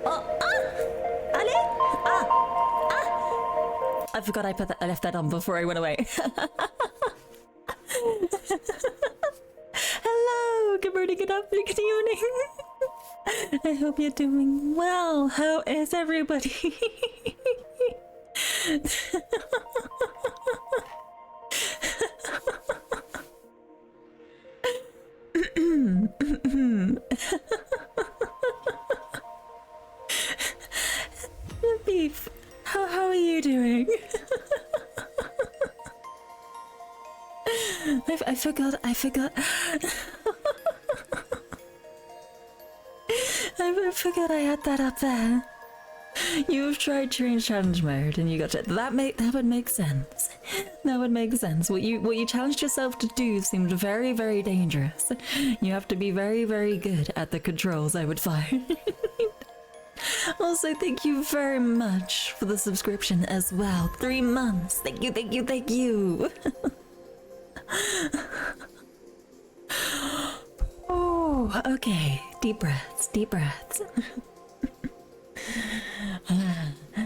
Ali? I forgot I left that on before I went away. Hello, good morning, good afternoon, good evening. I hope you're doing well. How is everybody? Beef, how are you doing? I forgot. I forgot I had that up there. You've tried change challenge mode and you got it. That would make sense. That would make sense. What you challenged yourself to do seemed very, very dangerous. You have to be very, very good at the controls, I would find. Also, thank you very much for the subscription as well. 3 months. Thank you, thank you, thank you. Oh, okay. Deep breaths, deep breaths.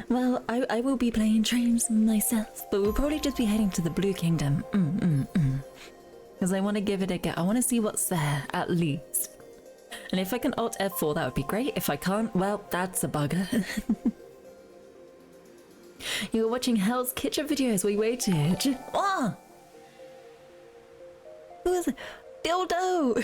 Well, I will be playing trains myself, but we'll probably just be heading to the Blue Kingdom. Because I want to give it a go. I want to see what's there, at least. And if I can Alt F4, that would be great. If I can't, well, that's a bugger. You were watching Hell's Kitchen videos. We waited. Oh! Who is it? Dildo!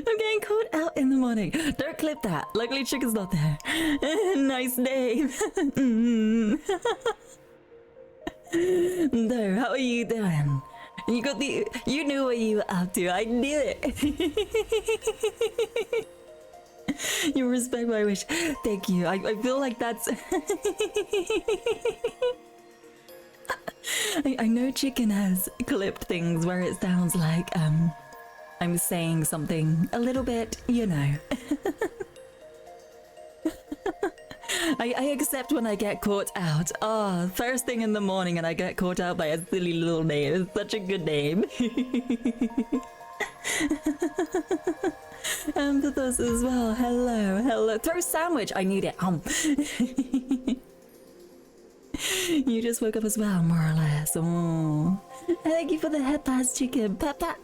I'm getting caught out in the morning. Don't clip that. Luckily Chicken's not there. Nice name. No, how are you doing? You knew what you were up to. I knew it. You respect my wish. Thank you. I feel like that's I know Chicken has clipped things where it sounds like I'm saying something a little bit, you know. I accept when I get caught out. Oh, first thing in the morning and I get caught out by a silly little name. It's such a good name. And to those as well. Hello, hello. Throw sandwich. I need it. You just woke up as well, more or less. Oh, thank you for the head pass, Chicken. Papa,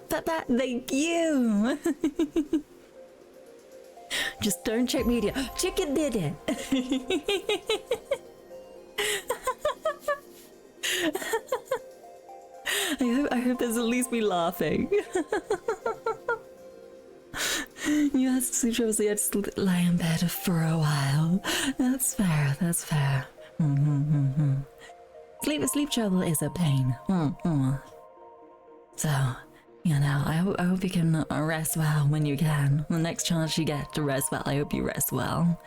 thank you. Just don't check media. Chicken did it. I hope there's at least me laughing. You had sleep trouble, so you had to lie in bed for a while. That's fair, that's fair. Sleep trouble is a pain. So, you know, I hope you can rest well when you can. The next chance you get to rest well, I hope you rest well.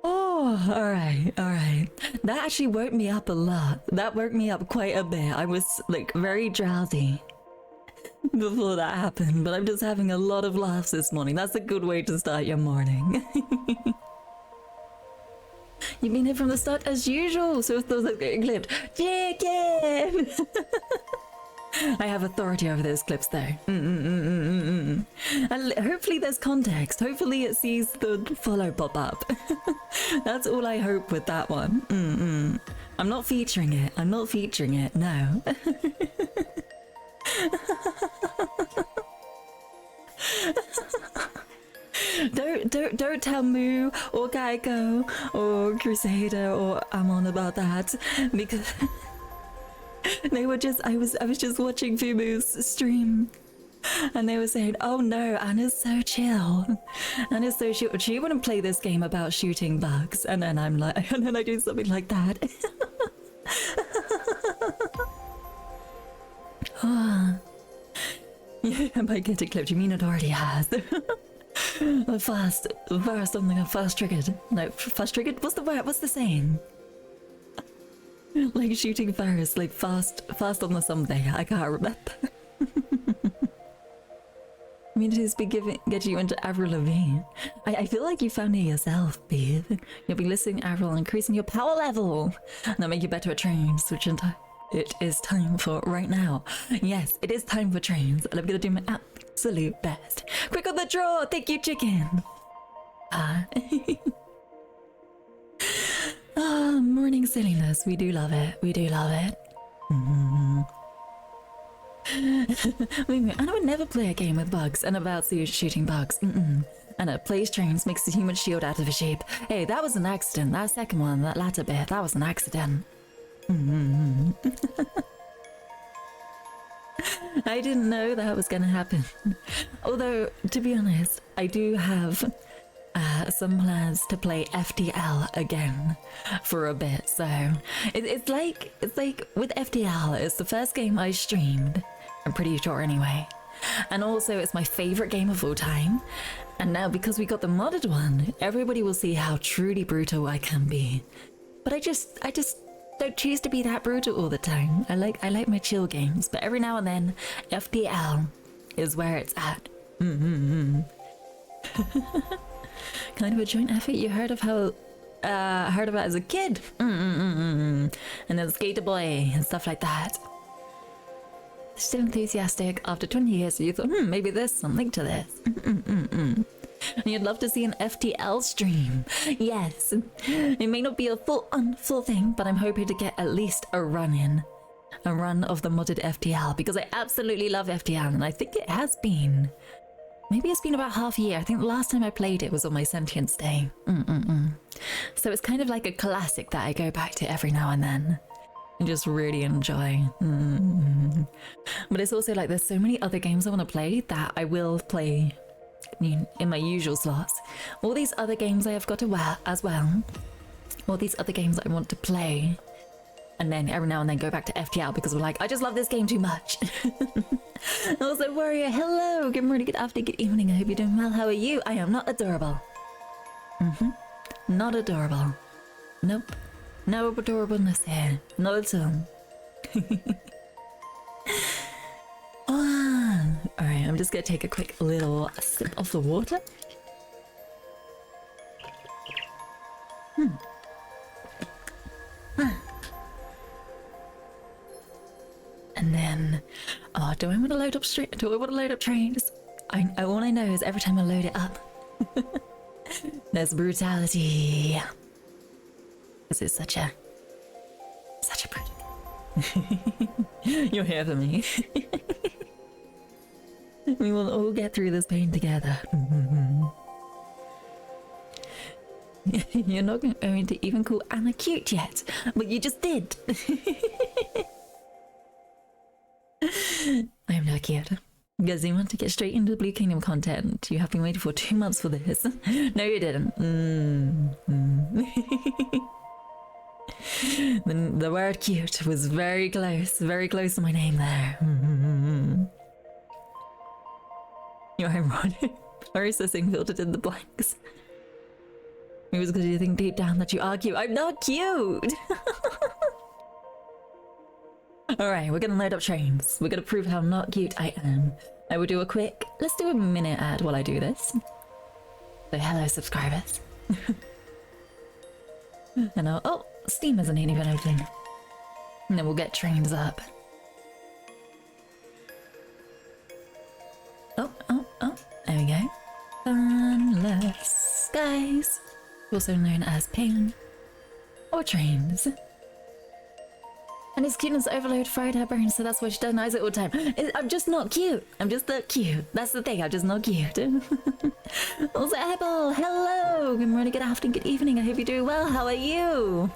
Oh, alright. That actually woke me up a lot. That woke me up quite a bit. I was like very drowsy before that happened, but I'm just having a lot of laughs this morning. That's a good way to start your morning. You've been here from the start as usual, so if those are getting clipped. Chicken! I have authority over those clips though. And hopefully there's context. Hopefully it sees the follow pop up. That's all I hope with that one. I'm not featuring it. No. Don't tell Moo or Geico or Crusader or Amon about that, because they were just I was just watching Fumu's stream and they were saying, oh no, Anna's so chill. Anna's so chill. She wouldn't play this game about shooting bugs, and then I'm like, and then I do something like that. Yeah, I might get it clipped. You mean it already has? Fast something. Fast triggered. No, fast triggered. What's the word? What's the saying? Like shooting first, like fast on the something. I can't remember. Communities be get you into Avril Lavigne. I feel like you found it yourself, babe. You'll be listening to Avril and increasing your power level. And that'll make you better at trains, which it is time for right now. Yes, it is time for trains, and I'm gonna do my absolute best. Quick on the draw! Thank you, chicken! Morning silliness. We do love it. We do love it. I would never play a game with bugs and about shooting bugs. And it plays trains, makes a human shield out of a sheep. Hey, that was an accident. That second one, that latter bit, that was an accident. I didn't know that was gonna happen. Although, to be honest, I do have some plans to play FTL again for a bit. So it's like with FTL, it's the first game I streamed. I'm pretty sure anyway. And also it's my favorite game of all time. And now because we got the modded one, everybody will see how truly brutal I can be. But I just don't choose to be that brutal all the time. I like my chill games, but every now and then FTL is where it's at. Kind of a joint effort. You heard of how heard about as a kid, and then Skater Boy and stuff like that. Still enthusiastic after 20 years, so you thought, maybe there's something to this. And you'd love to see an FTL stream. Yes, it may not be a full thing, but I'm hoping to get at least a run of the modded FTL, because I absolutely love FTL, and I think it has been. Maybe it's been about half a year. I think the last time I played it was on my Sentience Day. So it's kind of like a classic that I go back to every now and then and just really enjoy. But it's also like there's so many other games I want to play that I will play in my usual slots. All these other games I have got to as well. All these other games I want to play. And then every now and then go back to FTL because we're like, I just love this game too much. Also, Warrior, hello! Good morning, good afternoon, good evening. I hope you're doing well. How are you? I am not adorable. Not adorable. Nope. No adorableness here. Not at all. Alright, I'm just gonna take a quick little sip of the water. And then, do I want to load up Do I want to load up trains? All I know is every time I load it up, there's brutality. Because it's such a brutal. You're here for me. We will all get through this pain together. You're not going to even call Anna cute yet, but you just did. I am not cute. Because you want to get straight into the Blue Kingdom content. You have been waiting for 2 months for this. No, you didn't. The word cute was very close to my name there. You're ironic. Processing filtered in the blanks. It was because you think deep down that you are cute. I'm not cute! Alright, we're gonna load up trains. We're gonna prove how not cute I am. I will do let's do a minute ad while I do this. So hello subscribers. And Steam isn't even open. And then we'll get trains up. There we go. Sunless skies. Also known as pain. Or trains. And his cuteness overload fried her brain, so that's why she denies it all the time. I'm just not cute. I'm just not cute. That's the thing, I'm just not cute. Also, Apple, hello! Good morning, good afternoon, good evening. I hope you're doing well. How are you?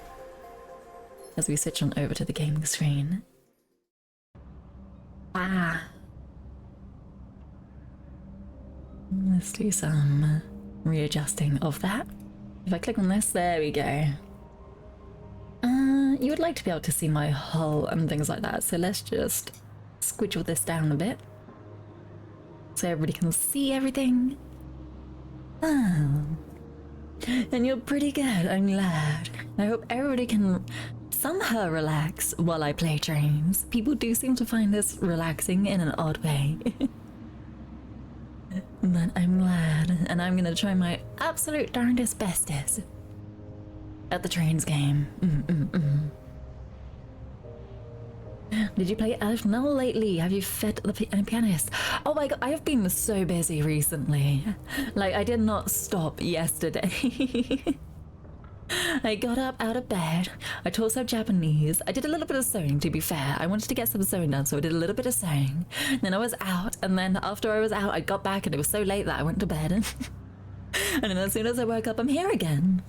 As we switch on over to the gaming screen. Let's do some readjusting of that. If I click on this, there we go. You would like to be able to see my hull and things like that, so let's just squidgle this down a bit so everybody can see everything. And you're pretty good, I'm glad. I hope everybody can somehow relax while I play trains. People do seem to find this relaxing in an odd way. But I'm glad, and I'm gonna try my absolute darndest bestest at the trains game. Did you play Elf? No, lately. Have you fed the pianist? Oh my god, I have been so busy recently. Like, I did not stop yesterday. I got up out of bed, I taught some Japanese, I did a little bit of sewing, to be fair. I wanted to get some sewing done, so I did a little bit of sewing. Then I was out, and then after I was out, I got back and it was so late that I went to bed. And then as soon as I woke up, I'm here again.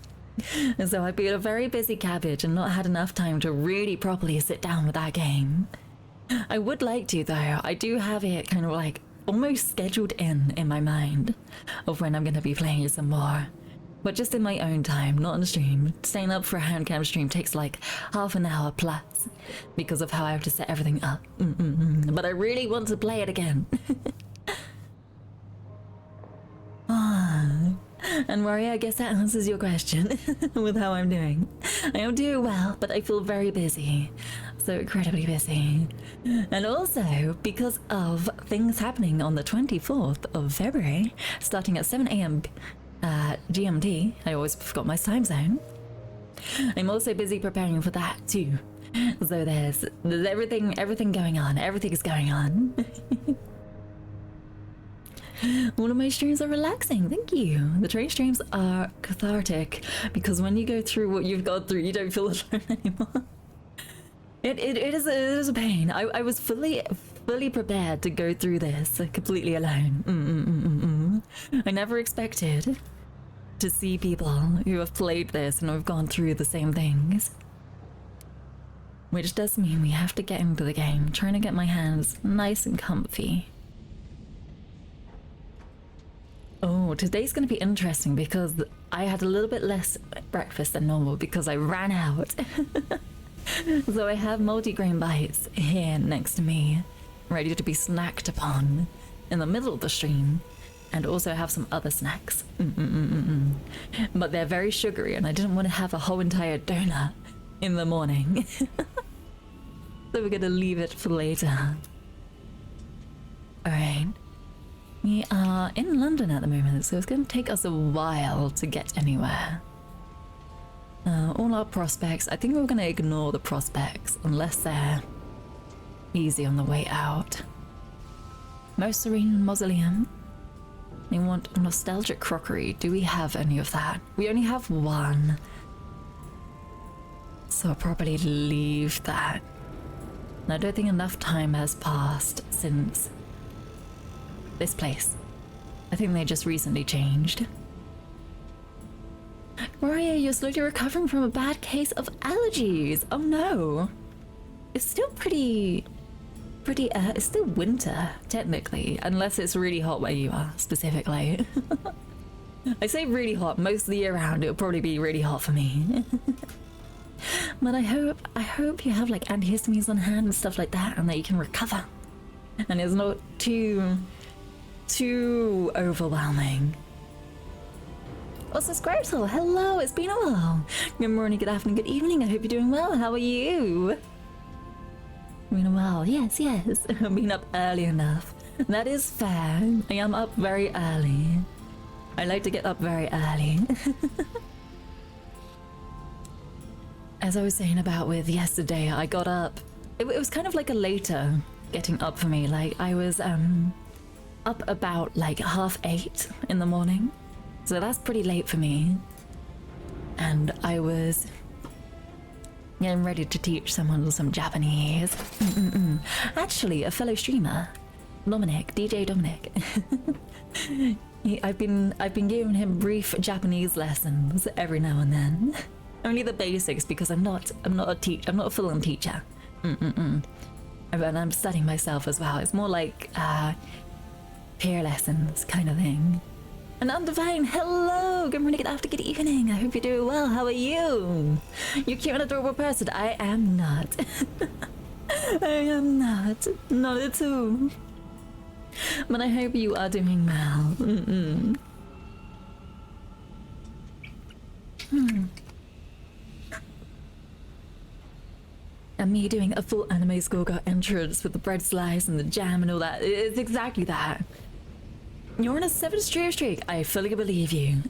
And so I've been a very busy cabbage and not had enough time to really properly sit down with that game. I would like to, though. I do have it kind of like almost scheduled in my mind of when I'm going to be playing it some more. But just in my own time, not on the stream. Staying up for a handcam stream takes like half an hour plus because of how I have to set everything up. But I really want to play it again. And Maria, I guess that answers your question with how I'm doing. I am doing well, but I feel very busy. So incredibly busy. And also, because of things happening on the 24th of February, starting at 7 a.m. GMT, I always forgot my time zone. I'm also busy preparing for that too. So there's everything going on. Everything's going on. All of my streams are relaxing, thank you. The train streams are cathartic because when you go through what you've gone through, you don't feel alone anymore. It is a pain. I was fully prepared to go through this completely alone. I never expected to see people who have played this and have gone through the same things. Which does mean we have to get into the game, trying to get my hands nice and comfy. Oh, today's going to be interesting because I had a little bit less breakfast than normal because I ran out. So I have multi-grain bites here next to me, ready to be snacked upon in the middle of the stream, and also have some other snacks. But they're very sugary and I didn't want to have a whole entire donut in the morning. So we're going to leave it for later. Alright. We are in London at the moment, so it's going to take us a while to get anywhere. All our prospects, I think we're going to ignore the prospects unless they're easy on the way out. Most Serene Mausoleum. They want nostalgic crockery. Do we have any of that? We only have one. So I'll probably leave that. And I don't think enough time has passed since this place. I think they just recently changed. Maria, you're slowly recovering from a bad case of allergies. Oh no. It's still it's still winter, technically, unless it's really hot where you are, specifically. I say really hot, most of the year round, it'll probably be really hot for me. But I hope you have like antihistamines on hand and stuff like that, and that you can recover. And it's not too overwhelming. Also, Squirtle, hello, it's been a while. Good morning, good afternoon, good evening. I hope you're doing well. How are you? Been a while. Yes. I've been up early enough. That is fair. I am up very early. I like to get up very early. As I was saying about with yesterday, I got up. It was kind of like a later getting up for me. Like I was up about like 8:30 in the morning. So that's pretty late for me. And I was getting ready to teach someone some Japanese. Actually, a fellow streamer, Dominic, DJ Dominic. I've been giving him brief Japanese lessons every now and then. Only the basics because I'm not a full-on teacher. And I'm studying myself as well. It's more like peer lessons kind of thing. And Undivine, hello! Good morning, good afternoon, good evening. I hope you're doing well. How are you? You're cute and adorable person. I am not. I am not. Not at all. But I hope you are doing well. And me doing a full anime schoolgirl entrance with the bread slice and the jam and all that. It's exactly that. You're on a 7 stream streak. I fully believe you.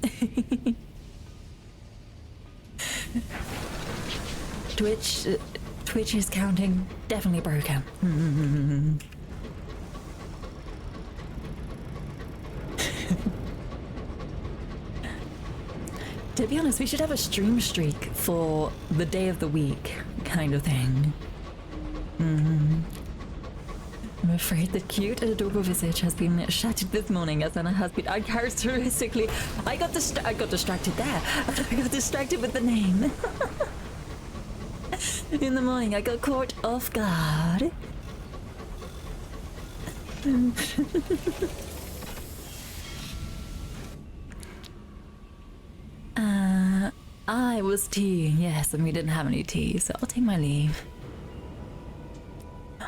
Twitch is counting. Definitely broken. To be honest, we should have a stream streak for the day of the week kind of thing. I'm afraid the cute and adorable visage has been shattered this morning as Hana has been uncharacteristically. I got distracted there. I got distracted with the name. In the morning, I got caught off guard. I was tea, yes, and we didn't have any tea, so I'll take my leave.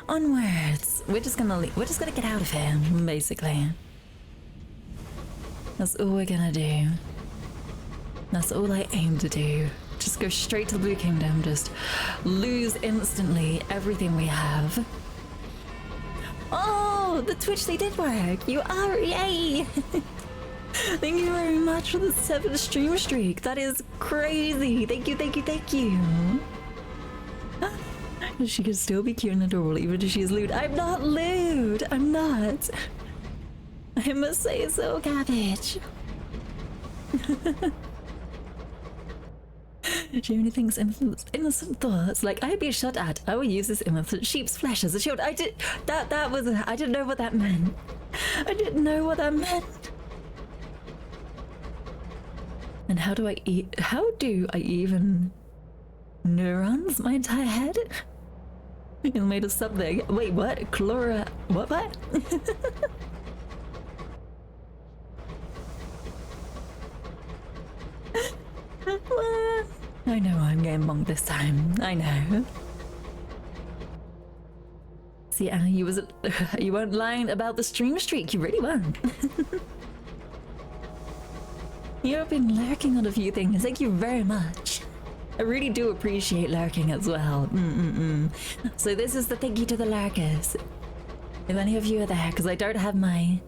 Onwards. We're just gonna leave. We're just gonna get out of here, basically. That's all we're gonna do. That's all I aim to do. Just go straight to the Blue Kingdom, just lose instantly everything we have. Oh, the Twitch, they did work. You are, yay! Thank you very much for the 7 stream streak. That is crazy. Thank you, thank you, thank you. She could still be cute and adorable even if she is lewd. I'm not lewd. I'm not. I must say so, Cabbage. She only thinks innocent thoughts. Like, I'd be shot at. I will use this innocent sheep's flesh as a shield. I didn't know what that meant. I didn't know what that meant. And how do I even neurons my entire head? It's made of something. Wait, what? What? I know I'm getting bonked this time. I know. See, Anna, you weren't lying about the stream streak. You really weren't. You've been lurking on a few things. Thank you very much. I really do appreciate lurking as well. So this is the thank you to the lurkers. If any of you are there, because I don't have my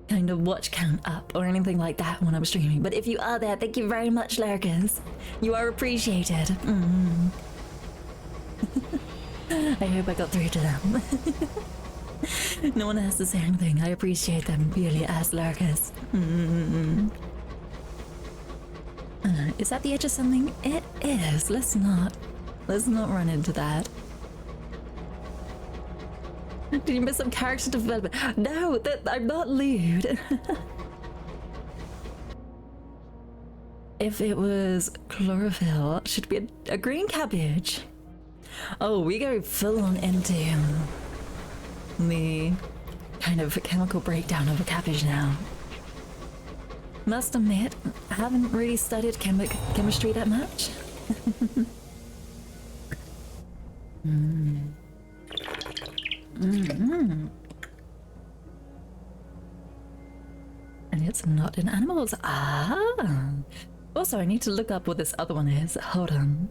kind of watch count up or anything like that when I'm streaming, but if you are there, thank you very much, lurkers. You are appreciated. I hope I got through to them. No one has to say anything. I appreciate them really as lurkers. Is that the edge of something? It is. Let's not run into that. Did you miss some character development? No, I'm not lewd. If it was chlorophyll, it should be a green cabbage. Oh, we go full on into the kind of chemical breakdown of a cabbage now. Must admit, I haven't really studied chemistry that much. And it's not in animals. Ah! Also, I need to look up what this other one is. Hold on.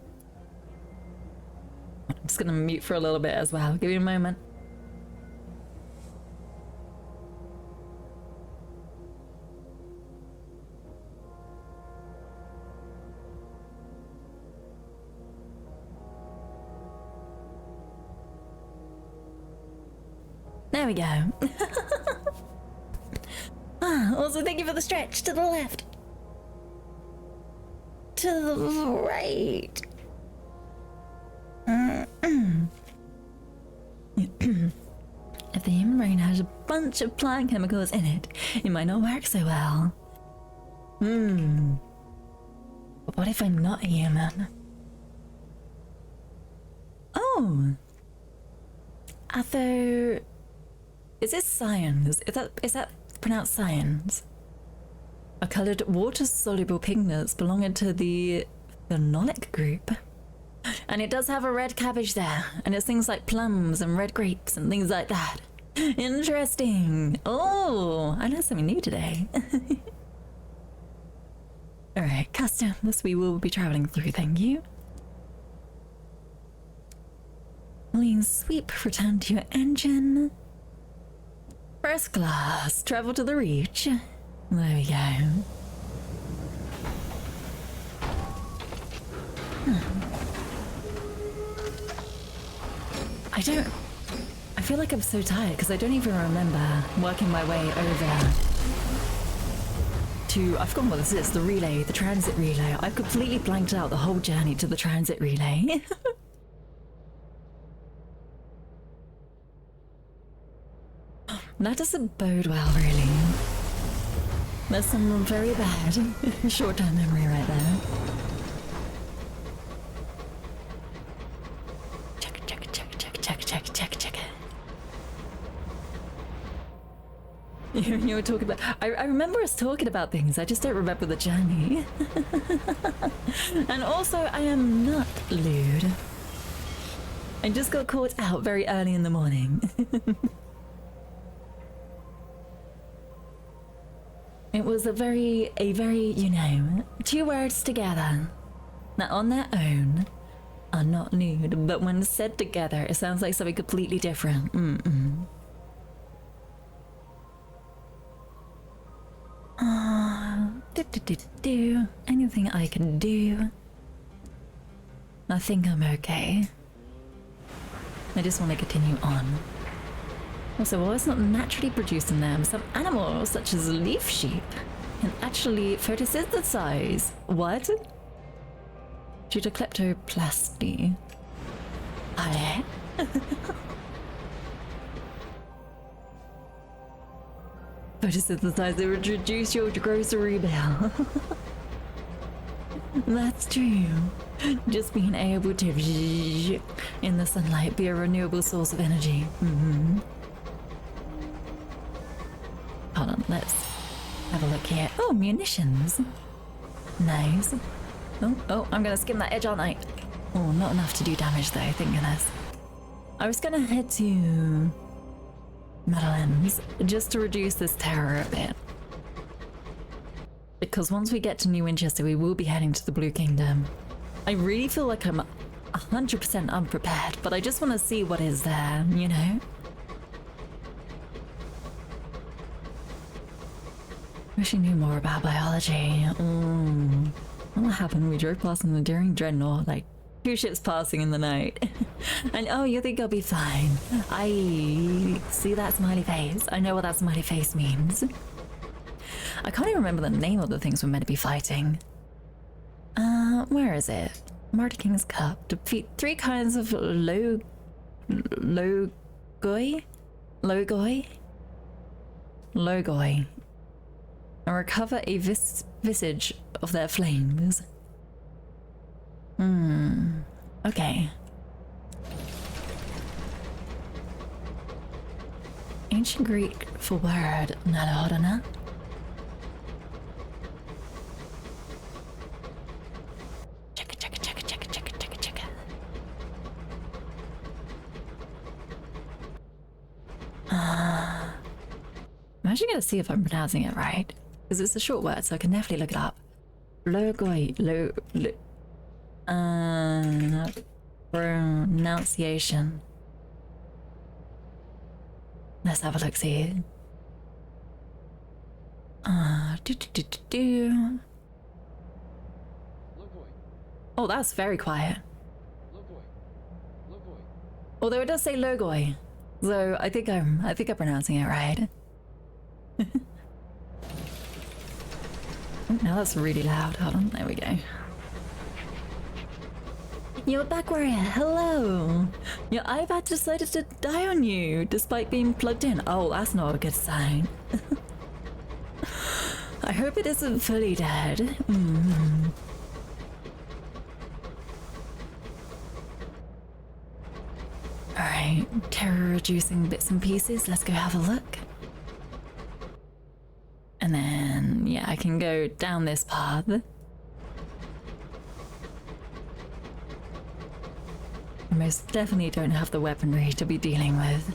I'm just gonna mute for a little bit as well. Give me a moment. There we go. Also, thank you for the stretch to the left. To the right. If the human brain has a bunch of plant chemicals in it, it might not work so well. But what if I'm not a human? Oh! Is this cyan's? Is that pronounced cyan's? A coloured water-soluble pigments belonging to the phenolic group. And it does have a red cabbage there, and it's things like plums and red grapes and things like that. Interesting. Oh, I learned something new today. Alright, customs we will be travelling through, thank you. Clean sweep, return to your engine. First class, travel to the reach. There we go. I feel like I'm so tired because I don't even remember working my way over to, I've forgotten what this is, the relay, the transit relay. I've completely blanked out the whole journey to the transit relay. That doesn't bode well, really. There's some very bad short-term memory right there. Check. You were talking about... I remember us talking about things, I just don't remember the journey. And also, I am not lewd. I just got caught out very early in the morning. It was a very, you know, two words together that on their own are not nude, but when said together, it sounds like something completely different. Anything I can do? I think I'm okay. I just want to continue on. Also, while it's not naturally producing them, some animals, such as leaf sheep, can actually photosynthesize. What? Due to kleptoplasty. Aye. Photosynthesize, it would reduce your grocery bill. That's true. Just being able to in the sunlight be a renewable source of energy. Hold on, let's have a look here. Oh, munitions. Nice. Oh, I'm gonna skim that edge, aren't I? Oh, not enough to do damage though, thank goodness. I was gonna head to Madeline's just to reduce this terror a bit. Because once we get to New Winchester, we will be heading to the Blue Kingdom. I really feel like I'm 100% unprepared, but I just want to see what is there, you know? Wish I knew more about biology. What happened? We drove past an enduring dreadnought, like 2 ships passing in the night. And oh, you think I'll be fine. I see that smiley face. I know what that smiley face means. I can't even remember the name of the things we're meant to be fighting. Where is it? Marty King's Cup. Defeat 3 kinds of logoi? Logoi. And recover a visage of their flames. Okay. Ancient Greek for word, 나르호라나? Check. I'm actually gonna see if I'm pronouncing it right, because it's a short word, so I can definitely look it up. Pronunciation. Let's have a look, see. Oh, that's very quiet. Although it does say logoi, so I think I'm pronouncing it right. Oh, now that's really loud. Hold on, there we go. You're back, warrior. Hello. Your iPad decided to die on you despite being plugged in. Oh, that's not a good sign. I hope it isn't fully dead. Alright, terror reducing bits and pieces. Let's go have a look. And then, yeah, I can go down this path. I most definitely don't have the weaponry to be dealing with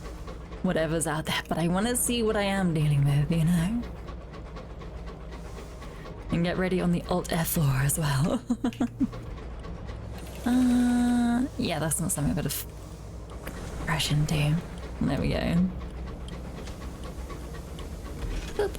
whatever's out there, but I want to see what I am dealing with, you know? And get ready on the Alt F4 as well. Yeah, that's not something I'm gonna crash into. There we go. Boop.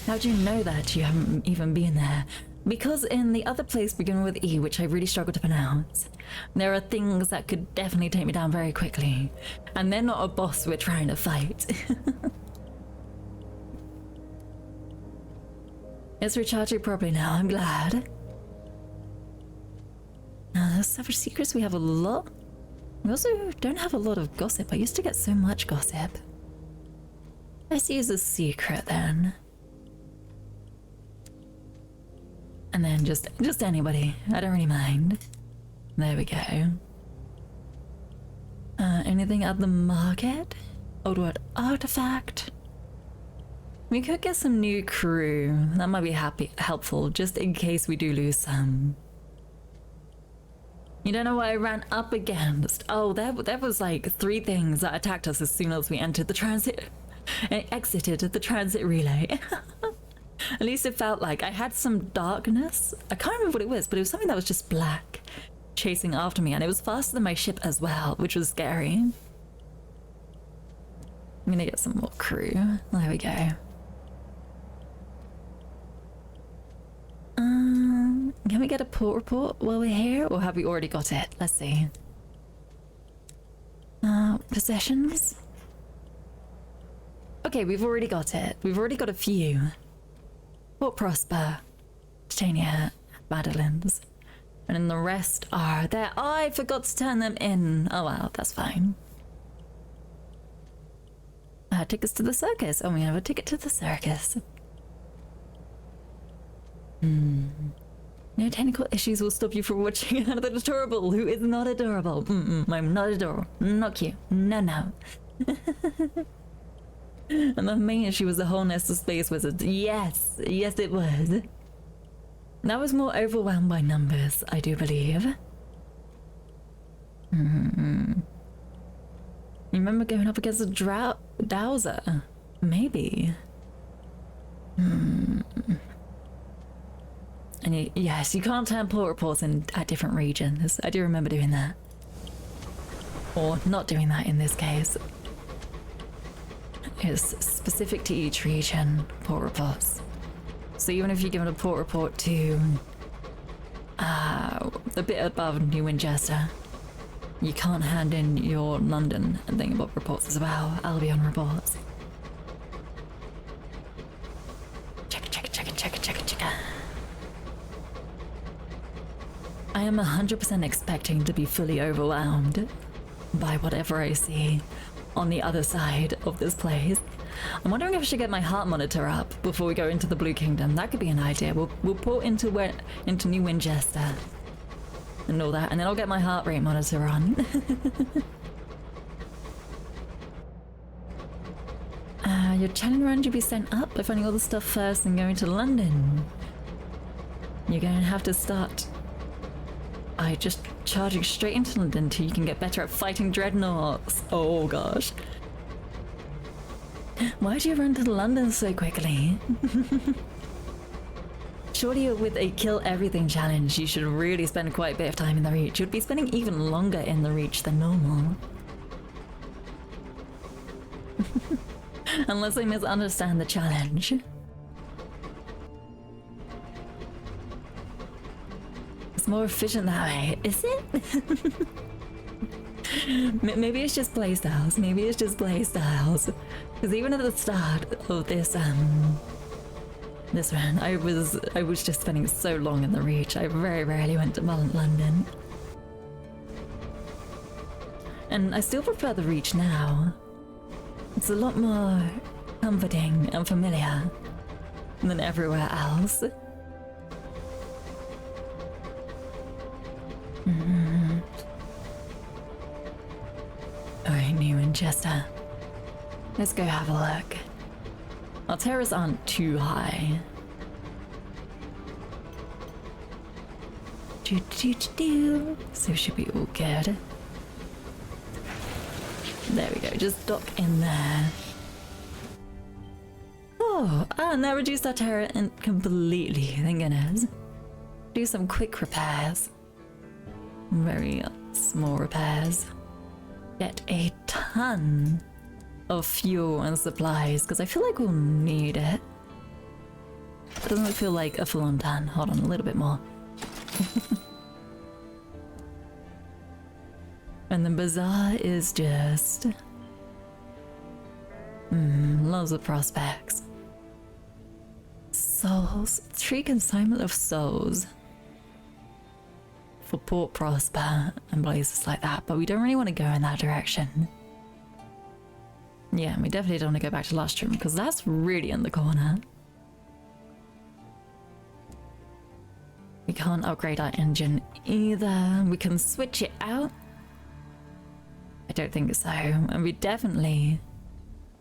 How'd you know that you haven't even been there? Because in the other place beginning with E, which I really struggle to pronounce, there are things that could definitely take me down very quickly. And they're not a boss we're trying to fight. It's recharging properly now, I'm glad. Now, the Savage Secrets, we have a lot. We also don't have a lot of gossip. I used to get so much gossip. Let's use a secret then. And then just anybody. I don't really mind. There we go. Anything at the market? Old word artifact? We could get some new crew. That might be helpful, just in case we do lose some. You don't know what I ran up against? Oh, there was like 3 things that attacked us as soon as we entered the transit... exited the transit relay. At least it felt like I had some darkness. I can't remember what it was, but it was something that was just black chasing after me, and it was faster than my ship as well, which was scary. I'm gonna get some more crew. There we go. Can we get a port report while we're here, or have we already got it? Let's see. Possessions? Okay, we've already got it. We've already got a few. Port Prosper, Titania, Madeline's. And then the rest are there. Oh, I forgot to turn them in. Oh well, that's fine. Tickets to the circus. Oh, we have a ticket to the circus. No technical issues will stop you from watching another adorable who is not adorable. I'm not adorable. Not cute. No. And the main issue was the whole nest of space wizards. Yes it was. That was more overwhelmed by numbers, I do believe. You remember going up against a Dowser? Maybe. And yes, you can't turn port reports at different regions. I do remember doing that. Or not doing that in this case. It's specific to each region, port reports. So even if you're given a port report to a bit above New Winchester, you can't hand in your London and think about reports as well. Albion reports. Check. I am 100% expecting to be fully overwhelmed by whatever I see on the other side of this place. I'm wondering if I should get my heart monitor up before we go into the Blue Kingdom. That could be an idea. We'll port into New Winchester and all that, and then I'll get my heart rate monitor on. Your challenge run should be sent up by finding all the stuff first and going to London. You're going to have to start just charging straight into London till you can get better at fighting dreadnoughts. Oh gosh. Why'd you run to London so quickly? Surely with a kill everything challenge, you should really spend quite a bit of time in the Reach. You'd be spending even longer in the Reach than normal. Unless I misunderstand the challenge. It's more efficient that way, is it? Maybe it's just playstyles. Because even at the start of this run, I was just spending so long in the Reach. I very rarely went to London. And I still prefer the Reach now. It's a lot more comforting and familiar than everywhere else. Alright, New Winchester. Let's go have a look. Our terrors aren't too high. So should be all good. There we go, just dock in there. Oh, and that reduced our terror completely, thank goodness. Do some quick repairs. Very small repairs. Get a ton of fuel and supplies, because I feel like we'll need it. It doesn't feel like a full-on tan. Hold on, a little bit more. And the bazaar is just... lots of prospects. Souls. 3 consignment of souls. For Port Prosper and places like that, but we don't really want to go in that direction. Yeah, we definitely don't want to go back to Lustrum, because that's really in the corner. We can't upgrade our engine either. We can switch it out. I don't think so. And we definitely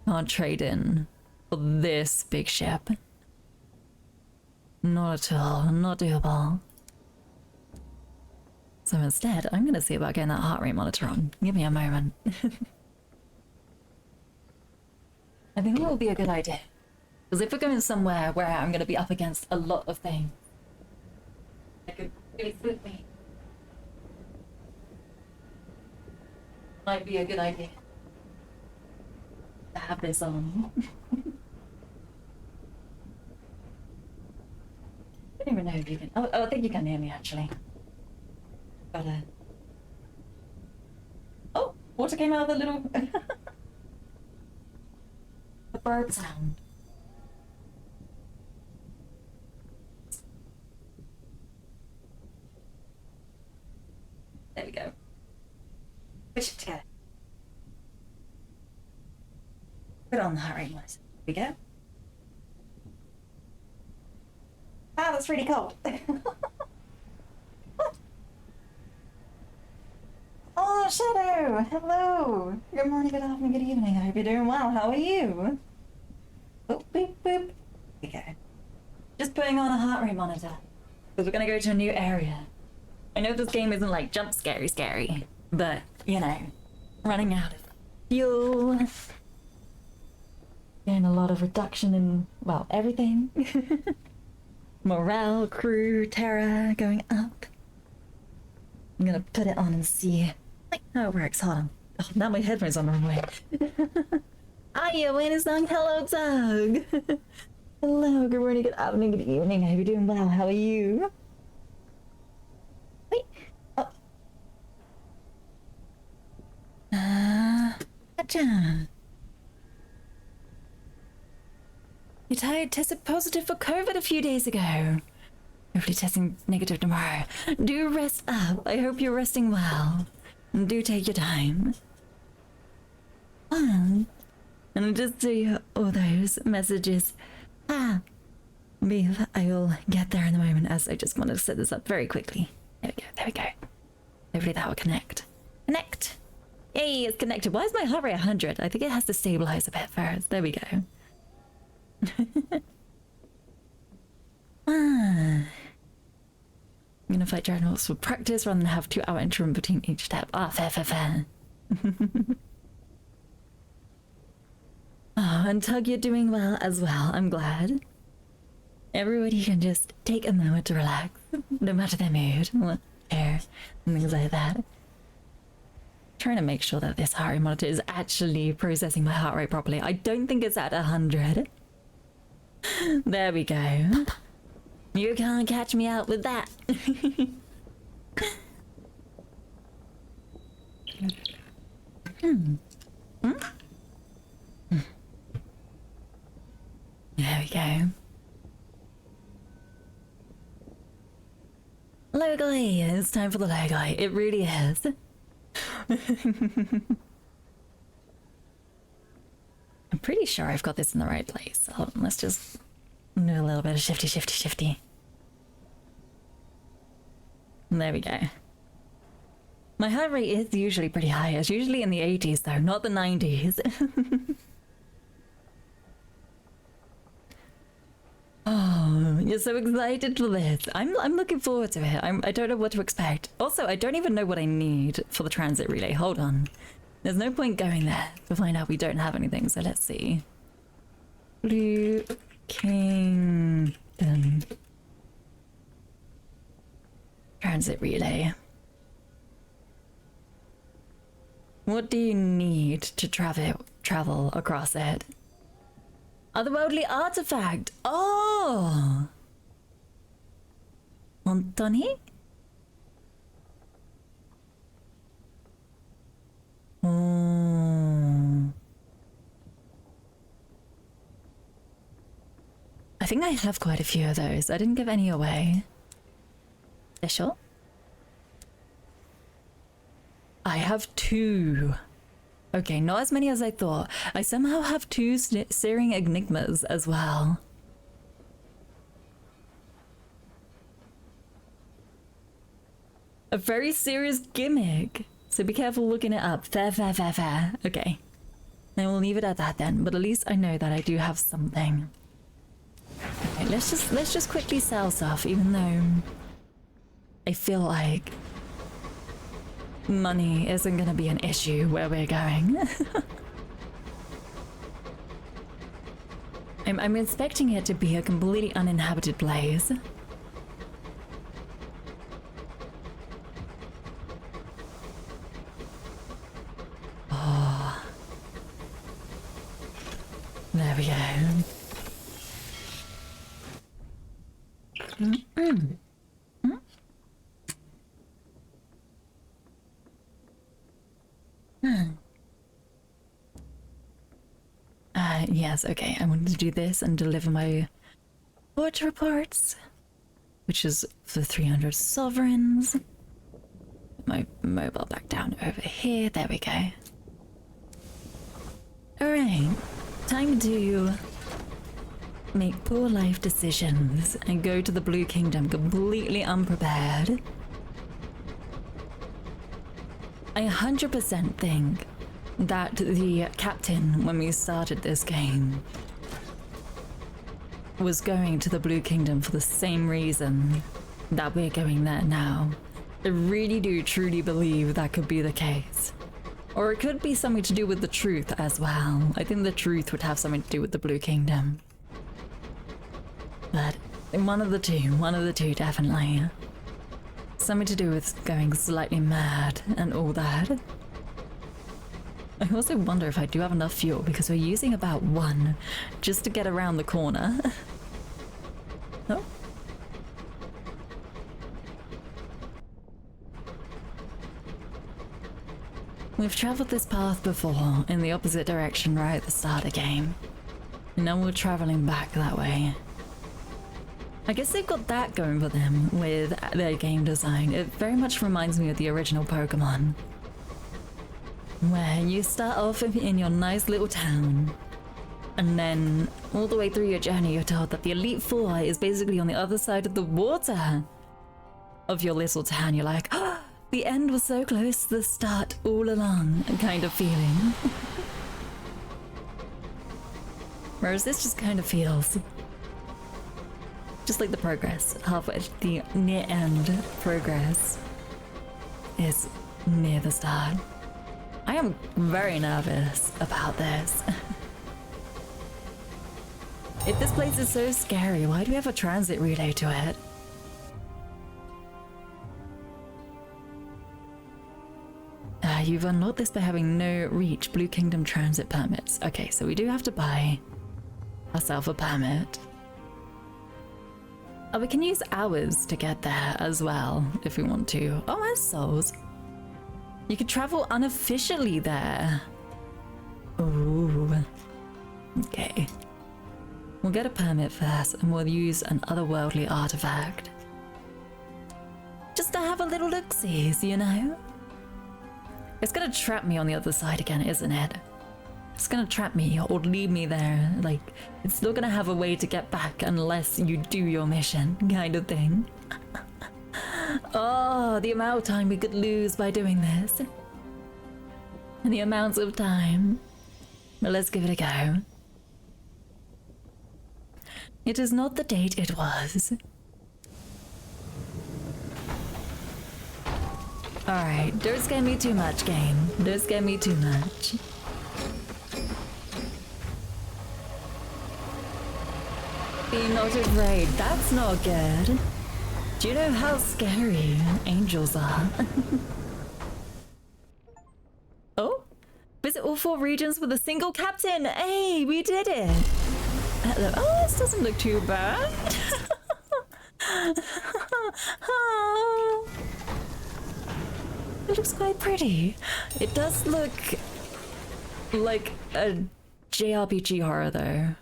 can't trade in for this big ship. Not at all. Not doable. So instead, I'm going to see about getting that heart rate monitor on. Give me a moment. I think that will be a good idea. Because if we're going somewhere where I'm going to be up against a lot of things, it could really suit me. Might be a good idea to have this on. I don't even know if you can. Oh, I think you can hear me actually. Got a. Oh, water came out of the little. The bird sound. There we go. Push it together. Put on the heart rate monitor. There we go. Ah, that's really cold. Oh, Shadow! Hello! Good morning, good afternoon, good evening. I hope you're doing well. How are you? Boop, boop, boop. There we go. Just putting on a heart rate monitor. Because we're going to go to a new area. I know this game isn't like jump scary, but, you know, running out of fuel. Getting a lot of reduction in, well, everything. Morale, crew, terror going up. I'm gonna put it on and see how it works. Hold on. Oh, now my headphones on the wrong way. Hiya, Wayne song. Hello, Doug. Hello, good morning, good afternoon, good evening. I hope you're doing well. How are you? Wait. Oh. Gotcha. Your tide tested positive for COVID a few days ago. Hopefully testing negative tomorrow. Do rest up. I hope you're resting well. Do take your time. And just see all those messages. Beef, I will get there in a moment, as I just wanted to set this up very quickly. There we go, there we go. Hopefully that will connect. Connect! Yay, it's connected. Why is my heart rate 100? I think it has to stabilize a bit first. There we go. I'm gonna fight Dragonauts for practice rather than have 2-hour interim between each step. Fair. Oh, and Tug, you're doing well as well. I'm glad. Everybody can just take a moment to relax, no matter their mood, hair, and things like that. Trying to make sure that this heart rate monitor is actually processing my heart rate properly. I don't think it's at 100. There we go. You can't catch me out with that. There we go. Logoi! It's time for the Logoi. It really is. I'm pretty sure I've got this in the right place. Hold on, let's just do a little bit of shifty. There we go. My heart rate is usually pretty high. It's usually in the 80s though, not the 90s. Oh, you're so excited for this. I'm looking forward to it. I don't know what to expect. Also, I don't even know what I need for the transit relay. Hold on. There's no point going there to find out we don't have anything, so let's see. Blue Kingdom. Transit relay. What do you need to travel travel across it. Otherworldly artifact! Oh! Hontoni? Oh. I think I have quite a few of those. I didn't give any away. Sure? I have 2. Okay, not as many as I thought. I somehow have 2 searing enigmas as well. A very serious gimmick. So be careful looking it up. Fair. Okay. Then we'll leave it at that then. But at least I know that I do have something. Okay, let's just quickly sell stuff, even though I feel like money isn't gonna be an issue where we're going. I'm expecting it to be a completely uninhabited place. Oh. There we go. Yes, okay, I wanted to do this and deliver my port reports, which is for 300 sovereigns. My mobile back down over here, there we go. Alright, time to make poor life decisions and go to the Blue Kingdom completely unprepared. I 100% think that the captain, when we started this game, was going to the Blue Kingdom for the same reason that we're going there now. I really do truly believe that could be the case. Or it could be something to do with the truth as well. I think the truth would have something to do with the Blue Kingdom. But one of the two definitely. Something to do with going slightly mad and all that. I also wonder if I do have enough fuel because we're using about 1 just to get around the corner. Oh. We've traveled this path before in the opposite direction right at the start of the game. And now we're traveling back that way. I guess they've got that going for them with their game design. It very much reminds me of the original Pokemon, where you start off in your nice little town, and then all the way through your journey you're told that the Elite Four is basically on the other side of the water of your little town. You're like, oh, the end was so close to the start all along, kind of feeling. Whereas this just kind of feels just like the progress, halfway, the near end progress is near the start. I am very nervous about this. If this place is so scary, why do we have a transit relay to it? You've unlocked this by having no reach Blue Kingdom transit permits. Okay, so we do have to buy ourselves a permit. Oh, we can use ours to get there as well if we want to. Oh, and souls. You can travel unofficially there. Ooh. Okay. We'll get a permit first and we'll use an otherworldly artifact. Just to have a little look-see, you know? It's gonna trap me on the other side again, isn't it? It's gonna trap me or leave me there. Like, it's not gonna have a way to get back unless you do your mission, kind of thing. Oh, the amount of time we could lose by doing this. And the amounts of time. But let's give it a go. It is not the date it was. Alright, don't scare me too much, game. Don't scare me too much. Be not afraid, that's not good. Do you know how scary angels are? Oh? Visit all 4 regions with a single captain. Hey, we did it. Hello. Oh, this doesn't look too bad. It looks quite pretty. It does look like a JRPG horror though.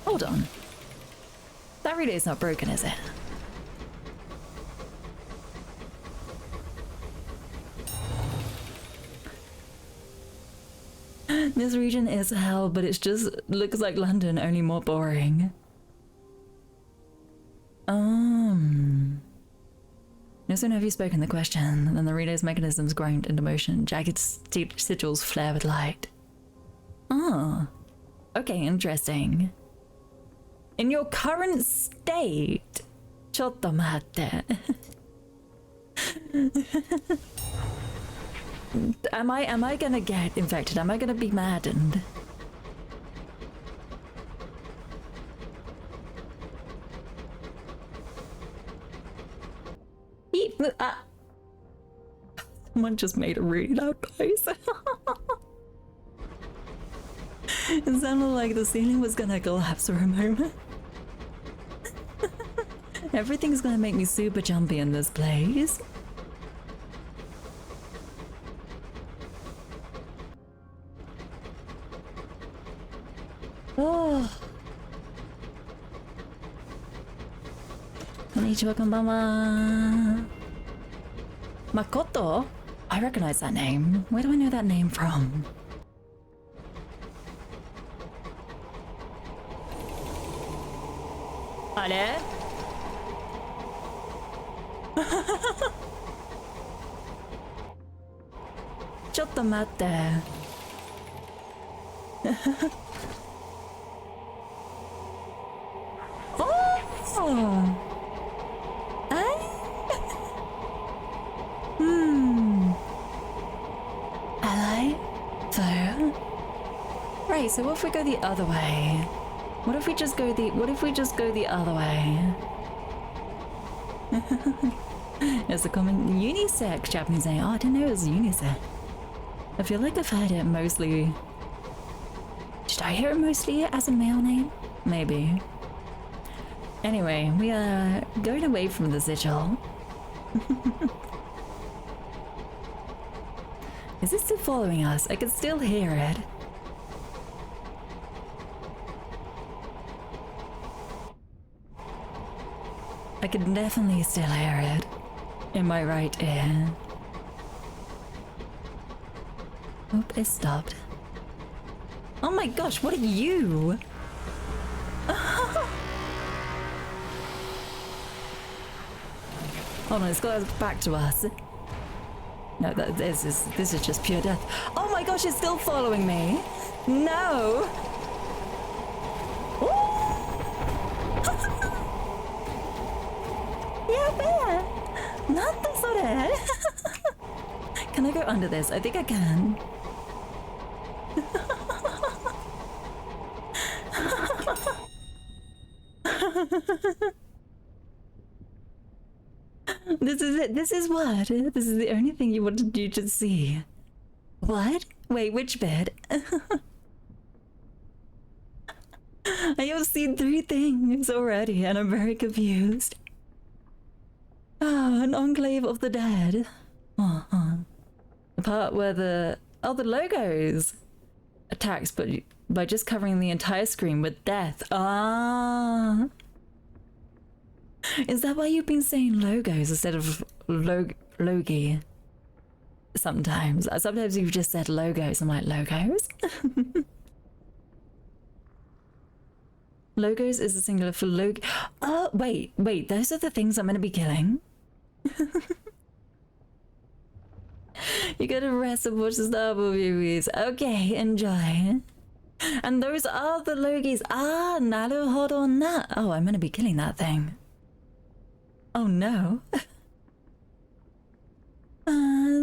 Hold on. That relay is not broken, is it? This region is hell, but it just looks like London, only more boring. No sooner have you spoken the question than the relay's mechanisms grind into motion. Jagged sigils flare with light. Oh. Okay, interesting. In your current state... Chotto matte. Am I gonna get infected? Am I gonna be maddened? Someone just made a really loud noise. It sounded like the ceiling was gonna collapse for a moment. Everything's gonna make me super jumpy in this place. Oh. Konnichiwa, konbanwa. Makoto? I recognize that name. Where do I know that name from? Are? Chotto matte. Oh! Ally? So? Right, so what if we go the other way? What if we just go the other way? It's a common unisex Japanese name. Oh, I didn't know it was unisex. I feel like I've heard it mostly... Did I hear it mostly as a male name? Maybe. Anyway, we are going away from the sigil. Is it still following us? I can still hear it. I can definitely still hear it in my right ear. Oop, it stopped. Oh my gosh, what are you? Hold on, it's got back to us. No, this is just pure death. Oh my gosh, it's still following me. No. Can I go under this? I think I can. This is it. This is what? This is the only thing you wanted you to see. What? Wait, which bit? I have seen 3 things already and I'm very confused. Oh, an enclave of the dead. The part where the logos attacks, but by just covering the entire screen with death. Ah. Is that why you've been saying logos instead of logi? Sometimes. Sometimes you've just said logos. I'm like, logos? Logos is the singular for log. Oh, wait. Those are the things I'm going to be killing. You gotta rest and watch the Star Wars movies. Okay, enjoy. And those are the logis. Ah, naruhodo na. Oh, I'm going to be killing that thing. Oh no.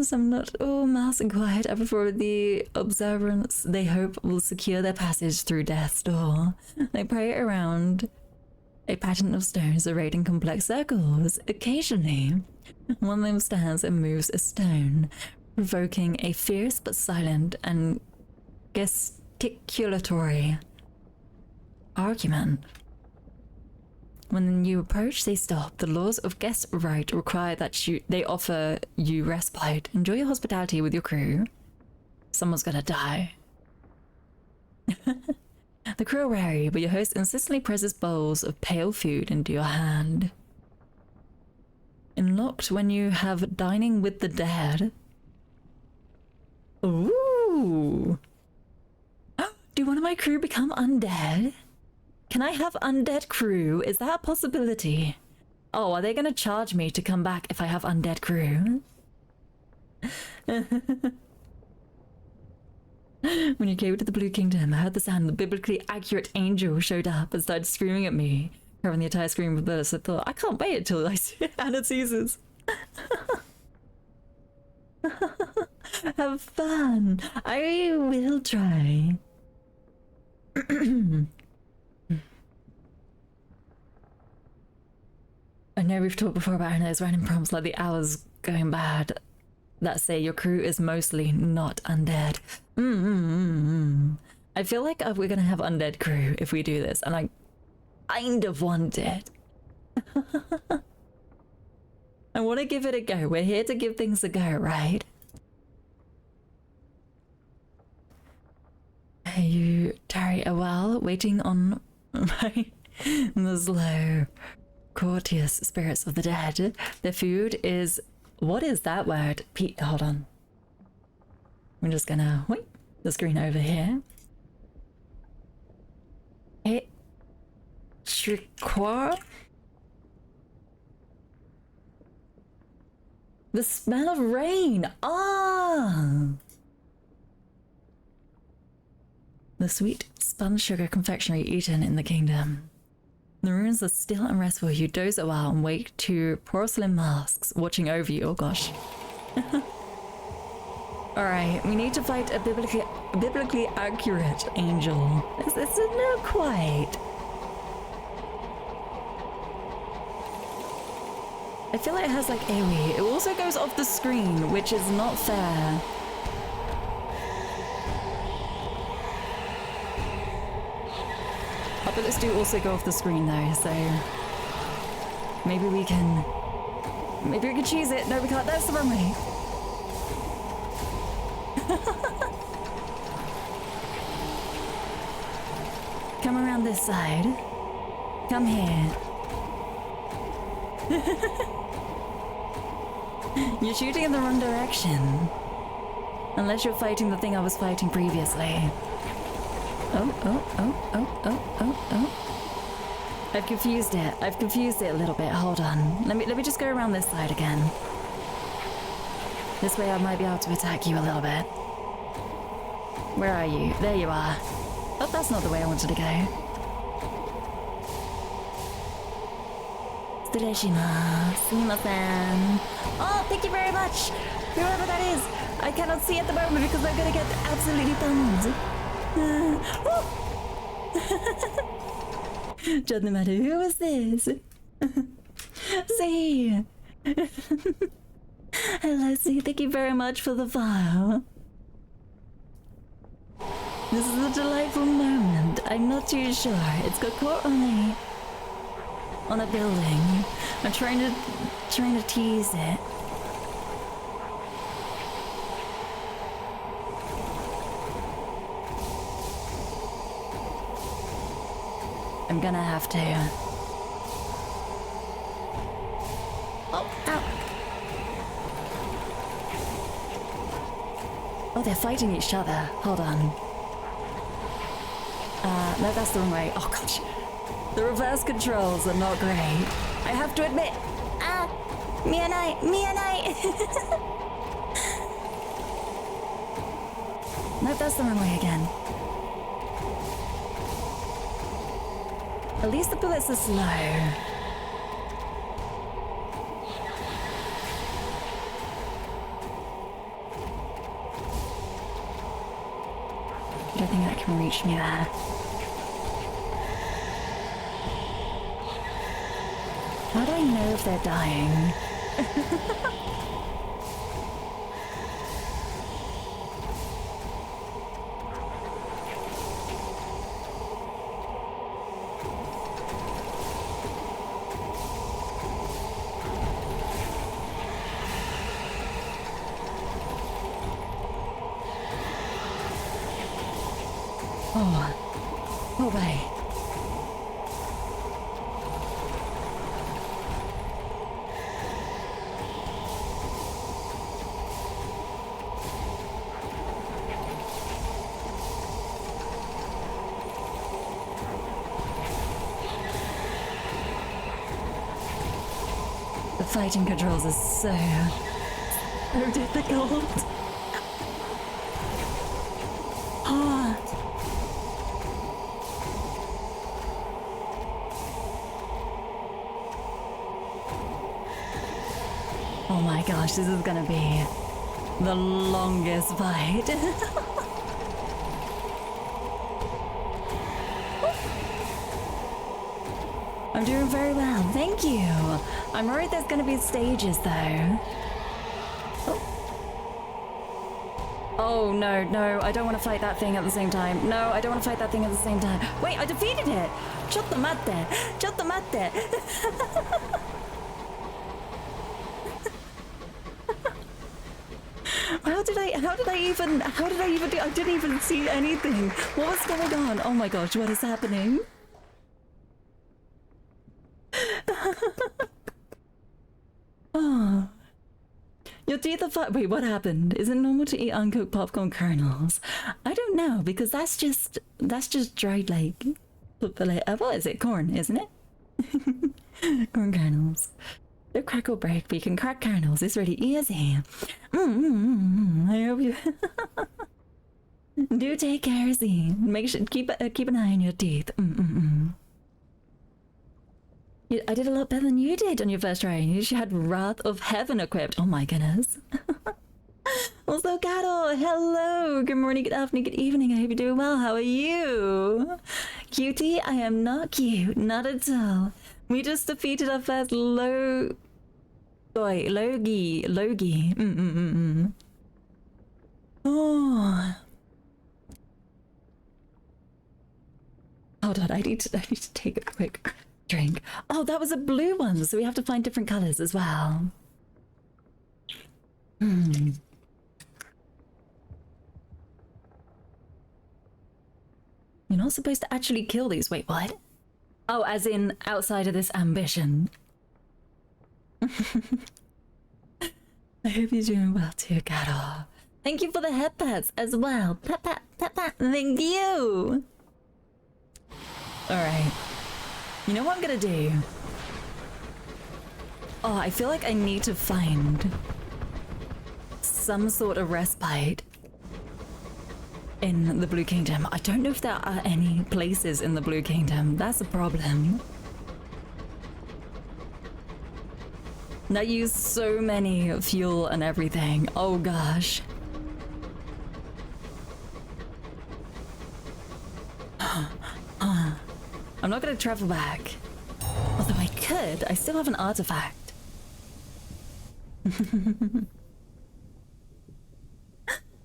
Some not all mass and quiet. I prefer the observance they hope will secure their passage through death's door. They pray around a pattern of stones arrayed in complex circles. Occasionally, one of them stands and moves a stone, provoking a fierce but silent and gesticulatory argument. When you approach, they stop. The laws of guest right require that they offer you respite. Enjoy your hospitality with your crew. Someone's gonna die. The crew are wary, but your host insistently presses bowls of pale food into your hand. Unlocked when you have dining with the dead. Ooh. Do one of my crew become undead? Can I have undead crew? Is that a possibility? Oh, are they gonna charge me to come back if I have undead crew? When you came to the Blue Kingdom, I heard the sound of the biblically accurate angel showed up and started screaming at me, covering the entire screen with blood. So I thought, I can't wait until I see Hana sees us. Have fun. I will try. I know we've talked before about Hana's random prompts like the hours going bad that say your crew is mostly not undead. I feel like we're gonna have undead crew if we do this, and I kind of want it. I want to give it a go. We're here to give things a go, right? You tarry a while, waiting on the slow, courteous spirits of the dead. Their food is... What is that word? Hold on. I'm just gonna... Wait. The screen over here. Shirokuro? The smell of rain. Ah! The sweet spun sugar confectionery eaten in the kingdom. The ruins are still and restful. You doze a while and wake to porcelain masks watching over you. Oh gosh. Alright, we need to fight a biblically accurate angel. It's not quite. I feel like it has like AoE. It also goes off the screen, which is not fair. Oh, but let's do also go off the screen though, so maybe we can choose it. No, we can't. That's the wrong way. Come around this side. Come here. You're shooting in the wrong direction. Unless you're fighting the thing I was fighting previously. Oh. I've confused it a little bit. Hold on. Let me just go around this side again. This way I might be able to attack you a little bit. Where are you? There you are. Oh, that's not the way I wanted to go. Sumimasen. Oh, thank you very much! Whoever that is! I cannot see at the moment because I'm gonna get absolutely bummed. Doesn't matter. Who is this? See. Hello, see. Thank you very much for the file. This is a delightful moment. I'm not too sure. It's got caught on a building. I'm trying to tease it. I'm gonna have to. Oh, ow. Oh, they're fighting each other. Hold on. No, that's the wrong way. Oh gosh. The reverse controls are not great. I have to admit. Me and I. No, that's the wrong way again. At least the bullets are slow. I don't think that can reach me there. How do I know if they're dying? Oh. Oh, bye. The fighting controls are so difficult. Hard. Oh my gosh, this is gonna be the longest fight. I'm doing very well, thank you. I'm worried there's gonna be stages though. Oh no, no, I don't want to fight that thing at the same time. No, I don't want to fight that thing at the same time. Wait, I defeated it! Cotto matte! Cotto matte! How did I even do? I didn't even see anything. What was going on? Oh my gosh, what is happening? Oh. Your teeth are fine. Wait, what happened? Is it normal to eat uncooked popcorn kernels? I don't know, because that's just dried, like, what is it? Corn, isn't it? Corn kernels. They're crack or break, but you can crack kernels. It's really easy. I hope you do take care, Z. Make sure keep an eye on your teeth. I did a lot better than you did on your first try. You had Wrath of Heaven equipped. Oh my goodness. Also, Carol, hello. Good morning, good afternoon, good evening. I hope you're doing well. How are you? Cutie, I am not cute. Not at all. We just defeated our first Logi. Oh. Hold on, I need to take a quick drink. Oh, that was a blue one, so we have to find different colors as well. You're not supposed to actually kill these. Wait, what? Oh, as in outside of this ambition. I hope you're doing well too, Carol. Thank you for the headpats as well. Pat, pat, pat, pat. Thank you. Alright. You know what I'm gonna do? Oh, I feel like I need to find some sort of respite in the Blue Kingdom. I don't know if there are any places in the Blue Kingdom. That's a problem. That use so many fuel and everything. Oh gosh. I'm not gonna travel back. Although I could, I still have an artifact.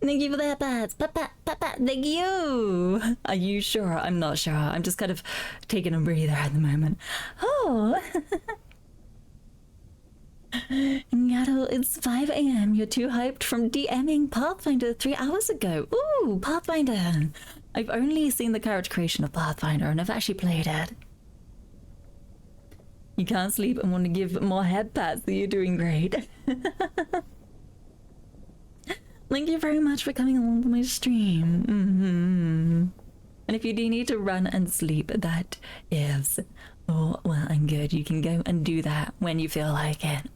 Thank you for the bats. Thank you. Are you sure? I'm not sure. I'm just kind of taking a breather at the moment. Oh. Yaddle, it's 5 a.m. You're too hyped from DMing Pathfinder 3 hours ago. Ooh, Pathfinder. I've only seen the character creation of Pathfinder and I've actually played it. You can't sleep and want to give more head pats, so you're doing great. Thank you very much for coming along to my stream. And if you do need to run and sleep, that is all well and good. You can go and do that when you feel like it.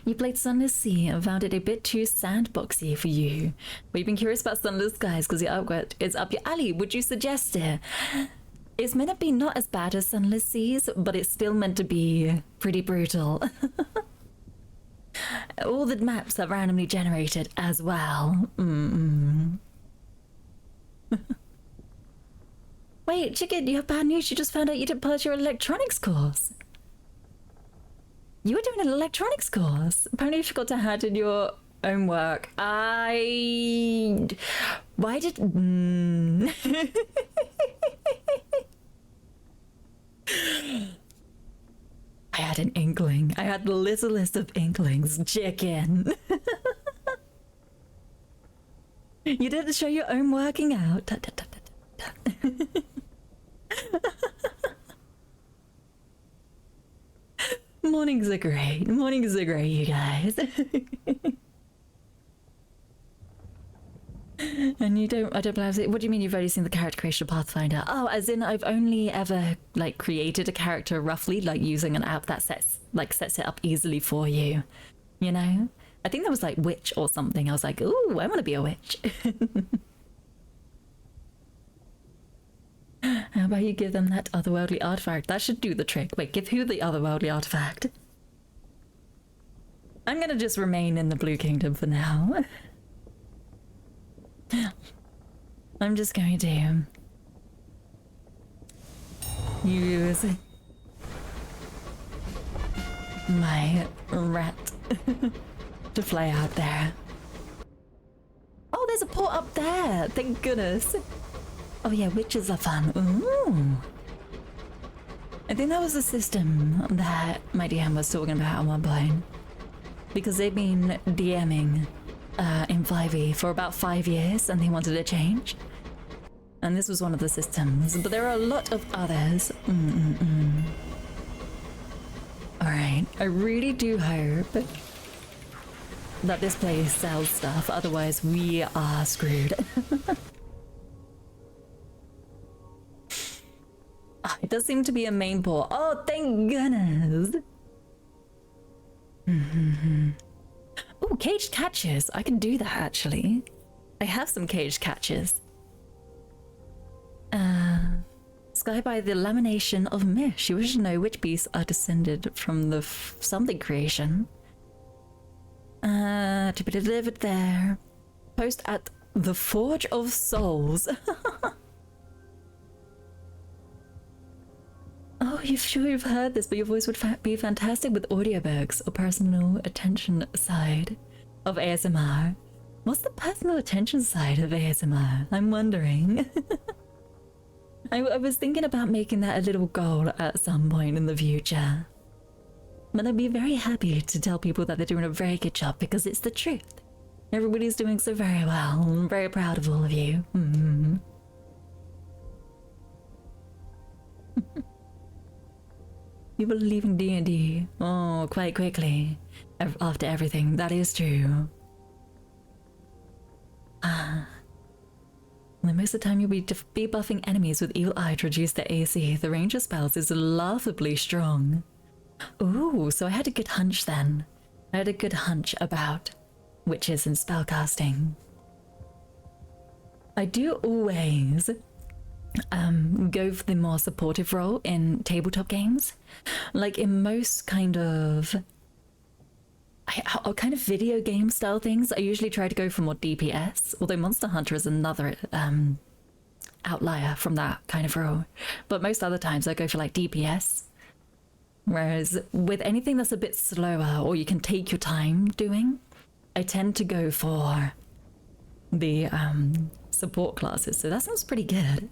You played Sunless Sea and found it a bit too sandboxy for you. But you've been curious about Sunless Skies because the artwork is up your alley. Would you suggest it? It's meant to be not as bad as Sunless Seas, but it's still meant to be pretty brutal. All the maps are randomly generated as well. Wait, Chicken, you have bad news. You just found out you didn't pass your electronics course. You were doing an electronics course. Apparently you forgot to hand in your own work. Why did... I had an inkling. I had the littlest of inklings. Chicken. You didn't show your own working out. Mornings are great. Mornings are great, you guys. And you don't, I don't believe it. What do you mean you've already seen the character creation of Pathfinder? Oh, as in I've only ever like created a character roughly, like using an app that sets it up easily for you. You know? I think that was like witch or something. I was like, ooh, I want to be a witch. How about you give them that otherworldly artifact? That should do the trick. Wait, give who the otherworldly artifact? I'm gonna just remain in the Blue Kingdom for now. I'm just going to use my rat to fly out there. Oh, there's a port up there! Thank goodness. Oh yeah, witches are fun. Ooh. I think that was the system that my DM was talking about at one point. Because they've been DMing in 5e for about 5 years and they wanted to change. And this was one of the systems, but there are a lot of others. Alright, I really do hope that this place sells stuff, otherwise we are screwed. Oh, it does seem to be a main port. Oh, thank goodness! Oh, caged catches. I can do that, actually. I have some caged catches. Sky by the lamination of Mish. You wish to know which beasts are descended from the something creation. To be delivered there. Post at the Forge of Souls. Oh, you've heard this, but your voice would be fantastic with audiobooks or personal attention side of ASMR. What's the personal attention side of ASMR? I'm wondering. I was thinking about making that a little goal at some point in the future. But I'd be very happy to tell people that they're doing a very good job because it's the truth. Everybody's doing so very well. I'm very proud of all of you. People are leaving D&D, oh, quite quickly, after everything. That is true. Well, most of the time you'll be debuffing enemies with Evil Eye to reduce their AC. The range of spells is laughably strong. Ooh, so I had a good hunch then. I had a good hunch about witches and spellcasting. I do always go for the more supportive role in tabletop games. Like in most kind of video game style things, I usually try to go for more DPS, although Monster Hunter is another outlier from that kind of role. But most other times I go for like DPS. Whereas with anything that's a bit slower or you can take your time doing, I tend to go for the support classes. So that sounds pretty good.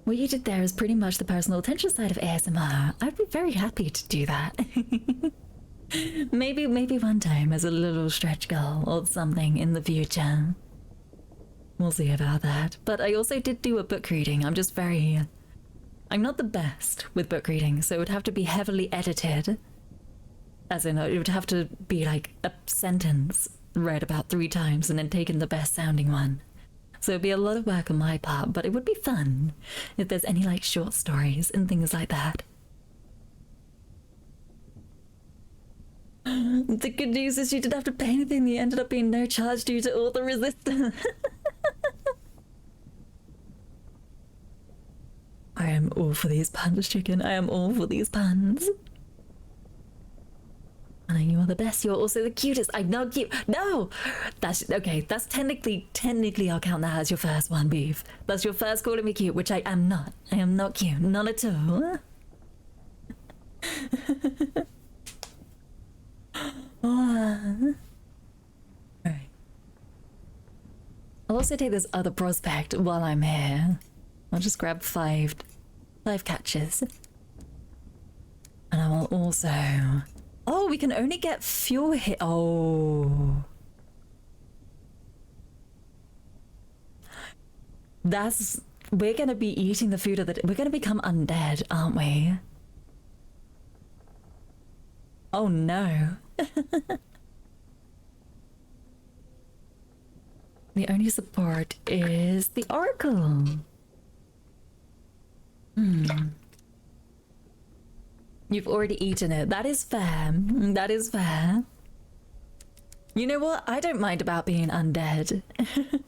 What you did there is pretty much the personal attention side of ASMR. I'd be very happy to do that. maybe one time as a little stretch goal or something in the future. We'll see about that. But I also did do a book reading. I'm not the best with book reading, so it would have to be heavily edited. As in, it would have to be like a sentence read about 3 times and then taken the best sounding one. So it'd be a lot of work on my part, but it would be fun if there's any like short stories and things like that. The good news is you didn't have to pay anything. You ended up being no charge due to all the resistance. I am all for these puns, chicken. I am all for these puns. And you are the best. You're also the cutest. I'm not cute. No! That's okay. That's technically I'll count that as your first one, Beef. That's your first calling me cute, which I am not. I am not cute. Not at all. Alright. I'll also take this other prospect while I'm here. I'll just grab five catches. And I will also... Oh, we can only get fuel here. Oh. we're gonna be eating the food of the... We're gonna become undead, aren't we? Oh no. The only support is the Oracle. You've already eaten it. That is fair. That is fair. You know what? I don't mind about being undead.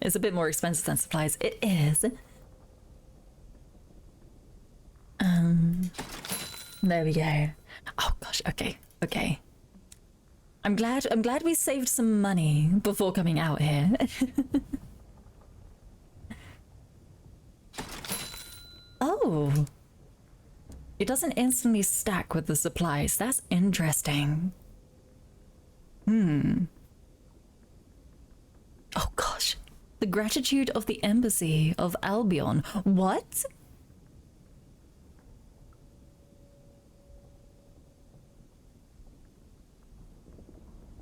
It's a bit more expensive than supplies. It is. There we go. Oh gosh, okay, okay. I'm glad we saved some money before coming out here. Oh. It doesn't instantly stack with the supplies. That's interesting. Oh gosh. The gratitude of the Embassy of Albion. What?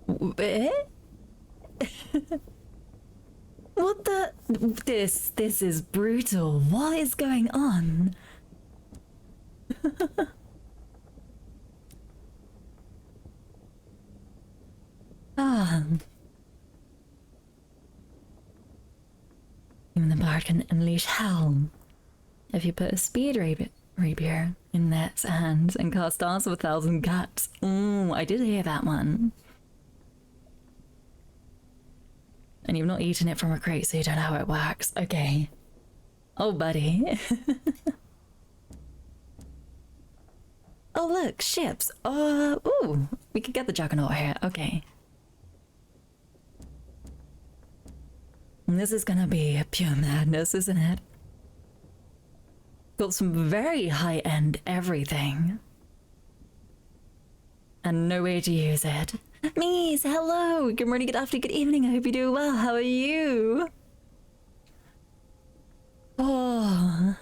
What the? This is brutal. What is going on? Even the bard can unleash hell. If you put a speed rapier in Net's hands and cast Dance of 1,000 Cuts. Ooh, I did hear that one. And you've not eaten it from a crate, so you don't know how it works. Okay. Oh, buddy. Oh, look, ships. Ooh, we could get the Juggernaut here. Okay. This is gonna be pure madness, isn't it? Got some very high-end everything. And no way to use it. Mies, hello! Good morning, good afternoon, good evening. I hope you do well. How are you? Oh.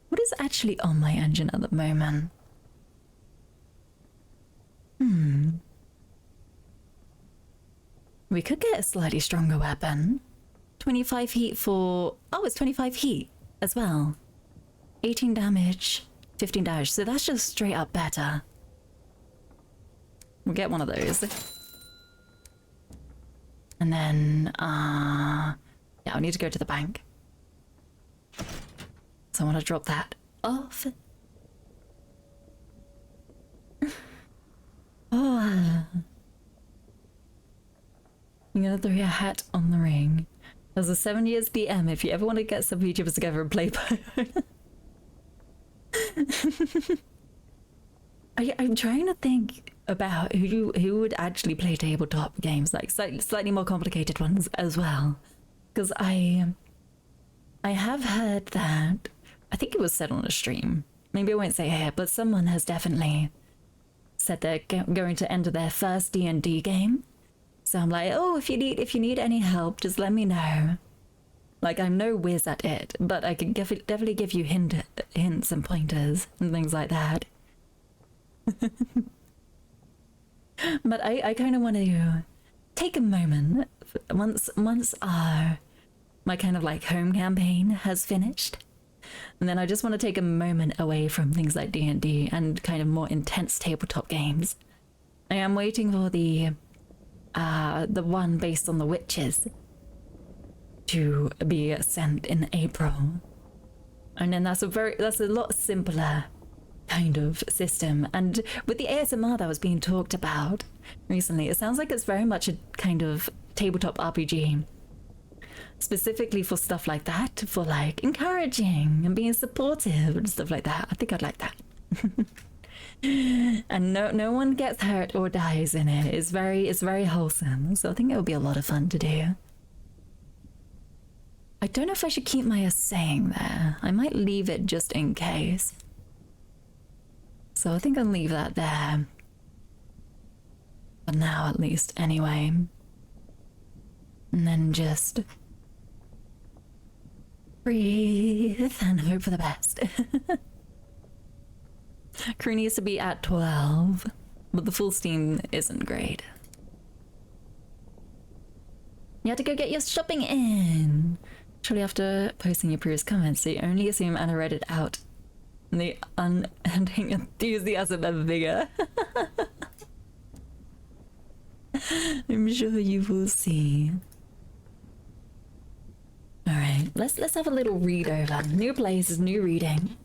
What is actually on my engine at the moment? We could get a slightly stronger weapon. 25 heat for... Oh, it's 25 heat as well. 18 damage, 15 damage. So that's just straight up better. We'll get one of those. And then, yeah, I'll need to go to the bank. So I want to drop that off. Oh. I'm gonna throw your hat on the ring. As a 7 years BM, if you ever want to get some YouTubers together and play I'm trying to think about who would actually play tabletop games, like slightly more complicated ones as well. Because I have heard that, I think it was said on a stream, maybe I won't say here, but someone has definitely said they're going to enter their first D&D game. So I'm like, oh, if you need any help, just let me know. Like, I'm no whiz at it, but I can definitely give you hints and pointers and things like that. But I kind of want to take a moment once my kind of like home campaign has finished, and then I just want to take a moment away from things like D&D and kind of more intense tabletop games. I am waiting for the one based on the witches to be sent in April, and then that's a lot simpler kind of system. And with the ASMR that was being talked about recently, it sounds like it's very much a kind of tabletop RPG specifically for stuff like that, for like encouraging and being supportive and stuff like that. I think I'd like that. And no one gets hurt or dies in it. It's very wholesome, so I think it would be a lot of fun to do. I don't know if I should keep my saying there. I might leave it just in case. So I think I'll leave that there. For now, at least, anyway. And then just breathe and hope for the best. Crew needs to be at 12, but the full steam isn't great. You had to go get your shopping in. Shortly after posting your previous comments, they only assume Anna read it out. The unending enthusiasm and vigor. I'm sure you will see. Alright, let's have a little read over. New places, new reading.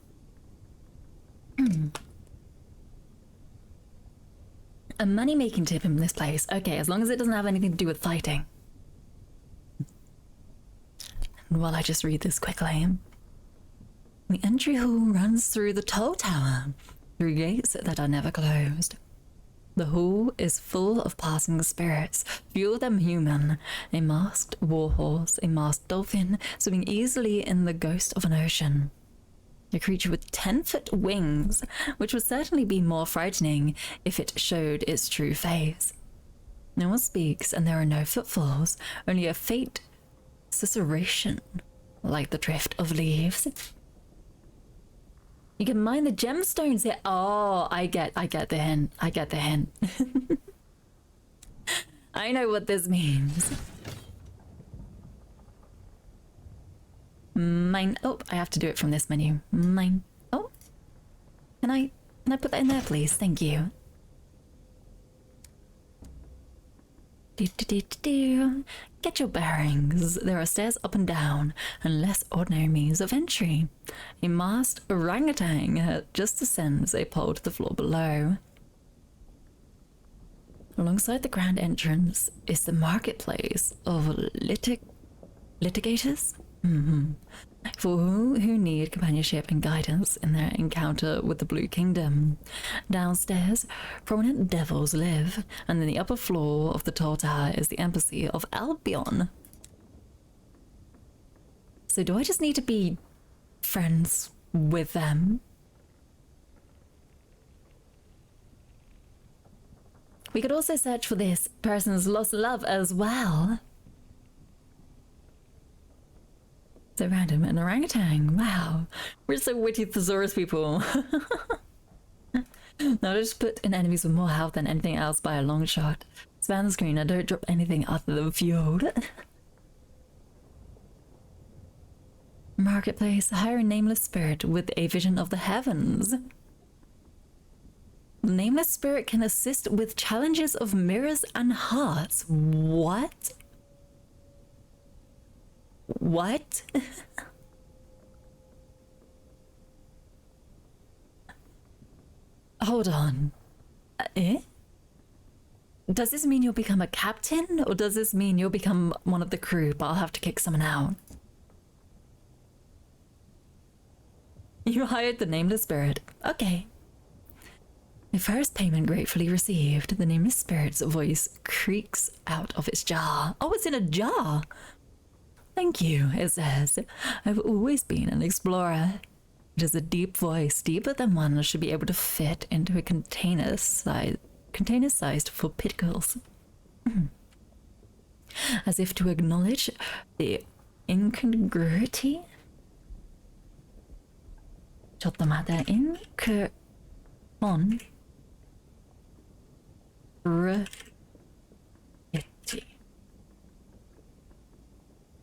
A money-making tip in this place. Okay, as long as it doesn't have anything to do with fighting. And while I just read this quickly. The entry hall runs through the toll tower, through gates that are never closed. The hall is full of passing spirits, few of them human, a masked warhorse, a masked dolphin, swimming easily in the ghost of an ocean. A creature with 10-foot wings, which would certainly be more frightening if it showed its true face. No one speaks, and there are no footfalls, only a faint susurration, like the drift of leaves. You can mine the gemstones here. Oh, I get the hint. I get the hint. I know what this means. Mine. Oh, I have to do it from this menu. Mine. Oh, can I put that in there, please? Thank you. Get your bearings. There are stairs up and down, and less ordinary means of entry. A masked orangutan just descends a pole to the floor below. Alongside the grand entrance is the marketplace of litigators. For who need companionship and guidance in their encounter with the Blue Kingdom. Downstairs, prominent devils live, and in the upper floor of the tall tower is the embassy of Albion. So do I just need to be friends with them? We could also search for this person's lost love as well. So random, an orangutan. Wow, we're so witty thesaurus people. Now just put in enemies with more health than anything else by a long shot. Span the screen, I don't drop anything other than fuel. Marketplace, hire a nameless spirit with a vision of the heavens. The nameless spirit can assist with challenges of mirrors and hearts. What? What? Hold on. Eh? Does this mean you'll become a captain, or does this mean you'll become one of the crew, but I'll have to kick someone out? You hired the nameless spirit. Okay. The first payment gratefully received. The nameless spirit's voice creaks out of its jar. Oh, it's in a jar! Thank you, it says. I've always been an explorer. It is a deep voice, deeper than one should be able to fit into a container sized for pickles. As if to acknowledge the incongruity. Chattamata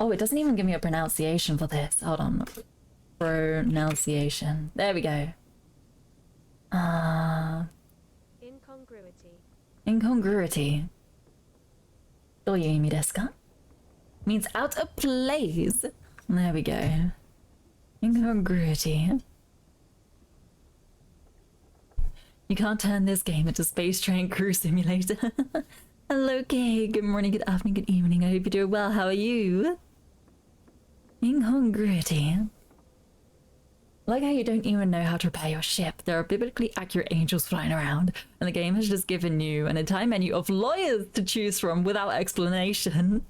Oh, it doesn't even give me a pronunciation for this. Hold on. Pronunciation. There we go. Incongruity. Incongruity. Doyoimi desu ka? Means out of place. There we go. Incongruity. You can't turn this game into Space Train Crew Simulator. Hello, Kay. Good morning, good afternoon, good evening. I hope you're doing well. How are you? Incongruity. Like how you don't even know how to repair your ship. There are biblically accurate angels flying around, and the game has just given you an entire menu of lawyers to choose from without explanation.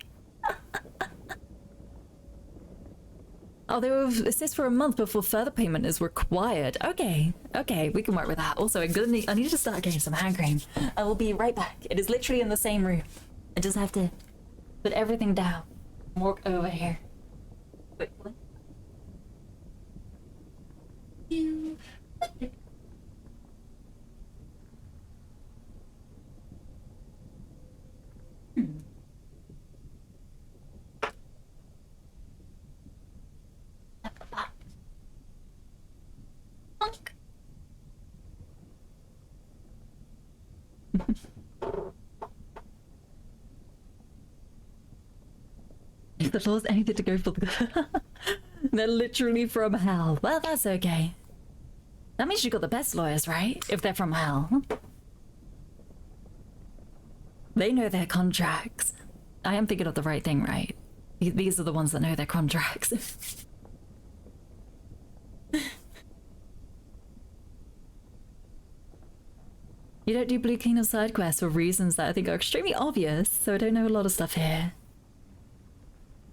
Oh, they will assist for a month before further payment is required. Okay, we can work with that. Also, I need to start getting some hand cream. I will be right back. It is literally in the same room. I just have to put everything down and walk over here quickly. The Lord's anything to go for the... They're literally from hell. Well, that's okay. That means you got the best lawyers, right? If they're from hell. They know their contracts. I am thinking of the right thing, right? These are the ones that know their contracts. You don't do Blue Kingdom side quests for reasons that I think are extremely obvious, so I don't know a lot of stuff here.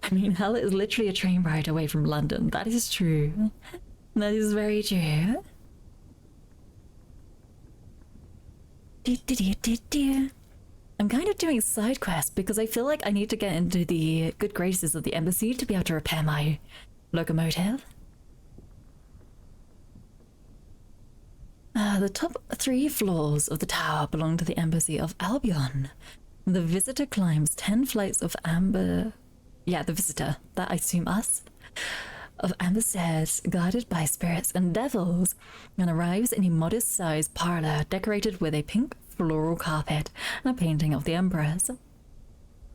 I mean, hell is literally a train ride away from London. That is true. That is very true. I'm kind of doing side quests because I feel like I need to get into the good graces of the embassy to be able to repair my locomotive. The top 3 floors of the tower belong to the embassy of Albion. The visitor climbs 10 flights of amber... Yeah, the visitor. That I assume us. Of amber stairs guarded by spirits and devils, and arrives in a modest-sized parlor decorated with a pink floral carpet and a painting of the empress.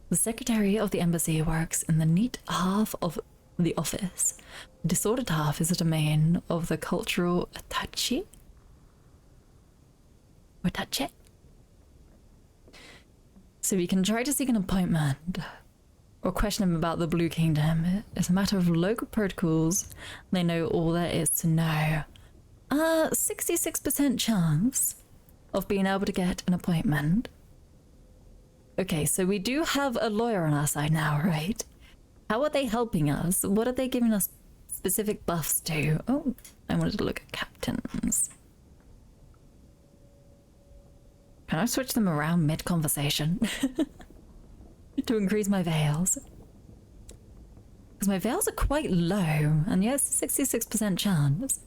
The secretary of the embassy works in the neat half of the office. The disordered half is the domain of the cultural attaché. Attaché. So we can try to seek an appointment or question him about the Blue Kingdom. It's a matter of local protocols. They know all there is to know. 66% chance of being able to get an appointment. Okay, so we do have a lawyer on our side now, right? How are they helping us? What are they giving us specific buffs to? Oh, I wanted to look at captains. Can I switch them around mid-conversation? To increase my veils? Because my veils are quite low, and yes, 66% chance.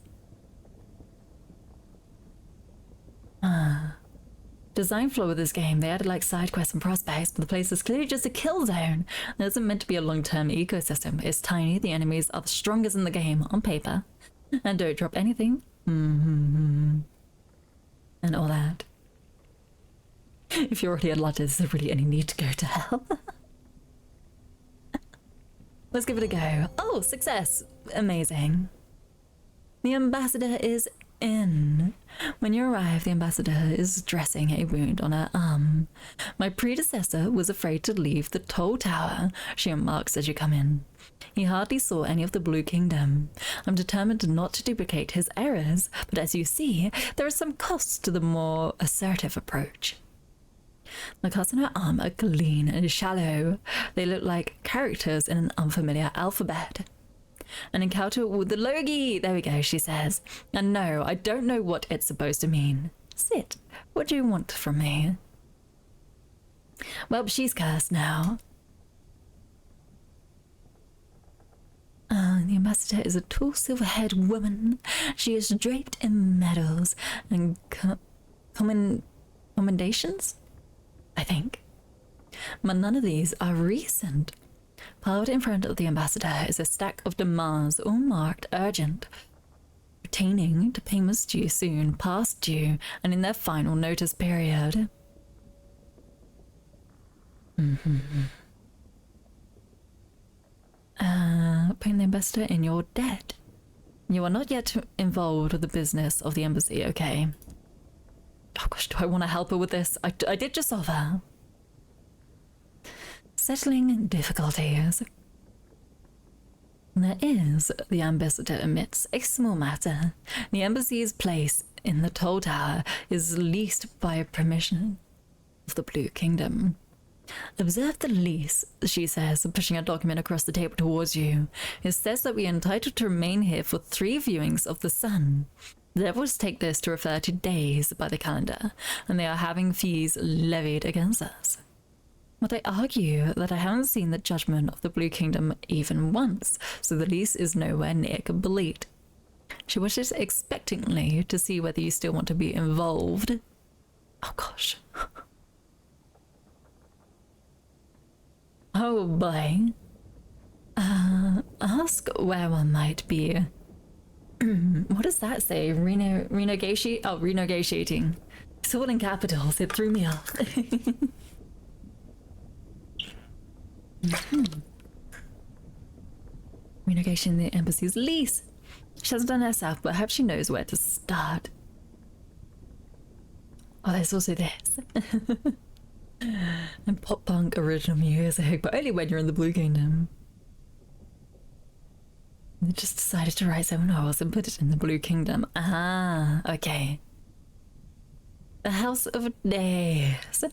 Design flaw with this game. They added like side quests and prospects, but the place is clearly just a kill zone. It isn't meant to be a long-term ecosystem. It's tiny, the enemies are the strongest in the game on paper, and don't drop anything. And all that. If you're already at London, is there really any need to go to hell? Let's give it a go. Oh, success! Amazing. The ambassador is in. When you arrive, the ambassador is dressing a wound on her arm. My predecessor was afraid to leave the toll tower, she remarks as you come in. He hardly saw any of the Blue Kingdom. I'm determined not to duplicate his errors, but as you see, there are some costs to the more assertive approach. The cuts on her arm are clean and shallow. They look like characters in an unfamiliar alphabet. An encounter with the Logi! There we go, she says. And no, I don't know what it's supposed to mean. Sit. What do you want from me? Well, she's cursed now. The ambassador is a tall, silver-haired woman. She is draped in medals and commendations, I think. But none of these are recent. Piled in front of the ambassador is a stack of demands, all marked urgent, pertaining to payments due soon, past due, and in their final notice period. Putting the ambassador in your debt. You are not yet involved with the business of the embassy, okay? Oh gosh, do I want to help her with this? I did just offer. Settling difficulties. There is, the ambassador admits, a small matter. The embassy's place in the toll tower is leased by permission of the Blue Kingdom. Observe the lease, she says, pushing a document across the table towards you. It says that we are entitled to remain here for 3 viewings of the sun. The devils take this to refer to days by the calendar, and they are having fees levied against us. But I argue that I haven't seen the judgment of the Blue Kingdom even once, so the lease is nowhere near complete. She wishes expectantly to see whether you still want to be involved. Oh gosh. Oh boy. Ask where one might be. What does that say? Renegotiate? Oh, renegotiating. It's all in capitals. It threw me off. Renegotiating the embassy's lease. She hasn't done herself, but perhaps she knows where to start. Oh, there's also this. And pop punk original music, but only when you're in the Blue Kingdom. They just decided to write someone else and put it in the Blue Kingdom. Ah, okay. The House of Days.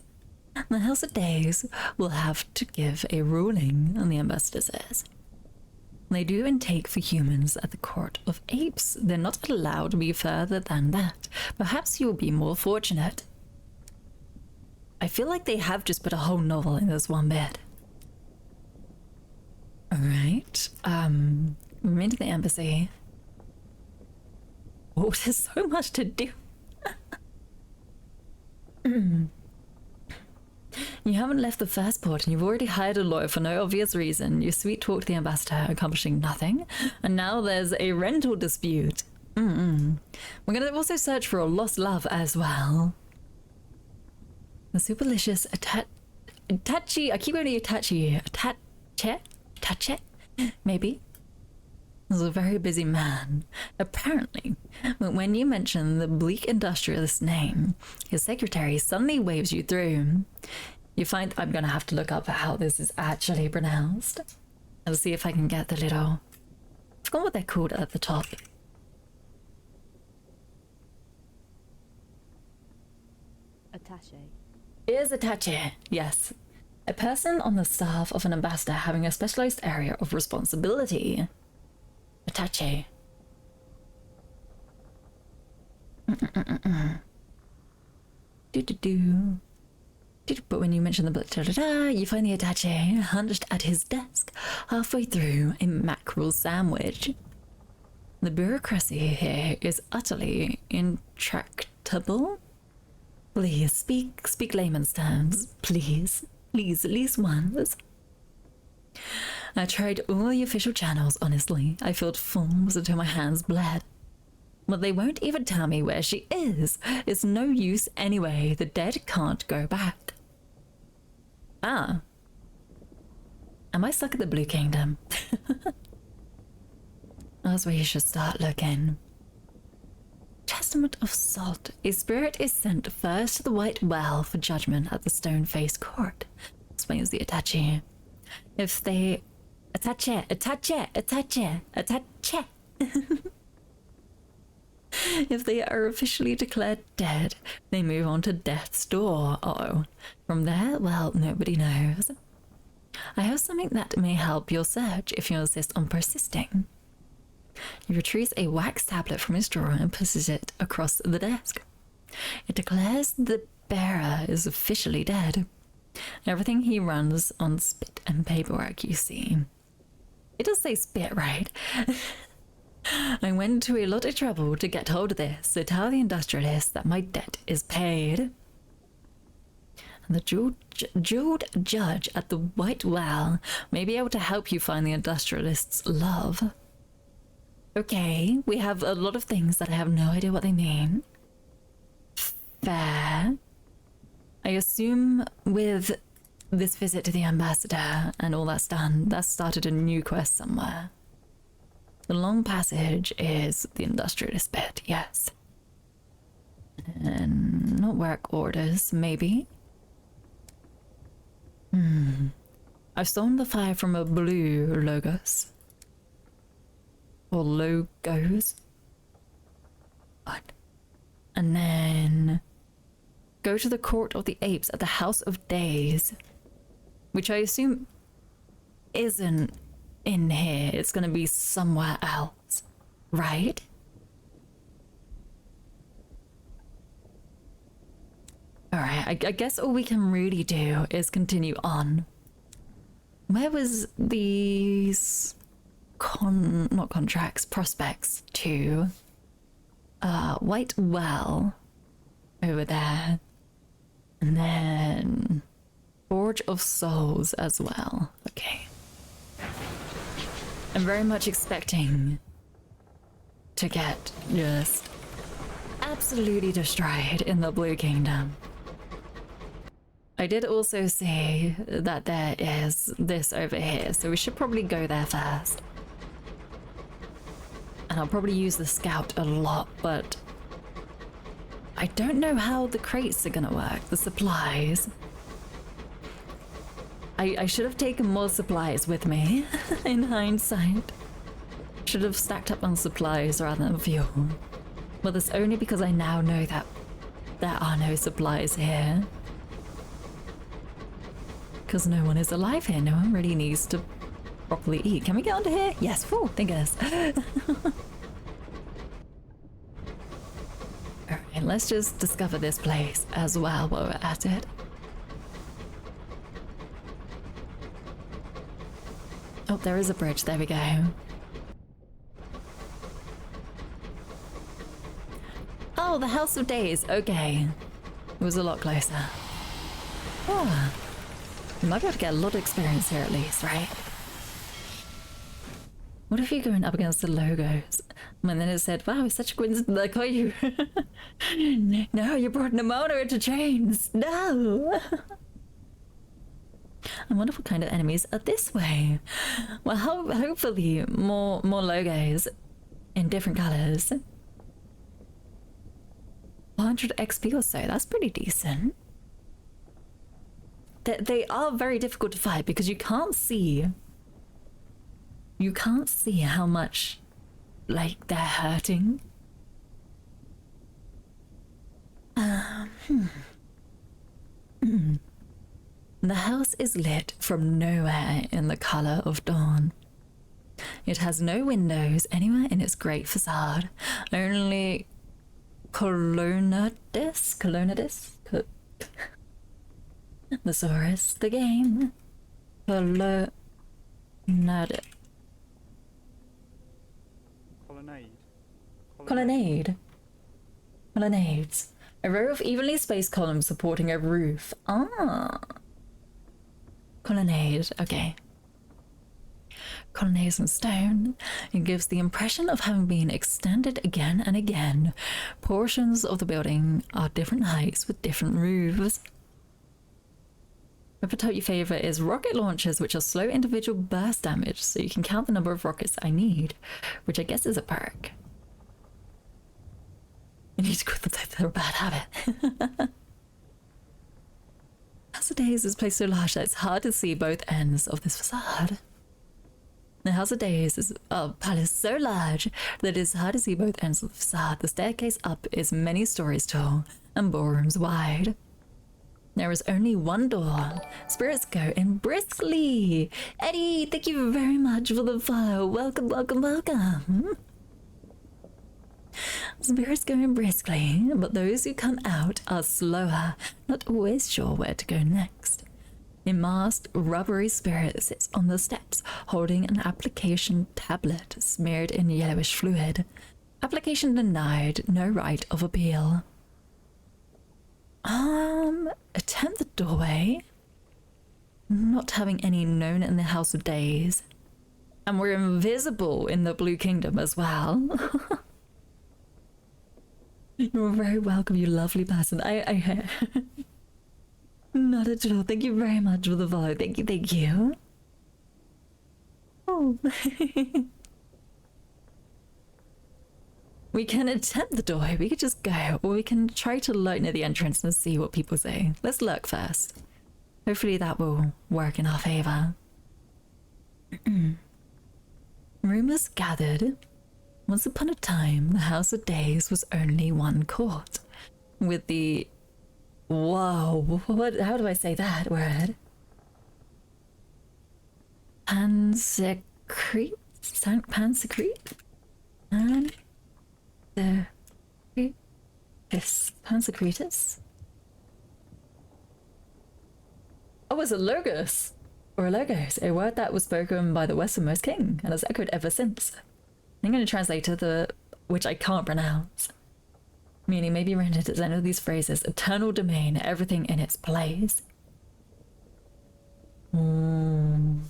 The House of Days will have to give a ruling, and the ambassador says. They do intake for humans at the Court of Apes. They're not allowed to be further than that. Perhaps you'll be more fortunate. I feel like they have just put a whole novel in this one bit. Alright, we made to the embassy. Oh, there's so much to do. You haven't left the first port and you've already hired a lawyer for no obvious reason. You sweet talked the ambassador, accomplishing nothing. And now there's a rental dispute. We're gonna also search for a lost love as well. The superlicious Itachi, I keep going to Itachi. Itachi? Maybe. He's a very busy man. Apparently, but when you mention the bleak industrialist's name, his secretary suddenly waves you through. You find I'm gonna have to look up how this is actually pronounced. I'll see if I can get the little... I forgot what they're called at the top. Attaché. Is attaché, yes. A person on the staff of an ambassador having a specialized area of responsibility. Attaché. Do. But when you mention the you find the attaché hunched at his desk, halfway through a mackerel sandwich. The bureaucracy here is utterly intractable. Please speak layman's terms, please, at least once. I tried all the official channels, honestly. I filled forms until my hands bled. But they won't even tell me where she is. It's no use anyway. The dead can't go back. Ah. Am I stuck at the Blue Kingdom? That's where you should start looking. Testament of Salt. A spirit is sent first to the White Well for judgment at the Stone-Faced Court, explains the attaché. If they... Attaché. If they are officially declared dead, they move on to death's door. Uh-oh. From there, well, nobody knows. I have something that may help your search if you insist on persisting. He retrieves a wax tablet from his drawer and pushes it across the desk. It declares the bearer is officially dead. Everything he runs on spit and paperwork, you see. It does say spit, right? I went to a lot of trouble to get hold of this, so tell the industrialist that my debt is paid. And the jeweled judge at the White Well may be able to help you find the industrialist's love. Okay, we have a lot of things that I have no idea what they mean. Fair. I assume with this visit to the ambassador and all that's done, that started a new quest somewhere. The long passage is the industrialist bit, yes. And not work orders, maybe. I've stolen the fire from a blue logos. Or logos. What? And then go to the Court of the Apes at the House of Days, which I assume isn't in here. It's gonna be somewhere else, right? Alright, I guess all we can really do is continue on. Where was these not contracts, prospects to White Well over there, and then Forge of Souls as well. Okay, I'm very much expecting to get just absolutely destroyed in the Blue Kingdom. I did also see that there is this over here, so we should probably go there first. and I'll probably use the scout a lot, but I don't know how the crates are gonna work, the supplies. I should have taken more supplies with me, in hindsight. Should have stacked up on supplies rather than fuel. But that's only because I now know that there are no supplies here. Because no one is alive here, no one really needs to properly eat. Can we get onto here? Yes, whew, thank goodness. Alright, let's just discover this place as well while we're at it. Oh, there is a bridge, there we go. Oh, the House of Days, okay. It was a lot closer. Oh, you might be able to get a lot of experience here at least, right? What if you're going up against the logos? And then it said, wow, it's such a coincidence, like, are you? No, you brought Nimona into chains. No. I wonder what kind of enemies are this way. Well, hopefully more logos in different colors. 100 XP or so, that's pretty decent. They are very difficult to fight because you can't see how much, like, they're hurting. The house is lit from nowhere in the color of dawn. It has no windows anywhere in its great facade. Only Colonnadis? Thesaurus, the game. Colonnade. Colonnades. A row of evenly spaced columns supporting a roof. Ah. Colonnade, okay. Colonnades in stone. It gives the impression of having been extended again and again. Portions of the building are different heights with different roofs. The prototype favorite is rocket launchers, which are slow individual burst damage, so you can count the number of rockets I need, which I guess is a perk. You need to quit them, they're a bad habit. House of Days is placed so large that it's hard to see both ends of this facade. The House of Days is a palace so large that it's hard to see both ends of the facade. The staircase up is many stories tall and ballrooms wide. There is only one door. Spirits go in briskly. Eddie, thank you very much for the follow. Welcome, welcome, welcome. Spirits go in briskly, but those who come out are slower, not always sure where to go next. A masked, rubbery spirit sits on the steps, holding an application tablet smeared in yellowish fluid. Application denied, no right of appeal. Attempt the doorway. Not having any known in the House of Days. And we're invisible in the Blue Kingdom as well. You're very welcome, you lovely person. I Not at all. Thank you very much for the follow. Thank you, thank you. Oh. We can attempt the doorway. We could just go, or we can try to lurk near the entrance and see what people say. Let's lurk first. Hopefully that will work in our favor. Rumors gathered. Once upon a time, the House of Days was only one court. With the... Whoa, how do I say that word? Pansecrete? Pansecrete? Pansecretus? Oh, it's a logos. Or a logos, a word that was spoken by the westernmost king and has echoed ever since. I'm going to translate to the which I can't pronounce. Meaning maybe rendered as any of these phrases: eternal domain, everything in its place. You're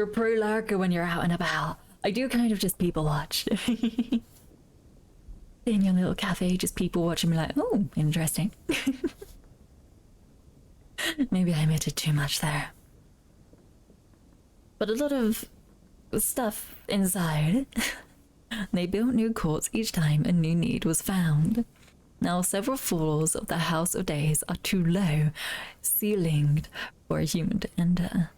a pro lurker when you're out and about. I do kind of just people watch. In your little cafe, just people watch and be like, oh, interesting. Maybe I admitted too much there. But a lot of stuff inside. They built new courts each time a new need was found. Now several floors of the House of Days are too low, ceilinged for a human to enter,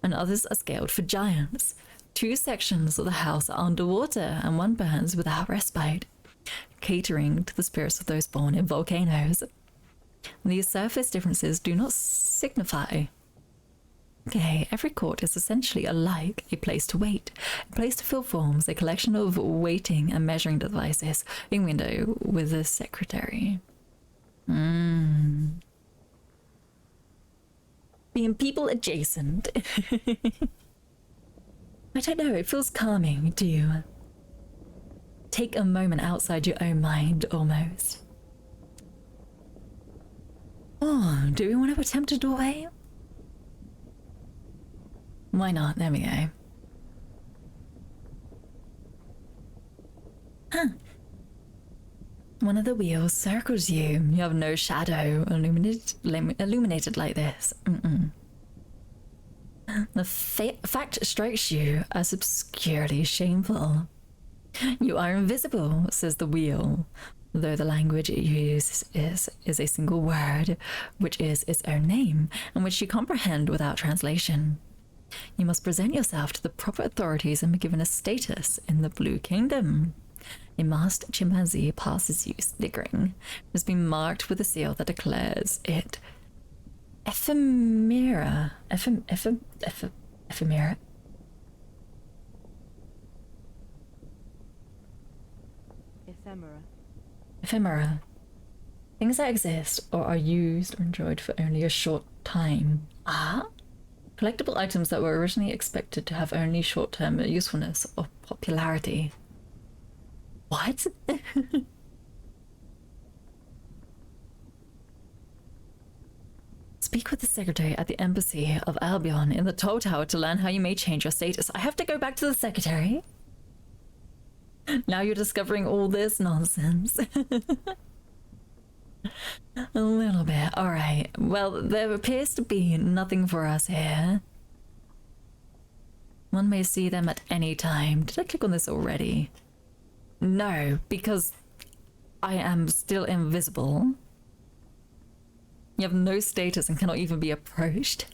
and others are scaled for giants. 2 sections of the house are underwater and one burns without respite, catering to the spirits of those born in volcanoes. These surface differences do not signify. Okay, every court is essentially alike: a place to wait, a place to fill forms, a collection of weighting and measuring devices, a window with a secretary. Being people adjacent. I don't know, it feels calming to take a moment outside your own mind, almost. Oh, do we want to attempt a doorway? Why not? There we go. Huh. One of the wheels circles you. You have no shadow illuminated like this. The fact strikes you as obscurely shameful. You are invisible, says the wheel, though the language it uses is a single word, which is its own name, and which you comprehend without translation. You must present yourself to the proper authorities and be given a status in the Blue Kingdom. A masked chimpanzee passes you, sniggering. It has been marked with a seal that declares it ephemera. Ephemera. Ephemera. Things that exist or are used or enjoyed for only a short time. Collectible items that were originally expected to have only short-term usefulness or popularity. What? Speak with the secretary at the embassy of Albion in the Toll Tower to learn how you may change your status. I have to go back to the secretary? Now you're discovering all this nonsense. A little bit. Alright. Well, there appears to be nothing for us here. One may see them at any time. Did I click on this already? No, because I am still invisible. You have no status and cannot even be approached.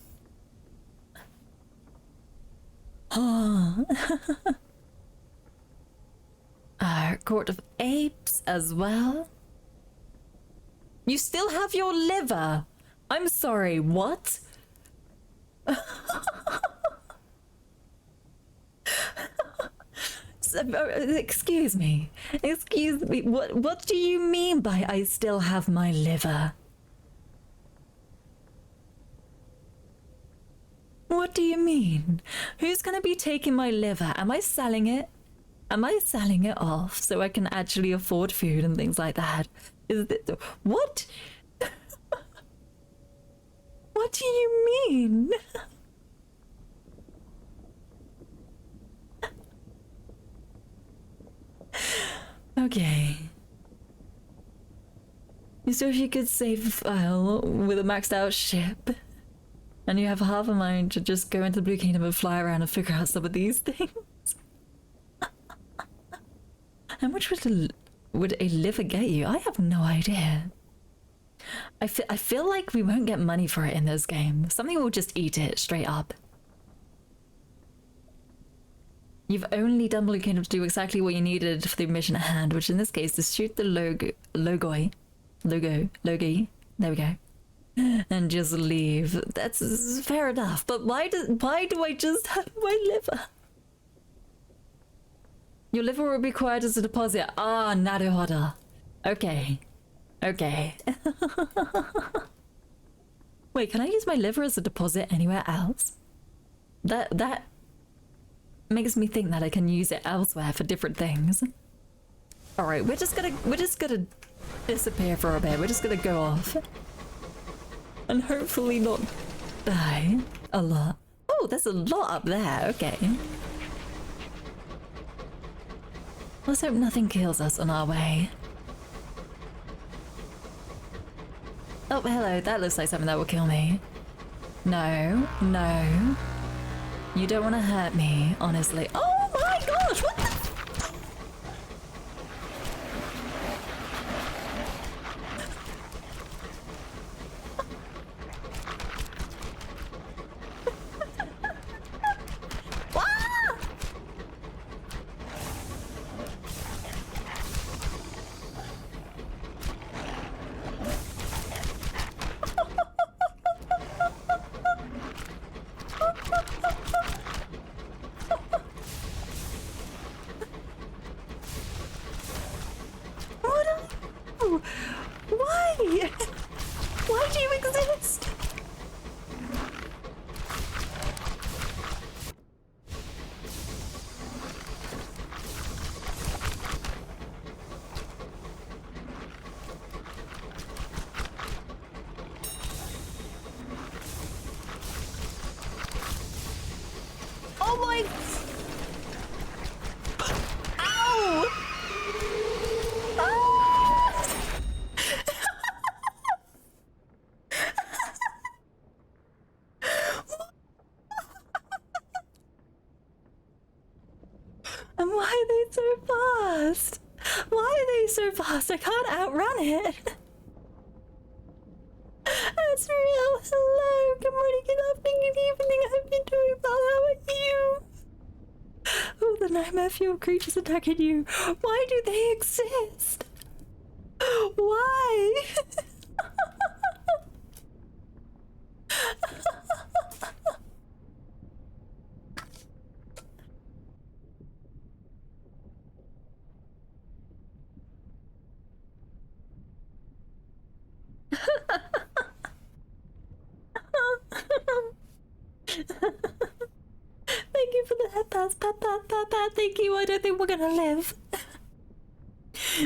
Oh. Court of Apes as well. You still have your liver. I'm sorry, what? Excuse me. What do you mean by I still have my liver? What do you mean? Who's gonna be taking my liver? Am I selling it? Am I selling it off so I can actually afford food and things like that? Is it, what? What do you mean? Okay. So if you could save a file with a maxed out ship, and you have half a mind to just go into the Blue Kingdom and fly around and figure out some of these things. How much would a liver get you? I have no idea. I feel like we won't get money for it in this game. Something will just eat it straight up. You've only done Blue Kingdom to do exactly what you needed for the mission at hand, which in this case is shoot the logi. There we go. And just leave. That's fair enough. But why do I just have my liver? Your liver will be required as a deposit. Ah, naruhodo. Okay. Okay. Wait, can I use my liver as a deposit anywhere else? That makes me think that I can use it elsewhere for different things. All right, we're just gonna disappear for a bit. We're just gonna go off and hopefully not die a lot. Oh, there's a lot up there. Okay. Let's hope nothing kills us on our way. Oh, hello. That looks like something that will kill me. No, no. You don't want to hurt me, honestly. Oh my gosh, what the? Why? Why do you exist? Oh my... Ow! And why are they so fast? Why are they so fast? I can't outrun it. That's real. Hello. Good morning, good afternoon, good evening. I hope you're doing well. How are you? Oh, the nightmare fuel creatures attacking you. Why do they exist? Why? Thank you for the head pass, pat. Thank you. I don't think we're gonna live.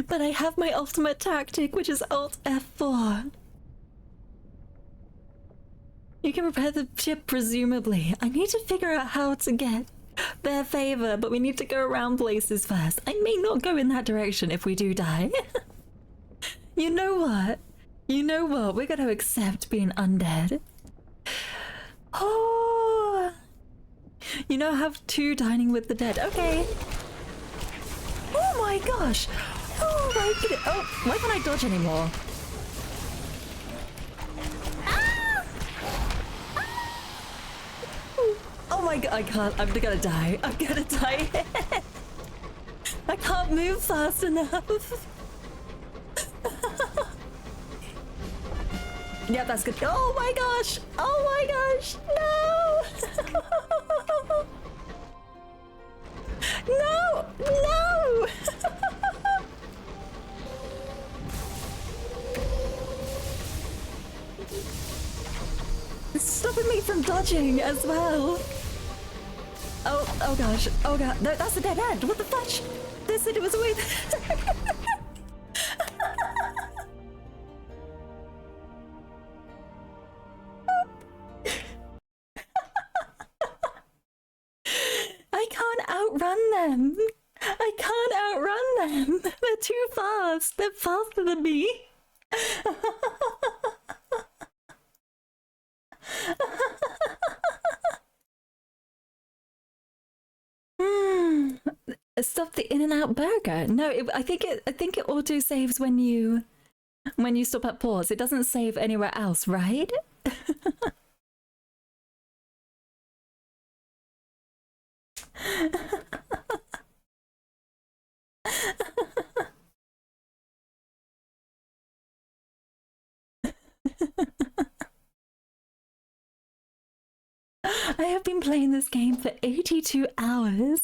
But I have my ultimate tactic, which is Alt F4. You can repair the ship, presumably. I need to figure out how to get their favor, but we need to go around places first. I may not go in that direction if we do die. You know what? You know what? We're gonna accept being undead. Oh, you know, have two dining with the dead. Okay. Oh my gosh. Oh my goodness. Oh, why can't I dodge anymore? Ah! Oh my god, I can't. I'm gonna die. I'm gonna die. I can't move fast enough. Yeah, that's good. Oh my gosh! Oh my gosh! No! No! No! It's stopping me from dodging as well. Oh gosh. Oh god. No, that's a dead end. What the fudge? They said it was away. I can't outrun them. I can't outrun them. They're too fast. They're faster than me. Stop the in and out burger. No, I think it auto saves when you stop at pause. It doesn't save anywhere else, right? I have been playing this game for 82 hours.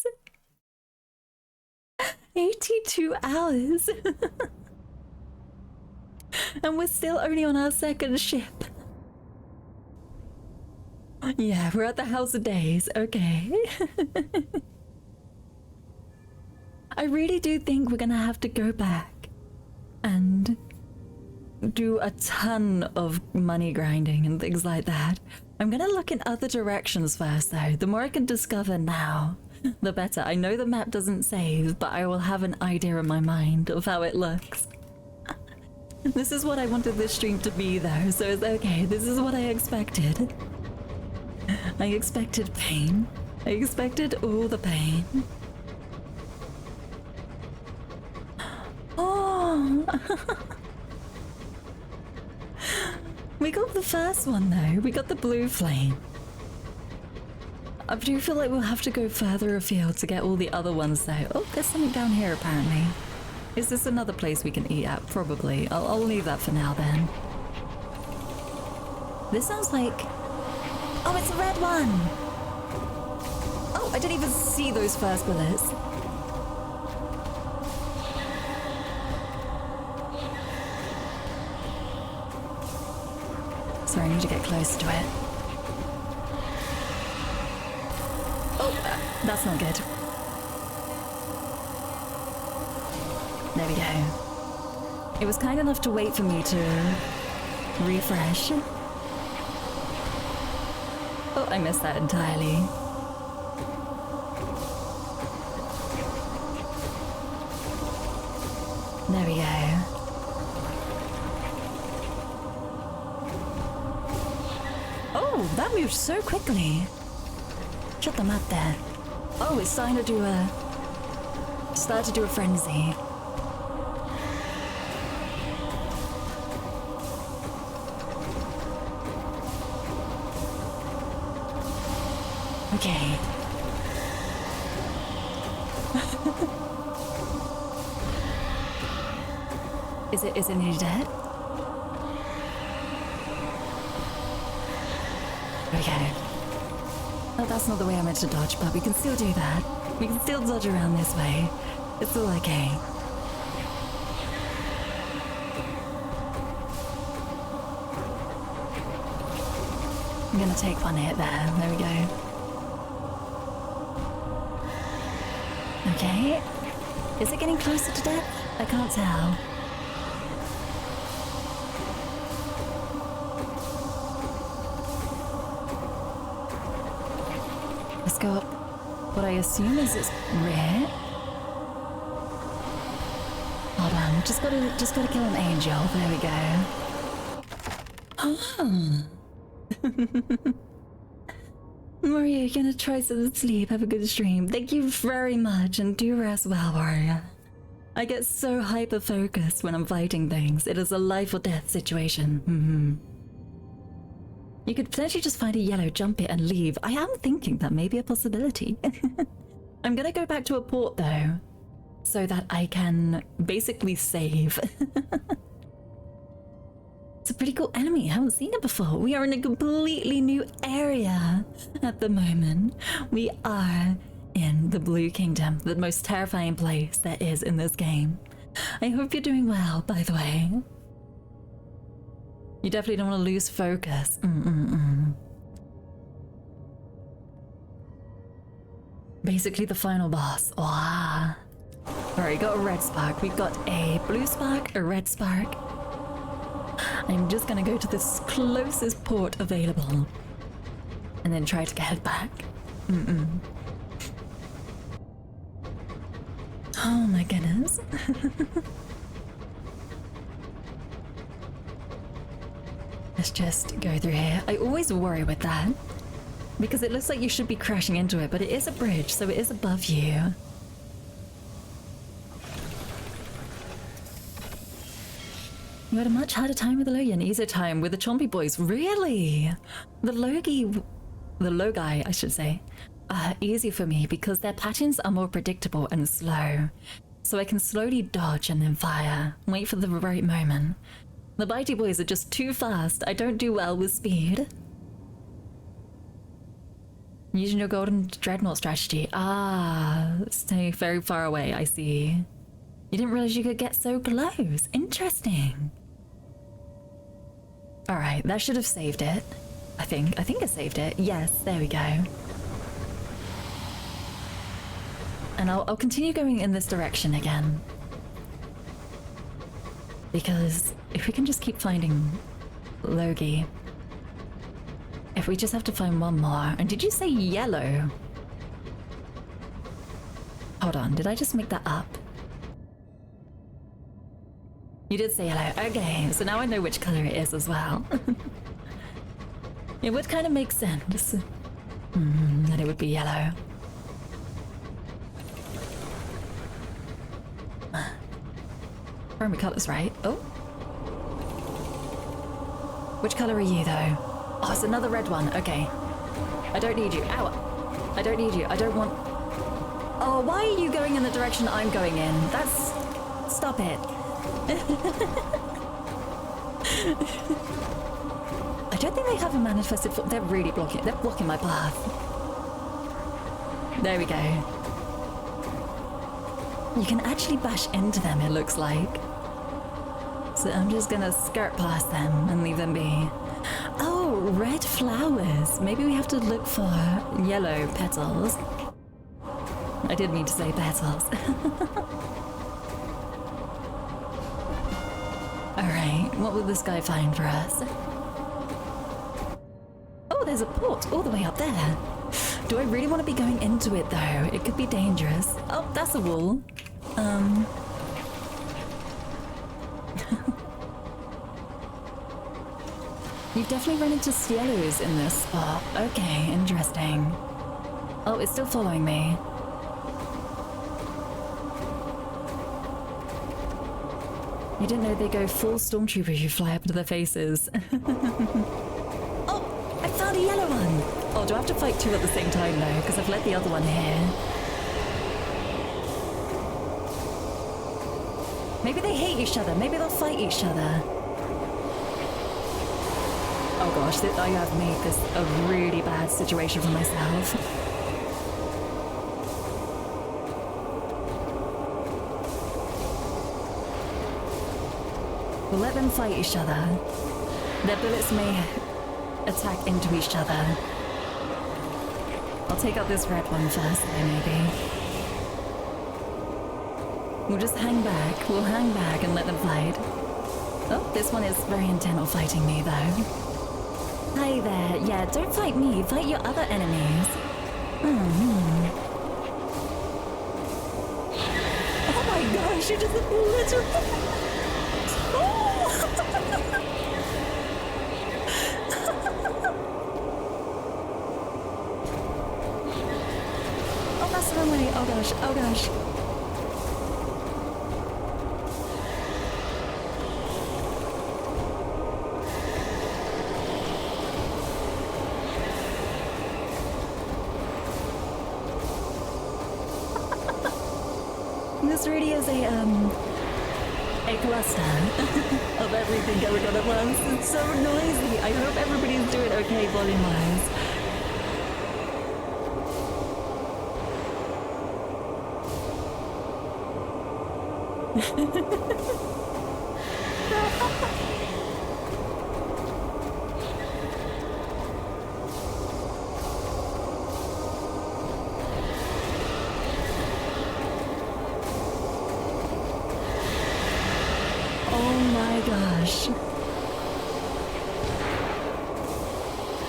82 hours. And we're still only on our second ship. Yeah, we're at the House of Days. Okay. I really do think we're gonna have to go back and do a ton of money grinding and things like that. I'm gonna look in other directions first though. The more I can discover now, the better. I know the map doesn't save, but I will have an idea in my mind of how it looks. This is what I wanted this stream to be though, so it's okay. This is what I expected. I expected pain. I expected all the pain. Oh! We got the first one though. We got the blue flame. I do feel like we'll have to go further afield to get all the other ones though. Oh, there's something down here apparently. Is this another place we can eat at? Probably. I'll leave that for now then. This sounds like... Oh, it's a red one! Oh, I didn't even see those first bullets. Sorry, I need to get closer to it. Oh, that's not good. There we go. It was kind enough to wait for me to refresh. Oh, I missed that entirely. There we go. Oh, that moved so quickly. Shut them up there. Oh, it's starting to do a frenzy. Okay. Is it nearly dead? Okay. Oh, that's not the way I meant to dodge, but we can still do that. We can still dodge around this way. It's all okay. I'm gonna take one hit there. There we go. Okay. Is it getting closer to death? I can't tell. Let's go up what I assume is its rear. Hold on, just gotta kill an angel. There we go. Maria, you're gonna try some sleep. Have a good stream. Thank you very much, and do rest well, Maria. I get so hyper-focused when I'm fighting things. It is a life or death situation. You could potentially just find a yellow, jump it, and leave. I am thinking that may be a possibility. I'm gonna go back to a port, though, so that I can basically save. It's a pretty cool enemy. I haven't seen it before. We are in a completely new area at the moment. We are in the Blue Kingdom, the most terrifying place there is in this game. I hope you're doing well, by the way. You definitely don't want to lose focus. Basically the final boss. Wow. Alright, got a red spark. We've got a blue spark, a red spark. I'm just gonna go to this closest port available and then try to get back. Oh my goodness. Let's just go through here. I always worry with that because it looks like you should be crashing into it, but it is a bridge, so it is above you. You had a much harder time with the Logi and easier time with the Chompy boys. Really? The Logi, I should say, are easy for me because their patterns are more predictable and slow. So I can slowly dodge and then fire, wait for the right moment. The Bitey boys are just too fast. I don't do well with speed. Using your golden dreadnought strategy. Ah, stay very far away, I see. You didn't realize you could get so close. Interesting. Alright, that should have saved it. I think it saved it. Yes, there we go. And I'll continue going in this direction again. Because if we can just keep finding Logi. If we just have to find one more. And did you say yellow? Hold on, did I just make that up? You did say yellow. Okay, so now I know which color it is as well. It would kind of make sense. Then it would be yellow. Primary colours, right? Oh. Which colour are you, though? Oh, it's another red one. Okay. I don't need you. Ow. I don't need you. I don't want... Oh, why are you going in the direction I'm going in? That's... Stop it. I don't think they have a manifested... They're really blocking... They're blocking my path. There we go. You can actually bash into them, it looks like. So I'm just gonna skirt past them and leave them be. Oh, red flowers. Maybe we have to look for yellow petals. I did mean to say petals. Alright, what will this guy find for us? Oh, there's a port all the way up there. Do I really want to be going into it though? It could be dangerous. Oh, that's a wall. You've definitely run into yellows in this spot. Okay, interesting. Oh, it's still following me. You didn't know they go full stormtrooper, you fly up into their faces. Oh, I found a yellow one! Oh, do I have to fight two at the same time though? Because I've let the other one here. Maybe they hate each other. Maybe they'll fight each other. Oh gosh, I have made this a really bad situation for myself. We'll let them fight each other. Their bullets may attack into each other. I'll take out this red one first, though, maybe. We'll just hang back. We'll hang back and let them fight. Oh, this one is very intent on fighting me, though. Hi there. Yeah, don't fight me. Fight your other enemies. Oh my gosh, you just literally... Oh, that's the wrong way. Oh gosh, oh gosh. This really is a cluster of everything going on at once. It's so noisy. I hope everybody's doing okay volume-wise.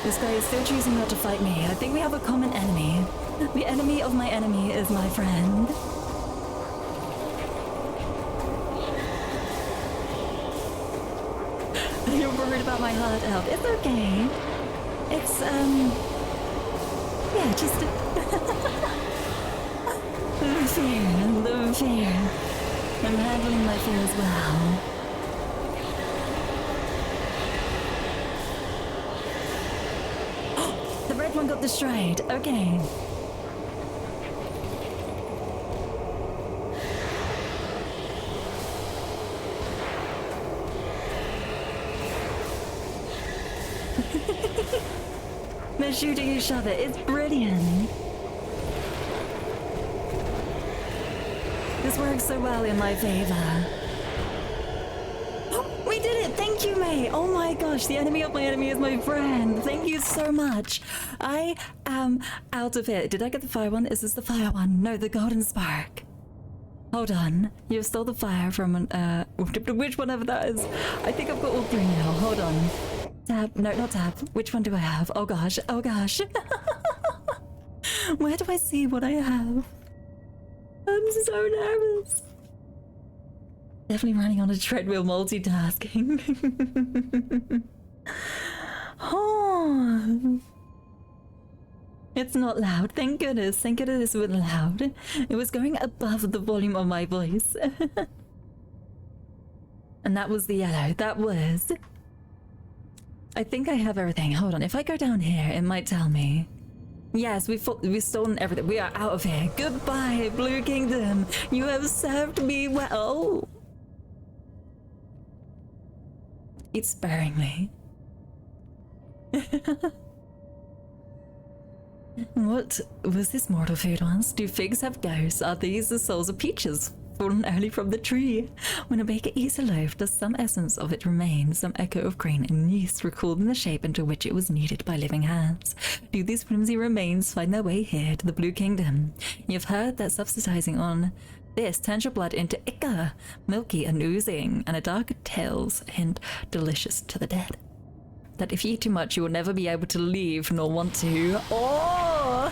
This guy is still choosing not to fight me. I think we have a common enemy. The enemy of my enemy is my friend. You're worried about my heart health. It's okay. It's, yeah, just... the fear. I'm handling my fear as well. One got destroyed. Okay. They're shooting each other. It's brilliant. This works so well in my favor. We did it! Thank you, mate! Oh my gosh, the enemy of my enemy is my friend. Thank you so much. I am out of it. Did I get the fire one? Is this the fire one? No, the golden spark. Hold on. You stole the fire from an, which one ever that is. I think I've got all three now. Hold on. Tab. No, not tab. Which one do I have? Oh gosh. Oh gosh. Where do I see what I have? I'm so nervous. Definitely running on a treadmill multitasking. Oh. It's not loud. Thank goodness. Thank goodness it wasn't loud. It was going above the volume of my voice. And that was the yellow. That was... I think I have everything. Hold on. If I go down here, it might tell me. Yes, we've stolen everything. We are out of here. Goodbye, Blue Kingdom. You have served me well. Eat sparingly. What was this mortal food once? Do figs have ghosts? Are these the souls of peaches, fallen early from the tree? When a baker eats a loaf, does some essence of it remain, some echo of grain and yeast recalled in the shape into which it was kneaded by living hands? Do these flimsy remains find their way here to the Blue Kingdom? You've heard that subsidizing on this turns your blood into ichor, milky and oozing, and a dark tales hint delicious to the dead. That if you eat too much, you will never be able to leave nor want to. Oh!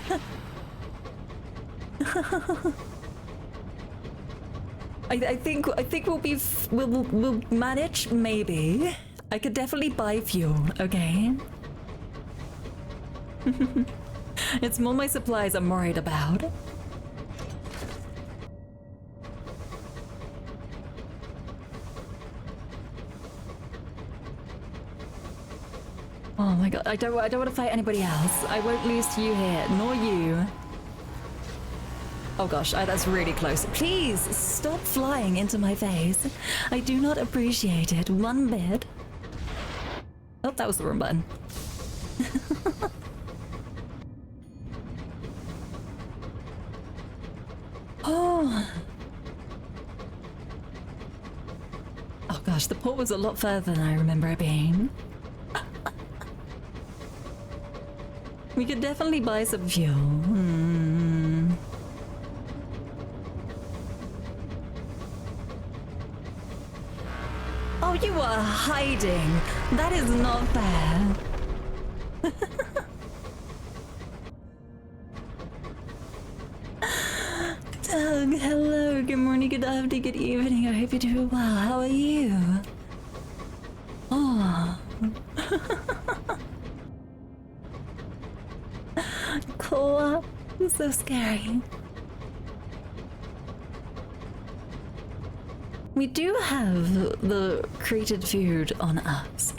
I think we'll manage, maybe. I could definitely buy fuel, okay? It's more my supplies I'm worried about. Oh my god, I don't want to fight anybody else. I won't lose to you here, nor you. Oh gosh, that's really close. Please stop flying into my face. I do not appreciate it one bit. Oh, that was the wrong button. Oh. Oh gosh, the port was a lot further than I remember it being. We could definitely buy some fuel. Oh, you are hiding. That is not fair. Doug, hello. Good morning, good afternoon, good evening. I hope you're doing well. How are you? Oh. Co-op. It's so scary. We do have the created food on us,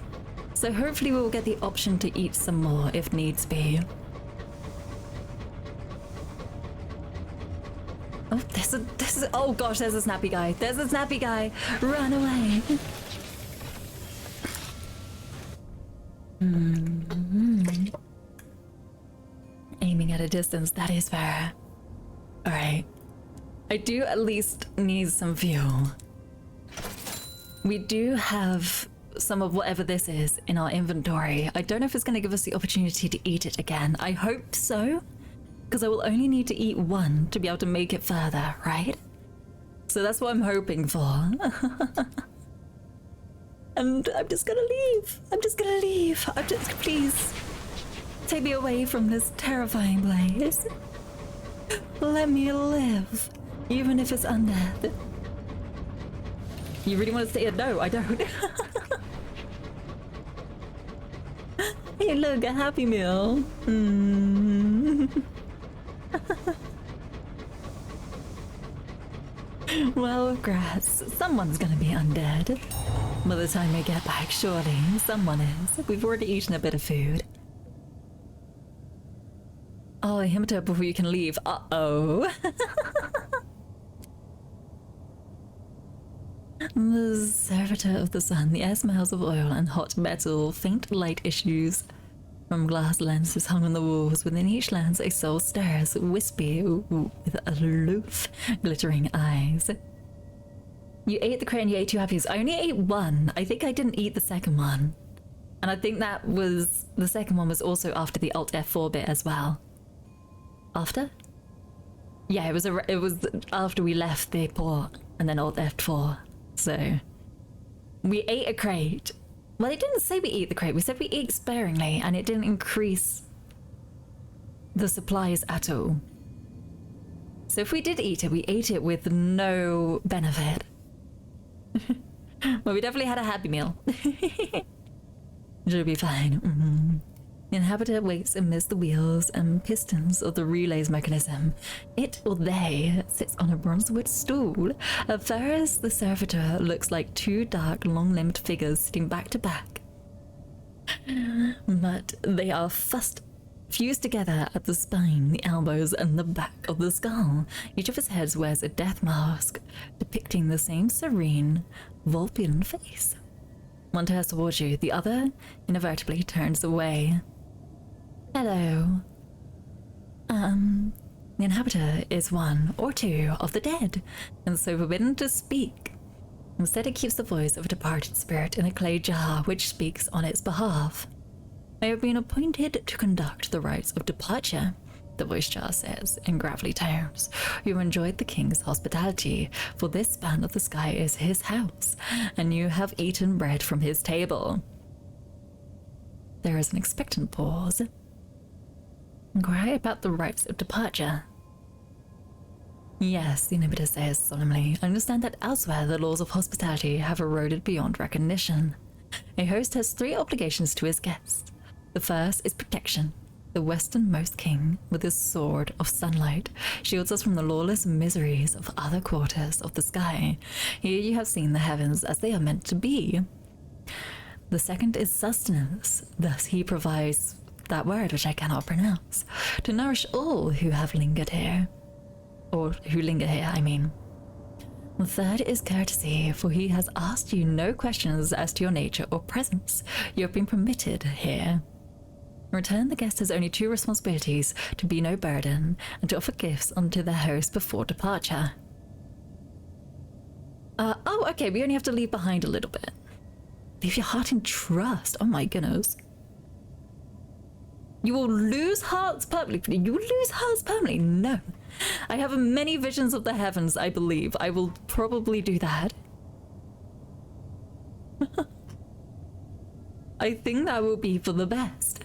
so hopefully we'll get the option to eat some more if needs be. Oh, oh gosh, there's a snappy guy. There's a snappy guy. Run away. Aiming at a distance, that is fair. Alright. I do at least need some fuel. We do have some of whatever this is in our inventory. I don't know if it's going to give us the opportunity to eat it again. I hope so, because I will only need to eat one to be able to make it further, right? So that's what I'm hoping for. And I'm just gonna leave. Please, take me away from this terrifying place. Let me live, even if it's undead. You really want to stay here? No, I don't. Hey, look, a Happy Meal. Well, grass. Someone's gonna be undead. By the time we get back, surely someone is. We've already eaten a bit of food. Oh, a himto before you can leave. Uh-oh. The servitor of the sun. The air smells of oil and hot metal. Faint light issues from glass lenses hung on the walls. Within each lens, a soul stares, wispy, with aloof, glittering eyes. You ate the crate and you ate 2 appies. I only ate 1. I think I didn't eat the second one. And I think that was... the second one was also after the Alt F4 bit as well. After? Yeah, it was after we left the port and then Alt F4. So... we ate a crate. Well, it didn't say we ate the crate. We said we ate sparingly and it didn't increase the supplies at all. So if we did eat it, we ate it with no benefit. Well, we definitely had a Happy Meal. It'll be fine. The inhabitor waits amidst the wheels and pistons of the relay's mechanism. It, or they, sits on a bronzewood stool. At first, the servitor looks like two dark, long-limbed figures sitting back to back. But they are fused together at the spine, the elbows, and the back of the skull. Each of his heads wears a death mask, depicting the same serene, Vulpian face. One turns towards you, the other inadvertently turns away. Hello. The inhabitor is one or two of the dead, and so forbidden to speak. Instead, it keeps the voice of a departed spirit in a clay jar which speaks on its behalf. I have been appointed to conduct the rites of departure, the voice jar says in gravelly tones. You enjoyed the king's hospitality, for this span of the sky is his house, and you have eaten bread from his table. There is an expectant pause. Inquire about the rites of departure. Yes, the inhibitor says solemnly. I understand that elsewhere the laws of hospitality have eroded beyond recognition. A host has 3 obligations to his guests. The first is protection. The westernmost king, with his sword of sunlight, shields us from the lawless miseries of other quarters of the sky. Here you have seen the heavens as they are meant to be. The second is sustenance. Thus he provides that word which I cannot pronounce, to nourish all who have lingered here. Or who linger here, I mean. The third is courtesy, for he has asked you no questions as to your nature or presence. You have been permitted here. In return, the guest has only 2 responsibilities: to be no burden, and to offer gifts unto their host before departure. Oh, okay, we only have to leave behind a little bit. Leave your heart in trust. Oh my goodness. You will lose hearts permanently. You will lose hearts permanently. No. I have many visions of the heavens, I believe. I will probably do that. I think that will be for the best.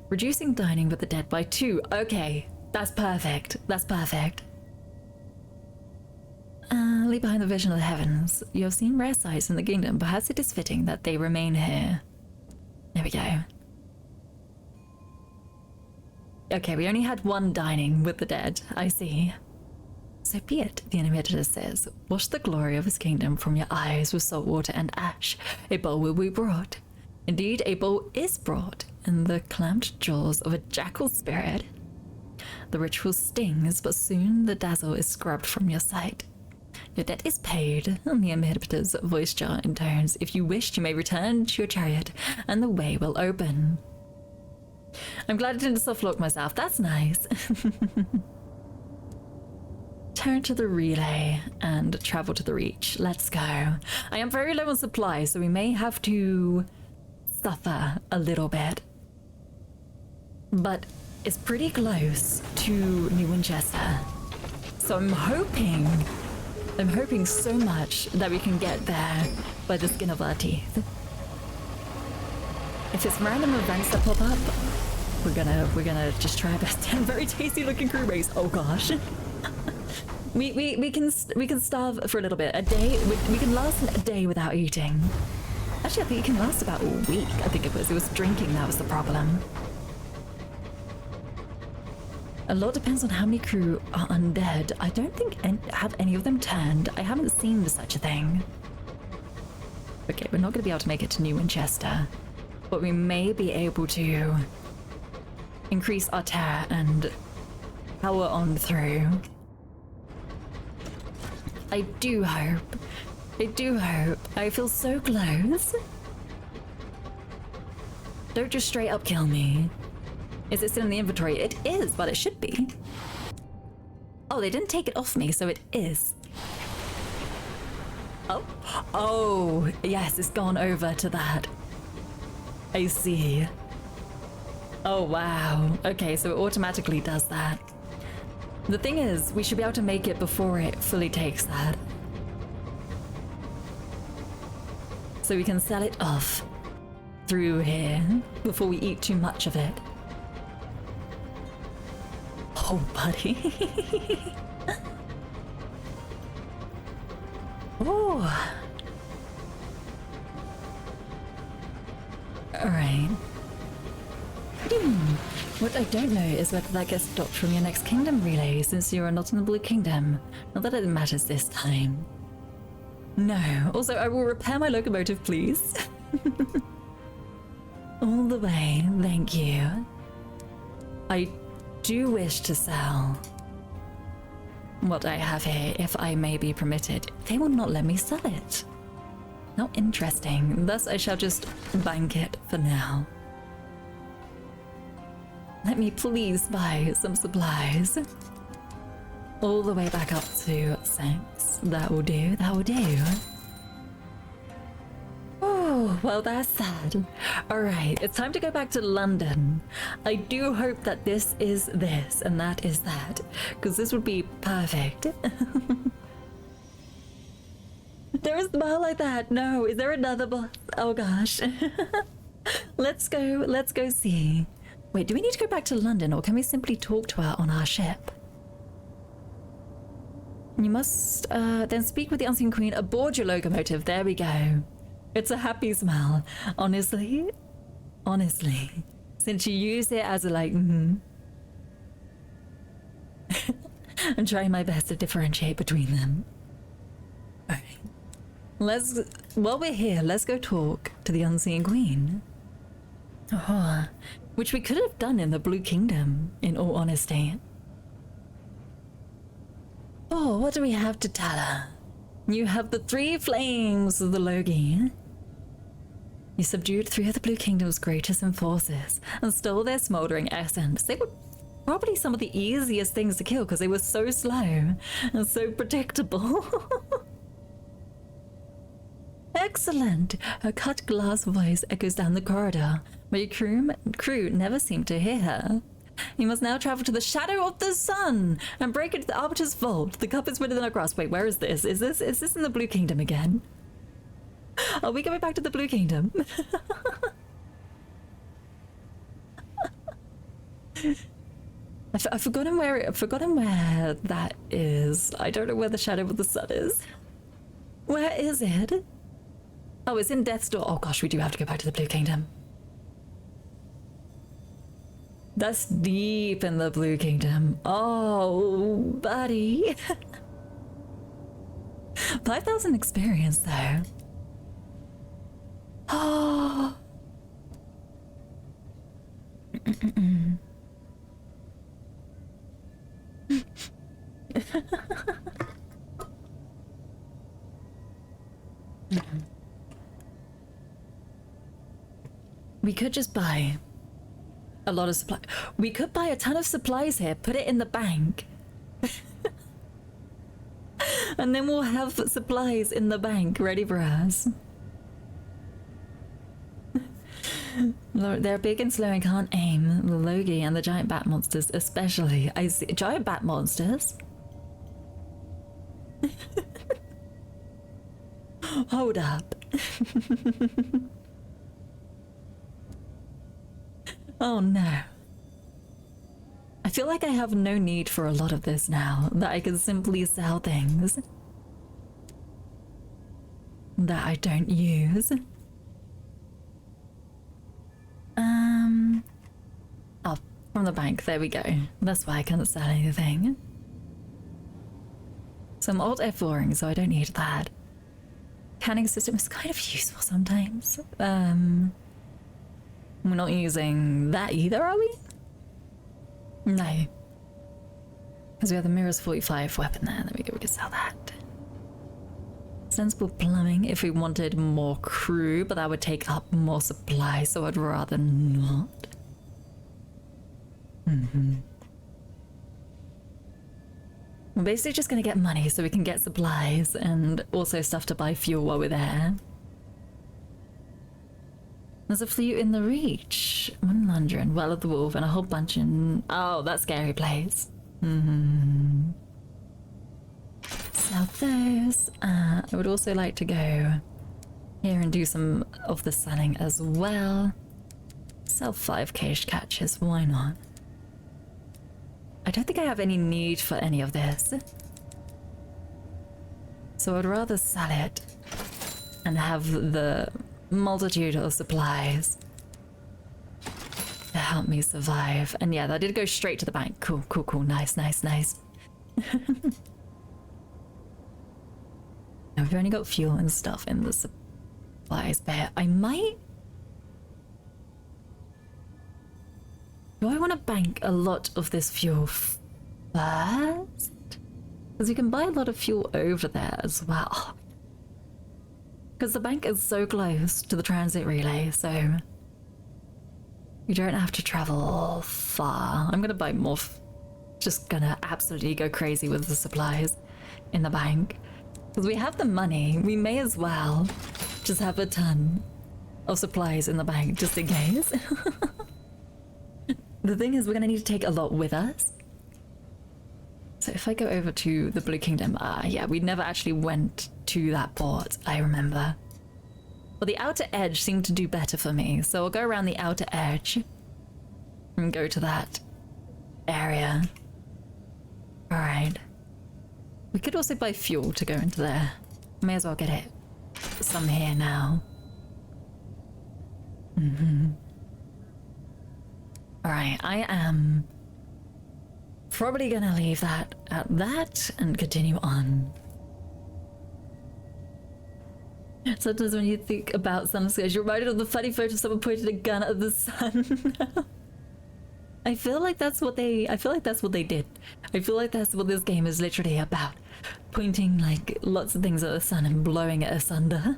Reducing dining with the dead by 2. Okay, that's perfect. That's perfect. Leave behind the vision of the heavens. You have seen rare sights in the kingdom. Perhaps it is fitting that they remain here. There we go. Okay, we only had 1 dining with the dead. I see. So be it, the inhibitor says. Wash the glory of his kingdom from your eyes with salt water and ash. A bowl will be brought. Indeed, a bowl is brought in the clamped jaws of a jackal spirit. The ritual stings, but soon the dazzle is scrubbed from your sight. Your debt is paid, and the inhibitor's voice jar intones. If you wish, you may return to your chariot, and the way will open. I'm glad I didn't softlock myself. That's nice. Turn to the relay and travel to the reach. Let's go. I am very low on supplies, so we may have to suffer a little bit. But it's pretty close to New Winchester. So I'm hoping so much that we can get there by the skin of our teeth. If it's random events that pop up, we're gonna just try our best. Very tasty looking crewmates. Oh gosh. we can starve for a little bit. A day. We can last a day without eating. Actually, I think it can last about a week. I think it was drinking that was the problem. A lot depends on how many crew are undead. I don't think have any of them turned. I haven't seen such a thing. Okay, we're not going to be able to make it to New Winchester, but we may be able to increase our terror and power on through. I do hope. I do hope. I feel so close. Don't just straight up kill me. Is it still in the inventory? It is, but it should be. Oh, they didn't take it off me, so it is. Oh. Oh, yes, it's gone over to that. I see. Oh, wow. Okay, so it automatically does that. The thing is, we should be able to make it before it fully takes that. So we can sell it off through here before we eat too much of it. Oh, buddy. Oh. Alright. What I don't know is whether that gets stopped from your next kingdom relay, since you are not in the Blue Kingdom. Not that it matters this time. No. Also, I will repair my locomotive, please. All the way, thank you. I do wish to sell what I have here, if I may be permitted. They will not let me sell it. Not interesting. Thus, I shall just bank it for now. Let me please buy some supplies. All the way back up to 6. That will do, that will do. Oh, well, that's sad. Alright, it's time to go back to London. I do hope that this is this and that is that, because this would be perfect. There is a bar like that. No, is there another bar? Oh gosh. Let's go see. Wait, do we need to go back to London, or can we simply talk to her on our ship? You must then speak with the Unseen Queen aboard your locomotive. There we go. It's a happy smile. Honestly, since you use it as a like, I'm trying my best to differentiate between them. Alright. While we're here, let's go talk to the Unseen Queen. Oh, which we could have done in the Blue Kingdom, in all honesty. Oh, what do we have to tell her? You have the 3 flames of the Logi. You subdued 3 of the Blue Kingdom's greatest enforcers and stole their smoldering essence. They were probably some of the easiest things to kill because they were so slow and so predictable. Excellent! Her cut glass voice echoes down the corridor, but your crew never seem to hear her. You must now travel to the shadow of the sun and break into the Arbiter's vault. The cup is within our grasp. Wait, where is this? Is this in the Blue Kingdom again? Are we going back to the Blue Kingdom? I've forgotten where that is. I don't know where the shadow of the sun is. Where is it? Oh, it's in Death's Door. Oh gosh, we do have to go back to the Blue Kingdom. That's deep in the Blue Kingdom. Oh, buddy. 5,000 experience, though. Oh. We could just buy a lot of supply. We could buy a ton of supplies here, put it in the bank. And then we'll have supplies in the bank ready for us. They're big and slow and can't aim. The Logi and the giant bat monsters especially. I see giant bat monsters. Hold up. Oh no. I feel like I have no need for a lot of this now, that I can simply sell things that I don't use. Oh, from the bank, there we go. That's why I can't sell anything. So I'm alt F4ing, so I don't need that. Canning system is kind of useful sometimes. We're not using that either, are we? No. Because we have the Mirror's 45 weapon there. There we go, we could sell that. Sensible plumbing if we wanted more crew, but that would take up more supply, so I'd rather not. We're basically just going to get money so we can get supplies and also stuff to buy fuel while we're there. There's a few in the Reach. 100, Well of the Wolf, and a whole bunch in... Oh, that scary place. Sell those. I would also like to go here and do some of the selling as well. Sell 5 caged catches, why not? I don't think I have any need for any of this. So I'd rather sell it and have the multitude of supplies to help me survive. And yeah, that did go straight to the bank. Cool, cool, cool. Nice, nice, nice. Now, we've only got fuel and stuff in the supplies bit. I might... Do I want to bank a lot of this fuel first? Because you can buy a lot of fuel over there as well. Because the bank is so close to the transit relay, so you don't have to travel far. I'm gonna buy more. Just gonna absolutely go crazy with the supplies in the bank. Because we have the money, we may as well just have a ton of supplies in the bank just in case. The thing is, we're gonna need to take a lot with us. So if I go over to the Blue Kingdom, yeah, we never actually went to that port, I remember. Well, the outer edge seemed to do better for me, so I'll go around the outer edge and go to that area. Alright. We could also buy fuel to go into there. May as well get it. Some here now. Alright, I am probably gonna leave that at that and continue on. Sometimes when you think about Sunless, you're reminded of the funny photo of someone pointing a gun at the sun. I feel like that's what they did. I feel like that's what this game is literally about. Pointing like lots of things at the sun and blowing it asunder.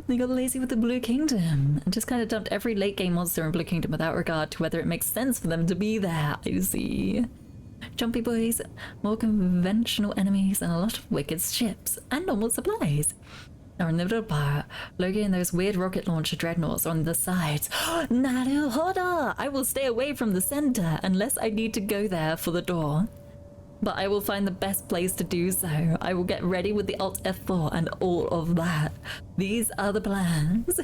They got lazy with the Blue Kingdom and just kind of dumped every late game monster in Blue Kingdom without regard to whether it makes sense for them to be there. I see. Jumpy boys, more conventional enemies, and a lot of wicked ships and normal supplies. Now in the middle part, locating those weird rocket launcher dreadnoughts on the sides. Naruhodo! I will stay away from the center unless I need to go there for the door. But I will find the best place to do so. I will get ready with the Alt F4 and all of that. These are the plans.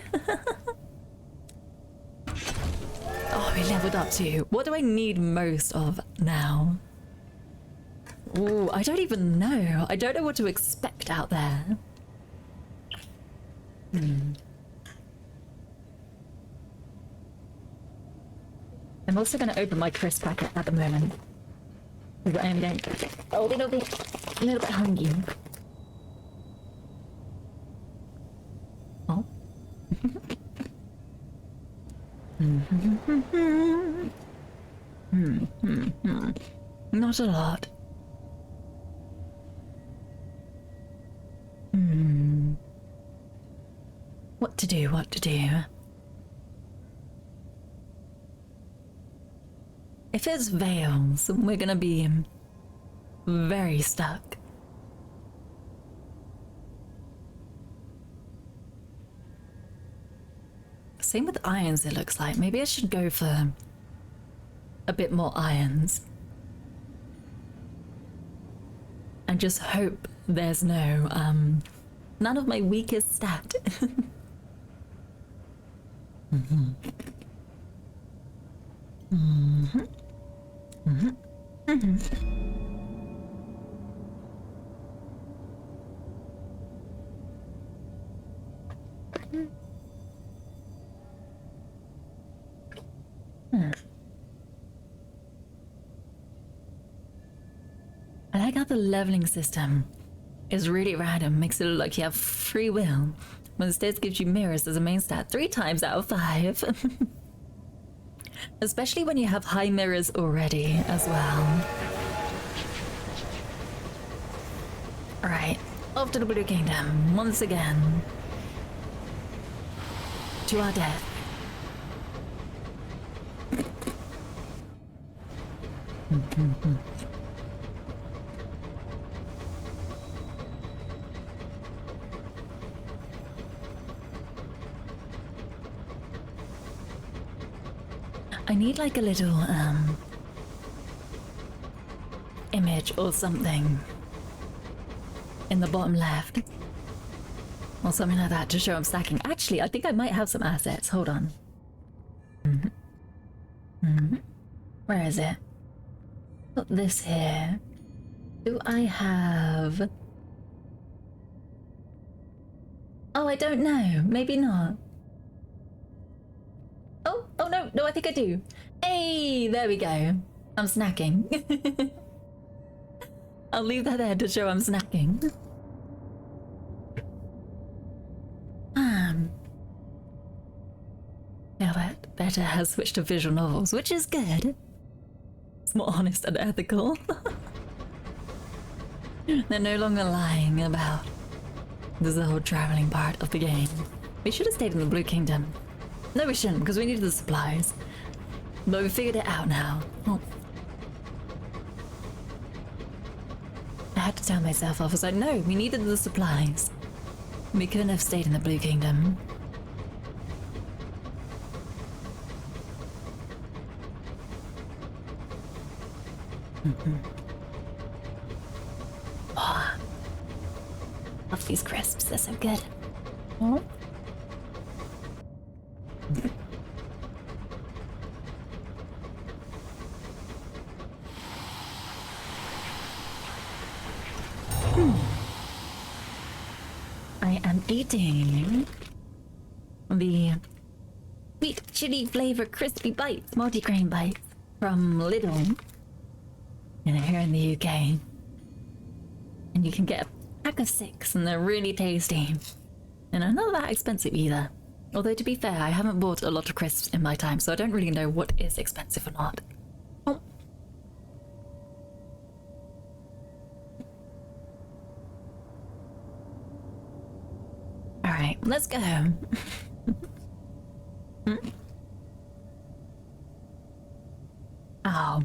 Oh, we leveled up too. What do I need most of now? Ooh, I don't even know. I don't know what to expect out there. I'm also going to open my crisp packet at the moment. Because I am getting a little bit hungry. Oh. Not a lot. What to do, what to do? If it's Veils, we're gonna be very stuck. Same with irons, it looks like. Maybe I should go for a bit more irons. And just hope there's no, none of my weakest stat. I like how the leveling system is really random, makes it look like you have free will. When the stats gives you mirrors as a main stat 3 times out of 5. Especially when you have high mirrors already as well. Alright, off to the Blue Kingdom once again. To our death. I need like a little image or something in the bottom left or something like that to show I'm stacking. Actually, I think I might have some assets. Hold on. Where is it? Got this here. Do I have... Oh, I don't know. Maybe not. Oh no, I think I do. Hey, there we go. I'm snacking. I'll leave that there to show I'm snacking. Now that Better has switched to visual novels, which is good. It's more honest and ethical. They're no longer lying about the whole traveling part of the game. We should have stayed in the Blue Kingdom. No, we shouldn't, because we needed the supplies. But we figured it out now. Oh. I had to tell myself, I was like, no, we needed the supplies. We couldn't have stayed in the Blue Kingdom. Oh, love these crisps, they're so good. Oh. I am eating the sweet chili flavor crispy bites, multi-grain bites from Lidl. And they're here in the UK. And you can get a pack of 6 and they're really tasty. And they're not that expensive either. Although to be fair, I haven't bought a lot of crisps in my time, so I don't really know what is expensive or not. Oh. Alright, let's go. Oh.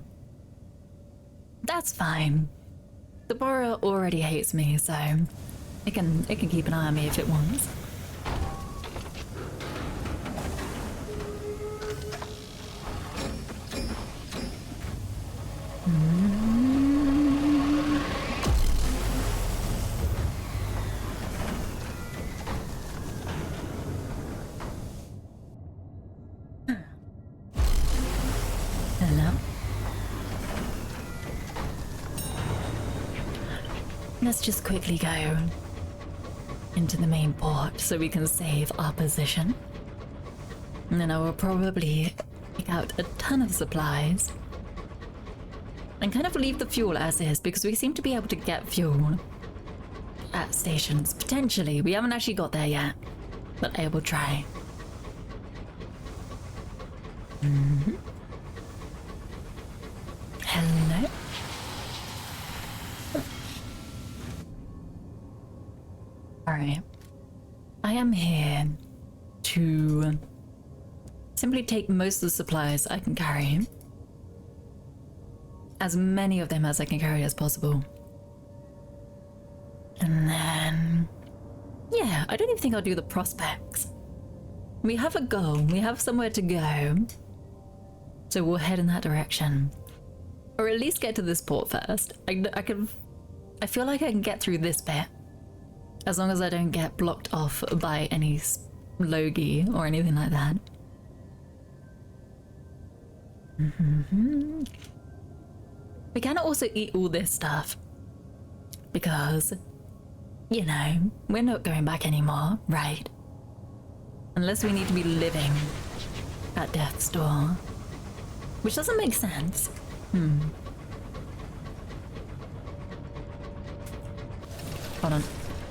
That's fine. The Bora already hates me, so it can keep an eye on me if it wants. Hello. Let's just quickly go into the main port so we can save our position. And then I will probably pick out a ton of supplies and kind of leave the fuel as is, because we seem to be able to get fuel at stations. Potentially. We haven't actually got there yet, but I will try. Hello. Alright. I am here to simply take most of the supplies I can carry. As many of them as I can carry as possible. And then... yeah, I don't even think I'll do the prospects. We have a goal, we have somewhere to go. So we'll head in that direction. Or at least get to this port first. I feel like I can get through this bit. As long as I don't get blocked off by any Logi or anything like that. We can also eat all this stuff. Because, you know, we're not going back anymore, right? Unless we need to be living at death's door. Which doesn't make sense. Hold on.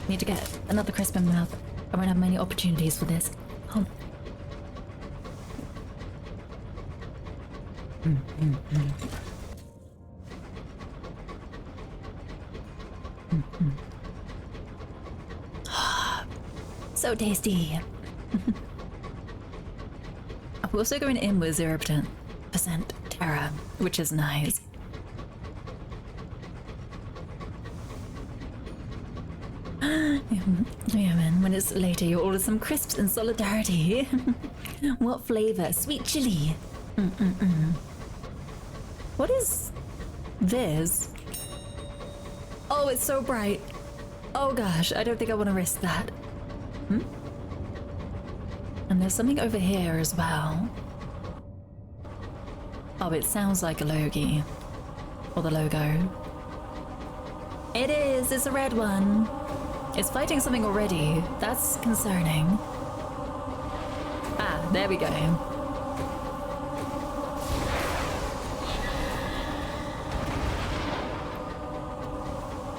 Need to get another crisp in my mouth. I won't have many opportunities for this. Oh. So tasty. I'm also going in with 0% terror, which is nice. Yeah, man, when it's later, you'll order some crisps in solidarity. What flavor? Sweet chili. What is this? Oh, it's so bright. Oh gosh, I don't think I want to risk that. And there's something over here as well. Oh, it sounds like a Logi. Or the logo. It is, it's a red one. It's fighting something already. That's concerning. Ah, there we go.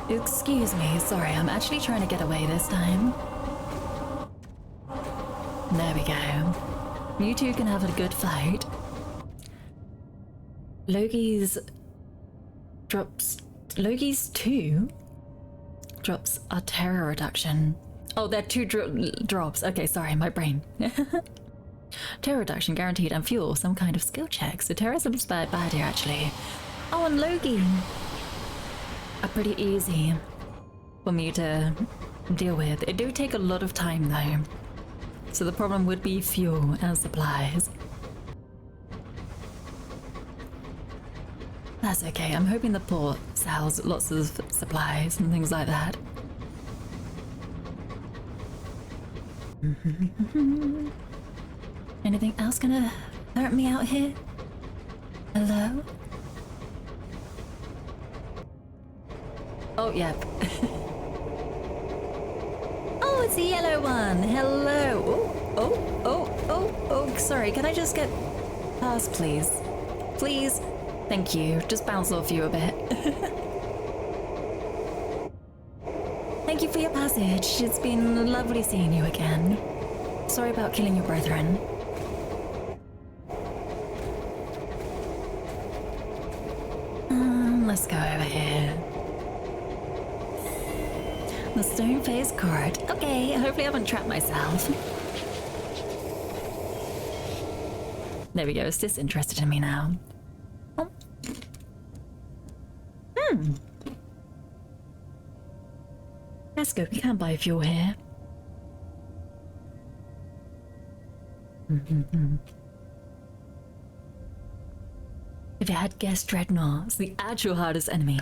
Excuse me, sorry, I'm actually trying to get away this time. There we go. You two can have a good fight. Loki's drops... Loki's 2 drops are terror reduction. Oh, they're 2 drops. Okay, sorry, my brain. Terror reduction guaranteed and fuel some kind of skill check. So terrorism's bad here, actually. Oh, and Loki are pretty easy for me to deal with. It do take a lot of time, though. So the problem would be fuel and supplies. That's okay. I'm hoping the port sells lots of supplies and things like that. Anything else gonna hurt me out here? Hello? Oh, yep. Oh, it's the yellow one. Hello. Oh, sorry. Can I just get past, please? Please? Thank you. Just bounce off you a bit. Thank you for your passage. It's been lovely seeing you again. Sorry about killing your brethren. Let's go over here. The stone face court. Okay, hopefully I haven't trapped myself. There we go, it's disinterested in me now. Oh. Let's go, we can't buy fuel here. If you had guessed Dreadnoughts, the actual hardest enemy,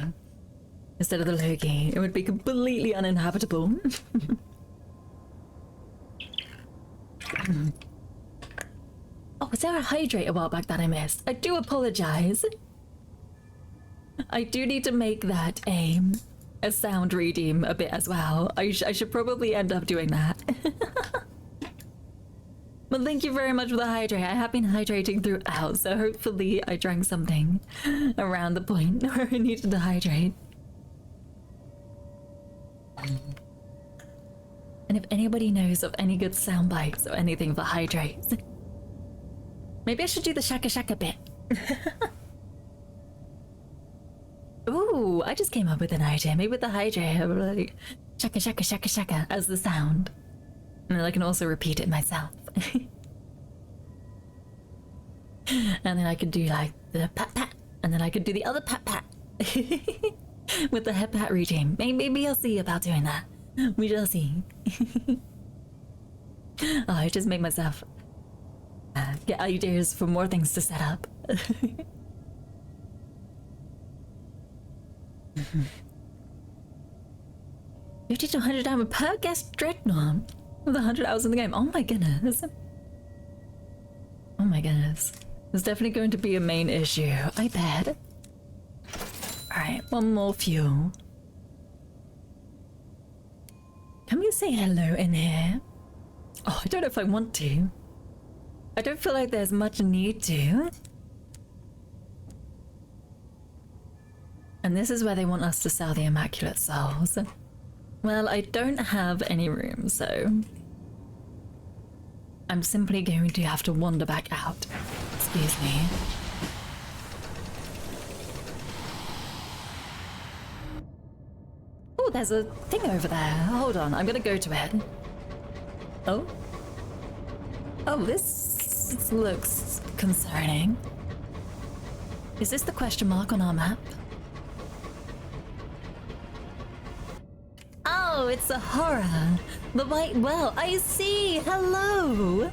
instead of the Loki, it would be completely uninhabitable. Oh, was there a hydrate a while back that I missed? I do apologize. I do need to make that a sound redeem a bit as well. I should probably end up doing that. But thank you very much for the hydrate. I have been hydrating throughout, so hopefully I drank something around the point where I needed to hydrate. And if anybody knows of any good sound bites or anything for hydrates, maybe I should do the shaka shaka bit. Ooh, I just came up with an idea. Maybe with the hydrate, I'll be like shaka shaka shaka shaka as the sound. And then I can also repeat it myself. And then I could do like the pat pat, and then I could do the other pat pat. With the head pat routine. Maybe I'll see about doing that. We shall see. Oh, I just made myself get ideas for more things to set up. 50 to 100 damage per guest Dreadnought with 100 hours in the game. Oh my goodness. Oh my goodness. There's definitely going to be a main issue, I bet. Alright, one more fuel. Can we say hello in here? Oh, I don't know if I want to. I don't feel like there's much need to. And this is where they want us to sell the Immaculate Souls. Well, I don't have any room, so I'm simply going to have to wander back out. Excuse me. Oh, there's a thing over there. Hold on, I'm gonna go to it. Oh? Oh, this looks concerning. Is this the question mark on our map? Oh, it's a horror. The White Well. I see. Hello.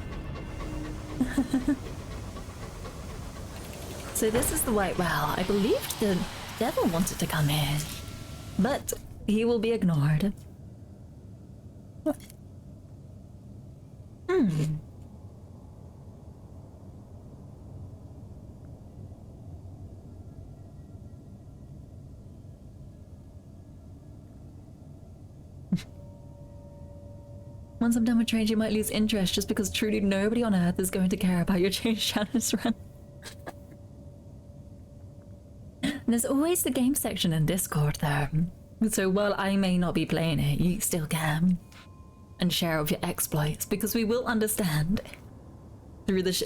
So this is the White Well. I believed the devil wanted to come in, but he will be ignored. Once I'm done with Change, you might lose interest just because truly nobody on Earth is going to care about your Change Shadows run. There's always the game section in Discord, though. So while I may not be playing it, you still can. And share of your exploits, because we will understand through the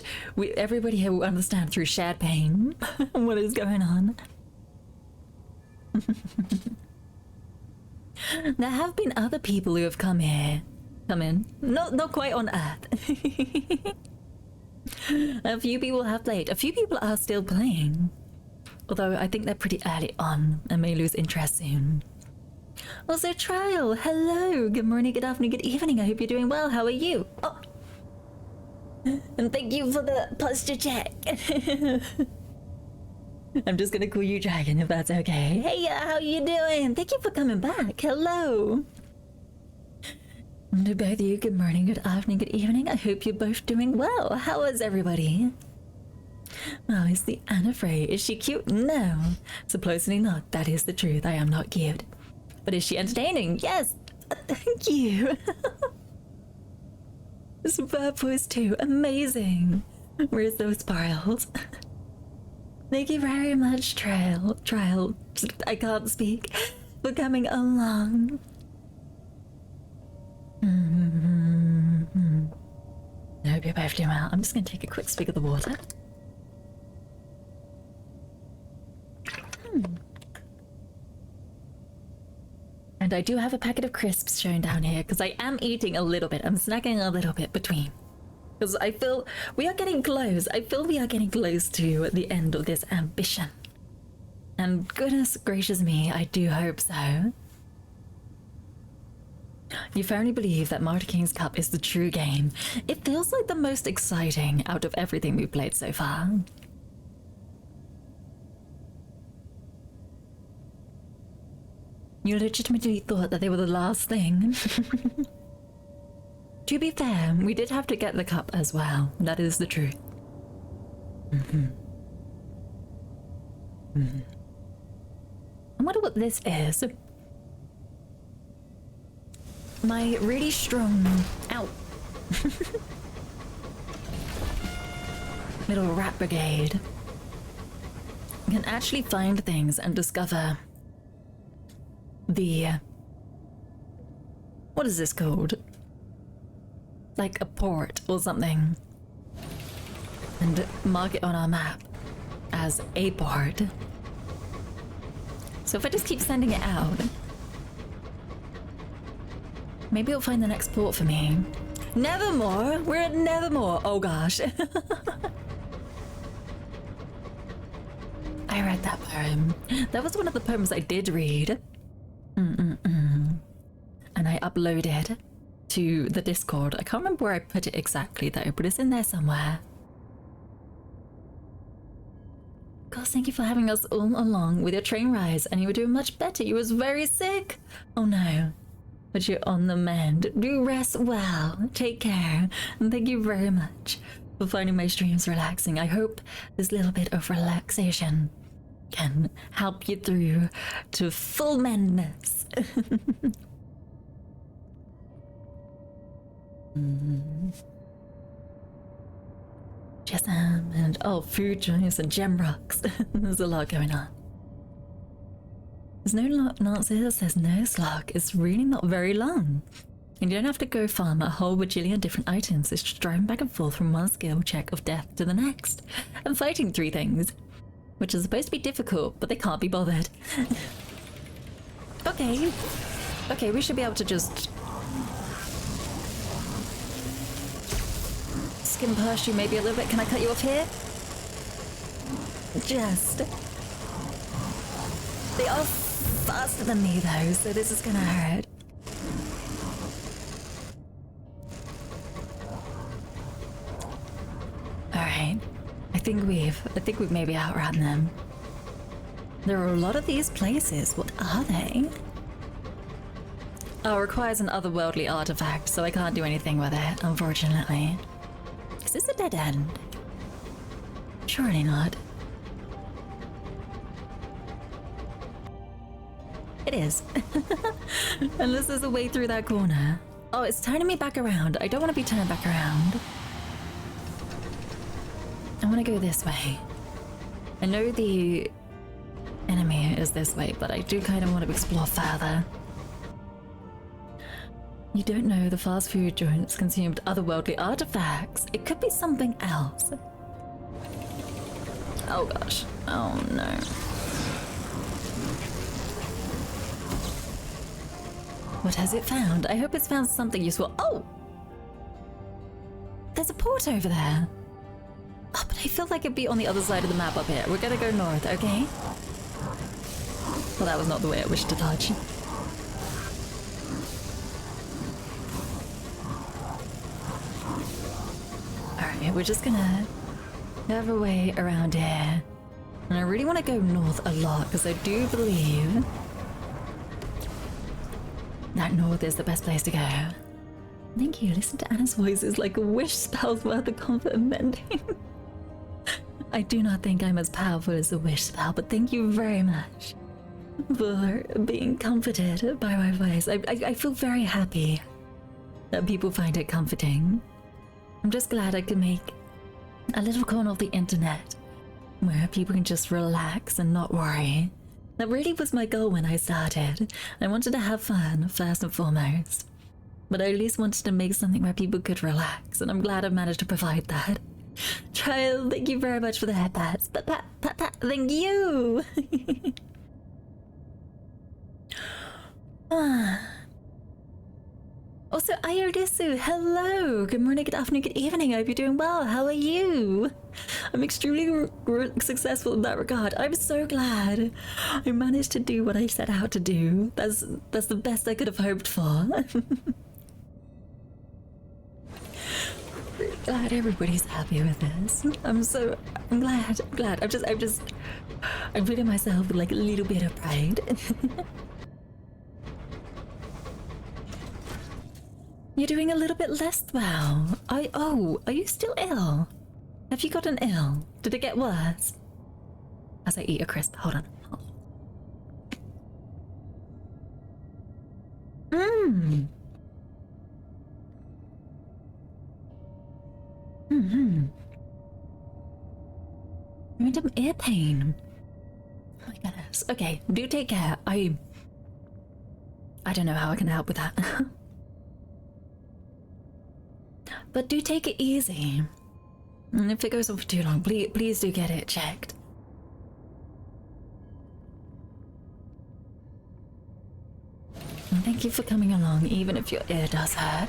everybody here will understand through shared pain what is going on. There have been other people who have come in, not quite on Earth. A few people have played. A few people are still playing, although I think they're pretty early on and may lose interest soon. Also, Trial, hello, good morning, good afternoon, good evening. I hope you're doing well. How are you? Oh, and thank you for the posture check. I'm just gonna call you Dragon if that's okay. Hey, how you doing? Thank you for coming back. Hello. And to both of you, good morning, good afternoon, good evening. I hope you're both doing well. How is everybody? Oh, is the Anna Frey? Is she cute? No. Supposedly not. That is the truth. I am not cute. But is she entertaining? Yes. Thank you. Superb voice too. Amazing. Where's those spirals? Thank you very much, Trial. I can't speak. For coming along. I hope you're both doing well. I'm just going to take a quick swig of the water. And I do have a packet of crisps shown down here because I am eating a little bit. I'm snacking a little bit between. Because I feel we are getting close. I feel we are getting close to the end of this ambition. And goodness gracious me, I do hope so. You firmly believe that Martyr King's Cup is the true game. It feels like the most exciting out of everything we've played so far. You legitimately thought that they were the last thing. To be fair, we did have to get the cup as well. That is the truth. I wonder what this is. My really strong... Ow! Little rat brigade can actually find things and discover the... What is this called? Like a port or something. And mark it on our map as a port. So if I just keep sending it out, maybe it'll find the next port for me. Nevermore! We're at Nevermore! Oh gosh. I read that poem. That was one of the poems I did read. And I uploaded to the Discord. I can't remember where I put it exactly though, but it's in there somewhere. Gosh, thank you for having us all along with your train rides, and you were doing much better. You was very sick. Oh no. But you're on the mend. Do rest well. Take care. And thank you very much for finding my streams relaxing. I hope this little bit of relaxation can help you through to full mendness. Jessam and food joints and gem rocks. There's a lot going on. There's no Nazi that says no slug. It's really not very long. And you don't have to go farm a whole bajillion different items. It's just driving back and forth from one skill check of death to the next. And fighting 3 things. Which is supposed to be difficult, but they can't be bothered. Okay. Okay, we should be able to just... skim past you maybe a little bit. Can I cut you off here? Just... They are faster than me though, so this is gonna hurt. Alright. I think we've maybe outrun them. There are a lot of these places. What are they? Oh, it requires an otherworldly artifact, so I can't do anything with it, unfortunately. Is this a dead end? Surely not. It is. Unless there's a way through that corner. Oh, it's turning me back around. I don't want to be turned back around. I want to go this way. I know the enemy is this way, but I do kind of want to explore further. You don't know the fast food joints consumed otherworldly artifacts. It could be something else. Oh gosh. Oh no. What has it found? I hope it's found something useful. Oh! There's a port over there. Oh, but I feel like it'd be on the other side of the map up here. We're gonna go north, okay? Well, that was not the way I wished to dodge. Alright, we're just gonna have a way around here. And I really want to go north a lot, because I do believe that north is the best place to go. Thank you. Listen to Anna's voice is like a wish spell's worth of comfort and mending. I do not think I'm as powerful as a wish spell, but thank you very much for being comforted by my voice. I feel very happy that people find it comforting. I'm just glad I could make a little corner of the internet where people can just relax and not worry. That really was my goal when I started. I wanted to have fun, first and foremost. But I at least wanted to make something where people could relax, and I'm glad I've managed to provide that. Trial, thank you very much for the headpats. Thank you! Also, Ayodisu, hello! Good morning, good afternoon, good evening. I hope you're doing well. How are you? I'm extremely successful in that regard. I'm so glad I managed to do what I set out to do. That's the best I could have hoped for. Glad everybody's happy with this. I'm glad. I'm feeling myself with like a little bit of pride. You're doing a little bit less well. Are you still ill? Have you gotten ill? Did it get worse? As I eat a crisp, hold on. Random ear pain. Oh my goodness. Okay, do take care. I don't know how I can help with that. But do take it easy. And if it goes on for too long, please do get it checked. And thank you for coming along, even if your ear does hurt.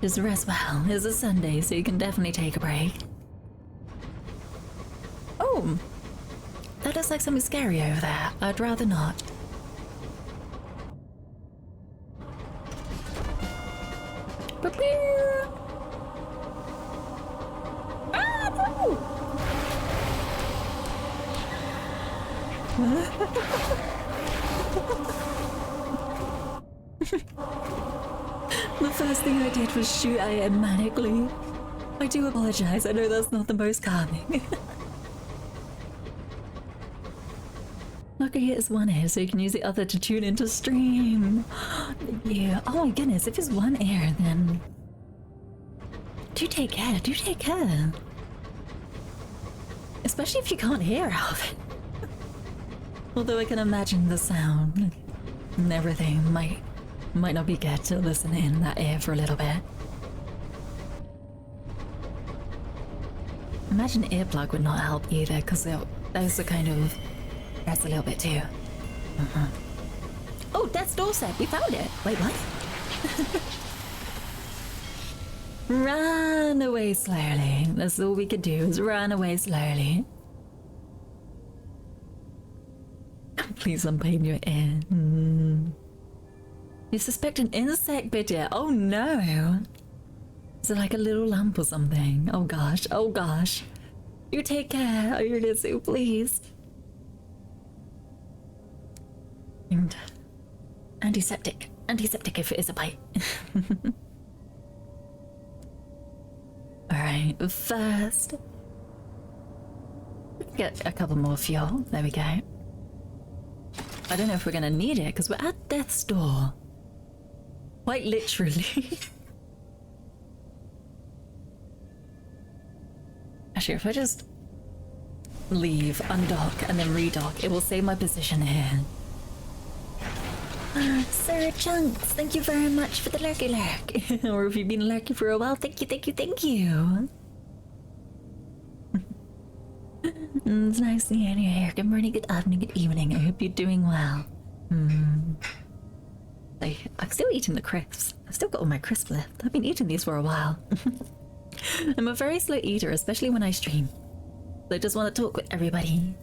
Just rest well. It's a Sunday, so you can definitely take a break. Oh! That looks like something scary over there. I'd rather not. Ah, no! The first thing I did was shoot at it manically. I do apologize. I know that's not the most calming. Luckily it's one ear, so you can use the other to tune into stream. Yeah. Oh my goodness, if it's one ear, then do take care. Do take care. Especially if you can't hear out of it. Although I can imagine the sound and everything might not be good to listen in that ear for a little bit. Imagine earplug would not help either, because those are kind of, that's a little bit too. Oh, Death's Doorstep, we found it. Wait, what? Run away slowly. That's all we could do, is run away slowly. Please unpain your ear. You suspect an insect bit here? Oh no! Is it like a little lump or something? Oh gosh, oh gosh. You take care, Ayurisu, please. And antiseptic if it is a bite. Alright, first, get a couple more fuel. There we go. I don't know if we're gonna need it because we're at death's door. Quite literally. Actually, if I just leave, undock, and then redock, it will save my position here. Sarah Chunks, thank you very much for the lurky lurk. Or if you've been lurking for a while, thank you, thank you, thank you. It's nice seeing you here. Good morning, good afternoon, good evening. I hope you're doing well. I'm still eating the crisps. I've still got all my crisps left. I've been eating these for a while. I'm a very slow eater, especially when I stream. So I just want to talk with everybody.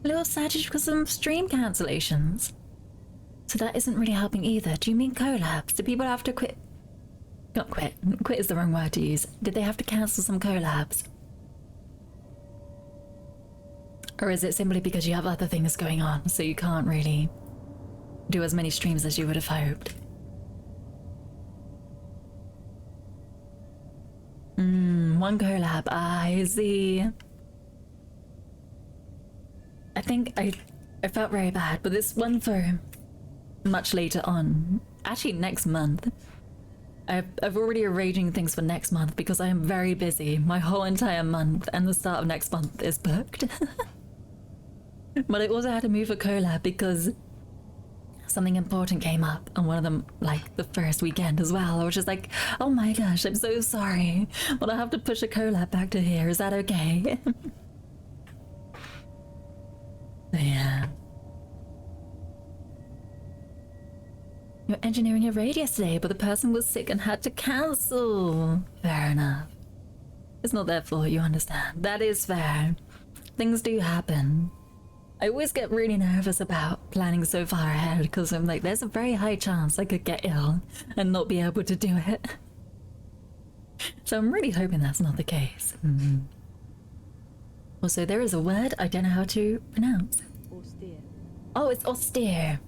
A little sad because of some stream cancellations. So that isn't really helping either. Do you mean collabs? Do people have to quit? Not quit. Quit is the wrong word to use. Did they have to cancel some collabs? Or is it simply because you have other things going on, so you can't really do as many streams as you would have hoped? One collab. I see. I think I felt very bad, but this one for much later on. Actually, next month. I've already arranging things for next month because I am very busy. My whole entire month and the start of next month is booked. But I also had to move a collab because something important came up on one of them, like the first weekend as well. I was just like, oh my gosh, I'm so sorry, but I have to push a collab back to here. Is that okay? Yeah. You're engineering a raid yesterday, but the person was sick and had to cancel. Fair enough. It's not their fault, you understand. That is fair. Things do happen. I always get really nervous about planning so far ahead because I'm like, there's a very high chance I could get ill and not be able to do it. So I'm really hoping that's not the case. Also, there is a word I don't know how to pronounce. Austere. Oh, it's austere.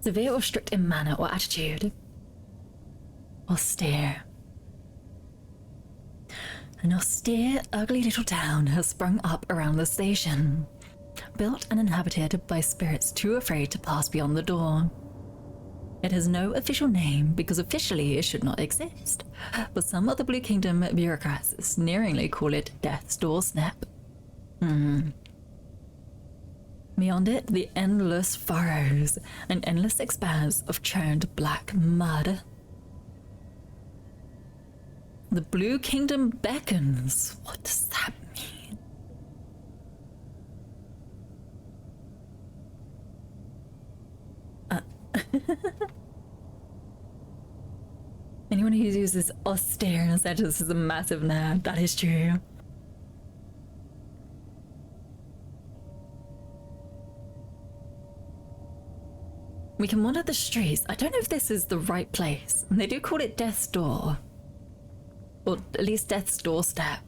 Severe or strict in manner or attitude. Austere. An austere, ugly little town has sprung up around the station. Built and inhabited by spirits too afraid to pass beyond the door. It has no official name because officially it should not exist, but some of the Blue Kingdom bureaucrats sneeringly call it Death's Doorstep. Beyond it, the endless furrows, an endless expanse of churned black mud. The Blue Kingdom beckons. What does that mean? Anyone who uses austere in a sentence is a massive nerd. That is true. We can wander the streets. I don't know if this is the right place. They do call it Death's Door. Or at least Death's Doorstep.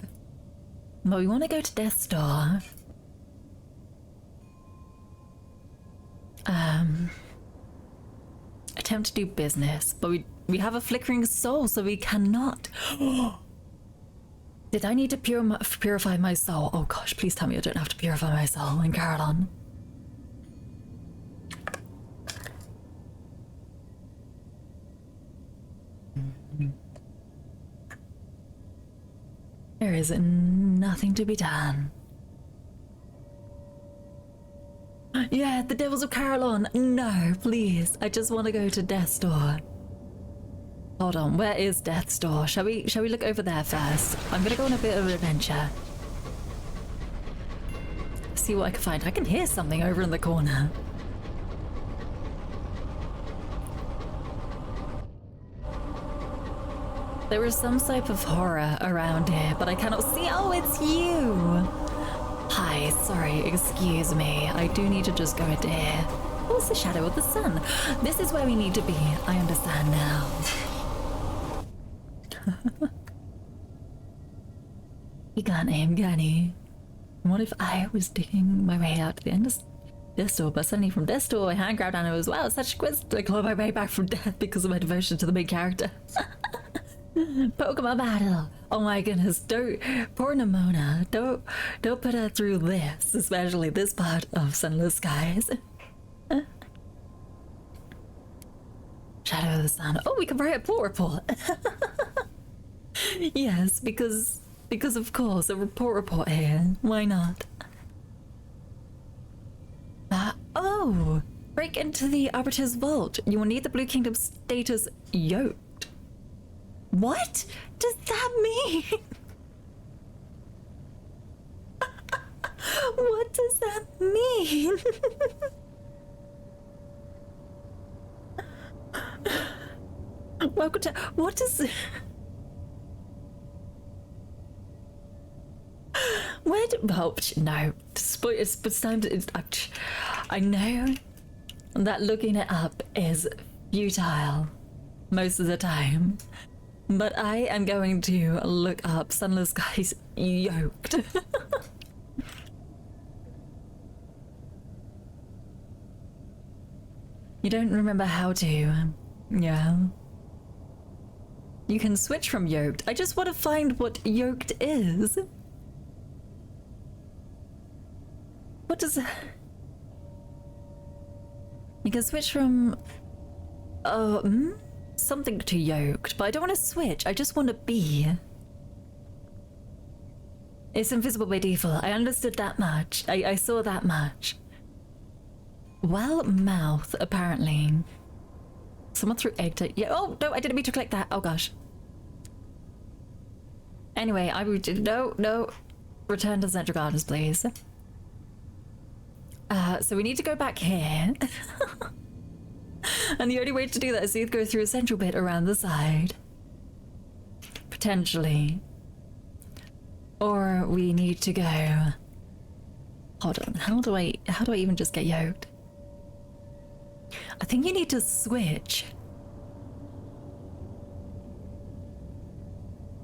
But we want to go to Death's Door. Attempt to do business, but we have a flickering soul, so we cannot. Did I need to purify my soul? Oh gosh, please tell me I don't have to purify my soul and carry on. There is nothing to be done. Yeah, the Devils of Carolon. No, please. I just want to go to Death's Door. Hold on, where is Death's Door? Shall we look over there first? I'm gonna go on a bit of an adventure. See what I can find. I can hear something over in the corner. There is some type of horror around here, but I cannot see. Oh, it's you! Hi, sorry, excuse me. I do need to just go into here. What's the shadow of the sun? This is where we need to be. I understand now. You can't aim, can you? What if I was digging my way out to the end? this door, but suddenly from this door I hand grabbed Anna as well. Such a quest to claw my way back from death because of my devotion to the main character. Pokemon battle. Oh my goodness, don't, poor Nimona, don't put her through this, especially this part of Sunless Skies. Shadow of the Sun. Oh, we can write a pull report. Yes, because of course, a report here. Why not? Oh, break into the Arbiter's Vault. You will need the Blue Kingdom status yoked. What does that mean? What does that mean? Welcome to, what is, where do, oh, no, it's time to, I know that looking it up is futile most of the time, but I am going to look up Sunless Skies yoked. You don't remember how to, yeah. You can switch from yoked. I just want to find what yoked is. What does... You can switch from... something to yoked, but I don't want to switch. I just want to be. It's invisible by default. I understood that much. I saw that much. Well, mouth, apparently. Someone threw egg to... Yeah, oh, no, I didn't mean to click that. Oh, gosh. Anyway, I would... No. Return to Central Gardens, please. So we need to go back here. And the only way to do that is to either go through a central bit around the side. Potentially. Or we need to go... Hold on, how do I even just get yoked? I think you need to switch.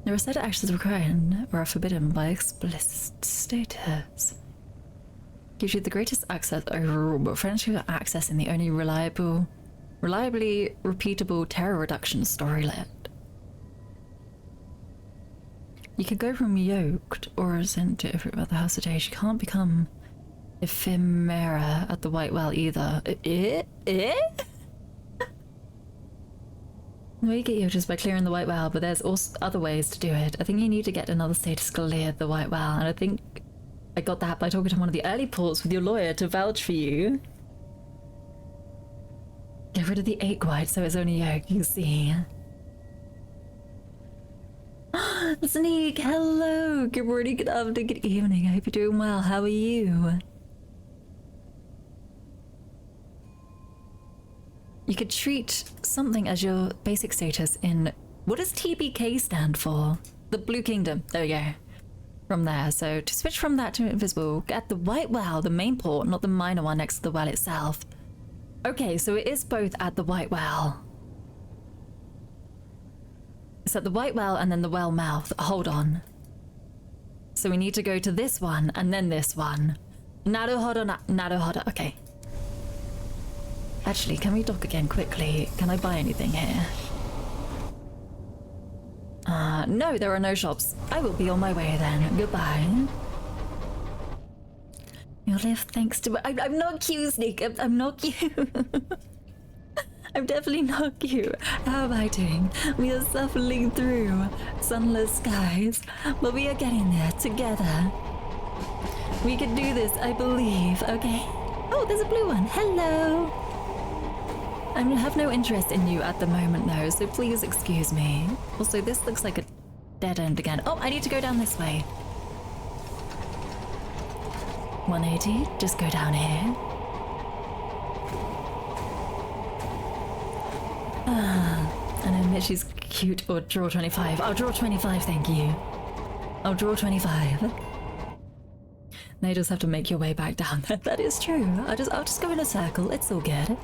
There are set actions required or are forbidden by explicit status. Gives you the greatest access overall, but friendship access in the only reliably repeatable terror reduction storylet. You can go from yoked or sent to every other house today. You can't become ephemera at the White Well either. Well, you get yoked just by clearing the White Well, but there's also other ways to do it. I think you need to get another status clear the White Well, and I think I got that by talking to one of the early ports with your lawyer to vouch for you. Get rid of the egg white so it's only yolk, you see. Sneak, hello! Good morning, good afternoon, good evening. I hope you're doing well. How are you? You could treat something as your basic status in... What does TBK stand for? The Blue Kingdom. There we go. From there. So to switch from that to invisible, get the White Well, the main port, not the minor one next to the well itself. Okay, so it is both at the White Well. It's at the White Well and then the well mouth. Hold on. So we need to go to this one and then this one. Naruhodo, okay. Actually, can we dock again quickly? Can I buy anything here? No, there are no shops. I will be on my way then. Goodbye. You live thanks to... I'm not cute, Sneak. I'm not cute. I'm definitely not cute. How am I doing? We are suffering through sunless skies, but we are getting there together. We can do this, I believe, okay? Oh, there's a blue one. Hello. I have no interest in you at the moment though, so please excuse me. Also, this looks like a dead end again. Oh, I need to go down this way. 180, just go down here. And I admit she's cute, or draw 25. I'll draw 25, thank you. I'll draw 25. Now you just have to make your way back down there. That is true. I'll just go in a circle, it's all good.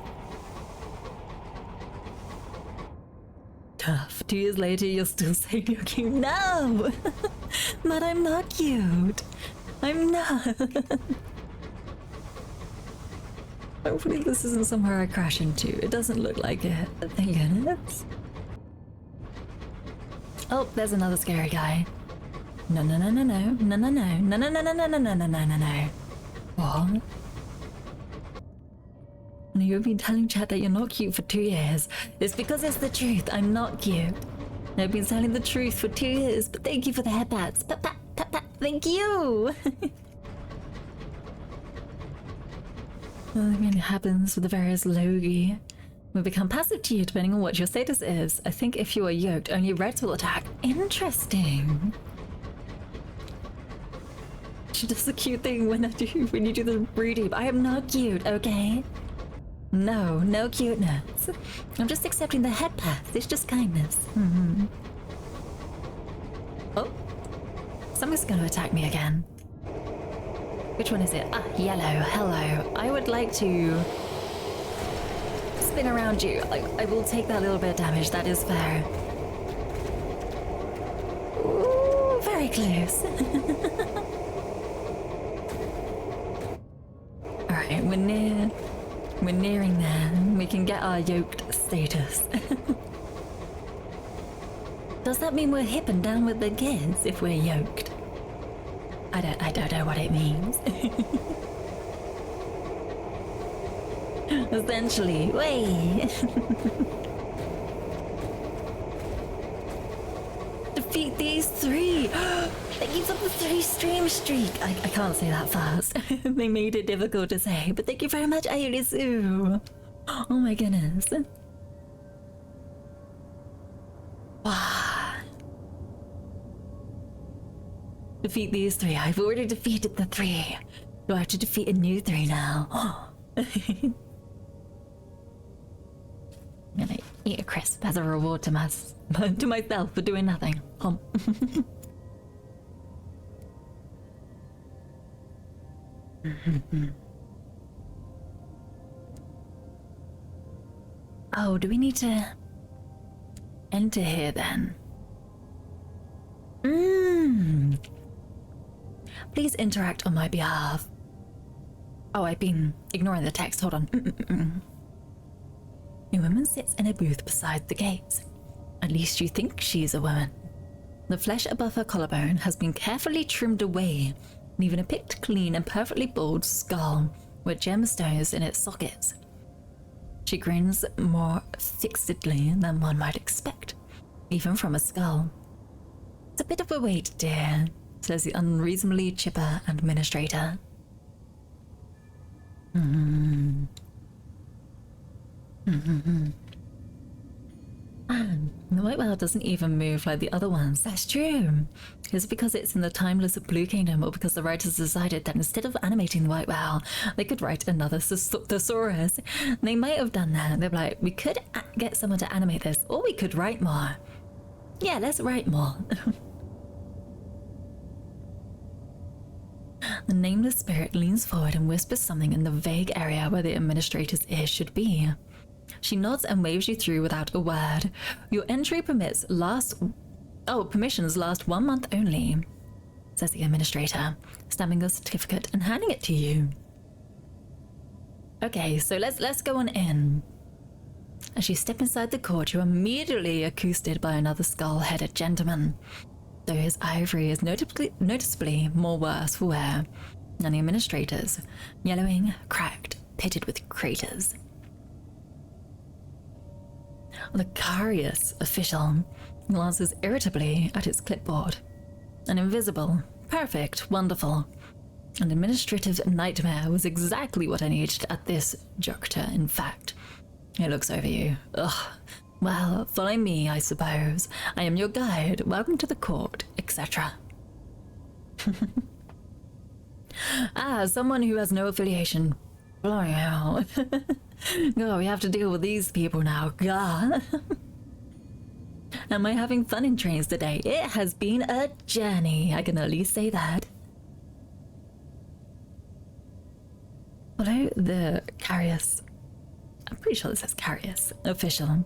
Tough. 2 years later, you're still saying you're cute. No! But I'm not cute. I'm not. Hopefully this isn't somewhere I crash into. It doesn't look like it. Thank goodness. Oh, there's another scary guy. No, no, no, no, no, no, no, no, no, no, no, no, no, no, no, no, no, no, no. What? And you've been telling chat that you're not cute for 2 years. It's because it's the truth. I'm not cute. I've been telling the truth for 2 years, but thank you for the headbats. Pat, pat, pat, pat. Thank you. Well, it really happens with the various logi. Will become passive to you depending on what your status is. I think if you are yoked, only reds will attack. Interesting. She does the cute thing when you do the broody, but I am not cute, okay? No, no cuteness. I'm just accepting the head pass. It's just kindness. Oh, something's going to attack me again. Which one is it? Ah, yellow. Hello. I would like to spin around you. I will take that little bit of damage. That is fair. Ooh, very close. Alright, we're nearing there. We can get our yoked status. Does that mean we're hip and down with the kids if we're yoked? I don't know what it means. Essentially, way. Defeat these 3. Thank you for the 3 stream streak. I can't say that fast. They made it difficult to say, but thank you very much, Ayurisu. Oh my goodness. Wow. Defeat these 3. I've already defeated the 3. Do I have to defeat a new 3 now? I'm gonna eat a crisp as a reward to myself for doing nothing. Oh, do we need to enter here then? Please interact on my behalf. Oh, I've been ignoring the text. Hold on. A woman sits in a booth beside the gate. At least you think she's a woman. The flesh above her collarbone has been carefully trimmed away, leaving a picked clean and perfectly bald skull with gemstones in its sockets. She grins more fixedly than one might expect, even from a skull. It's a bit of a wait, dear, says the unreasonably chipper administrator. The white whale doesn't even move like the other ones. That's true. Is it because it's in the timeless Blue Kingdom, or because the writers decided that instead of animating the white whale, they could write another thesaurus? They might have done that. They're like, we could get someone to animate this, or we could write more. Yeah, let's write more. The nameless spirit leans forward and whispers something in the vague area where the administrator's ear should be. She nods and waves you through without a word. Your entry permissions last 1 month only, says the administrator, stamping the certificate and handing it to you. Okay, so let's go on in. As you step inside the court, you're immediately accosted by another skull-headed gentleman, though his ivory is noticeably more worse for wear than the administrator's, yellowing, cracked, pitted with craters. The curious official glances irritably at its clipboard. An invisible, perfect, wonderful, an administrative nightmare was exactly what I needed at this juncture, in fact. He looks over you. Ugh. Well, follow me, I suppose. I am your guide. Welcome to the court, etc. Someone who has no affiliation. Bloody hell. Oh, we have to deal with these people now. God. Am I having fun in trains today? It has been a journey. I can at least say that. Follow the curious. I'm pretty sure this says curious official.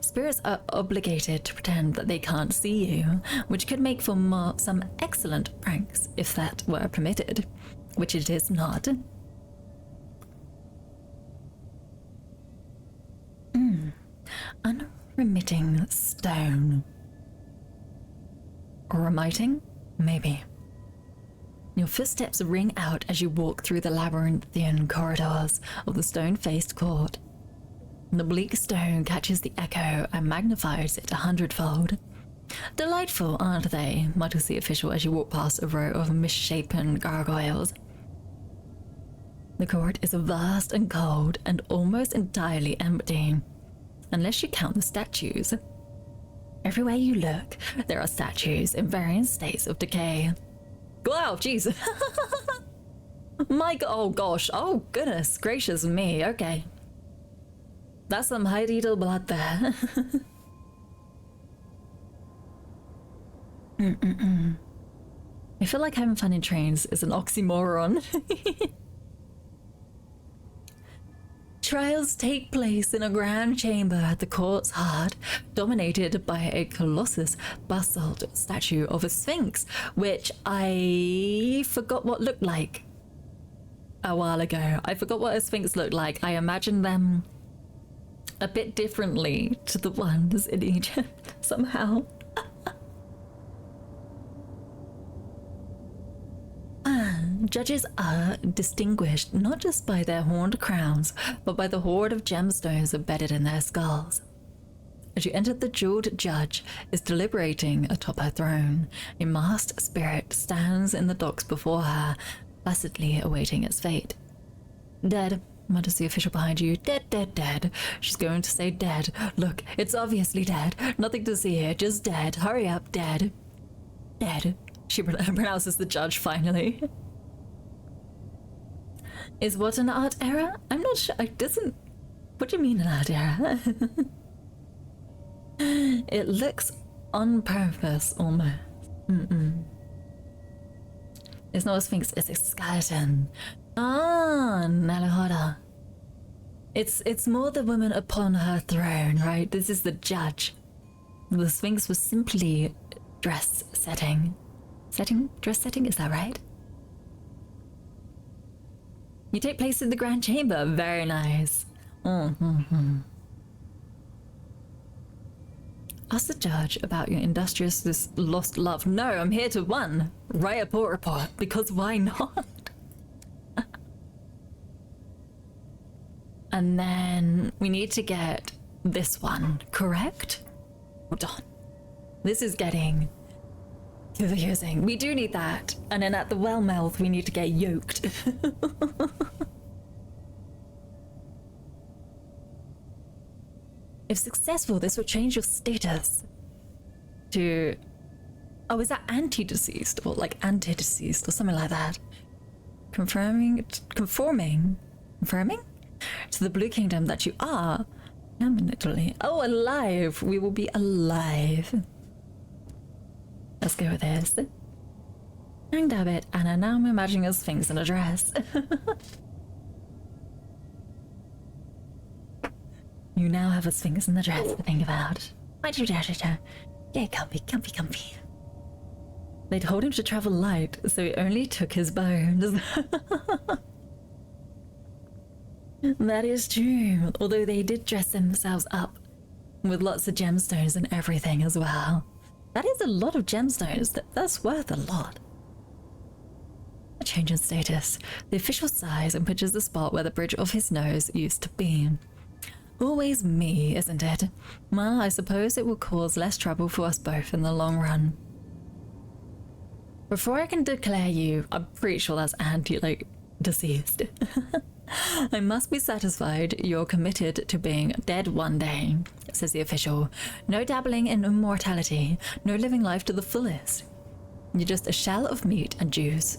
Spirits are obligated to pretend that they can't see you, which could make for some excellent pranks if that were permitted, which it is not. remitting stone. Or remiting? Maybe. Your footsteps ring out as you walk through the labyrinthian corridors of the stone-faced court. The bleak stone catches the echo and magnifies it 100-fold. Delightful, aren't they? Mutters the official as you walk past a row of misshapen gargoyles. The court is vast and cold and almost entirely empty, unless you count the statues. Everywhere you look, there are statues in varying states of decay. Wow, jeez. Oh gosh, oh goodness gracious me, okay. That's some high detail blood there. I feel like having fun in trains is an oxymoron. Trials take place in a grand chamber at the court's heart, dominated by a colossus basalt statue of a sphinx, which I forgot what looked like a while ago. I forgot what a sphinx looked like. I imagined them a bit differently to the ones in Egypt, somehow. Judges are distinguished not just by their horned crowns, but by the hoard of gemstones embedded in their skulls. As you enter, the jeweled judge is deliberating atop her throne. A masked spirit stands in the docks before her, placidly awaiting its fate. Dead, mutters the official behind you. Dead, dead, dead. She's going to say dead. Look, it's obviously dead. Nothing to see here, just dead. Hurry up, dead. Dead. She pronounces the judge finally. Is what an art error? I'm not sure. It doesn't. What do you mean an art error? It looks on purpose almost. It's not a sphinx, it's a skeleton. Ah, Nalahara. It's more the woman upon her throne, right? This is the judge. The sphinx was simply dress setting. Dress setting, is that right? You take place in the Grand Chamber. Very nice. Ask the judge about your industrious lost love. No, I'm here to write a court report, because why not? And then we need to get this one, correct? Hold on. This is getting confusing. We do need that. And then at the well mouth, we need to get yoked. If successful, this will change your status to... Oh, is that anti-deceased? Or like anti-deceased or something like that? Confirming to the Blue Kingdom that you are permanently... Oh, alive! We will be alive. Let's go with this. Dang dabbit, and now I'm imagining a sphinx in a dress. You now have a sphinx in the dress to think about. Yeah, comfy. They told him to travel light, so he only took his bones. That is true, although they did dress themselves up with lots of gemstones and everything as well. That is a lot of gemstones. That's worth a lot. A change in status. The official sighs and pinches the spot where the bridge of his nose used to be. Always me, isn't it? Well, I suppose it will cause less trouble for us both in the long run. Before I can declare you, I'm pretty sure that's deceased. I must be satisfied you're committed to being dead one day, says the official. No dabbling in immortality, no living life to the fullest. You're just a shell of meat and juice,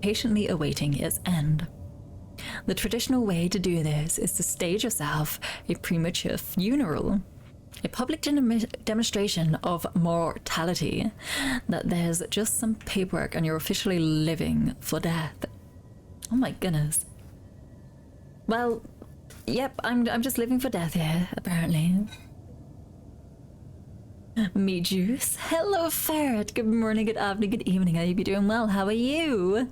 patiently awaiting its end. The traditional way to do this is to stage yourself a premature funeral, a public demonstration of mortality, that there's just some paperwork and you're officially living for death. Oh my goodness. Well, yep, I'm just living for death here, apparently. Me juice. Hello, ferret. Good morning, good afternoon, good evening. I hope you're doing well. How are you?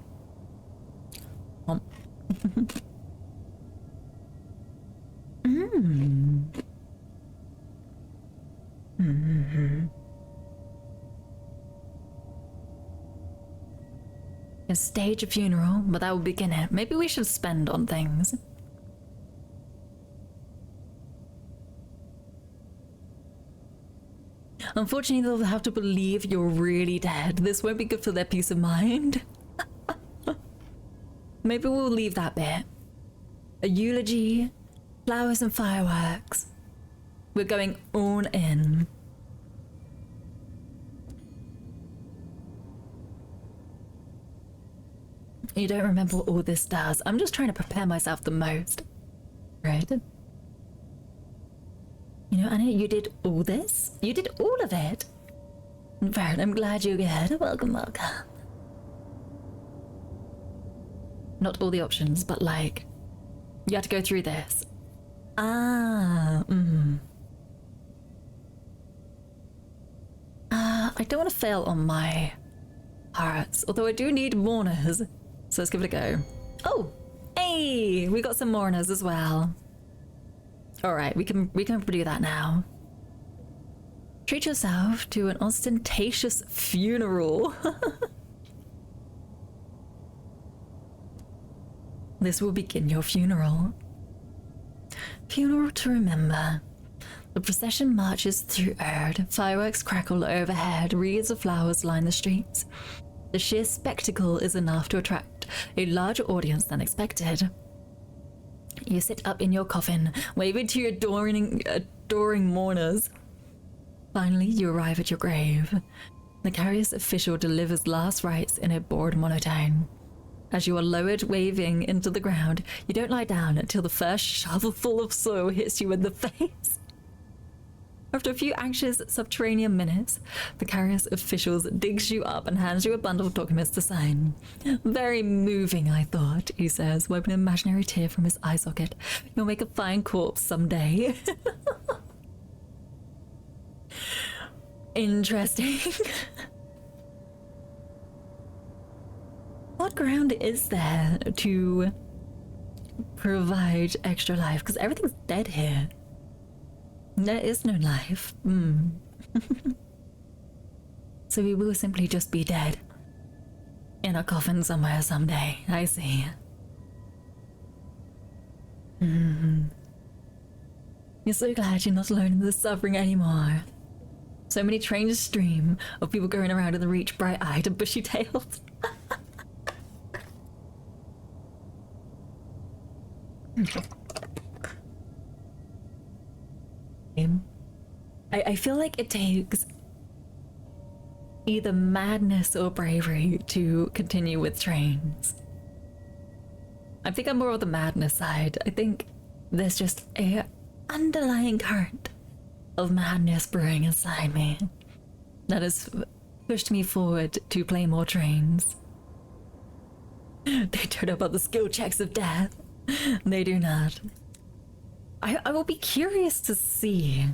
Stage a funeral, but that will begin it. Maybe we should spend on things. Unfortunately, they'll have to believe you're really dead. This won't be good for their peace of mind. Maybe we'll leave that bit. A eulogy, flowers and fireworks. We're going all in. You don't remember what all this does. I'm just trying to prepare myself the most. Right? You know, Anna, you did all this? You did all of it? Right, I'm glad you're good. Welcome, welcome. Not all the options, but like, you had to go through this. I don't want to fail on my hearts, although I do need mourners. So let's give it a go. Oh, hey, we got some mourners as well. All right, we can do that now. Treat yourself to an ostentatious funeral. This will begin your funeral. Funeral to remember. The procession marches through Erd. Fireworks crackle overhead. Wreaths of flowers line the streets. The sheer spectacle is enough to attract a larger audience than expected. You sit up in your coffin, waving to your adoring mourners. Finally, you arrive at your grave. The carrier's official delivers last rites in a bored monotone. As you are lowered, waving into the ground, you don't lie down until the first shovelful of soil hits you in the face. After a few anxious subterranean minutes, the carrier's officials digs you up and hands you a bundle of documents to sign. Very moving, I thought, he says, wiping an imaginary tear from his eye socket. You'll make a fine corpse someday. Interesting. What ground is there to provide extra life? Because everything's dead here. There is no life. So we will simply just be dead. In a coffin somewhere someday. I see. You're so glad you're not alone in the suffering anymore. So many trains stream of people going around in the reach, bright-eyed and bushy-tailed. I feel like it takes either madness or bravery to continue with trains. I think I'm more on the madness side. I think there's just a underlying current of madness brewing inside me that has pushed me forward to play more trains. They don't know about the skill checks of death. They do not. I will be curious to see,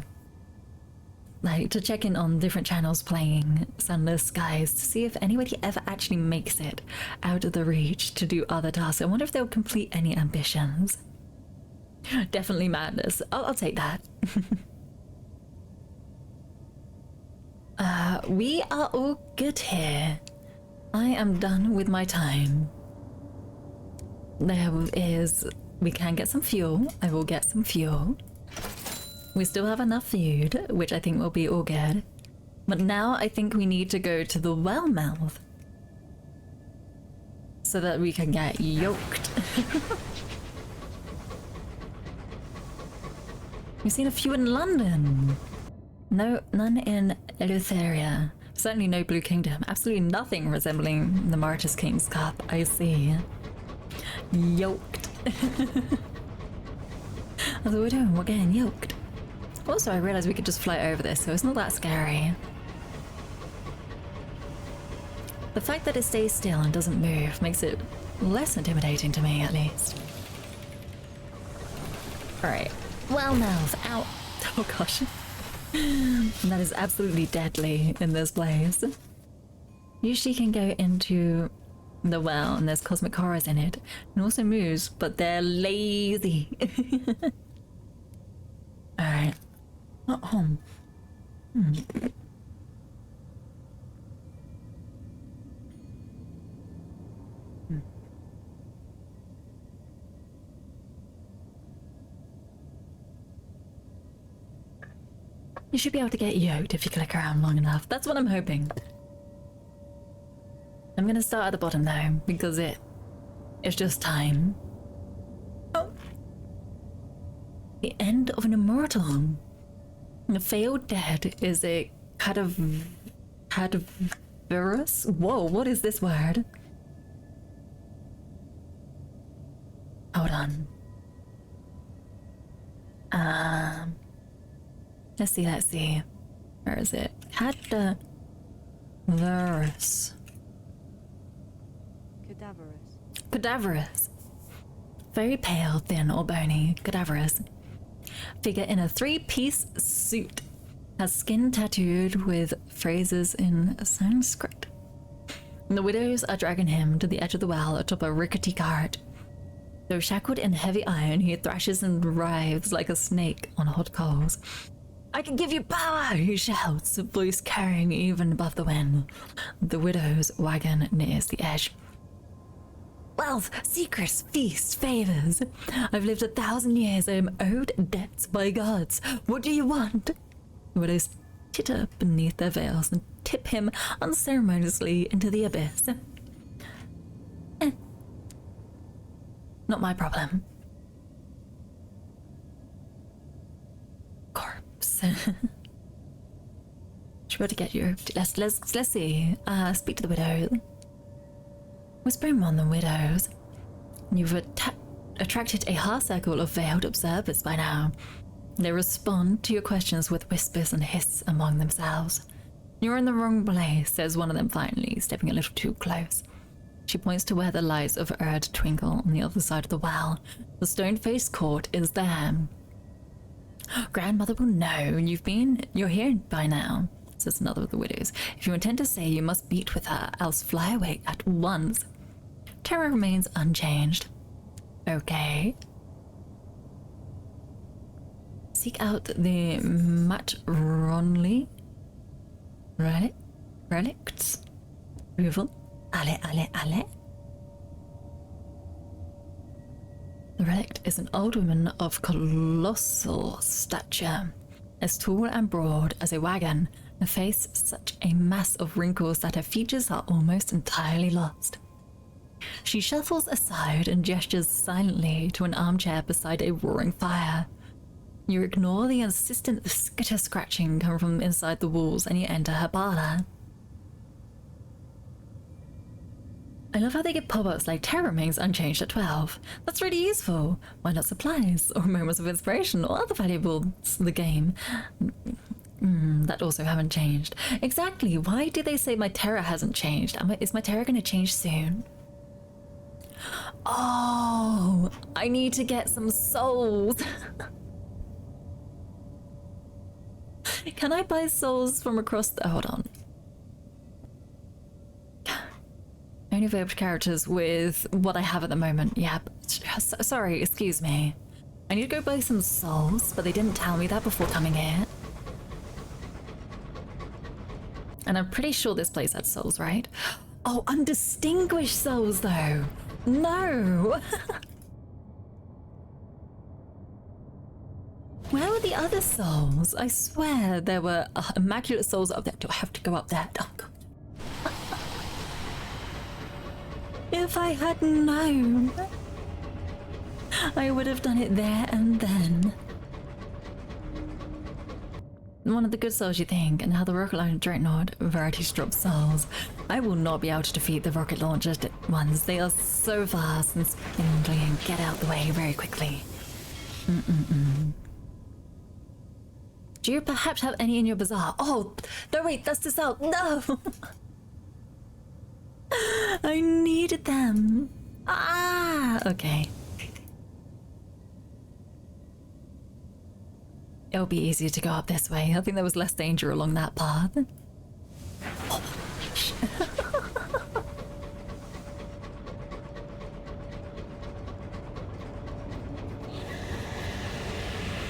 like, to check in on different channels playing Sunless Skies to see if anybody ever actually makes it out of the reach to do other tasks. I wonder if they'll complete any ambitions. Definitely madness. I'll take that. We are all good here. I am done with my time. There is... We can get some fuel. I will get some fuel. We still have enough food, which I think will be all good. But now I think we need to go to the well mouth so that we can get yoked. We've seen a few in London. No, none in Eleutheria. Certainly no Blue Kingdom. Absolutely nothing resembling the Martyrs King's Cup. I see. Yoked. That's what we're doing. We're getting yoked. Also, I realized we could just fly over this, so it's not that scary. The fact that it stays still and doesn't move makes it less intimidating to me, at least. Alright. Well, mouth. Ow. Oh gosh. That is absolutely deadly in this place. Usually can go into the well and there's cosmic horrors in it. And also moves, but they're lazy. Alright. You should be able to get yoked if you click around long enough. That's what I'm hoping. I'm gonna start at the bottom though, because it's just time. Oh. The end of an immortal. A failed dead is a cadaverous? Whoa, what is this word? Hold on. Let's see. Where is it? Cadaverous. Cadaverous. Very pale, thin, or bony. Cadaverous. Figure in a 3-piece suit. Has skin tattooed with phrases in Sanskrit. The widows are dragging him to the edge of the well atop a rickety cart. Though shackled in heavy iron, he thrashes and writhes like a snake on hot coals. I can give you power, he shouts, voice carrying even above the wind. The widow's wagon nears the edge. Wealth, secrets, feasts, favors. I've lived 1,000 years. I am owed debts by gods. What do you want? The widows titter beneath their veils and tip him unceremoniously into the abyss. Not my problem. Corpse. Should be able to get you. Let's see. Speak to the widow. Whispering on the widows. You've attracted a half circle of veiled observers by now. They respond to your questions with whispers and hiss among themselves. You're in the wrong place, says one of them finally, stepping a little too close. She points to where the lights of Erd twinkle on the other side of the well. The stone-faced court is there. Grandmother will know you're here by now, says another of the widows. If you intend to stay, you must meet with her, else fly away at once. Terror remains unchanged. Okay. Seek out the matronly relicts. Approval. Ale. The relict is an old woman of colossal stature, as tall and broad as a wagon, her face such a mass of wrinkles that her features are almost entirely lost. She shuffles aside and gestures silently to an armchair beside a roaring fire. You ignore the insistent skitter-scratching coming from inside the walls and you enter her parlor. I love how they give pop-ups like terror remains unchanged at 12. That's really useful. Why not supplies or moments of inspiration or other valuables in the game? That also haven't changed. Exactly. Why do they say my terror hasn't changed? Is my terror going to change soon? Oh, I need to get some souls. Can I buy souls from across the... hold on. Only available characters with what I have at the moment. Yep. Sorry, excuse me. I need to go buy some souls, but they didn't tell me that before coming here. And I'm pretty sure this place had souls, right? Oh, undistinguished souls, though. No! Where were the other souls? I swear there were immaculate souls up there. Do I have to go up there? Oh, God. If I had known, I would have done it there and then. One of the good souls, you think, and how the rocket launcher dreadnought varieties drop souls. I will not be able to defeat the rocket launcher ones. They are so fast and spindly and get out the way very quickly. Do you perhaps have any in your bazaar? Oh, no, wait, that's the soul. No! I needed them. Ah, okay. It'll be easier to go up this way. I think there was less danger along that path. Oh,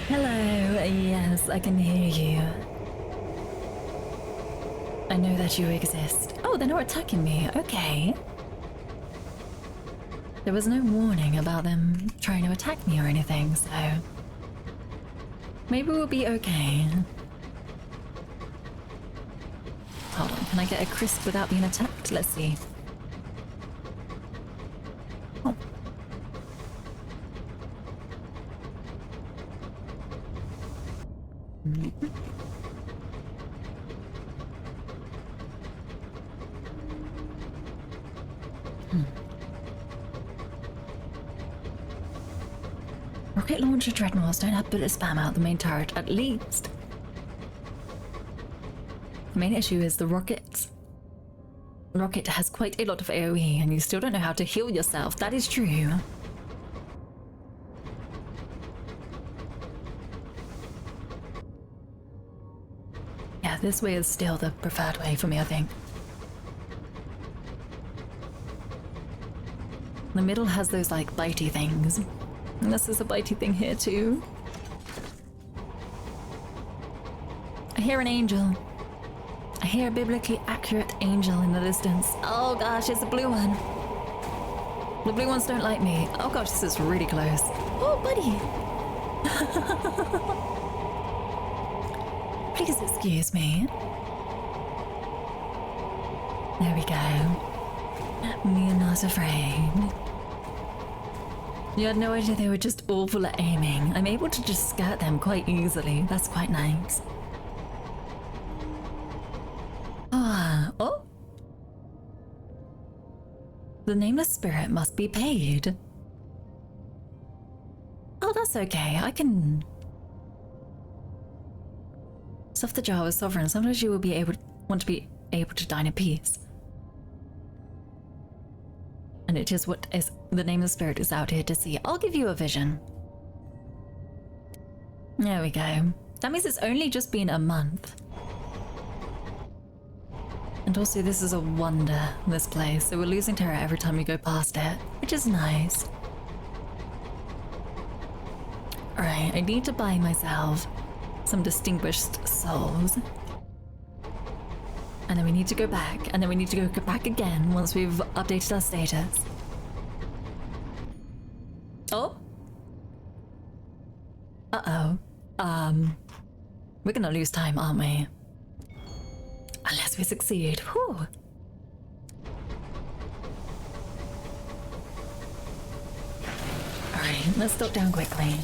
hello, yes, I can hear you. I know that you exist. Oh, they're not attacking me. Okay. There was no warning about them trying to attack me or anything, so maybe we'll be okay. Hold on, can I get a crisp without being attacked? Let's see. Oh. Rocket launcher dreadnoughts don't have bullet spam out the main turret, at least. The main issue is the rockets. Rocket has quite a lot of AoE and you still don't know how to heal yourself. That is true. Yeah, this way is still the preferred way for me, I think. The middle has those like bitey things. And this is a bitey thing here too. I hear an angel. I hear a biblically accurate angel in the distance. Oh gosh, it's a blue one. The blue ones don't like me. Oh gosh, this is really close. Oh, buddy. Please excuse me. There we go. Me not afraid. You had no idea they were just awful at aiming. I'm able to just skirt them quite easily. That's quite nice. Oh. The nameless spirit must be paid. Oh, that's okay. I can... Stuff the jar with sovereign. Sometimes you will be able want to be able to dine in peace. And it is what is the nameless spirit is out here to see. I'll give you a vision. There we go. That means it's only just been a month. And also this is a wonder, this place, so we're losing terror every time we go past it, which is nice. Alright, I need to buy myself some distinguished souls. And then we need to go back, and then we need to go back again once we've updated our status. Oh! Uh-oh. We're gonna lose time, aren't we? Unless we succeed. Whew. Alright, let's stop down quickly.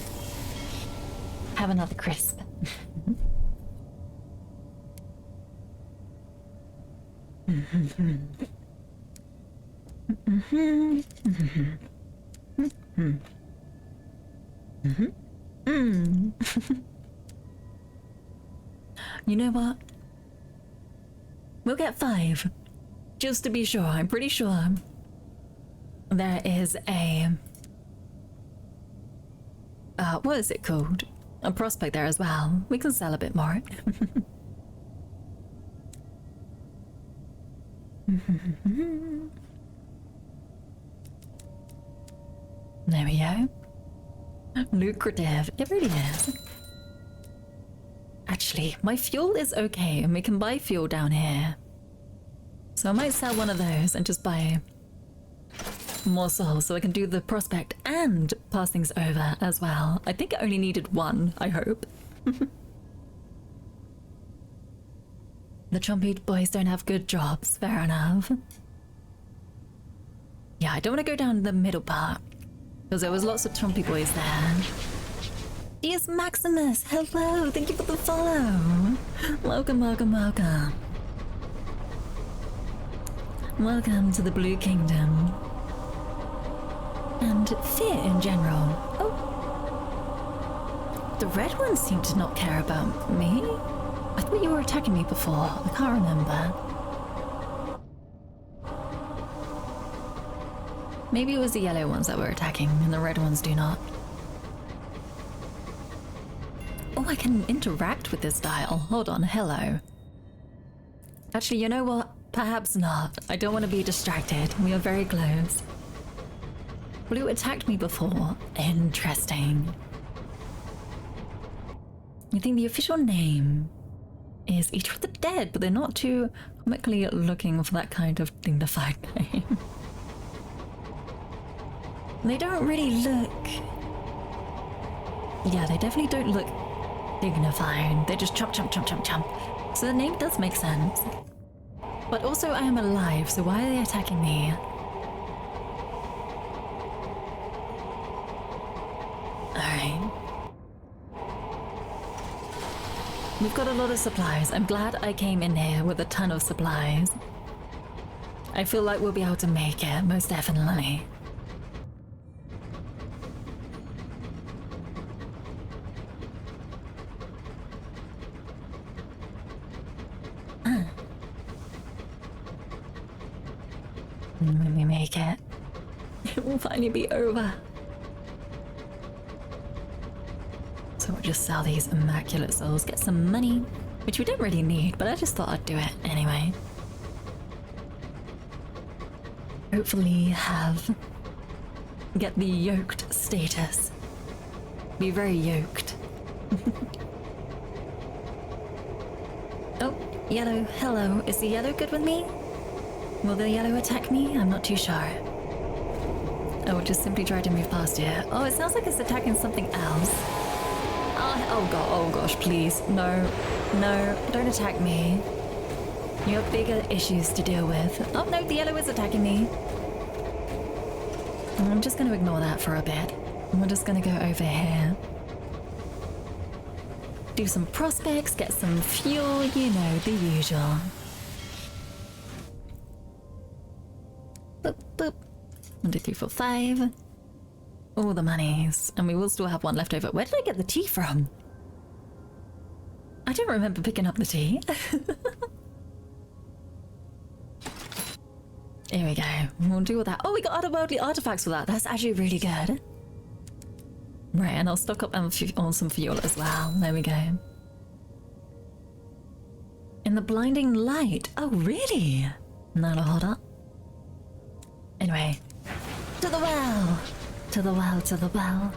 Have another crisp. You know what? We'll get 5. Just to be sure, I'm pretty sure there is a... what is it called? A prospect there as well. We can sell a bit more. There we go. Lucrative. It really is. Actually, my fuel is okay, and we can buy fuel down here. So I might sell one of those and just buy more souls so I can do the prospect and pass things over as well. I think I only needed 1, I hope. The Trumpy boys don't have good jobs, fair enough. Yeah, I don't want to go down the middle part, because there was lots of Trumpy boys there. Yes, Maximus, hello, thank you for the follow. Welcome, welcome, welcome. Welcome to the Blue Kingdom. And fear in general. Oh. The red ones seem to not care about me. I thought you were attacking me before. I can't remember. Maybe it was the yellow ones that were attacking and the red ones do not. Oh, I can interact with this dial. Hold on, hello. Actually, you know what? Perhaps not. I don't want to be distracted. We are very close. Blue attacked me before. Interesting. I think the official name is Eater of the Dead, but they're not too comically looking for that kind of dignified name. They don't really look... Yeah, they definitely don't look dignified. They just chomp, chomp, chomp, chomp, chomp. So the name does make sense. But also I am alive, so why are they attacking me? Alright. We've got a lot of supplies. I'm glad I came in here with a ton of supplies. I feel like we'll be able to make it, most definitely. When we make it, it will finally be over. So we'll just sell these immaculate souls, get some money, which we don't really need, but I just thought I'd do it anyway. Hopefully get the yoked status. Be very yoked. Oh, yellow, hello. Is the yellow good with me? Will the yellow attack me? I'm not too sure. I will just simply try to move past here. Oh, it sounds like it's attacking something else. Oh god, oh gosh, please. No, no, don't attack me. You have bigger issues to deal with. Oh no, the yellow is attacking me. I'm just going to ignore that for a bit. And we're just going to go over here. Do some prospects, get some fuel, you know, the usual. Boop, boop. 1, 2, 3, 4, 5. All the monies. And we will still have one left over. Where did I get the tea from? I don't remember picking up the tea. Here we go. We'll do all that. Oh, we got otherworldly artifacts for that. That's actually really good. Right, and I'll stock up on some fuel as well. There we go. In the blinding light. Oh, really? That'll hold up. Anyway. To the well! To the well, to the well.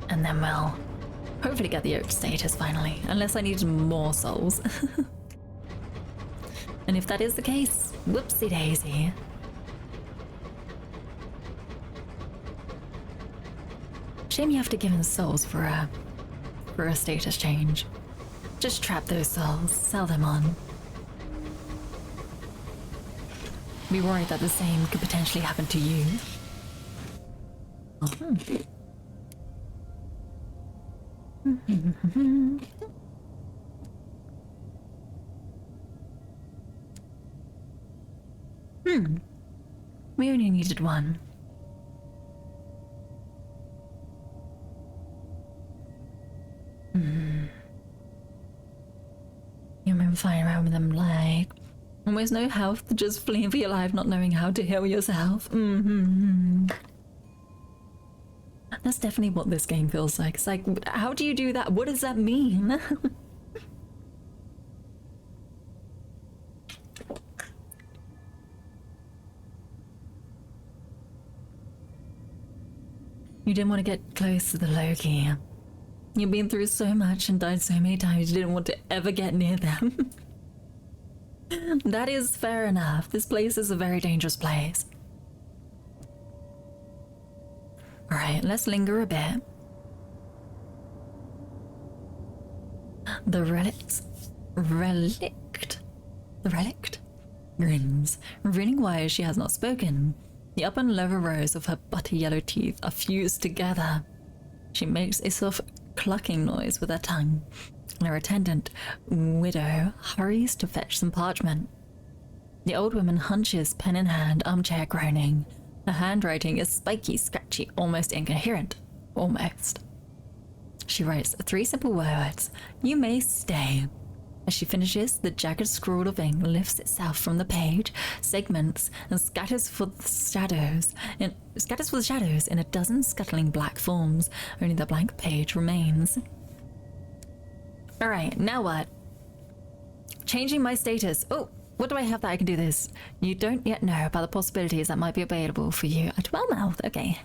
And then we'll hopefully get the oak status finally. Unless I need more souls. And if that is the case, whoopsie daisy. Shame you have to give in souls for a status change. Just trap those souls, sell them on. Be worried that the same could potentially happen to you. We only needed one. You remember flying around with them like almost no health, just fleeing for your life, not knowing how to heal yourself. That's definitely what this game feels like. It's like, how do you do that? What does that mean? You didn't want to get close to the Loki. You've been through so much and died so many times, you didn't want to ever get near them. That is fair enough. This place is a very dangerous place. Alright, let's linger a bit. The relict grins, revealing why she has not spoken. The upper and lower rows of her butter yellow teeth are fused together. She makes a soft clucking noise with her tongue. Her attendant, widow, hurries to fetch some parchment. The old woman hunches, pen in hand, armchair groaning. Her handwriting is spiky, scratchy, almost incoherent. Almost. She writes 3 simple words. You may stay. As she finishes, the jagged scroll of ink lifts itself from the page, segments, and scatters for the shadows in a dozen scuttling black forms. Only the blank page remains. Alright, now what? Changing my status. Oh, what do I have that I can do this? You don't yet know about the possibilities that might be available for you at Wellmouth. Okay.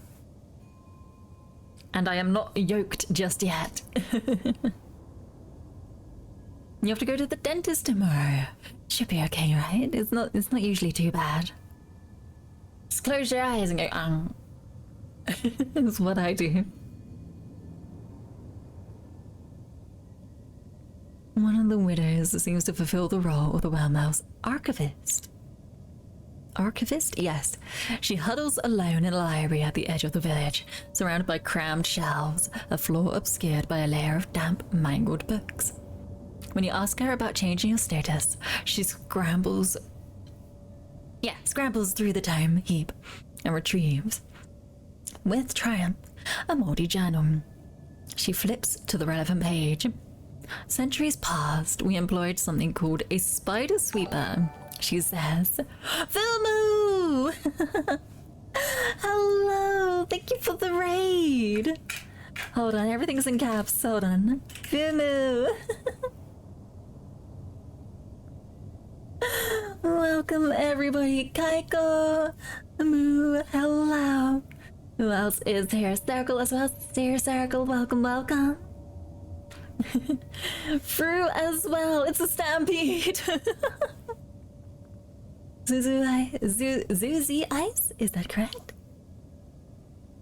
And I am not yoked just yet. You have to go to the dentist tomorrow. Should be okay, right? It's not usually too bad. Just close your eyes and go, That's what I do. One of the widows seems to fulfill the role of the Wellmouse archivist. Archivist? Yes. She huddles alone in a library at the edge of the village, surrounded by crammed shelves, a floor obscured by a layer of damp, mangled books. When you ask her about changing your status, she scrambles through the tome heap and retrieves, with triumph, a moldy journal. She flips to the relevant page. Centuries past, we employed something called a spider sweeper. She says, Fumu! Hello, thank you for the raid. Hold on, everything's in caps, hold on. Fumu! Welcome everybody, Kaiko, Moo, hello. Who else is here? Circle as well, Stair Circle, welcome, welcome. Fruit as well, it's a stampede. Zuzi Ice, is that correct?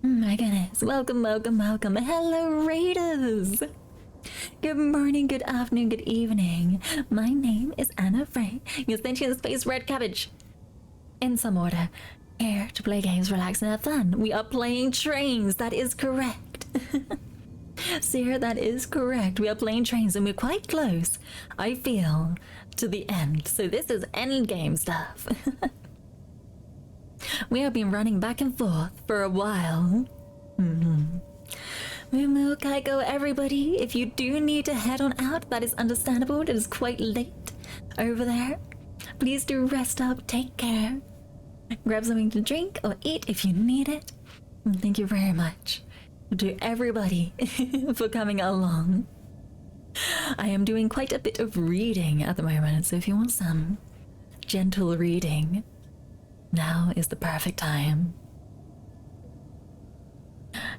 My goodness, welcome, welcome, welcome. Hello Raiders. Good morning, good afternoon, good evening. My name is Anna Frey, your sentient space red cabbage. In some order, here to play games, relax and have fun. We are playing trains, that is correct. Sir, that is correct. We are playing trains and we're quite close, I feel, to the end. So this is end game stuff. We have been running back and forth for a while. Moo, Kaiko, everybody, if you do need to head on out, that is understandable. It is quite late over there. Please do rest up, take care. Grab something to drink or eat if you need it. And thank you very much to everybody for coming along. I am doing quite a bit of reading at the moment, so if you want some gentle reading, now is the perfect time.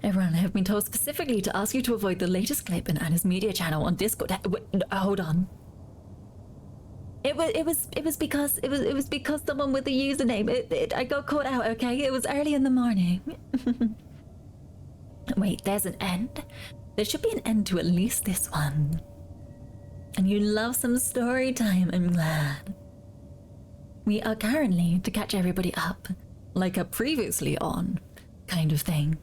Everyone, I have been told specifically to ask you to avoid the latest clip in Anna's media channel on Discord. Wait, hold on. It was because someone with the username. I got caught out. Okay, it was early in the morning. Wait, there's an end. There should be an end to at least this one. And you love some story time. I'm glad. We are currently, to catch everybody up, like a previously on kind of thing.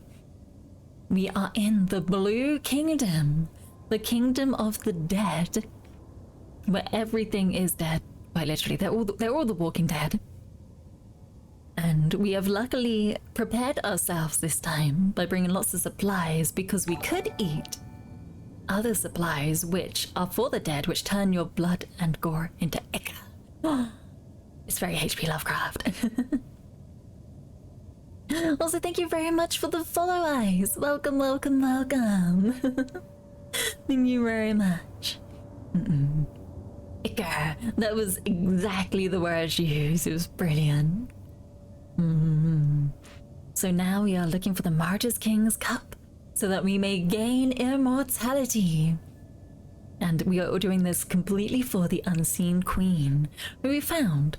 We are in the Blue Kingdom, the kingdom of the dead, where everything is dead. Quite literally, they're all the Walking Dead. And we have luckily prepared ourselves this time by bringing lots of supplies because we could eat other supplies which are for the dead, which turn your blood and gore into ichor. It's very HP Lovecraft. Also, thank you very much for the follow eyes. Welcome, welcome, welcome. Thank you very much. Ichor. That was exactly the word she used. It was brilliant. So now we are looking for the Martyrs King's Cup so that we may gain immortality. And we are doing this completely for the Unseen Queen, who we found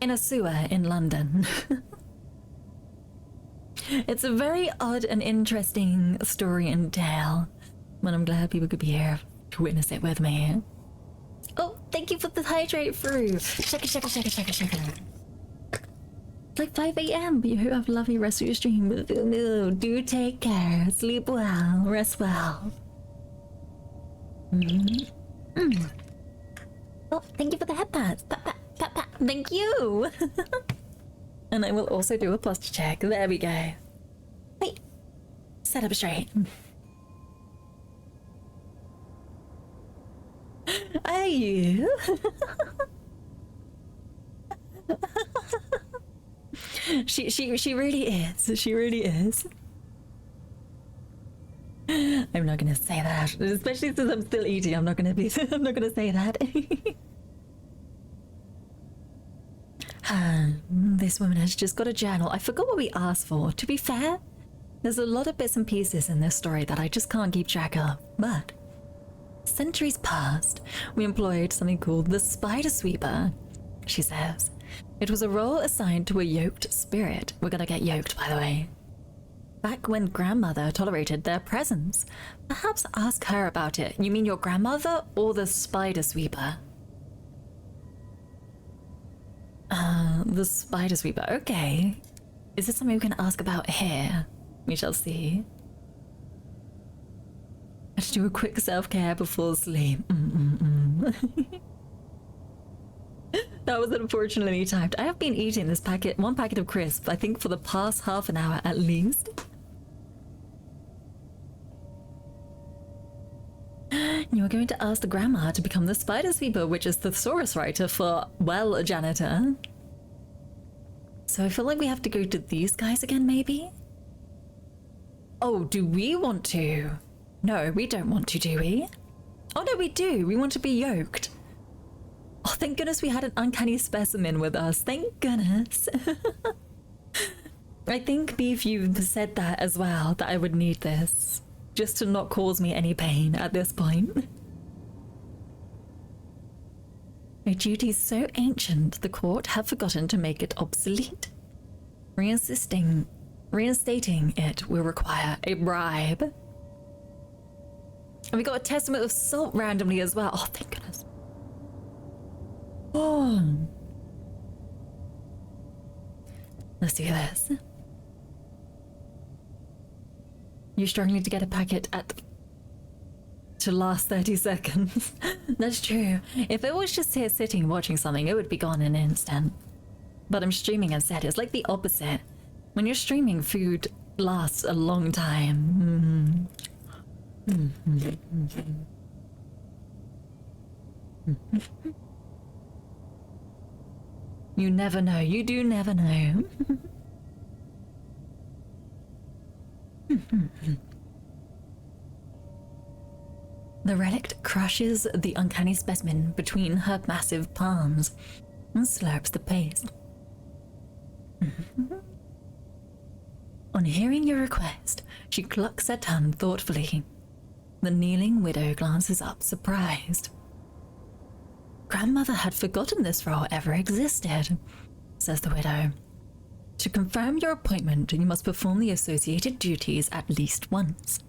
in a sewer in London. It's a very odd and interesting story and tale, but I'm glad people could be here to witness it with me. Oh, thank you for the hydrate fruit. Shaka, shaka, shaka, shaka, shaka. It's like 5 a.m. You have a lovely rest of your stream. Do take care. Sleep well. Rest well. Oh, thank you for the head pats. Pat, pat, pat, pat. Thank you. And I will also do a posture check. There we go. Wait. Set up straight. Are you? She really is. She really is. I'm not gonna say that, especially since I'm still eating. I'm not gonna say that. This woman has just got a journal. I forgot what we asked for. To be fair, there's a lot of bits and pieces in this story that I just can't keep track of. But centuries past, we employed something called the Spider Sweeper. She says, It was a role assigned to a yoked spirit. We're gonna get yoked, by the way. Back when grandmother tolerated their presence. Perhaps ask her about it. You mean your grandmother or the spider sweeper? The spider sweeper. Okay. Is this something we can ask about here? We shall see. I should do a quick self-care before sleep. That was unfortunately typed. I have been eating this one packet of crisps, I think for the past half an hour at least. You are going to ask the grandma to become the spider sweeper, which is the thesaurus writer for, well, a janitor. So I feel like we have to go to these guys again, maybe? Oh, do we want to? No, we don't want to, do we? Oh no, we do. We want to be yoked. Oh, thank goodness we had an uncanny specimen with us. Thank goodness. I think, Beef, you said that as well, that I would need this. Just to not cause me any pain at this point. A duty so ancient, the court have forgotten to make it obsolete. Reinstating it will require a bribe. And we got a testament of salt randomly as well. Oh, thank goodness. Oh. Let's do this. You're struggling to get a packet to last 30 seconds. That's true. If it was just here sitting watching something, it would be gone in an instant. But I'm streaming instead. It's like the opposite. When you're streaming, food lasts a long time. You never know. You do never know. The relic crushes the uncanny specimen between her massive palms and slurps the paste. On hearing your request, she clucks her tongue thoughtfully. The kneeling widow glances up, surprised. Grandmother had forgotten this role ever existed, says the widow. To confirm your appointment, you must perform the associated duties at least once.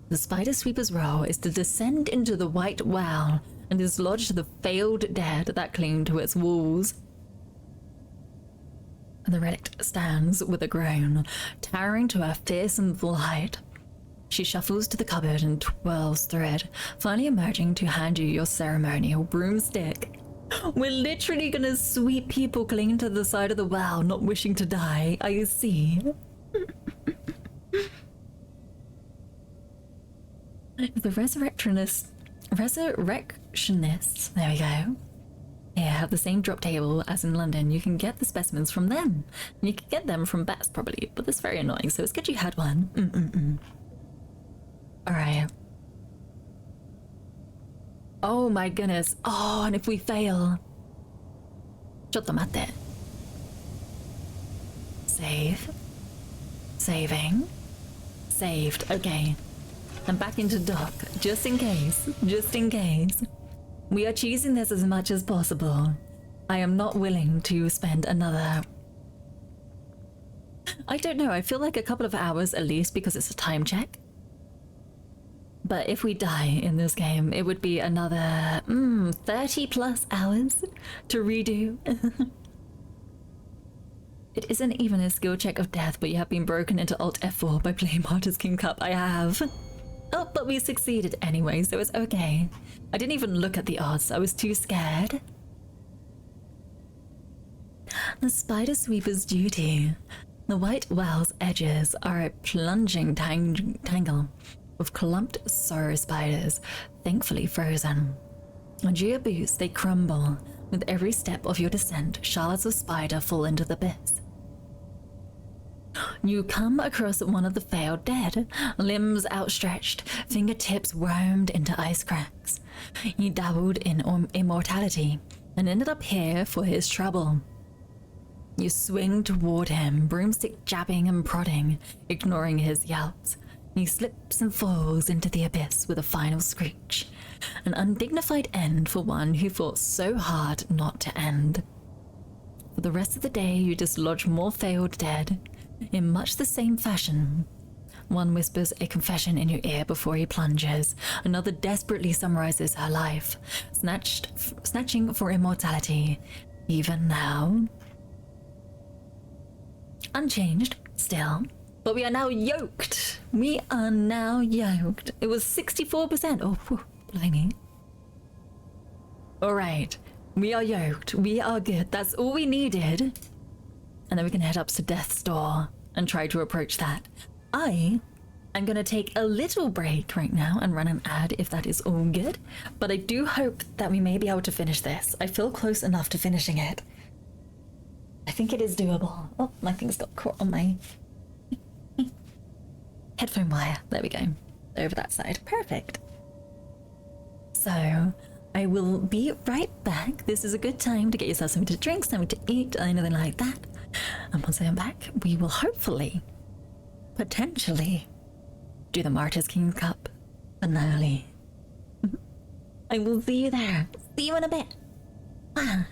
The spider sweeper's role is to descend into the white well and dislodge the failed dead that cling to its walls. The relic stands with a groan, towering to her fearsome full height. She shuffles to the cupboard and twirls through it, finally emerging to hand you your ceremonial broomstick. We're literally gonna sweep people clinging to the side of the well, not wishing to die. I see. The resurrectionists, there we go. Here, have the same drop table as in London. You can get the specimens from them. You can get them from bats probably, but that's very annoying, so it's good you had one. Alright. Oh my goodness. Oh, and if we fail. Chotomate. Save. Saving. Saved. Okay. I'm back into dock. Just in case. Just in case. We are cheesing this as much as possible. I am not willing to spend another... I don't know. I feel like a couple of hours at least because it's a time check. But if we die in this game, it would be another 30 plus hours to redo. It isn't even a skill check of death, but you have been broken into Alt F4 by playing Martyr's King Cup. I have. Oh, but we succeeded anyway, so it's okay. I didn't even look at the odds. I was too scared. The spider sweeper's duty. The white well's edges are a plunging tangle of clumped sorrow spiders, thankfully frozen. Under your boots, they crumble. With every step of your descent, shards of spider fall into the abyss. You come across one of the failed dead, limbs outstretched, fingertips wormed into ice cracks. He dabbled in immortality and ended up here for his trouble. You swing toward him, broomstick jabbing and prodding, ignoring his yelps. He slips and falls into the abyss with a final screech. An undignified end for one who fought so hard not to end. For the rest of the day, you dislodge more failed dead. In much the same fashion, one whispers a confession in your ear before he plunges. Another desperately summarizes her life, snatching for immortality. Even now. Unchanged, still. But we are now yoked. We are now yoked. It was 64%. Oh, whew, blimey. All right. We are yoked. We are good. That's all we needed. And then we can head up to Death's Door and try to approach that. I'm going to take a little break right now and run an ad if that is all good. But I do hope that we may be able to finish this. I feel close enough to finishing it. I think it is doable. Oh, my thing's got caught on my headphone wire. There we go. Over that side. Perfect. So I will be right back. This is a good time to get yourself something to drink, something to eat, anything like that. And once I am back, we will hopefully, potentially, do the Martyrs King's Cup finale. I will see you there. See you in a bit. Ah.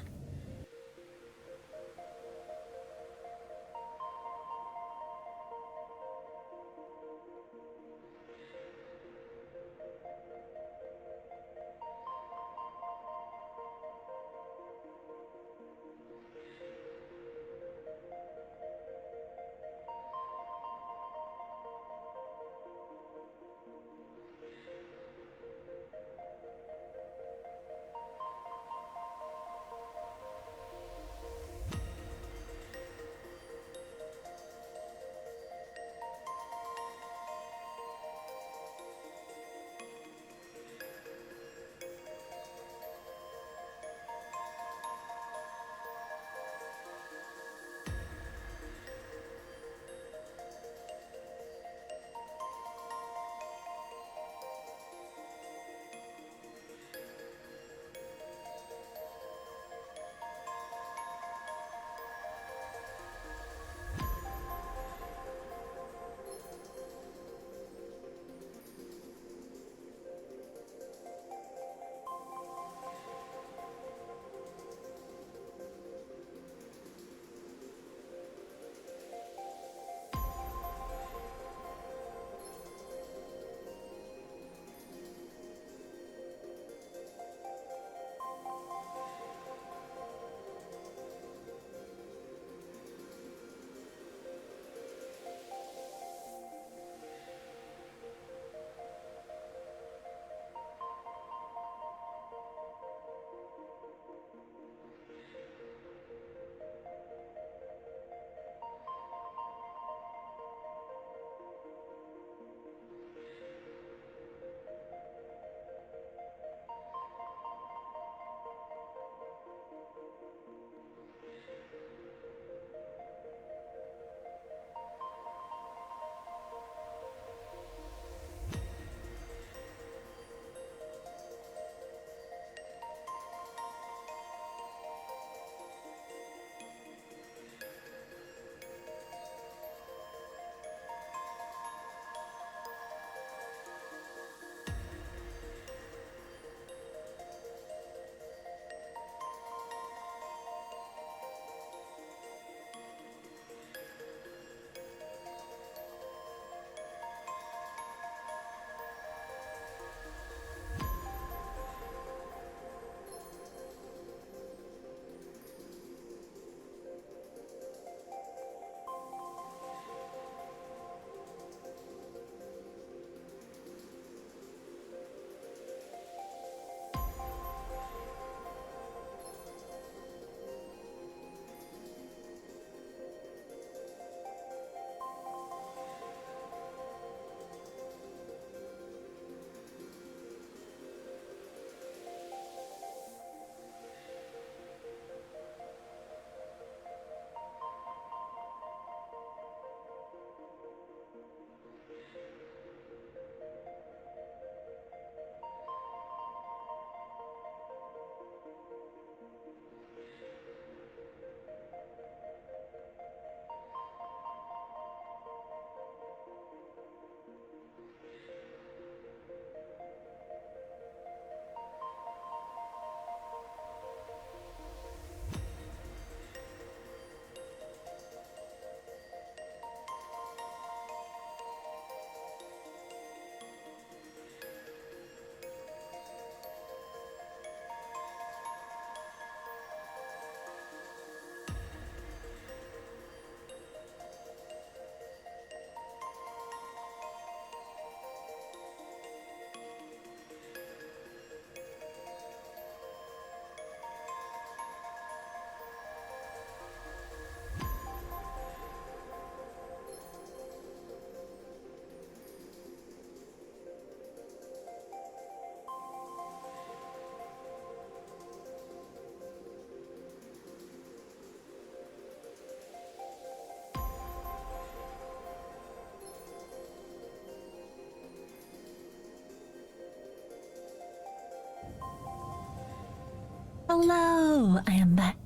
Hello, I am back.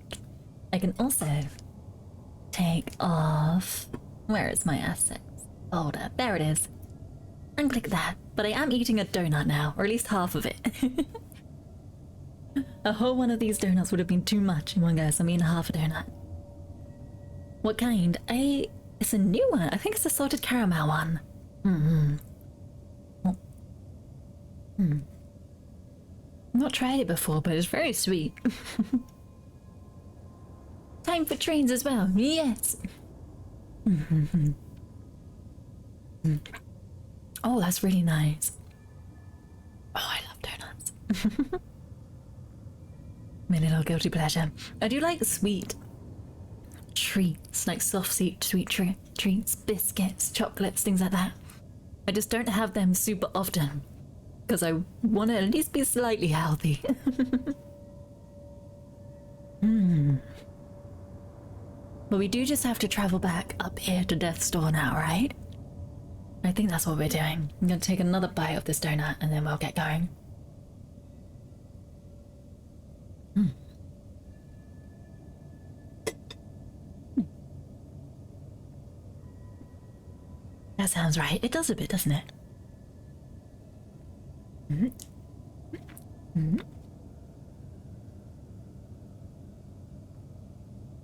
I can also take off. Where is my assets folder? There it is. And click that. But I am eating a donut now, or at least half of it. A whole one of these donuts would have been too much in one go, so I'm eating half a donut. What kind? It's a new one. I think it's a salted caramel one. I've not tried it before, but it's very sweet. Time for trains as well. Yes. Oh, that's really nice. Oh, I love donuts. My little guilty pleasure. I do like sweet treats, like soft sweet treats, biscuits, chocolates, things like that. I just don't have them super often because I want to at least be slightly healthy. But we do just have to travel back up here to Death's Door now, right? I think that's what we're doing. I'm gonna take another bite of this donut and then we'll get going. That sounds right. It does a bit, doesn't it?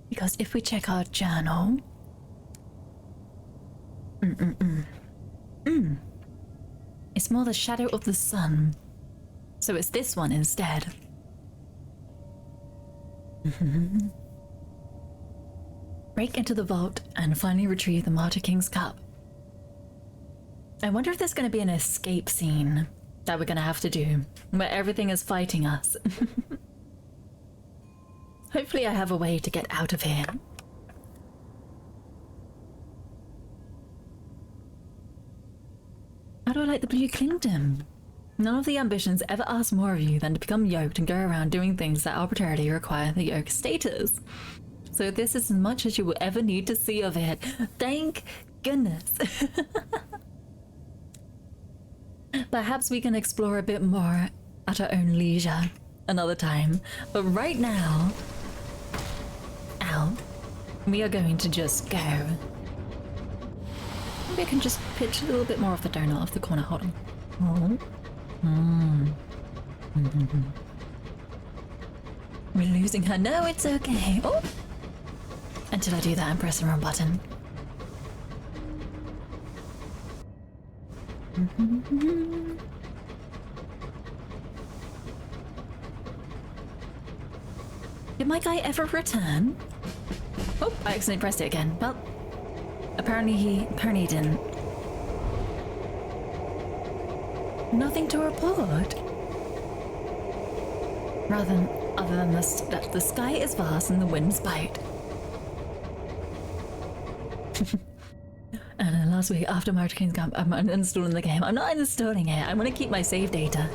Because if we check our journal... It's more the shadow of the sun. So it's this one instead. Break into the vault and finally retrieve the Martyr King's cup. I wonder if there's going to be an escape scene that we're going to have to do, where everything is fighting us. Hopefully I have a way to get out of here. How do I like the Blue Kingdom? None of the ambitions ever ask more of you than to become yoked and go around doing things that arbitrarily require the yoke status. So this is as much as you will ever need to see of it. Thank goodness. Perhaps we can explore a bit more at our own leisure another time. But right now, we are going to just go. Maybe I can just pitch a little bit more of the donut off the corner. Hold on. We're losing her. No, it's okay. Oh! Until I do that and press the wrong button. Did my guy ever return? Oh, I accidentally pressed it again. Well, apparently he didn't. Nothing to report. Other than that the sky is vast and the winds bite. And last week after Martyr King's Camp, I'm uninstalling the game. I'm not uninstalling it. I want to keep my save data.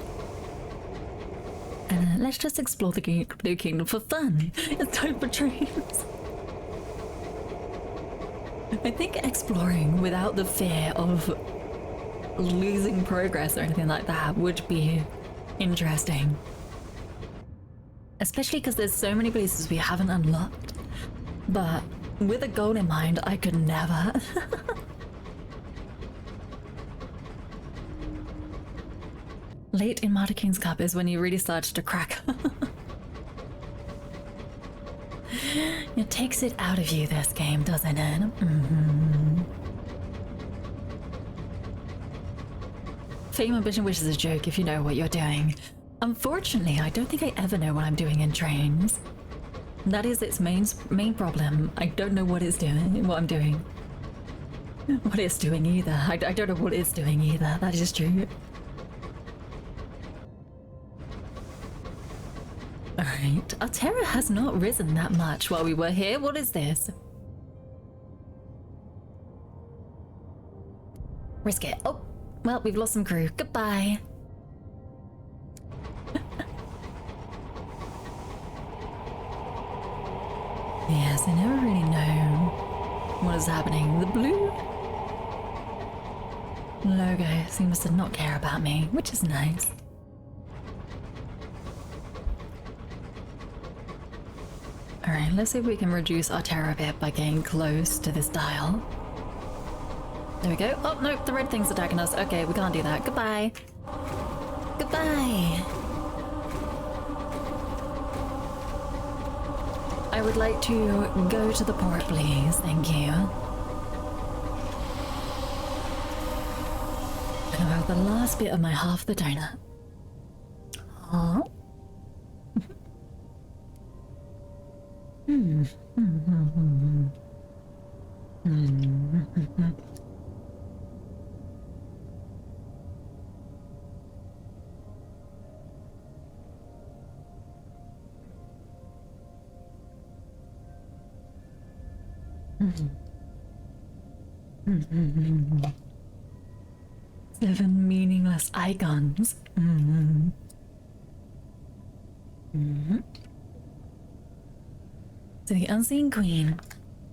And let's just explore the Blue Kingdom for fun. It's time for trains. I think exploring without the fear of losing progress or anything like that would be interesting. Especially because there's so many places we haven't unlocked. But with a goal in mind, I could never. Late in Martyr King's Cup is when you really started to crack. It takes it out of you, this game, doesn't it? Fame, ambition, wish is a joke if you know what you're doing. Unfortunately, I don't think I ever know what I'm doing in trains. That is its main problem. I don't know what I'm doing. What it's doing either. I don't know what it's doing either. That is true. Alright. Our terror has not risen that much while we were here. What is this? Risk it. Oh, well, we've lost some crew. Goodbye. Yes, I never really know what is happening. The blue logo seems to not care about me, which is nice. Alright, let's see if we can reduce our terror a bit by getting close to this dial. There we go. Oh, nope, the red thing's attacking us. Okay, we can't do that. Goodbye. Goodbye. I would like to go to the port, please. Thank you. And about the last bit of my half the donut. Oh. Seven meaningless icons. So the unseen queen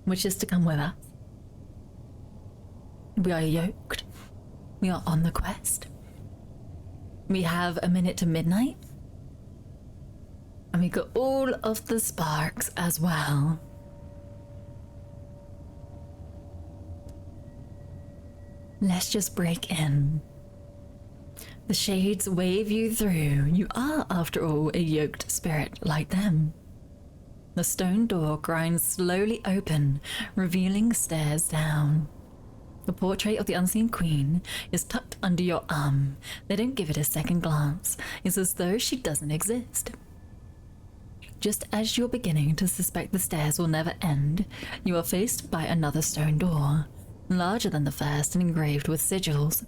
wishes to come with us. We are yoked. We are on the quest. We have a minute to midnight. And we got all of the sparks as well. Let's just break in. The shades wave you through. You are, after all, a yoked spirit like them. The stone door grinds slowly open, revealing stairs down. The portrait of the unseen queen is tucked under your arm. They don't give it a second glance. It's as though she doesn't exist. Just as you're beginning to suspect the stairs will never end, you are faced by another stone door, larger than the first and engraved with sigils.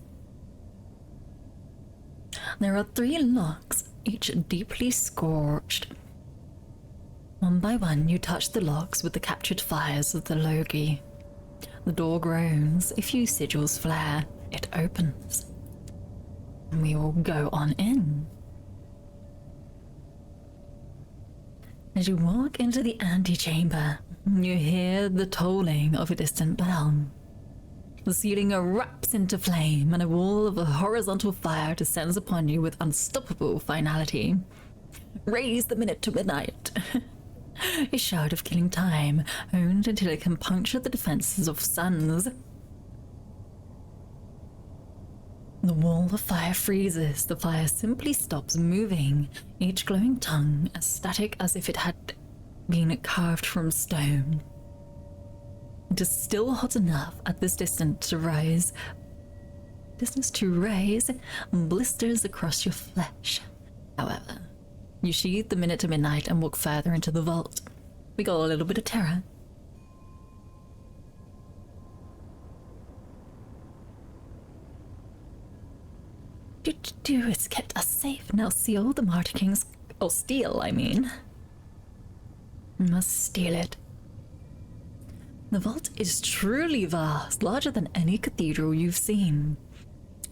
There are 3 locks, each deeply scorched. One by one, you touch the locks with the captured fires of the Logi. The door groans, a few sigils flare, it opens. And we will go on in. As you walk into the antechamber, you hear the tolling of a distant bell. The ceiling erupts into flame, and a wall of horizontal fire descends upon you with unstoppable finality. Raise the minute to midnight. A shout of killing time, honed until it can puncture the defenses of suns. The wall of fire freezes. The fire simply stops moving, each glowing tongue as static as if it had been carved from stone. It is still hot enough at this distance to raise blisters across your flesh. However, you sheathe the minute to midnight and walk further into the vault. We got a little bit of terror. It's kept us safe. Now seal the Martyr King's... Oh, steal, I mean. We must steal it. The vault is truly vast, larger than any cathedral you've seen.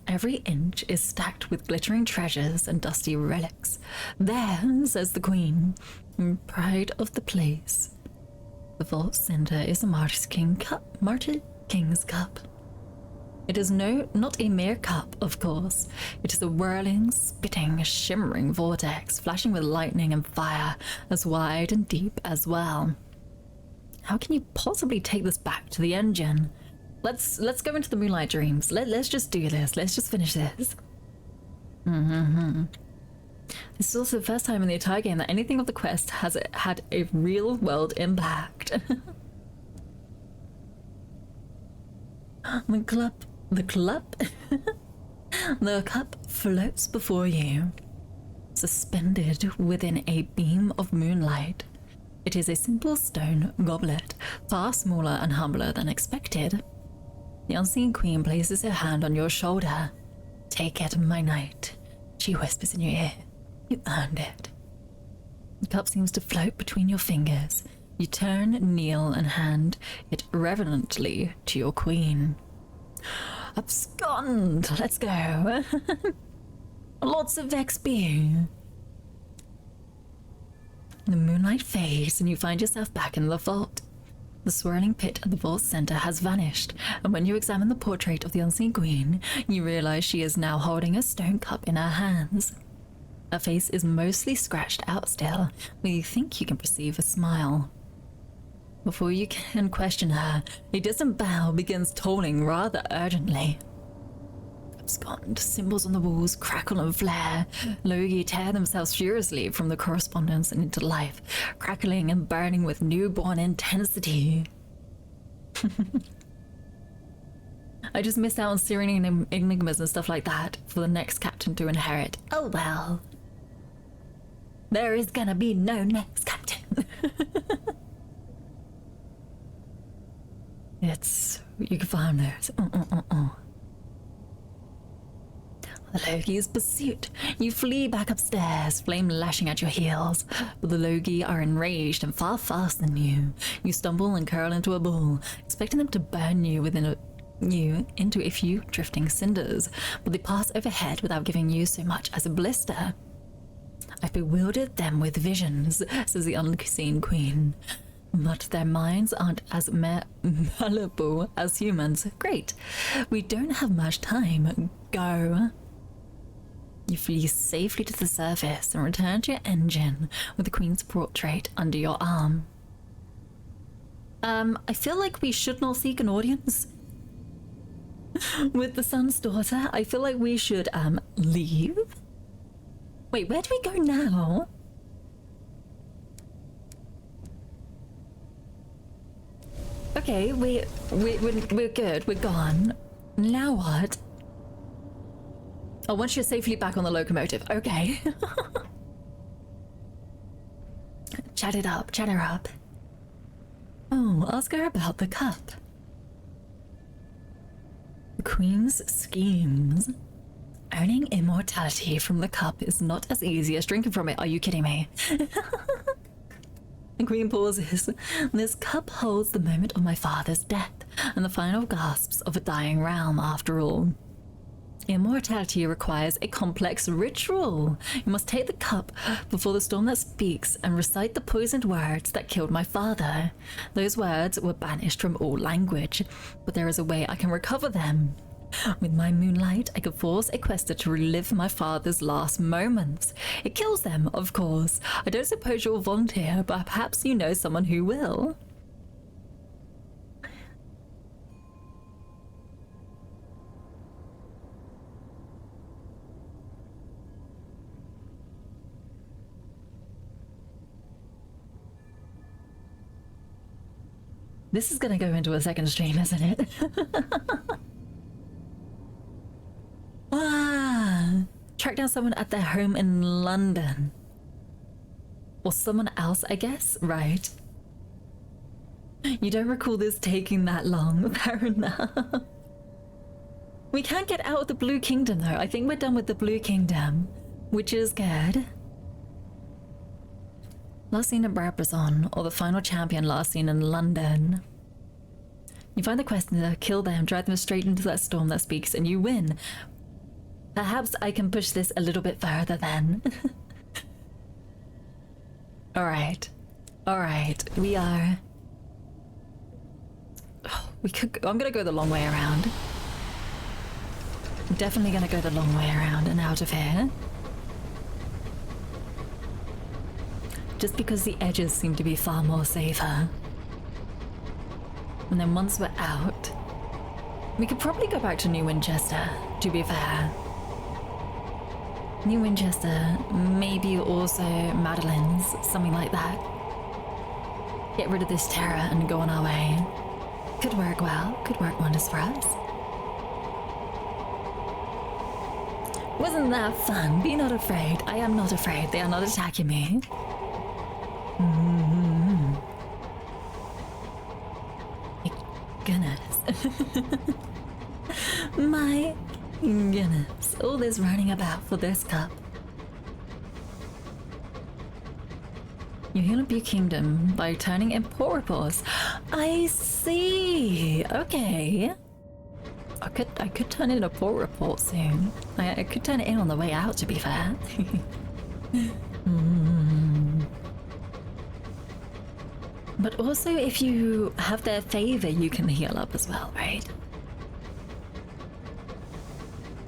Every inch is stacked with glittering treasures and dusty relics. There, says the Queen, pride of the place. The vault's center is a Martyr King's cup. It is not a mere cup, of course. It is a whirling, spitting, shimmering vortex, flashing with lightning and fire, as wide and deep as well. How can you possibly take this back to the engine? Let's go into the Moonlight Dreams. Let's just do this. Let's just finish this. This is also the first time in the entire game that anything of the quest has had a real world impact. The cup floats before you, suspended within a beam of moonlight. It is a simple stone goblet, far smaller and humbler than expected. The unseen queen places her hand on your shoulder. Take it, my knight, she whispers in your ear. You earned it. The cup seems to float between your fingers. You turn, kneel, and hand it reverently to your queen. Abscond! Let's go. Lots of XP. The moonlight fades and you find yourself back in the vault. The swirling pit at the vault's center has vanished, and when you examine the portrait of the unseen queen, you realize she is now holding a stone cup in her hands. Her face is mostly scratched out still, but you think you can perceive a smile. Before you can question her, a distant bell begins tolling rather urgently. Abscond, symbols on the walls crackle and flare. Logi tear themselves furiously from the correspondence and into life, crackling and burning with newborn intensity. I just missed out on searing enigmas and stuff like that for the next captain to inherit. Oh well. There is gonna be no next captain. You can find those. The Logi's pursuit. You flee back upstairs, flame lashing at your heels. But the Logi are enraged and far faster than you. You stumble and curl into a ball, expecting them to burn you into a few drifting cinders, but they pass overhead without giving you so much as a blister. I've bewildered them with visions, says the unseen queen. But their minds aren't as malleable as humans. Great. We don't have much time. Go. You flee safely to the surface and return to your engine with the queen's portrait under your arm. I feel like we should not seek an audience with the sun's daughter. I feel like we should, leave. Wait, where do we go now? Okay, we're good. We're gone. Now what? Oh, once you're safely back on the locomotive. Okay. Chat it up. Chat her up. Oh, ask her about the cup. The Queen's schemes. Earning immortality from the cup is not as easy as drinking from it. Are you kidding me? The Queen pauses. This cup holds the moment of my father's death and the final gasps of a dying realm, after all. Immortality requires a complex ritual. You must take the cup before the storm that speaks and recite the poisoned words that killed my father. Those words were banished from all language, but there is a way I can recover them. With my moonlight, I could force a quester to relive my father's last moments. It kills them, of course. I don't suppose you'll volunteer, but perhaps you know someone who will. This is gonna go into a second stream, isn't it? Track down someone at their home in London. Or someone else, I guess? Right. You don't recall this taking that long. Fair enough. We can't get out of the Blue Kingdom, though. I think we're done with the Blue Kingdom, which is good. Last seen in Brabazon, or the final champion last seen in London. You find the questioner, kill them, drive them straight into that storm that speaks, and you win. Perhaps I can push this a little bit further then. Alright. Alright. We are... Oh, I'm gonna go the long way around. I'm definitely gonna go the long way around and out of here. Just because the edges seem to be far more safer. And then once we're out, we could probably go back to New Winchester, to be fair. New Winchester, maybe also Madeline's, something like that. Get rid of this terror and go on our way. Could work well, could work wonders for us. Wasn't that fun? Be not afraid. I am not afraid. They are not attacking me. My goodness. My goodness. All this running about for this cup. You heal up your kingdom by turning in port reports. I see. Okay. I could turn in a port report soon. I could turn it in on the way out, to be fair. But also, if you have their favor, you can heal up as well, right?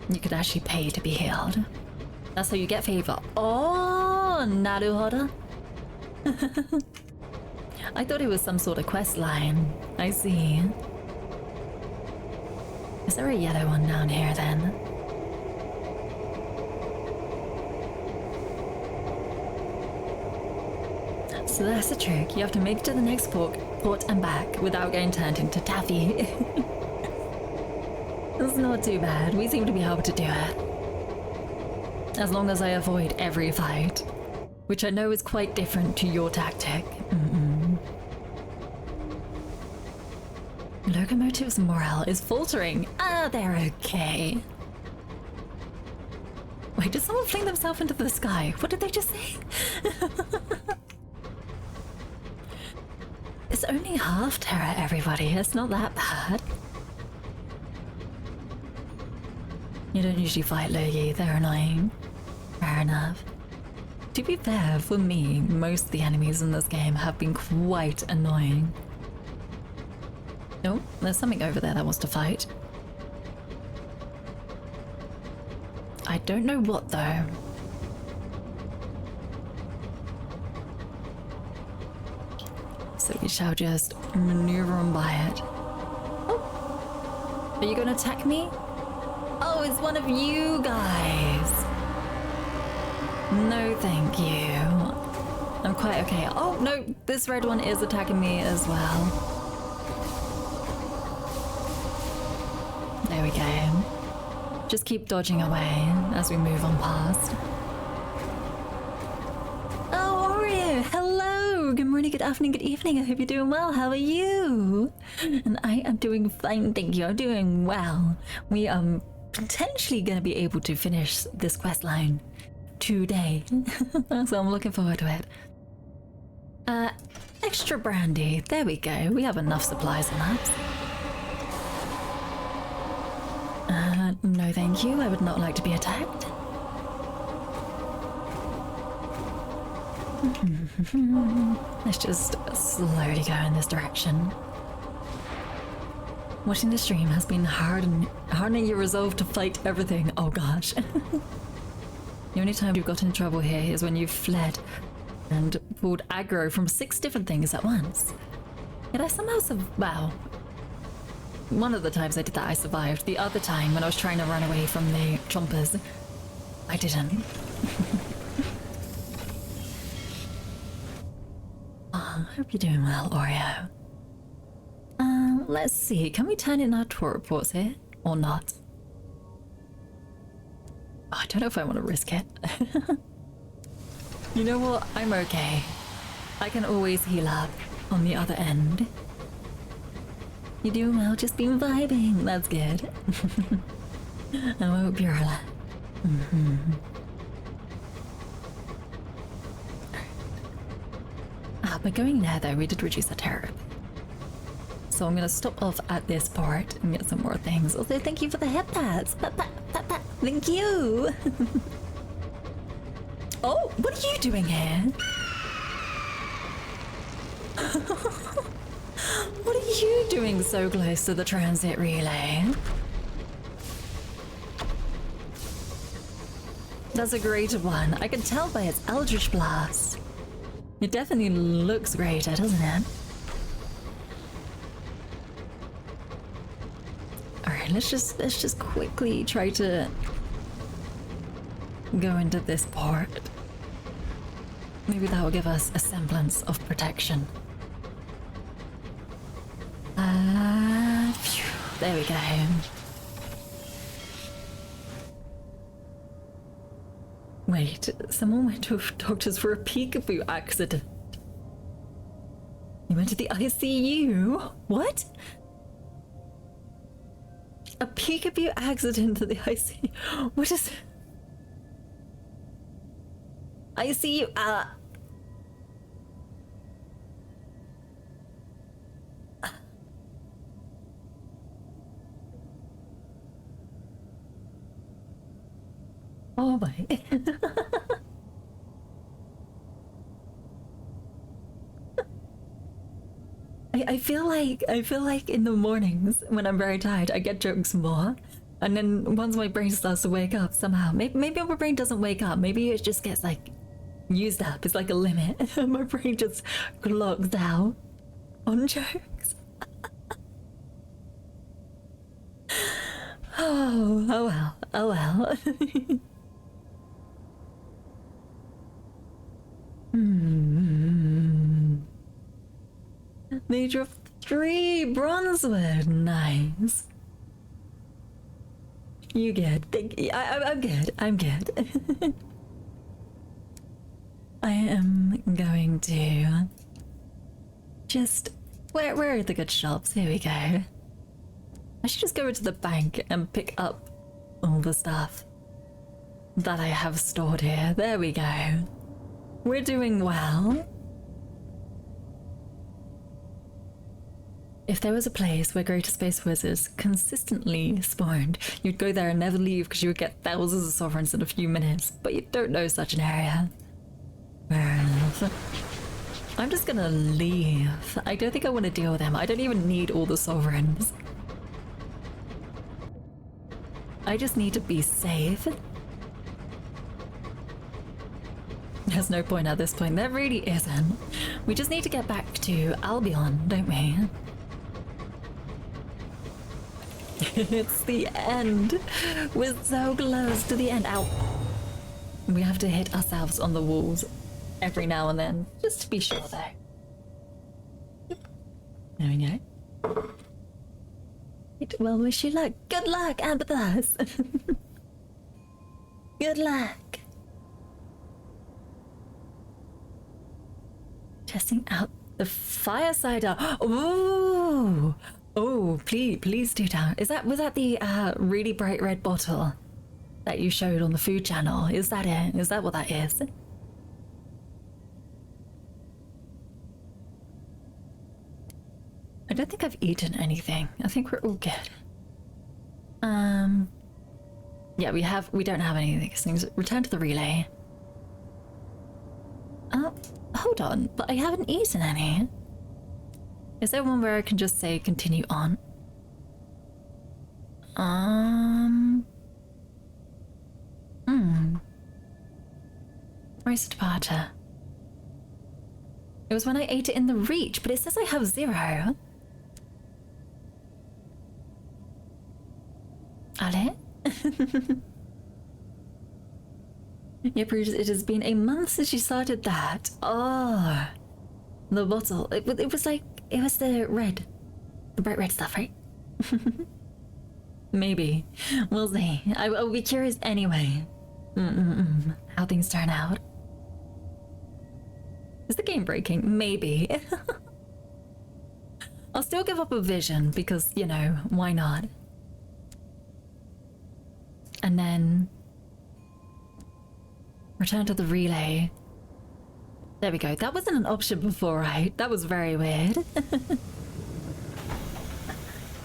You could actually pay to be healed. That's how you get favor. Oh, naruhodo. I thought it was some sort of quest line. I see. Is there a yellow one down here then? So that's the trick. You have to make it to the next port and back without getting turned into taffy. It's not too bad. We seem to be able to do it. As long as I avoid every fight. Which I know is quite different to your tactic. Locomotive's morale is faltering. Ah, they're okay. Wait, did someone fling themselves into the sky? What did they just say? It's only half Terra, everybody. It's not that bad. You don't usually fight Logi. They're annoying. Fair enough. To be fair, for me, most of the enemies in this game have been quite annoying. Oh, there's something over there that wants to fight. I don't know what, though. So we shall just maneuver on by it. Oh! Are you gonna attack me? Oh, it's one of you guys! No, thank you. I'm quite okay. Oh, no, this red one is attacking me as well. There we go. Just keep dodging away as we move on past. Oh, Oreo, hello! Good morning, good afternoon, good evening. I hope you're doing well. How are you? And I am doing fine, thank you. I'm doing well. We are potentially going to be able to finish this quest line today. So I'm looking forward to it. Extra brandy. There we go. We have enough supplies on that. No thank you. I would not like to be attacked. Let's just slowly go in this direction. Watching the stream has been hardening your resolve to fight everything. Oh gosh. The only time you've gotten in trouble here is when you've fled and pulled aggro from 6 different things at once. Yet I somehow well, one of the times I did that I survived. The other time when I was trying to run away from the chompers, I didn't. Oh, I hope you're doing well, Oreo. Let's see, can we turn in our tour reports here or not? Oh, I don't know if I want to risk it. You know what? I'm okay. I can always heal up on the other end. You're doing well, just been vibing. That's good. I hope you're alive. By going there though, we did reduce our terror. So I'm gonna stop off at this part and get some more things. Also, thank you for the headpats. Thank you. Oh, what are you doing here? What are you doing so close to the transit relay? That's a great one. I can tell by its Eldritch Blast. It definitely looks greater, doesn't it? Alright, let's just quickly try to go into this port. Maybe that will give us a semblance of protection. Phew, there we go. Wait, someone went to a doctor's for a peekaboo accident. You went to the ICU? What? A peekaboo accident to the ICU? What is... ICU, Oh my. I feel like in the mornings when I'm very tired, I get jokes more. And then once my brain starts to wake up somehow, maybe my brain doesn't wake up, maybe it just gets like used up. It's like a limit. My brain just clogs out on jokes. Oh well, oh well. They dropped 3 bronzewood. Nice. You good? I'm good. I'm good. I am going to just where are the good shops? Here we go. I should just go into the bank and pick up all the stuff that I have stored here. There we go. We're doing well. If there was a place where Greater Space Wizards consistently spawned, you'd go there and never leave because you would get thousands of sovereigns in a few minutes, but you don't know such an area. Fair enough. I'm just gonna leave. I don't think I want to deal with them. I don't even need all the sovereigns. I just need to be safe. There's no point at this point. There really isn't. We just need to get back to Albion, don't we? It's the end. We're so close to the end. Ow. We have to hit ourselves on the walls every now and then, just to be sure though. There we go. Well, wish you luck. Good luck, Amethyst. Good luck. Testing out the fire cider. Ooh. Oh, please do tell. Was that the really bright red bottle that you showed on the food channel? Is that it? Is that what that is? I don't think I've eaten anything. I think we're all good. Yeah, we don't have any of these things. Return to the relay. Hold on, but I haven't eaten any. Is there one where I can just say continue on? Where's the departure? It was when I ate it in the reach, but it says I have 0. Ale? Yep, it has been a month since you started that. Oh, the bottle. It was like, it was the bright red stuff, right? Maybe. We'll see. I'll be curious anyway. How things turn out. Is the game breaking? Maybe. I'll still give up a vision because, you know, why not? And then return to the relay. There we go. That wasn't an option before, right? That was very weird.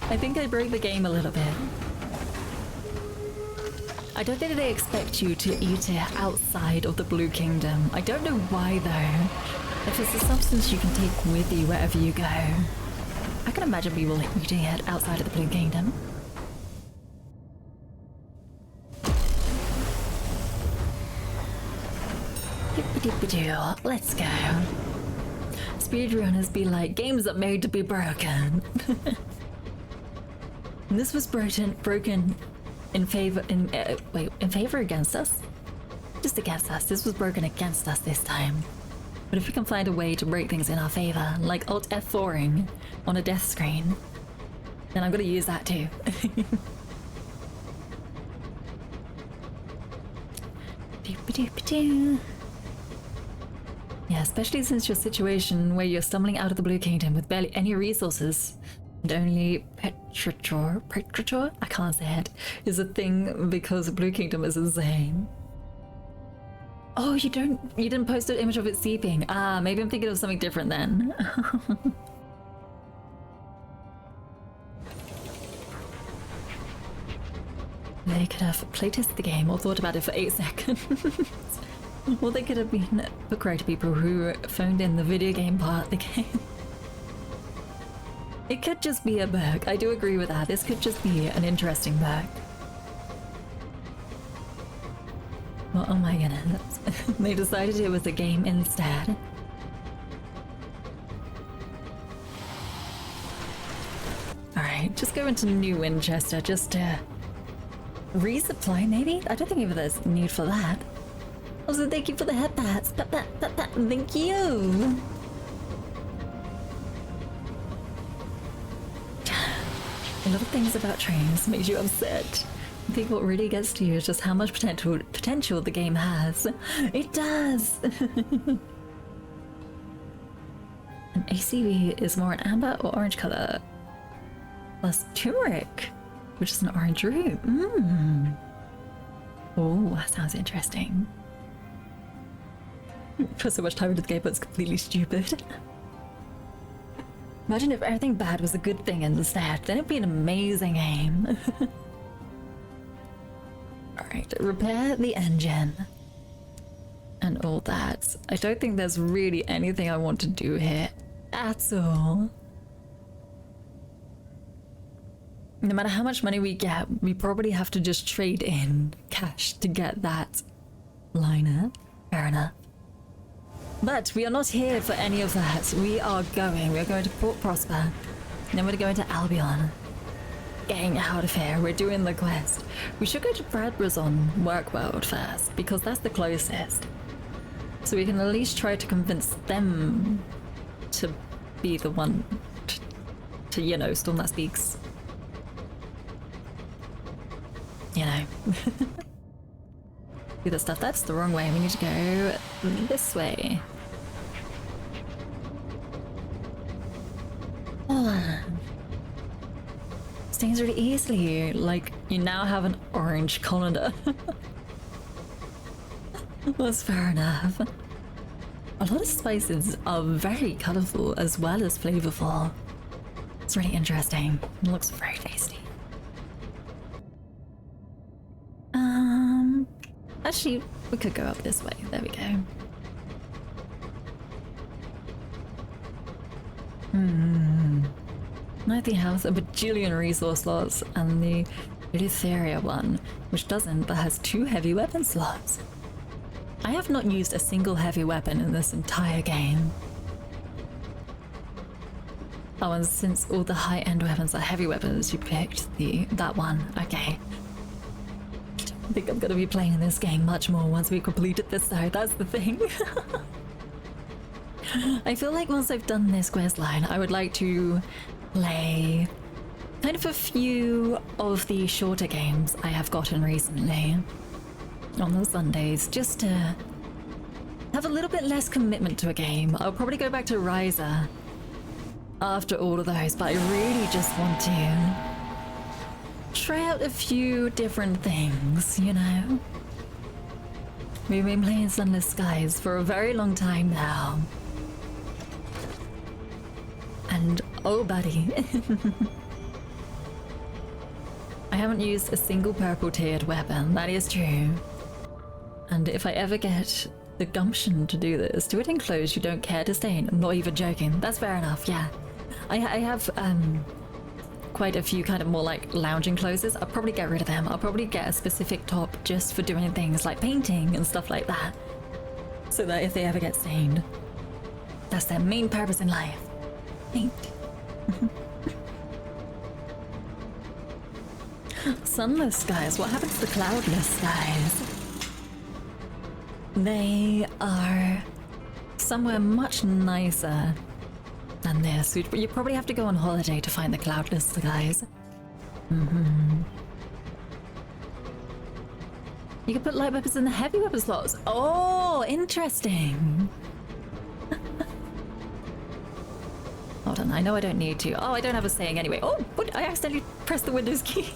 I think I broke the game a little bit. I don't think they expect you to eat it outside of the Blue Kingdom. I don't know why though. If it's a substance you can take with you wherever you go. I can imagine people eating it outside of the Blue Kingdom. Let's go. Speedrunners be like, games are made to be broken. And this was broken in favor against us? Just against us. This was broken against us this time. But if we can find a way to break things in our favor, like Alt F4ing on a death screen, then I'm gonna use that too. Yeah, especially since your situation where you're stumbling out of the Blue Kingdom with barely any resources and only petrichor, I can't say it, is a thing because the Blue Kingdom is insane. Oh, you didn't post an image of it seeping. Ah, maybe I'm thinking of something different then. They could have playtested the game or thought about it for 8 seconds. Or they could have been the correct people who phoned in the video game part of the game. It could just be a bug. I do agree with that. This could just be an interesting bug. Well, oh my goodness. They decided it was a game instead. Alright, just go into New Winchester just to resupply, maybe? I don't think even there's need for that. Also, thank you for the headbats. Thank you. A lot of things about trains makes you upset. I think what really gets to you is just how much potential the game has. It does! An ACV is more an amber or orange color, plus turmeric, which is an orange root. Oh, that sounds interesting. Put so much time into the game, but it's completely stupid. Imagine if everything bad was a good thing instead, then it'd be an amazing game. Alright, repair the engine. And all that. I don't think there's really anything I want to do here at all. No matter how much money we get, we probably have to just trade in cash to get that liner. Fair enough. But we are not here for any of that. We are going to Port Prosper. Then we're going to Albion. Getting out of here, we're doing the quest. We should go to Bradbrazon Work World first, because that's the closest. So we can at least try to convince them to be the one to you know, Storm That Speaks. You know. Do the stuff. That's the wrong way. We need to go this way. Oh. Stains really easily. Like, you now have an orange colander. That's fair enough. A lot of spices are very colourful as well as flavourful. It's really interesting. It looks very tasty. Actually, we could go up this way. There we go. Knightly House, a bajillion resource slots, and the Eleutheria one, which doesn't, but has 2 heavy weapon slots. I have not used a single heavy weapon in this entire game. Oh, and since all the high-end weapons are heavy weapons, you picked that one. Okay. I think I'm gonna be playing this game much more once we completed this though, that's the thing. I feel like once I've done this quest line, I would like to play kind of a few of the shorter games I have gotten recently on the Sundays, just to have a little bit less commitment to a game. I'll probably go back to Ryza after all of those, but I really just want to try out a few different things, you know? We've been playing Sunless Skies for a very long time now. And oh buddy. I haven't used a single purple tiered weapon, that is true. And if I ever get the gumption to do this, do it in clothes you don't care to stain. I'm not even joking, that's fair enough, yeah. I have quite a few kind of more like lounging clothes. I'll probably get rid of them. I'll probably get a specific top just for doing things like painting and stuff like that. So that if they ever get stained, that's their main purpose in life. Paint. Sunless skies. What happened to the cloudless skies? They are somewhere much nicer than this. You probably have to go on holiday to find the cloudless skies. You can put light weapons in the heavy weapon slots. Oh, interesting. Hold on, I know I don't need to. Oh, I don't have a saying anyway. Oh, what? I accidentally pressed the Windows key.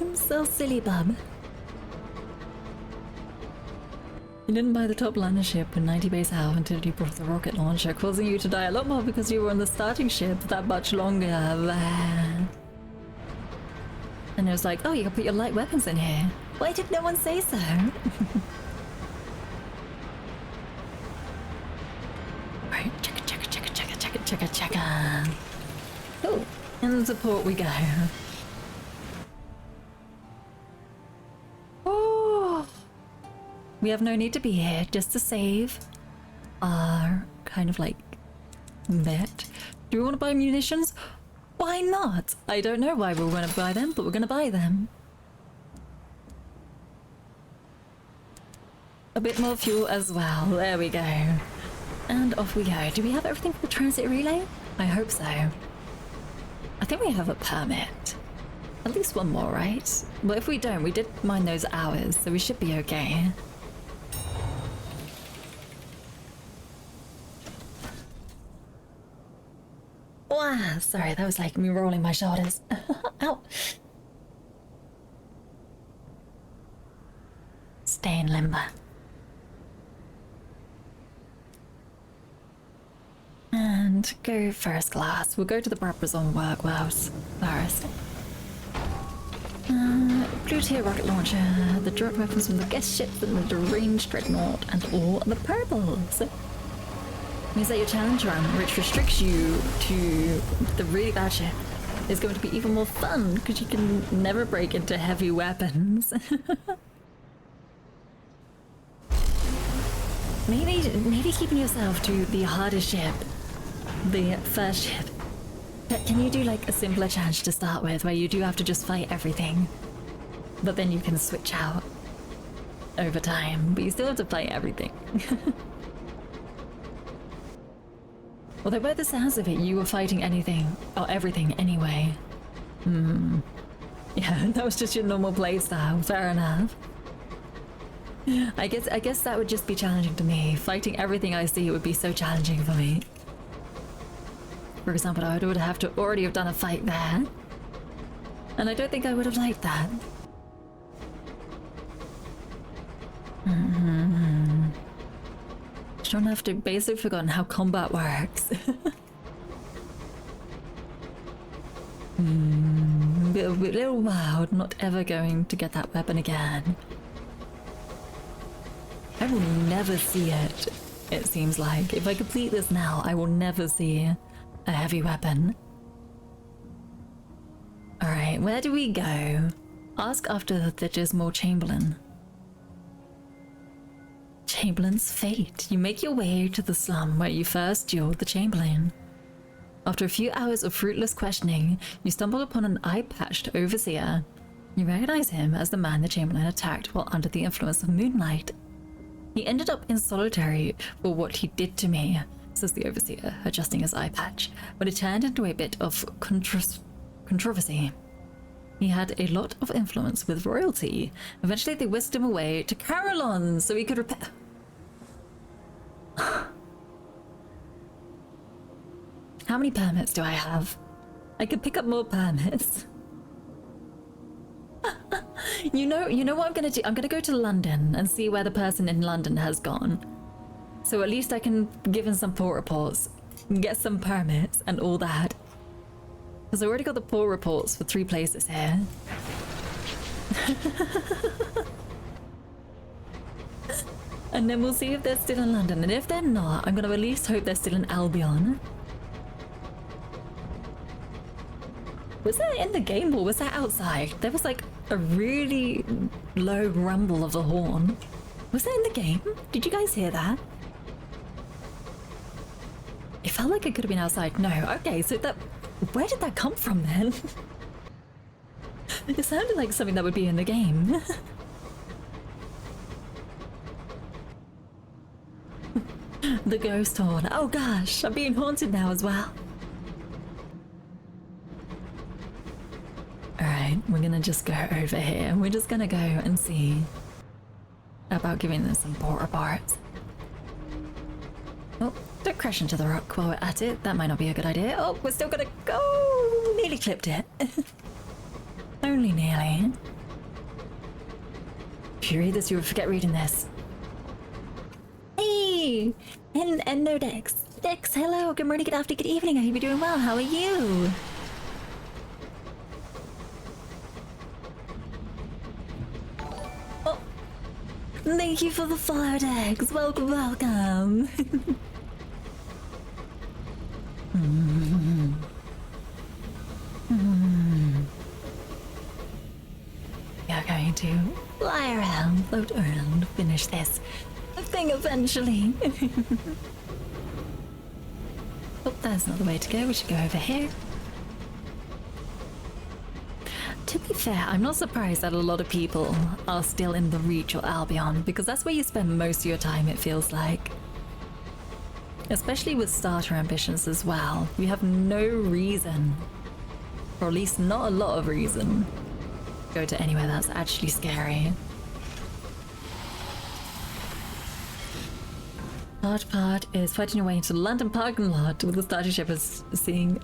I'm so silly, bub. You didn't buy the top liner ship with 90 base health until you brought the rocket launcher, causing you to die a lot more because you were on the starting ship that much longer. And it was like, oh, you can put your light weapons in here. Why did no one say so? Right, check. Oh, into port we go. We have no need to be here just to save our kind of like bit. Do we want to buy munitions? Why not? I don't know why we're going to buy them, but we're going to buy them. A bit more fuel as well. There we go. And off we go. Do we have everything for the transit relay? I hope so. I think we have a permit. At least one more, right? Well, if we don't, we did mine those hours, so we should be okay. Wow, sorry, that was like me rolling my shoulders. Ow. Stay in limbo. And go first class. We'll go to the Barbazon workhouse first. Blue tier rocket launcher, the drop weapons from the guest ships and the deranged dreadnought, and all the purples. Means that your challenge run, which restricts you to the really bad ship, is going to be even more fun because you can never break into heavy weapons. maybe keeping yourself to the hardest ship, the first ship. Can you do like a simpler challenge to start with where you do have to just fight everything, but then you can switch out over time, but you still have to fight everything. Although by the sounds of it, you were fighting anything, or everything anyway. Yeah, that was just your normal playstyle, fair enough. I guess that would just be challenging to me. Fighting everything I see would be so challenging for me. For example, I would have to already have done a fight there. And I don't think I would have liked that. Sure enough to basically forgotten how combat works. A little wild, not ever going to get that weapon again. I will never see it, it seems like. If I complete this now, I will never see a heavy weapon. Alright, where do we go? Ask after the dismal Chamberlain. Chamberlain's fate. You make your way to the slum where you first dueled the Chamberlain. After a few hours of fruitless questioning, you stumble upon an eye-patched overseer. You recognize him as the man the Chamberlain attacked while under the influence of moonlight. He ended up in solitary for what he did to me, says the overseer, adjusting his eye patch, but it turned into a bit of controversy. He had a lot of influence with royalty. Eventually they whisked him away to Carolon so he could repair. How many permits do I have? I could pick up more permits. You know what I'm gonna do? I'm gonna go to London and see where the person in London has gone. So at least I can give him some port reports, get some permits and all that. Because I already got the port reports for 3 places here. And then we'll see if they're still in London. And if they're not, I'm gonna at least hope they're still in Albion. Was that in the game or was that outside? There was like a really low rumble of the horn. Was that in the game? Did you guys hear that? It felt like it could have been outside. No, okay, so that... Where did that come from then? It sounded like something that would be in the game. The ghost horn. Oh gosh, I'm being haunted now as well. Alright, we're gonna just go over here. We're just gonna go and see about giving them some port reports. Oh, don't crash into the rock while we're at it. That might not be a good idea. Oh, we're still gonna go. Nearly clipped it. Only nearly. If you read this, you would forget reading this. Hey! And no Dex. Dex, hello. Good morning, good afternoon, good evening. I hope you're doing well. How are you? Oh, thank you for the follow, Dex. Welcome, welcome. We are going to fly around. around, float around, finish this thing eventually. Oh, there's another way to go. We should go over here. To be fair, I'm not surprised that a lot of people are still in the Reach or Albion, because that's where you spend most of your time, it feels like. Especially with starter ambitions as well. We have no reason, or at least not a lot of reason, to go to anywhere that's actually scary. Hard part is fighting your way into the London parking lot with the starter ship as seeing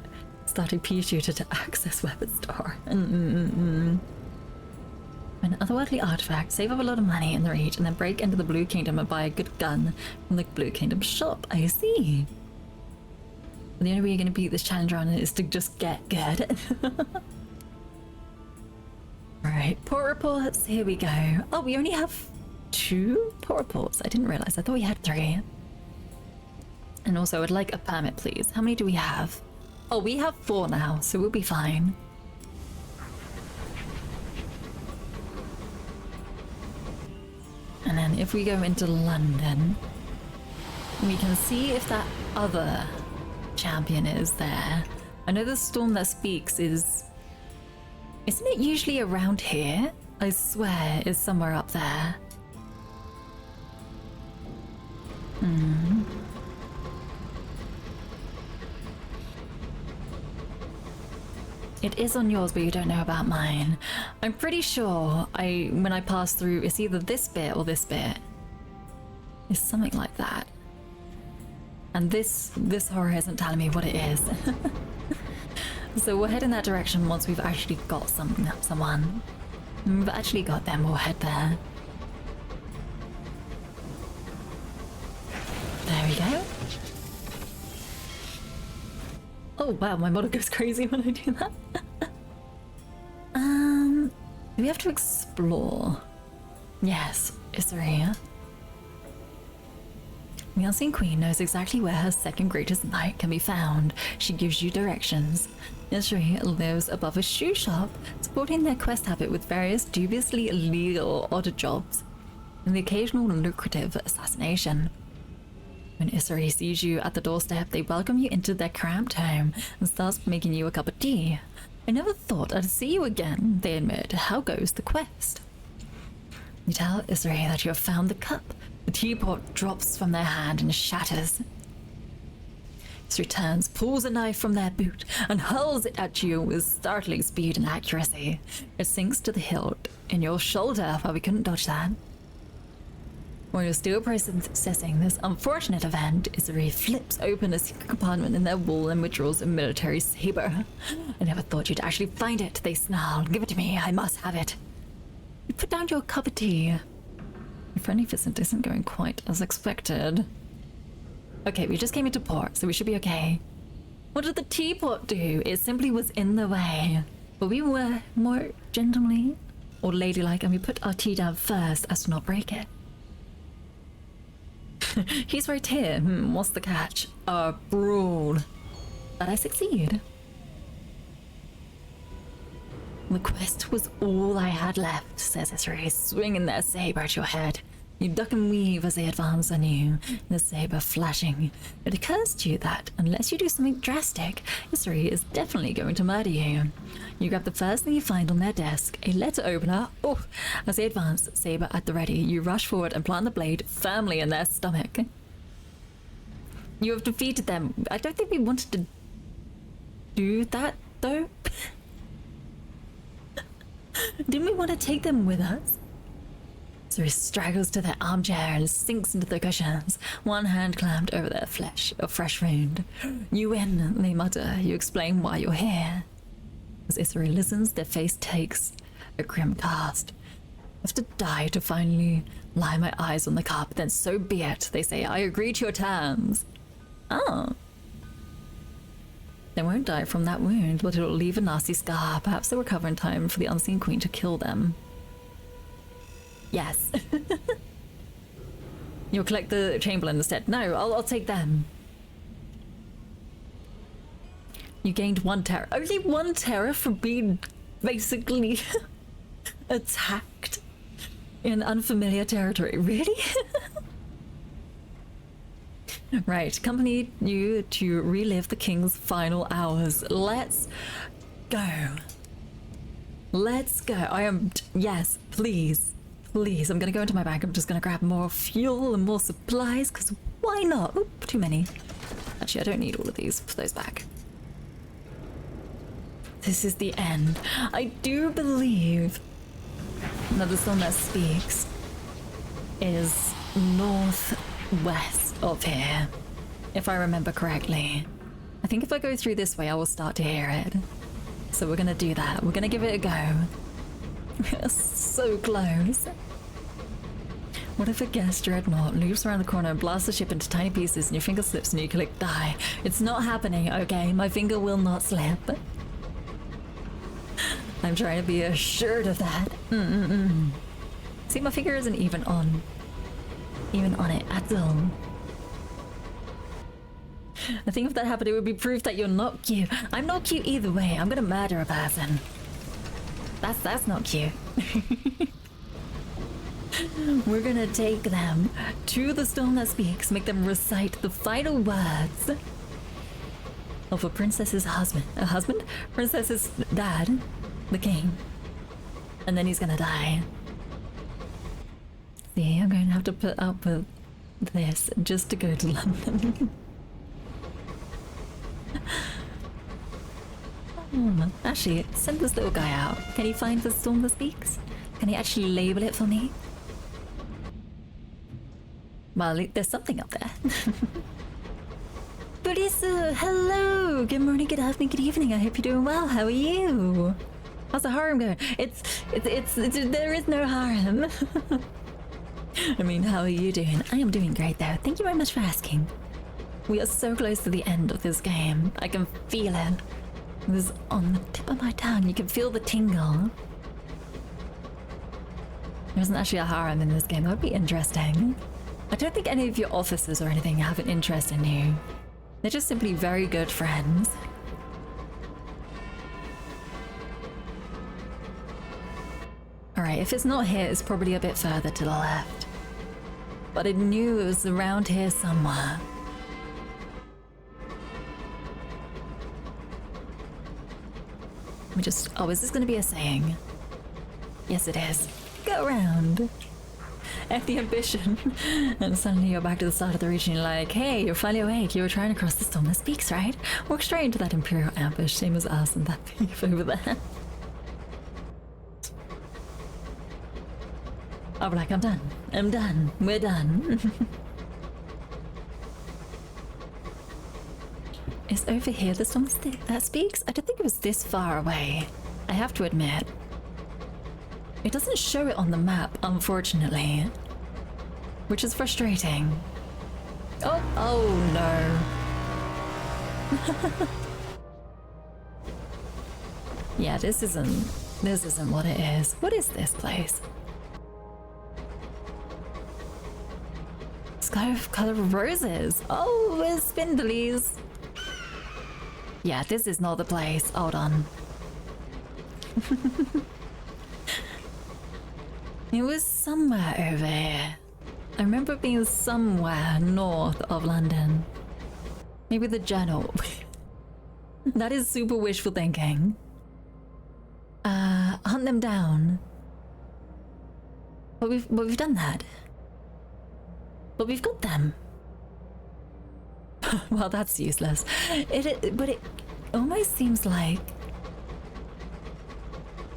starting pea shooter to access weapon store. An otherworldly artifact, save up a lot of money in the Reach, and then break into the Blue Kingdom and buy a good gun from the Blue Kingdom shop. I see. The only way you're going to beat this challenge on is to just get good. Alright, port reports, here we go. Oh, we only have 2 port reports. I didn't realize, I thought we had 3. And also, I would like a permit, please. How many do we have? Oh, we have 4 now, so we'll be fine. And then if we go into London, we can see if that other champion is there. I know the storm that speaks is... Isn't it usually around here? I swear it's somewhere up there. It is on yours, but you don't know about mine. I'm pretty sure when I pass through, it's either this bit or this bit. It's something like that. And this horror isn't telling me what it is. So we'll head in that direction once we've actually got someone. When we've actually got them, we'll head there. There we go. Oh wow, my model goes crazy when I do that. Do we have to explore? Yes, Issaria. The Unseen Queen knows exactly where her second greatest knight can be found. She gives you directions. Issaria lives above a shoe shop, supporting their quest habit with various dubiously illegal odd jobs and the occasional lucrative assassination. When Issaria sees you at the doorstep, they welcome you into their cramped home and starts making you a cup of tea. I never thought I'd see you again, they admit. How goes the quest? You tell Issaria that you have found the cup. The teapot drops from their hand and shatters. Issaria turns, pulls a knife from their boot, and hurls it at you with startling speed and accuracy. It sinks to the hilt in your shoulder, but we couldn't dodge that. While you're still processing this unfortunate event, Issaria flips open a secret compartment in their wall and withdraws a military saber. I never thought you'd actually find it, they snarl. Give it to me, I must have it. You put down your cup of tea. Your friendly visit isn't going quite as expected. Okay, we just came into port, so we should be okay. What did the teapot do? It simply was in the way. But we were more gentlemanly or ladylike, and we put our tea down first as to not break it. He's right here. What's the catch? A brawl. But I succeed. The quest was all I had left, says Issaria, swinging their saber at your head. You duck and weave as they advance on you, the saber flashing. It occurs to you that, unless you do something drastic, Issaria is definitely going to murder you. You grab the first thing you find on their desk, a letter opener. Oh, as they advance, saber at the ready, you rush forward and plant the blade firmly in their stomach. You have defeated them. I don't think we wanted to do that, though. Didn't we want to take them with us? So he straggles to their armchair and sinks into the cushions, one hand clamped over their fresh wound. You win, they mutter. You explain why you're here. As Issaria listens, their face takes a grim cast. I have to die to finally lie my eyes on the cup, then so be it. They say, I agree to your terms. Oh. They won't die from that wound, but it'll leave a nasty scar. Perhaps they'll recover in time for the Unseen Queen to kill them. Yes. You'll collect the Chamberlain instead. No, I'll take them. You gained 1 terror. Only 1 terror for being basically attacked. in unfamiliar territory. Really? Right, accompany you to relive the king's final hours. Let's go. Let's go. I am, yes, please. Please, I'm gonna go into my bag. I'm just gonna grab more fuel and more supplies, because why not? Oop, too many. Actually, I don't need all of these. Put those back. This is the end. I do believe that the storm that speaks is northwest of here, if I remember correctly. I think if I go through this way, I will start to hear it. So we're gonna do that. We're gonna give it a go. We're so close. What if a guest dreadnought loops around the corner and blasts the ship into tiny pieces and your finger slips and you click die? It's not happening, okay? My finger will not slip. I'm trying to be assured of that. See, my finger isn't even on it at all. I think if that happened, it would be proof that you're not cute. I'm not cute either way. I'm gonna murder a person. That's not cute. We're gonna take them to the storm that speaks, make them recite the final words of a princess's husband. A husband? Princess's dad, the king. And then he's gonna die. See, I'm going to have to put up with this just to go to London. Actually, send this little guy out. Can he find the storm that speaks? Can he actually label it for me? Well, there's something up there. Burisa, hello! Good morning, good afternoon, good evening. I hope you're doing well. How are you? How's the harem going? It's there is no harem. I mean, how are you doing? I am doing great though. Thank you very much for asking. We are so close to the end of this game. I can feel it. It was on the tip of my tongue. You can feel the tingle. There isn't actually a harem in this game. That would be interesting. I don't think any of your officers or anything have an interest in you. They're just simply very good friends. Alright, if it's not here, it's probably a bit further to the left. But I knew it was around here somewhere. Let me just... Oh, is this going to be a saying? Yes, it is. Go around. F the ambition. And suddenly you're back to the start of the region. You're like, hey, you're finally awake. You were trying to cross the storm that speaks, right? Walk straight into that Imperial ambush, same as us and that thief over there. I'll be like, I'm done. I'm done. We're done. Is over here the storm that speaks? I don't think it was this far away. I have to admit. It doesn't show it on the map, unfortunately. Which is frustrating. Oh no. Yeah, this isn't what it is. What is this place? Sky of color of roses. Oh, there's spindlies. Yeah, this is not the place. Hold on. It was somewhere over here. I remember it being somewhere north of London. Maybe the journal. That is super wishful thinking. Hunt them down. But we've done that. But we've got them. Well, that's useless. But it almost seems like...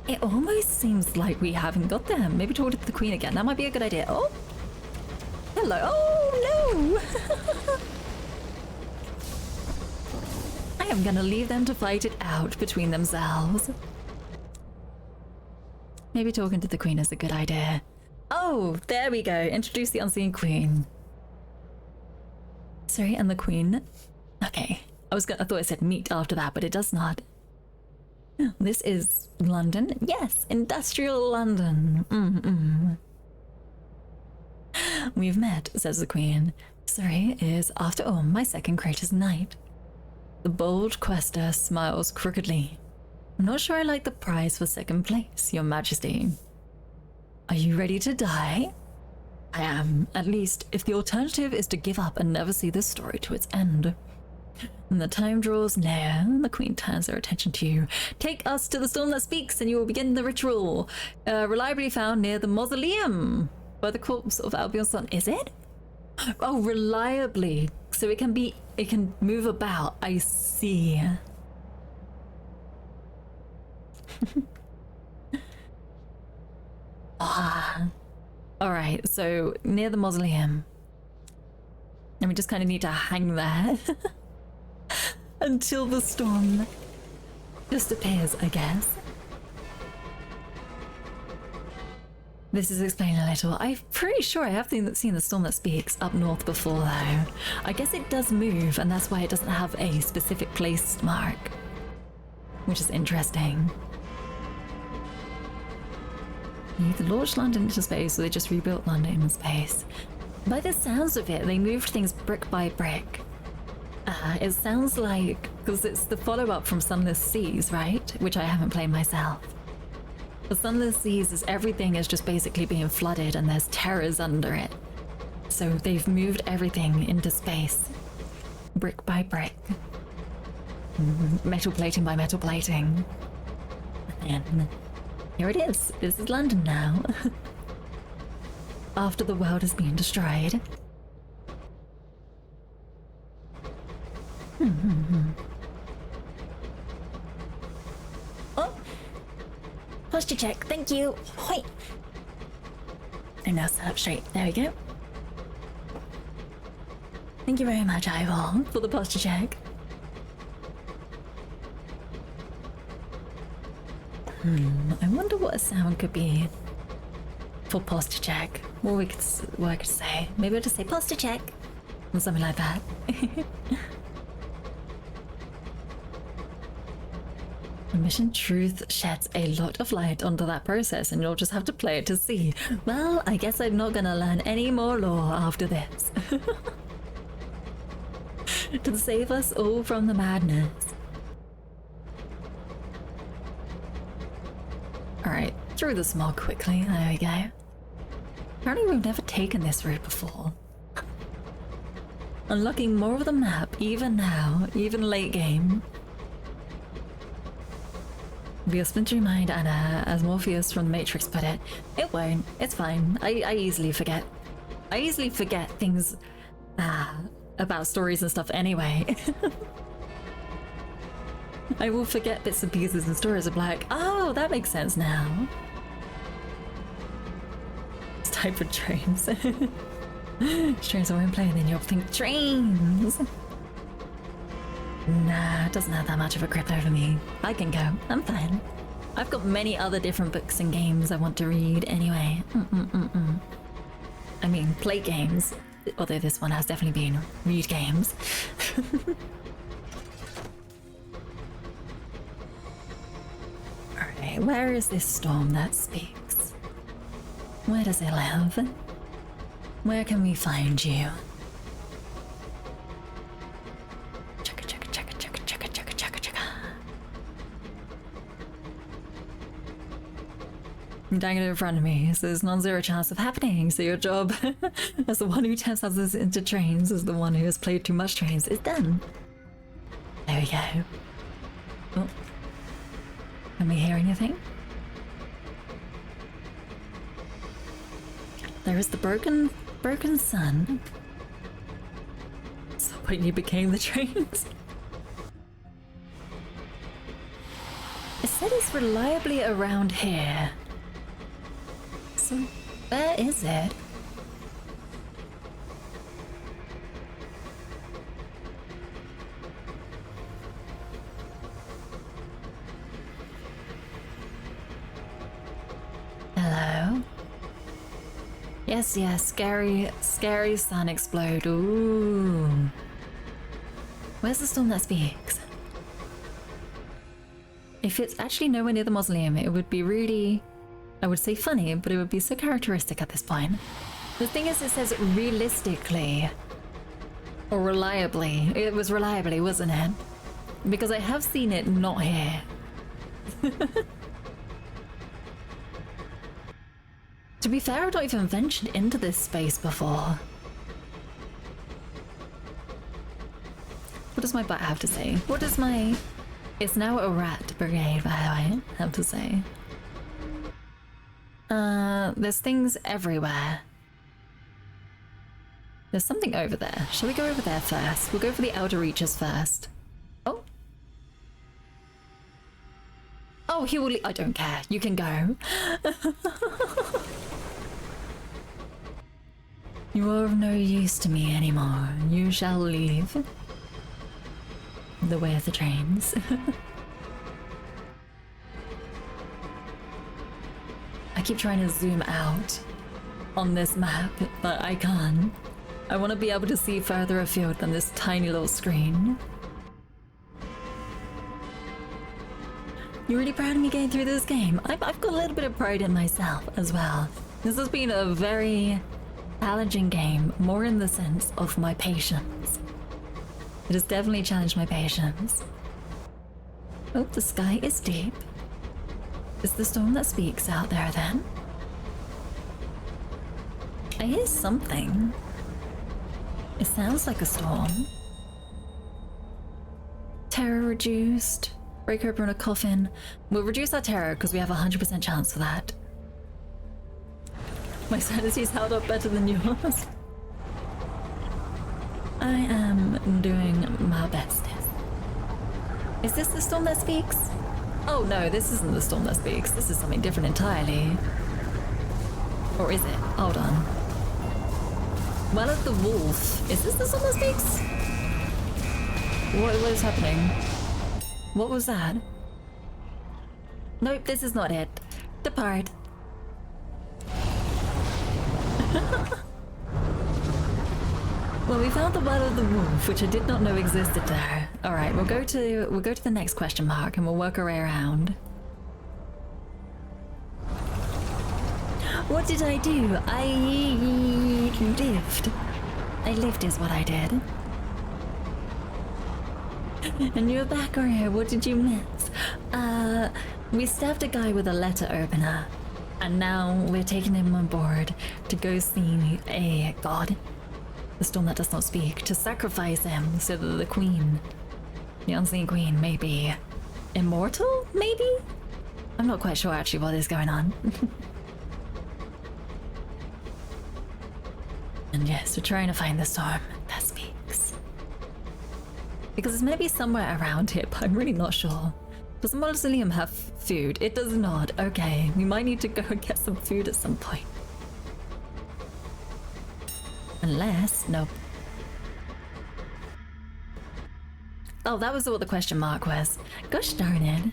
It almost seems like we haven't got them. Maybe talk to the queen again. That might be a good idea. Oh! Hello. Oh, no! I am gonna leave them to fight it out between themselves. Maybe talking to the queen is a good idea. Oh, there we go. Introduce the unseen queen. Sorry, and the queen. Okay. I thought it said meet after that, but it does not. This is London. Yes, industrial London. We've met, says the queen. Sorry is, after all, my second greatest night. The bold quester smiles crookedly. I'm not sure I like the prize for second place, your majesty. Are you ready to die? I am, at least if the alternative is to give up and never see this story to its end. And the time draws near, and the queen turns her attention to you. Take us to the storm that speaks, and you will begin the ritual. Reliably found near the mausoleum by the corpse of Albion's son. Is it? Oh, reliably. So it can move about. I see. Alright, so near the mausoleum. And we just kind of need to hang there until the storm just appears, I guess. This is explaining a little. I'm pretty sure I have seen the storm that speaks up north before, though. I guess it does move, and that's why it doesn't have a specific place mark, which is interesting. You either launched London into space, or they just rebuilt London in space. By the sounds of it, they moved things brick by brick. It sounds like, because it's the follow-up from Sunless Seas, right? Which I haven't played myself. The Sunless Seas is everything is just basically being flooded and there's terrors under it. So they've moved everything into space, brick by brick. Metal plating by metal plating. And here it is. This is London now. After the world has been destroyed. Oh! Posture check, thank you! Hoi! And now stand up straight. There we go. Thank you very much, Eyeball, for the posture check. I wonder what a sound could be for posture check. What I could say. Maybe I'll just say posture check or something like that. Mission Truth sheds a lot of light onto that process, and you'll just have to play it to see. Well, I guess I'm not gonna learn any more lore after this. To save us all from the madness. Alright, through the smog quickly, there we go. Apparently we've never taken this route before. Unlocking more of the map, even now, even late game. Be a splintering mind, Anna, as Morpheus from the Matrix put it. It won't, it's fine. I easily forget. I easily forget things about stories and stuff anyway. I will forget bits and pieces and stories. I'm like, oh, that makes sense now. It's time for trains. Trains are playing, then you'll think trains. Nah, it doesn't have that much of a grip over me. I can go, I'm fine. I've got many other different books and games I want to read anyway. I mean, play games, although this one has definitely been read games. Alright, where is this storm that speaks? Where does it live? Where can we find you? Dang it in front of me, so there's non-zero chance of happening. So your job as the one who tests others into trains, as the one who has played too much trains, is done. There we go. Oh. Can we hear anything? There is the broken sun. So when you became the trains. It said it's reliably around here. So, where is it? Hello? Yes, scary sun explode. Ooh. Where's the storm that speaks? If it's actually nowhere near the mausoleum, it would be really, I would say funny, but it would be so characteristic at this point. The thing is, it says realistically, or reliably. It was reliably, wasn't it? Because I have seen it not here. To be fair, I've not even ventured into this space before. What does my butt have to say? What does my... It's now a rat brigade, by the way, have to say. There's things everywhere. There's something over there. Shall we go over there first? We'll go for the outer reaches first. Oh. Oh, he will I don't care. You can go. You are of no use to me anymore. You shall leave. The way of the trains. I keep trying to zoom out on this map, but I can't. I want to be able to see further afield than this tiny little screen. You're really proud of me getting through this game? I've got a little bit of pride in myself as well. This has been a very challenging game, more in the sense of my patience. It has definitely challenged my patience. Oh, the sky is deep. Is the storm that speaks out there then? I hear something. It sounds like a storm. Terror reduced. Break open a coffin. We'll reduce our terror because we have a 100% chance for that. My sanity's held up better than yours. I am doing my bestest. Is this the storm that speaks? Oh no, this isn't the storm that speaks. This is something different entirely. Or is it? Hold on. Well, of the wolf. Is this the storm that speaks? What is happening? What was that? Nope, this is not it. Depart. Well, we found the well of the wolf, which I did not know existed there. All right, we'll go to the next question mark, and we'll work our way around. What did I do? I lived. I lived is what I did. And you're back, Oreo. What did you miss? We stabbed a guy with a letter opener, and now we're taking him on board to go see a god. The storm that does not speak, to sacrifice him so that the queen, the unseen queen, may be immortal, maybe? I'm not quite sure actually what is going on. And yes, we're trying to find the storm that speaks. Because it's meant to be somewhere around here, but I'm really not sure. Does the mausoleum have food? It does not. Okay, we might need to go and get some food at some point. Unless, nope. Oh, that was what the question mark was. Gosh darn it.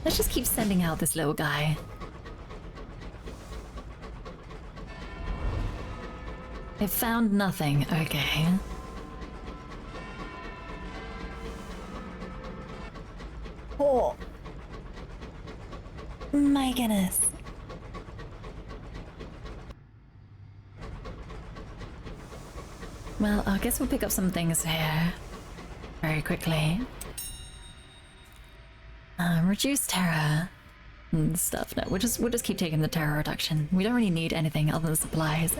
Let's just keep sending out this little guy. It found nothing, okay. Oh. My goodness. Well, I guess we'll pick up some things here very quickly. Reduce terror and stuff. No, we'll just keep taking the terror reduction. We don't really need anything other than supplies.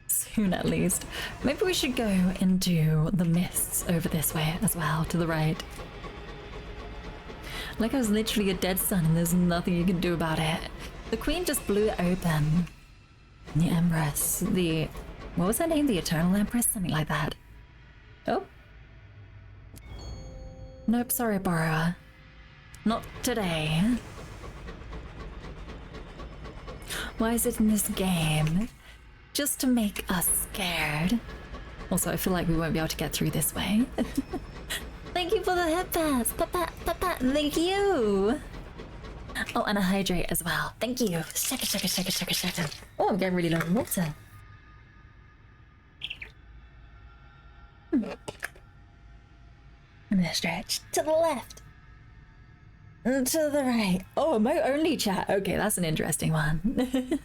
Soon, at least. Maybe we should go into the mists over this way as well, to the right. Like I was literally a dead sun and there's nothing you can do about it. The queen just blew it open. The Empress, what was her name? The Eternal Empress? Something like that. Oh. Nope, sorry, Borrower. Not today. Why is it in this game? Just to make us scared. Also, I feel like we won't be able to get through this way. Thank you for the head pass. Papa, thank you. Oh, and a hydrate as well. Thank you. Shaka. Oh, I'm getting really low on water. I'm gonna stretch to the left. And to the right. Oh, emote only chat. Okay, that's an interesting one.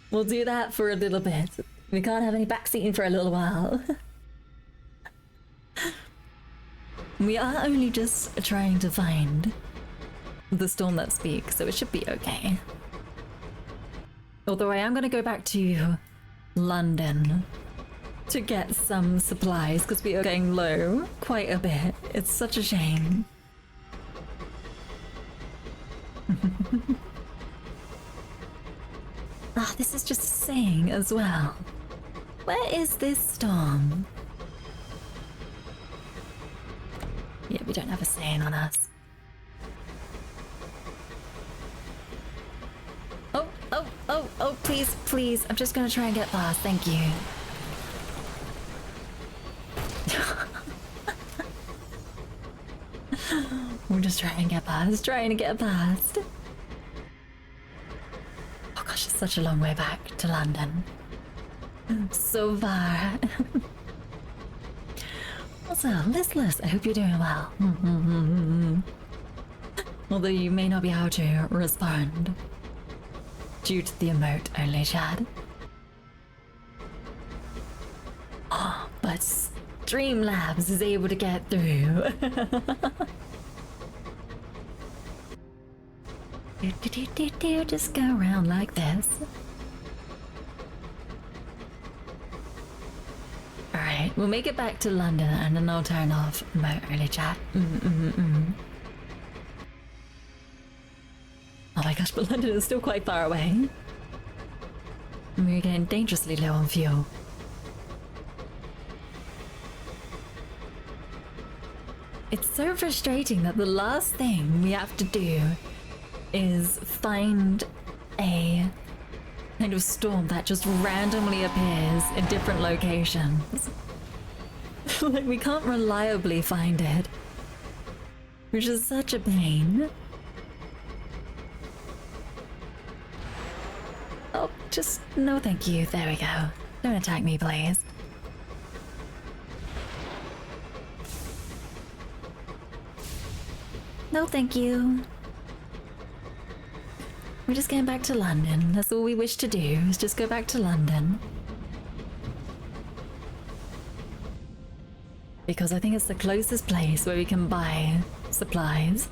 We'll do that for a little bit. We can't have any backseating for a little while. We are only just trying to find the storm that speaks, so it should be okay. Although I am going to go back to London to get some supplies because we are getting low quite a bit. It's such a shame. Ah, this is just a saying as well. Where is this storm? Yeah, we don't have a saying on us. Oh, please, please. I'm just gonna try and get past. Thank you. We're just trying to get past, Oh gosh, it's such a long way back to London. So far. Also, Listless, I hope you're doing well. Although you may not be able to respond due to the emote only chat. But Streamlabs is able to get through. Just go around like this. Alright, we'll make it back to London and then I'll turn off emote early chat. Oh my gosh, but London is still quite far away. And we're getting dangerously low on fuel. It's so frustrating that the last thing we have to do is find a kind of storm that just randomly appears in different locations. Like, we can't reliably find it, which is such a pain. Oh, just no thank you. There we go. Don't attack me, please. No thank you. We're just going back to London. That's all we wish to do, is just go back to London. Because I think it's the closest place where we can buy supplies.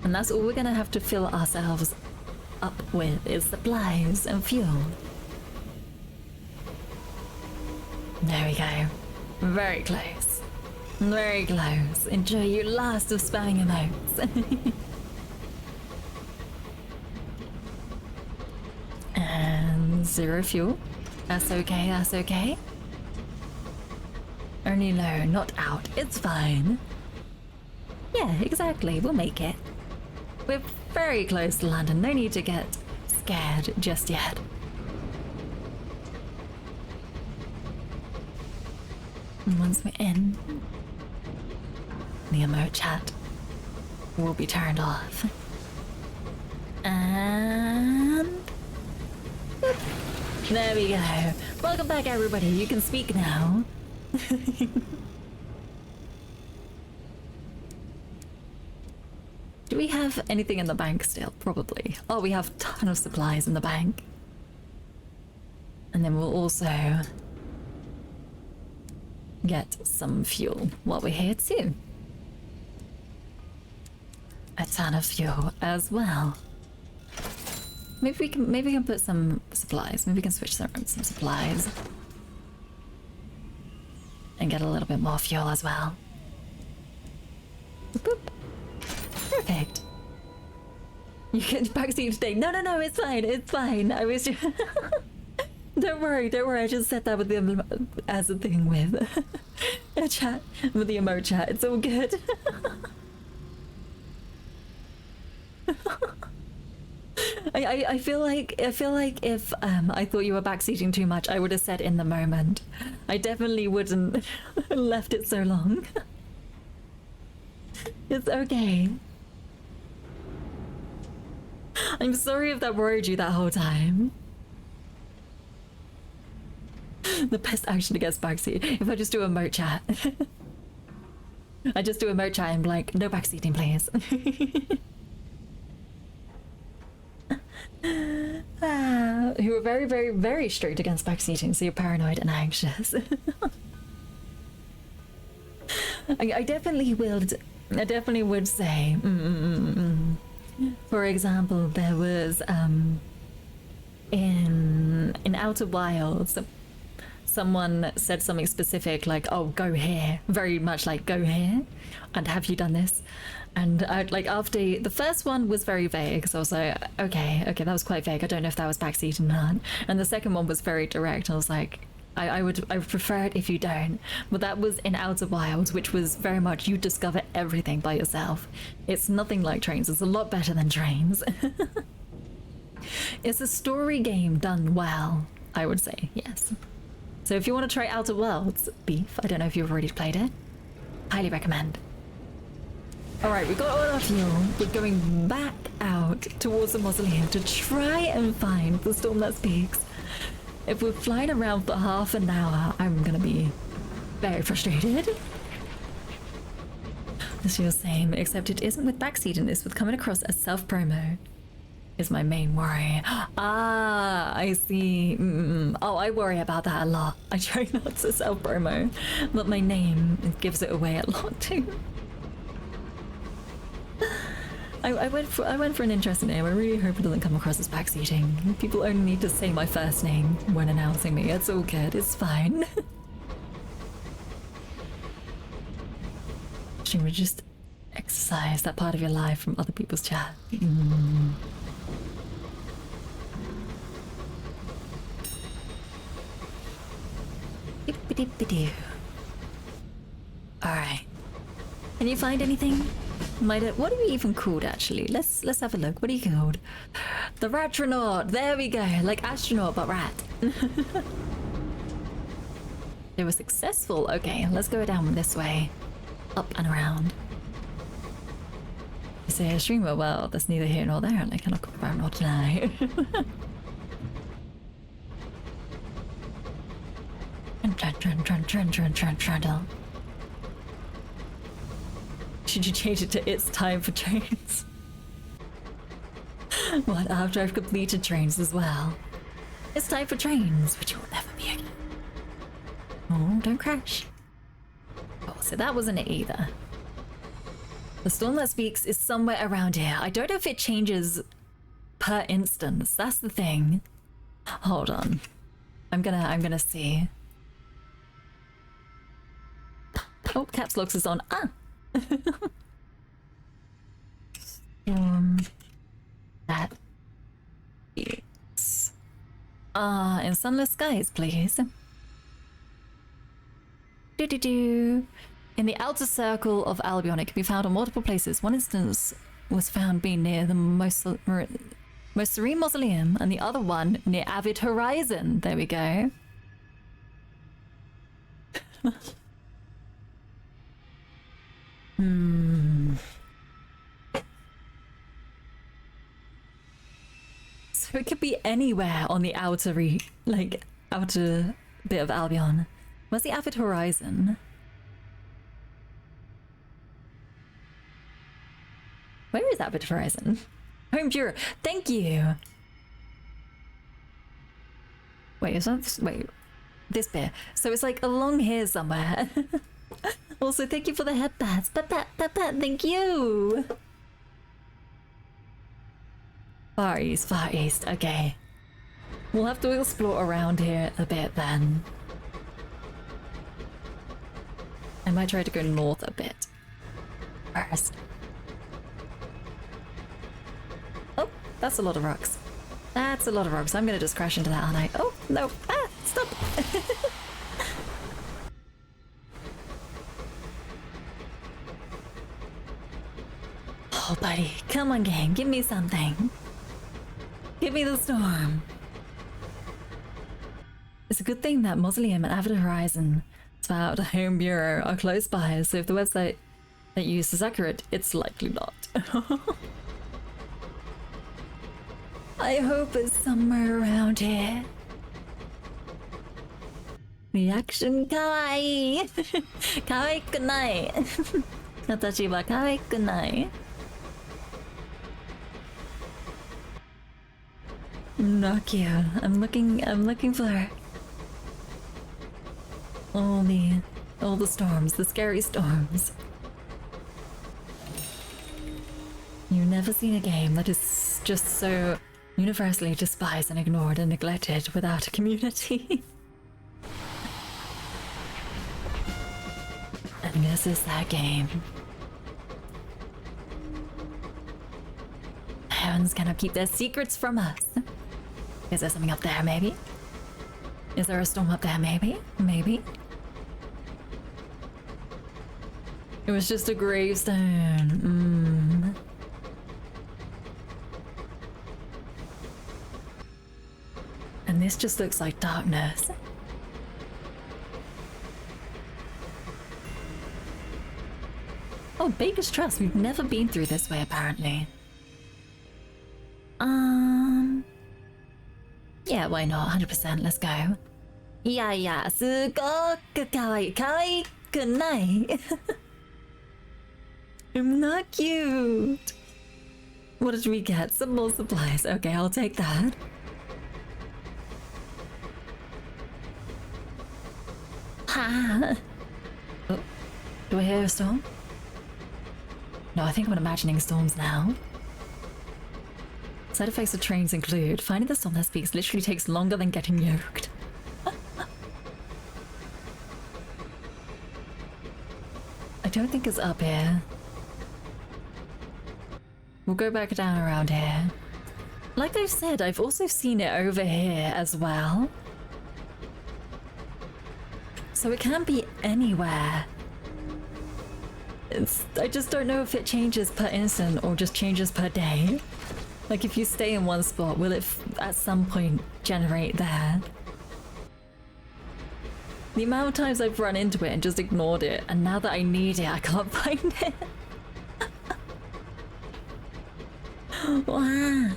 And that's all we're gonna have to fill ourselves up with, is supplies and fuel. There we go. Very close. Very close. Enjoy your last of spamming emotes. And 0 fuel. That's okay, that's okay. Only low, not out. It's fine. Yeah, exactly. We'll make it. We're very close to London. No need to get scared just yet. And once we're in, the emote chat will be turned off. And boop. There we go. Welcome back, everybody. You can speak now. Do we have anything in the bank still? Probably. Oh, we have a ton of supplies in the bank. And then we'll also get some fuel while we're here too. A ton of fuel as well. Maybe we can put some supplies. Maybe we can switch some supplies. And get a little bit more fuel as well. Boop, boop. Perfect. You get backseat today. No, it's fine. It's fine. I was just... Don't worry. I just said that with the as a thing with a chat, with the emote chat. It's all good. I feel like if I thought you were backseating too much, I would have said in the moment. I definitely wouldn't left it so long. It's okay. I'm sorry if that worried you that whole time. The best action against backseat. If I just do a emote chat. I just do a emote chat and be like, no backseating, please. You were very, very, very strict against backseating, so you're paranoid and anxious. I definitely would say For example, there was in Outer Wilds, someone said something specific like, "Oh, go here," very much like "go here," and "have you done this?" And like after the first one was very vague, so I was like, okay, that was quite vague. I don't know if that was backseat or not. And the second one was very direct. I was like, I would prefer it if you don't. But that was in Outer Wilds, which was very much you discover everything by yourself. It's nothing like Trains. It's a lot better than Trains. It's a story game done well, I would say, yes. So if you want to try Outer Worlds, Beef, I don't know if you've already played it, highly recommend. Alright, we got all our fuel. We're going back out towards the mausoleum to try and find the storm that speaks. If we're flying around for half an hour, I'm gonna be very frustrated. This feels the same, except it isn't with backseat in this, with coming across as self-promo is my main worry. Ah, I see. Oh, I worry about that a lot. I try not to self-promo, but my name gives it away a lot too. I went for an interesting name. I really hope it doesn't come across as backseating. People only need to say my first name when announcing me. It's all good. It's fine. She would just exercise that part of your life from other people's chat. Alright. Can you find anything? What are we even called actually? Let's have a look. What are you called? The Ratronaut. There we go. Like astronaut but rat. They were successful. Okay, let's go down this way. Up and around. You say a streamer, well, that's neither here nor there, and I cannot confirm nor deny. Should you change it to "it's time for trains"? What, after I've completed Trains as well? It's time for Trains, which will never be again. Oh, don't crash. Oh, so that wasn't it either. The storm that speaks is somewhere around here. I don't know if it changes per instance. That's the thing. Hold on. I'm gonna see. Oh, caps locks is on. Ah! Storm that speaks. In sunless skies, please. Do-do-do. In the outer circle of Albion, it can be found in multiple places. One instance was found being near the most serene mausoleum, and the other one near Avid Horizon. There we go. So it could be anywhere on the outer bit of Albion. Where's the Avid Horizon? Where is Avid Horizon? Home Bureau. Thank you. Wait, is that wait? This bit. So it's like along here somewhere. Also, thank you for the headbats. Thank you. Far East. Okay. We'll have to explore around here a bit then. I might try to go north a bit first. Oh, that's a lot of rocks. That's a lot of rocks. I'm gonna just crash into that, aren't I? Oh, no. Ah, stop. Oh, buddy. Come on, game. Give me something. Give me the storm. It's a good thing that Mausoleum and Avid Horizon, Spout, Home Bureau are close by, so if the website that you use is accurate, it's likely not. I hope it's somewhere around here. Reaction kawaii. Kawaiiku nai. Watashi wa kawaiiku nai. Not cute. I'm looking for all the storms, the scary storms. You've never seen a game that is just so universally despised and ignored and neglected without a community. And this is that game. Heavens cannot keep their secrets from us. Is there something up there, maybe? Is there a storm up there, maybe? Maybe? It was just a gravestone. And this just looks like darkness. Oh, Baker's Trust. We've never been through this way, apparently. Yeah, why not? 100%. Let's go. Yeah, すごくかわいい。かわいくない。I'm not cute. What did we get? Some more supplies. Okay, I'll take that. Ha! Oh, do I hear a storm? No, I think I'm imagining storms now. Side effects of trains include finding the storm that speaks literally takes longer than getting yoked. I don't think it's up here. We'll go back down around here. Like I've said, I've also seen it over here as well. So it can be anywhere. I just don't know if it changes per instant or just changes per day. Like if you stay in one spot, will it at some point generate there? The amount of times I've run into it and just ignored it, and now that I need it, I can't find it. Wow.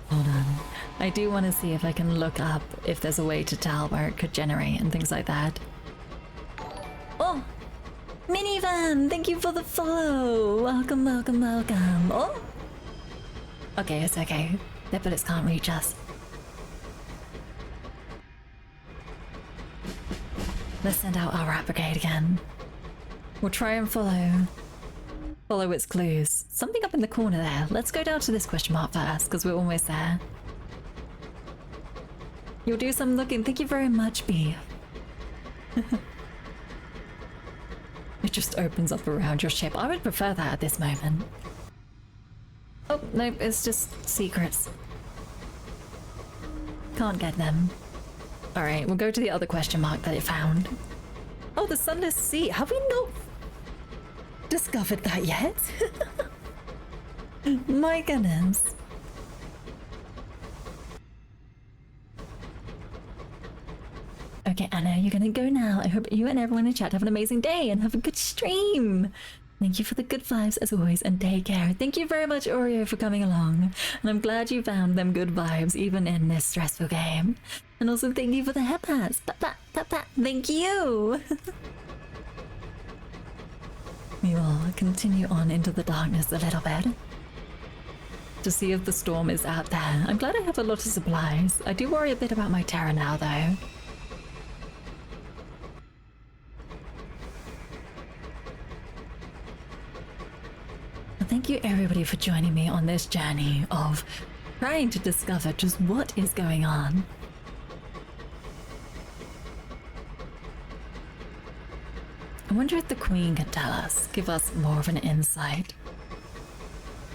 Hold on. I do want to see if I can look up if there's a way to tell where it could generate and things like that. Oh! Minivan! Thank you for the follow! Welcome, welcome, welcome. Oh! Okay, it's okay. Their bullets can't reach us. Let's send out our rat brigade again. We'll try and follow its clues. Something up in the corner there. Let's go down to this question mark first, because we're almost there. You'll do some looking. Thank you very much, B. It just opens up around your ship. I would prefer that at this moment. Oh, nope, it's just secrets. Can't get them. Alright, we'll go to the other question mark that it found. Oh, the Sunless Sea. Have we not discovered that yet? My goodness. Okay, Anna, you're gonna go now. I hope you and everyone in chat have an amazing day and have a good stream. Thank you for the good vibes as always, and take care. Thank you very much, Oreo, for coming along. And I'm glad you found them good vibes even in this stressful game. And also thank you for the head pats. Thank you. We will continue on into the darkness a little bit to see if the storm is out there. I'm glad I have a lot of supplies. I do worry a bit about my Terra now, though. Thank you everybody for joining me on this journey of trying to discover just what is going on. I wonder if the Queen can tell us, give us more of an insight.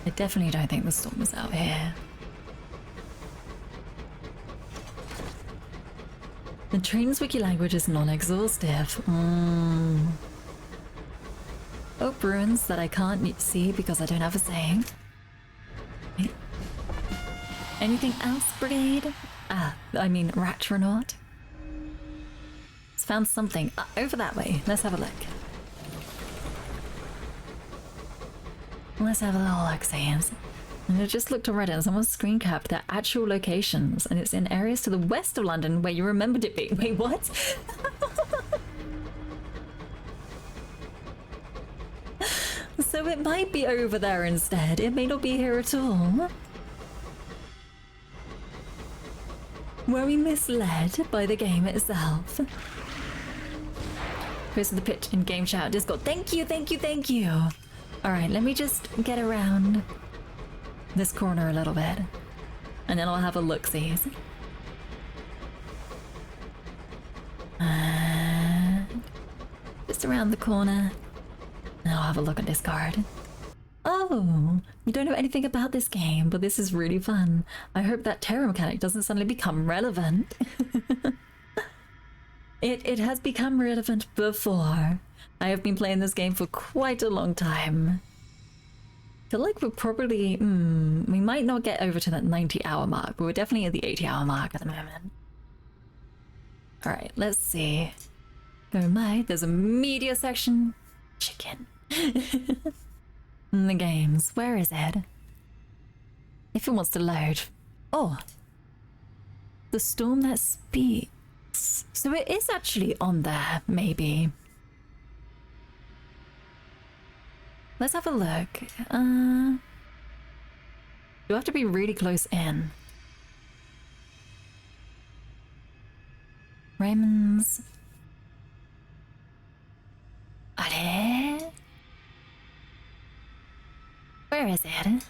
I definitely don't think the storm is out here. The train's wiki language is non-exhaustive. Oh, ruins that I can't see because I don't have a saying. Anything else, Brigade? I mean, Ratronaut. It's found something. Over that way. Let's have a look. Let's have a little look, Sames. And I just looked already and someone screen capped their actual locations, and it's in areas to the west of London where you remembered it being. Wait, what? So it might be over there instead. It may not be here at all. Were we misled by the game itself? Post to the pitch in game chat Discord. Thank you, thank you, thank you. All right, let me just get around this corner a little bit, and then I'll have a look-see. Just around the corner, and I'll have a look at Discord. Oh, you don't know anything about this game, but this is really fun. I hope that terror mechanic doesn't suddenly become relevant. It has become relevant before. I have been playing this game for quite a long time. I feel like we're probably, we might not get over to that 90-hour mark, but we're definitely at the 80-hour mark at the moment. All right, let's see. Oh my, there's a media section. Chicken. The games, where is it? If it wants to load. Oh. The storm that speaks. So it is actually on there, maybe. Let's have a look. Do I have to be really close in? Raymond's. Allez? Where is it?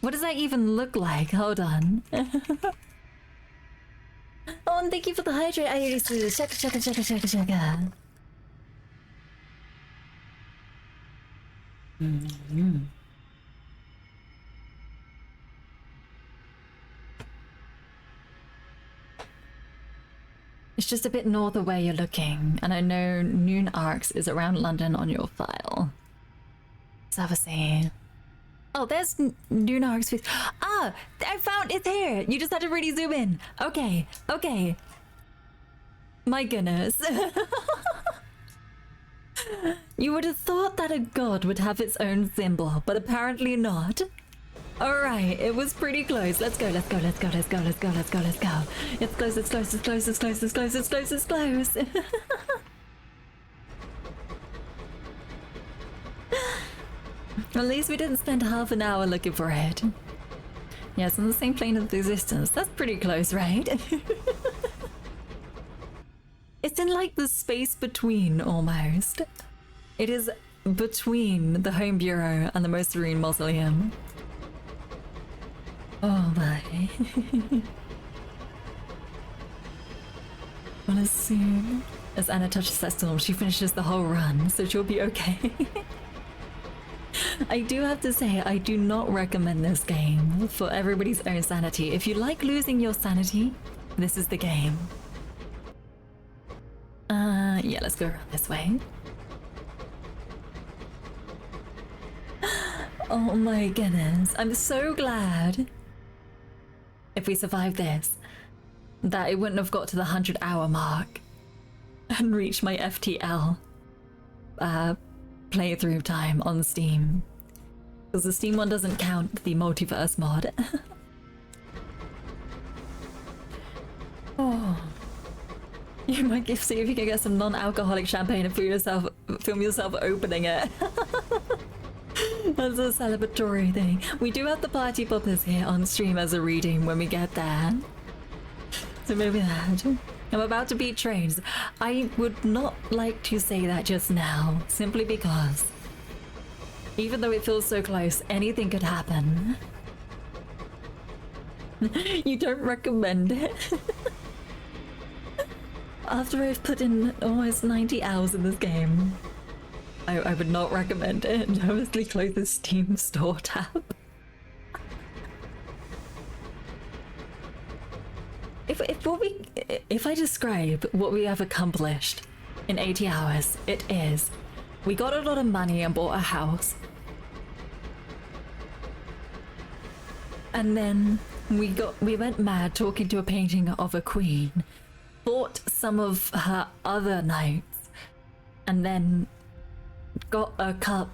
What does that even look like? Hold on. Oh, and thank you for the hydrate. I used to check. It's just a bit north of where you're looking, and I know Noon Arcs is around London on your file. Let's have a see. Oh, there's Noon Arcs. Ah, I found it's here. You just had to really zoom in. Okay, okay. My goodness. You would have thought that a god would have its own symbol, but apparently not. Alright, it was pretty close. Let's go, let's go, let's go, let's go, let's go, let's go, let's go. It's close, it's close, it's close, it's close, it's close, it's close, it's close. At least we didn't spend half an hour looking for it. Yes, on the same plane of existence. That's pretty close, right? It's in like the space between, almost. It is between the Home Bureau and the Most Serene Mausoleum. Oh my. Well, as soon as Anna touches that storm, she finishes the whole run, so she'll be okay. I do have to say, I do not recommend this game for everybody's own sanity. If you like losing your sanity, this is the game. Yeah, let's go around this way. Oh my goodness, I'm so glad if we survive this, that it wouldn't have got to the 100-hour mark and reached my FTL playthrough time on Steam. Because the Steam one doesn't count the multiverse mod. Oh. You might see if you can get some non-alcoholic champagne and film yourself opening it. That's a celebratory thing. We do have the party poppers here on stream as a reading when we get there. So maybe that. I'm about to beat trains. I would not like to say that just now, simply because even though it feels so close, anything could happen. You don't recommend it? After I've put in almost 90 hours in this game, I would not recommend it. Honestly, close the Steam store tab. If I describe what we have accomplished in 80 hours, it is we got a lot of money and bought a house. And then we went mad talking to a painting of a queen, bought some of her other knights, and then got a cup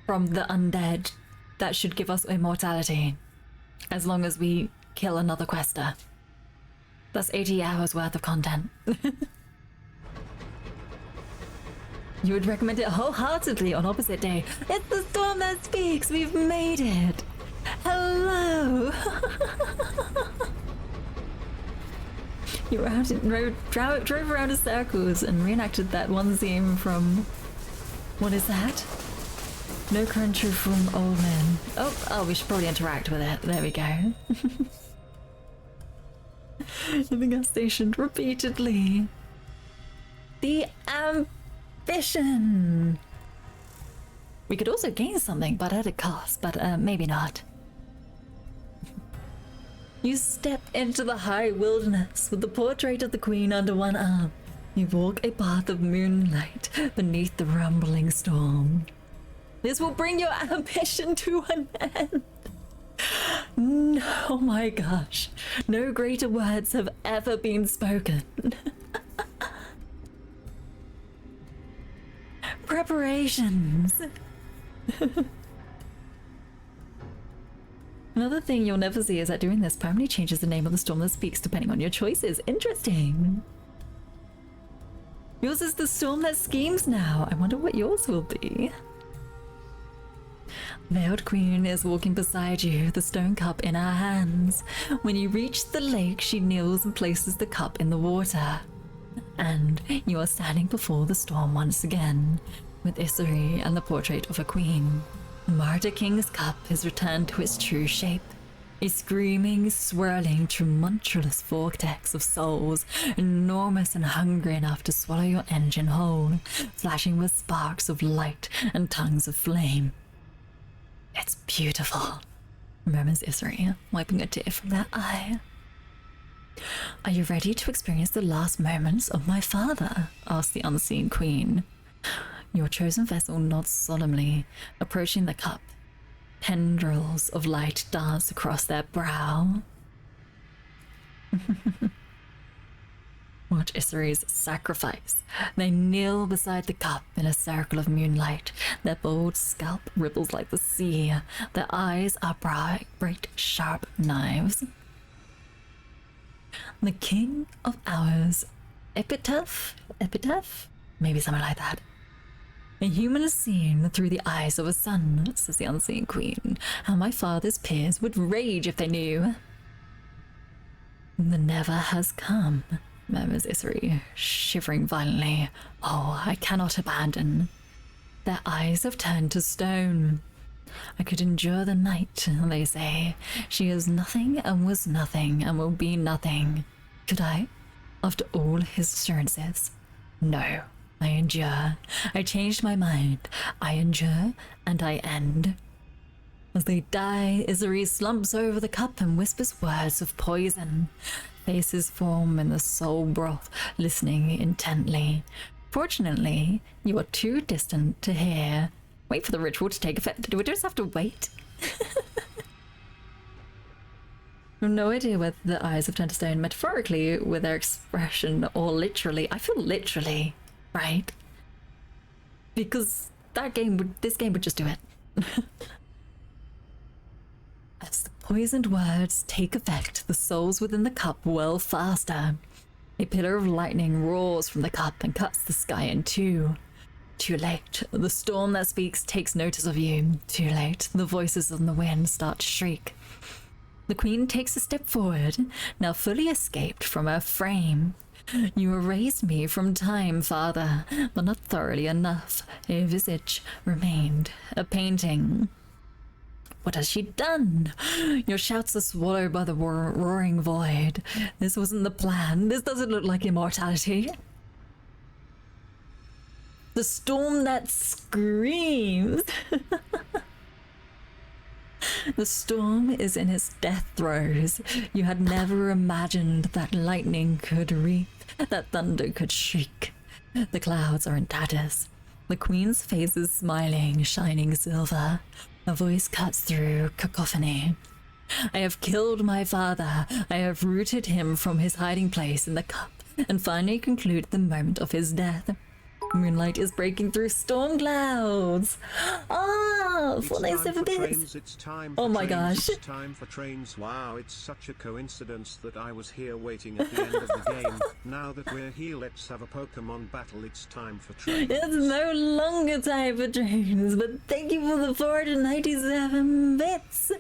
from the undead that should give us immortality, as long as we kill another quester. That's 80 hours worth of content. You would recommend it wholeheartedly on opposite day. It's the storm that speaks! We've made it! Hello! You drove around in circles and reenacted that one scene from... What is that? No country from old men. Oh, we should probably interact with it. There we go. In the gas station repeatedly. The ambition! We could also gain something, but at a cost, but maybe not. You step into the high wilderness with the portrait of the queen under one arm. You walk a path of moonlight beneath the rumbling storm. This will bring your ambition to an end. No, oh my gosh. No greater words have ever been spoken. Preparations. Another thing you'll never see is that doing this permanently changes the name of the storm that speaks depending on your choices. Interesting. Yours is the storm that schemes now. I wonder what yours will be. Veiled Queen is walking beside you, the stone cup in her hands. When you reach the lake, she kneels and places the cup in the water. And you are standing before the storm once again, with aircyyy and the portrait of a queen. The Martyr King's cup is returned to its true shape. A screaming, swirling, tumultuous vortex of souls, enormous and hungry enough to swallow your engine whole, flashing with sparks of light and tongues of flame. It's beautiful, murmurs aircyyy, wiping a tear from that eye. Are you ready to experience the last moments of my father? Asks the unseen queen. Your chosen vessel nods solemnly, approaching the cup. Tendrils of light dance across their brow. Watch aircyyy's sacrifice. They kneel beside the cup in a circle of moonlight. Their bold scalp ripples like the sea. Their eyes are bright, sharp knives. The king of ours, epitaph? Maybe something like that. A human is seen through the eyes of a son, says the unseen queen. How my father's peers would rage if they knew. The never has come, murmurs aircyyy, shivering violently. Oh, I cannot abandon. Their eyes have turned to stone. I could endure the night, they say. She is nothing and was nothing and will be nothing. Could I? After all his assurances? No. I endure. I changed my mind. I endure and I end. As they die, aircyyy slumps over the cup and whispers words of poison. Faces form in the soul broth, listening intently. Fortunately, you are too distant to hear. Wait for the ritual to take effect. Do we just have to wait? I have no idea whether the eyes have turned to stone metaphorically with their expression or literally. I feel literally. Right? Because this game would just do it. As the poisoned words take effect, the souls within the cup whirl faster. A pillar of lightning roars from the cup and cuts the sky in two. Too late. The storm that speaks takes notice of you. Too late. The voices on the wind start to shriek. The queen takes a step forward, now fully escaped from her frame. You erased me from time, father, but not thoroughly enough. A visage remained, a painting. What has she done? Your shouts are swallowed by the roaring void. This wasn't the plan. This doesn't look like immortality. The storm that screams. The storm is in its death throes. You had never imagined that lightning could reap, that thunder could shriek. The clouds are in tatters. The queen's face is smiling, shining silver. A voice cuts through cacophony. I have killed my father. I have rooted him from his hiding place in the cup and finally concluded the moment of his death. Moonlight is breaking through storm clouds. Ah, 497 bits. Oh my gosh. It's time for trains. Wow, it's such a coincidence that I was here waiting at the end of the game. Now that we're here, let's have a Pokemon battle. It's time for trains. It's no longer time for trains, but thank you for the 497 bits.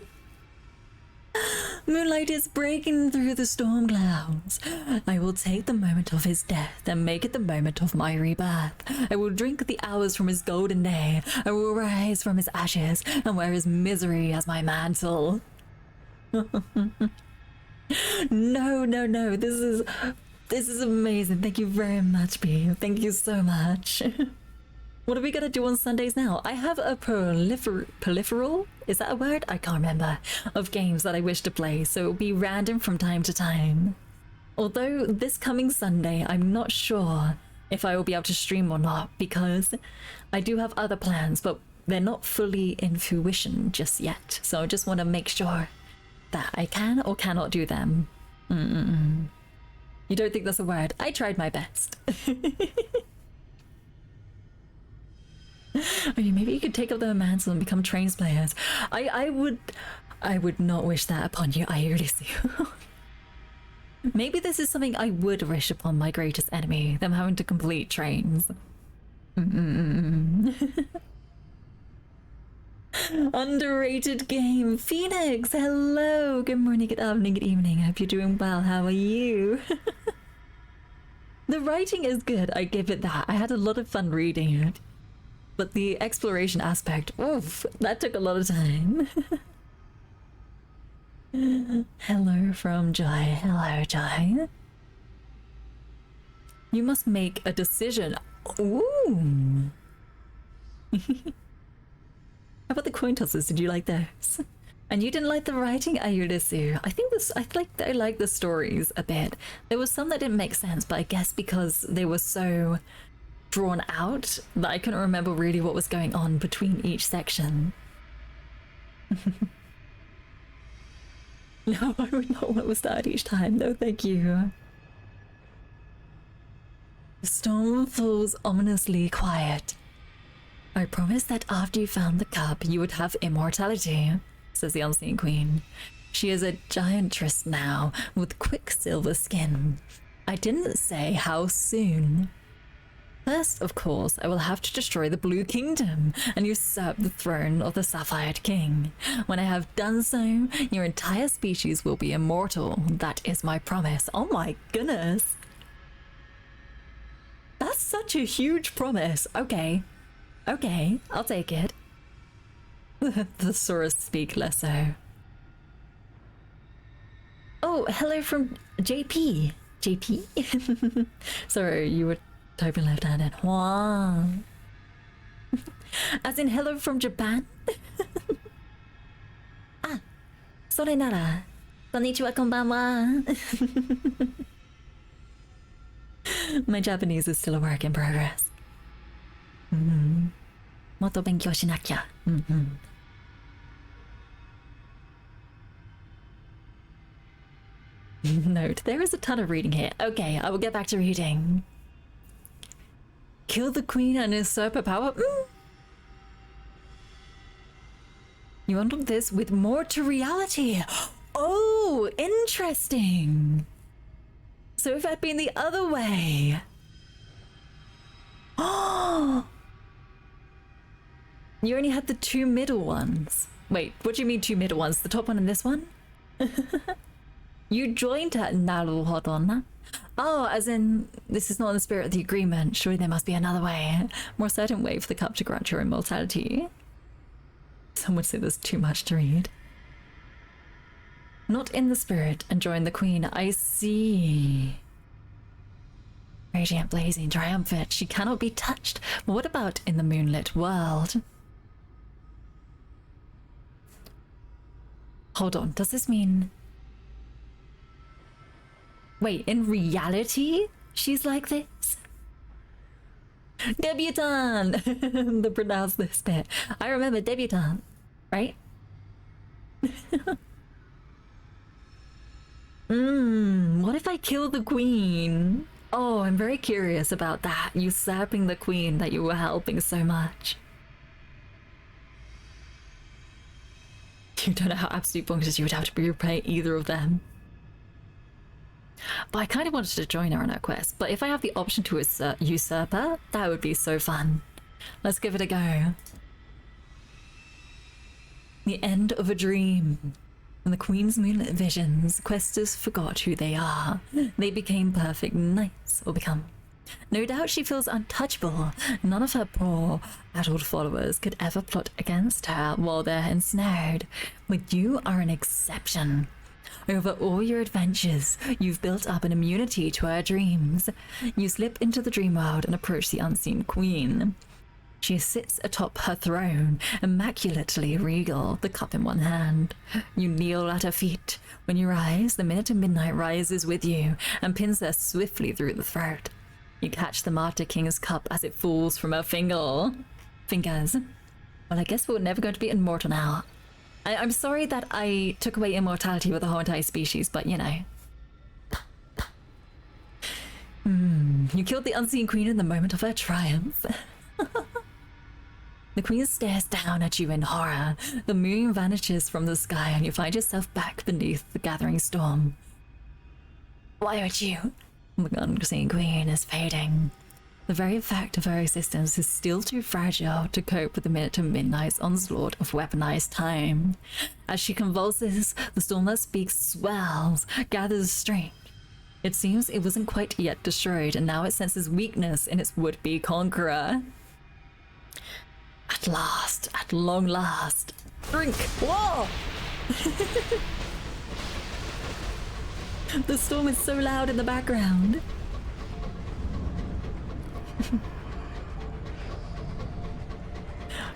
Moonlight is breaking through the storm clouds. I will take the moment of his death and make it the moment of my rebirth. I will drink the hours from his golden day. I will rise from his ashes and wear his misery as my mantle. No. This is amazing. Thank you very much, B. Thank you so much. What are we gonna do on Sundays now? I have a proliferal, is that a word? I can't remember, of games that I wish to play, so it'll be random from time to time. Although this coming Sunday, I'm not sure if I will be able to stream or not, because I do have other plans, but they're not fully in fruition just yet. So I just want to make sure that I can or cannot do them. You don't think that's a word? I tried my best. I mean, maybe you could take up the mantle and become trains players. I would not wish that upon you, I really see. Maybe this is something I would wish upon my greatest enemy, them having to complete trains. Underrated game. Phoenix, hello. Good morning, good afternoon, good evening. I hope you're doing well. How are you? The writing is good, I give it that. I had a lot of fun reading it. But the exploration aspect, oof, that took a lot of time. Hello from Joy. Hello, Joy. You must make a decision. Ooh. How about the coin tosses? Did you like those? And you didn't like the writing, Ayurisu? I like the stories a bit. There was some that didn't make sense, but I guess because they were so drawn out that I couldn't remember really what was going on between each section. No, I would not want to start each time. No, thank you. The storm falls ominously quiet. I promised that after you found the cup, you would have immortality, says the Unseen Queen. She is a giantress now, with quicksilver skin. I didn't say how soon. First, of course, I will have to destroy the Blue Kingdom and usurp the throne of the Sapphire King. When I have done so, your entire species will be immortal. That is my promise. Oh my goodness. That's such a huge promise. Okay, I'll take it. The thesaurus speak less so. Oh, hello from JP. JP? Sorry, you were typing left-handed. Wow. As in hello from Japan? Ah, sore nara. Konnichiwa, konbanwa. My Japanese is still a work in progress. Motto benkyou shinakia. Note, there is a ton of reading here. Okay, I will get back to reading. Kill the queen and usurp her power? You unlock this with more to reality. Oh, interesting. So if I'd been the other way. Oh, you only had the two middle ones. Wait, what do you mean two middle ones? The top one and this one? You joined her. Naruhodo na. Oh, as in, this is not in the spirit of the agreement. Surely there must be another way. More certain way for the cup to grant your immortality. Some would say there's too much to read. Not in the spirit and join the queen. I see. Radiant, blazing, triumphant. She cannot be touched. But what about in the moonlit world? Hold on, does this mean... Wait, in reality, she's like this? Debutante! The pronounce this bit. I remember debutante, right? What if I kill the queen? Oh, I'm very curious about that. Usurping the queen that you were helping so much. You don't know how absolute bonkers you would have to replay either of them. But I kind of wanted to join her on her quest, but if I have the option to usurp her, that would be so fun. Let's give it a go. The end of a dream. When the Queen's moonlit visions, questers forgot who they are. They became perfect knights, or become. No doubt she feels untouchable. None of her poor, addled followers could ever plot against her while they're ensnared. But you are an exception. Over all your adventures, you've built up an immunity to her dreams. You slip into the dream world and approach the unseen Queen. She sits atop her throne, immaculately regal, the cup in one hand. You kneel at her feet. When you rise, the Minute of Midnight rises with you and pins her swiftly through the throat. You catch the Martyr King's cup as it falls from her fingers. Well, I guess we're never going to be immortal now. I'm sorry that I took away immortality with the whole entire species, but you know. You killed the Unseen Queen in the moment of her triumph. The Queen stares down at you in horror. The moon vanishes from the sky and you find yourself back beneath the gathering storm. Why would you? The Unseen Queen is fading. The very fact of her existence is still too fragile to cope with the Minute of Midnight's onslaught of weaponized time. As she convulses, the storm that speaks swells, gathers strength. It seems it wasn't quite yet destroyed, and now it senses weakness in its would-be conqueror. At last, at long last. Drink! Whoa! The storm is so loud in the background.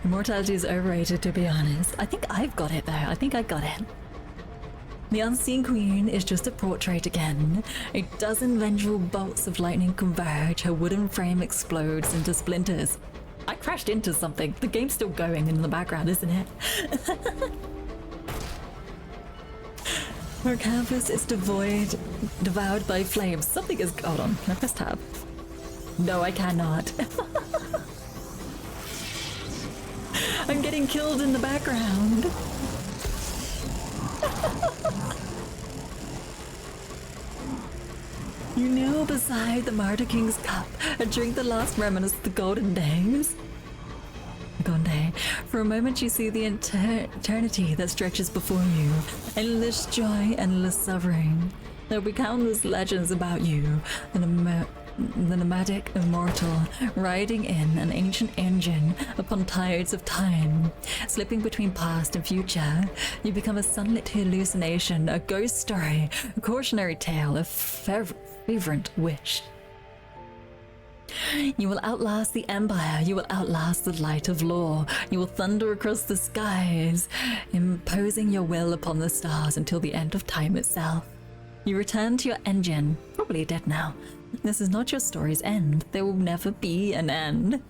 Immortality is overrated, to be honest. I think I've got it, though. I think I got it. The Unseen Queen is just a portrait again. A dozen vengeful bolts of lightning converge. Her wooden frame explodes into splinters. I crashed into something. The game's still going in the background, isn't it? Her canvas is devoured by flames. Something is... Hold on, can I press tab? No, I cannot. I'm getting killed in the background. You kneel beside the Martyr King's cup and drink the last remnants of the golden days. For a moment you see the eternity that stretches before you. Endless joy, endless suffering. There will be countless legends about you, the nomadic immortal, riding in an ancient engine upon tides of time. Slipping between past and future, you become a sunlit hallucination, a ghost story, a cautionary tale, a fervent wish. You will outlast the Empire, you will outlast the light of law, you will thunder across the skies, imposing your will upon the stars until the end of time itself. You return to your engine, probably dead now. This is not your story's end. There will never be an end.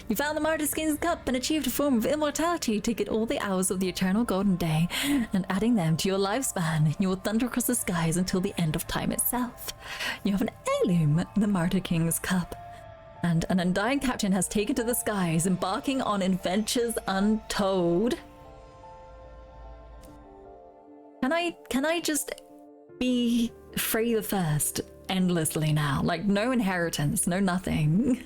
You found the Martyr King's cup and achieved a form of immortality. Take it all the hours of the eternal golden day and adding them to your lifespan. You will thunder across the skies until the end of time itself. You have an heirloom, the Martyr King's cup. And an undying captain has taken to the skies, embarking on adventures untold. Can I just be Frey the First endlessly now? Like, no inheritance, no nothing.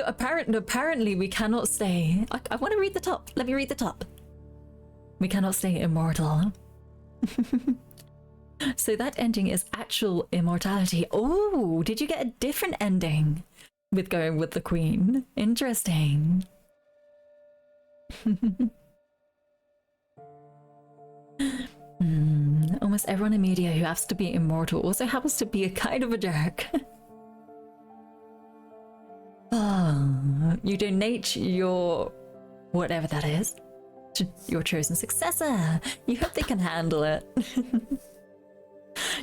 Apparently we cannot stay. I want to read the top. Let me read the top. We cannot stay immortal. So that ending is actual immortality. Oh, did you get a different ending with going with the Queen? Interesting. Almost everyone in media who has to be immortal also happens to be a kind of a jerk. You donate your whatever that is to your chosen successor. You hope they can handle it.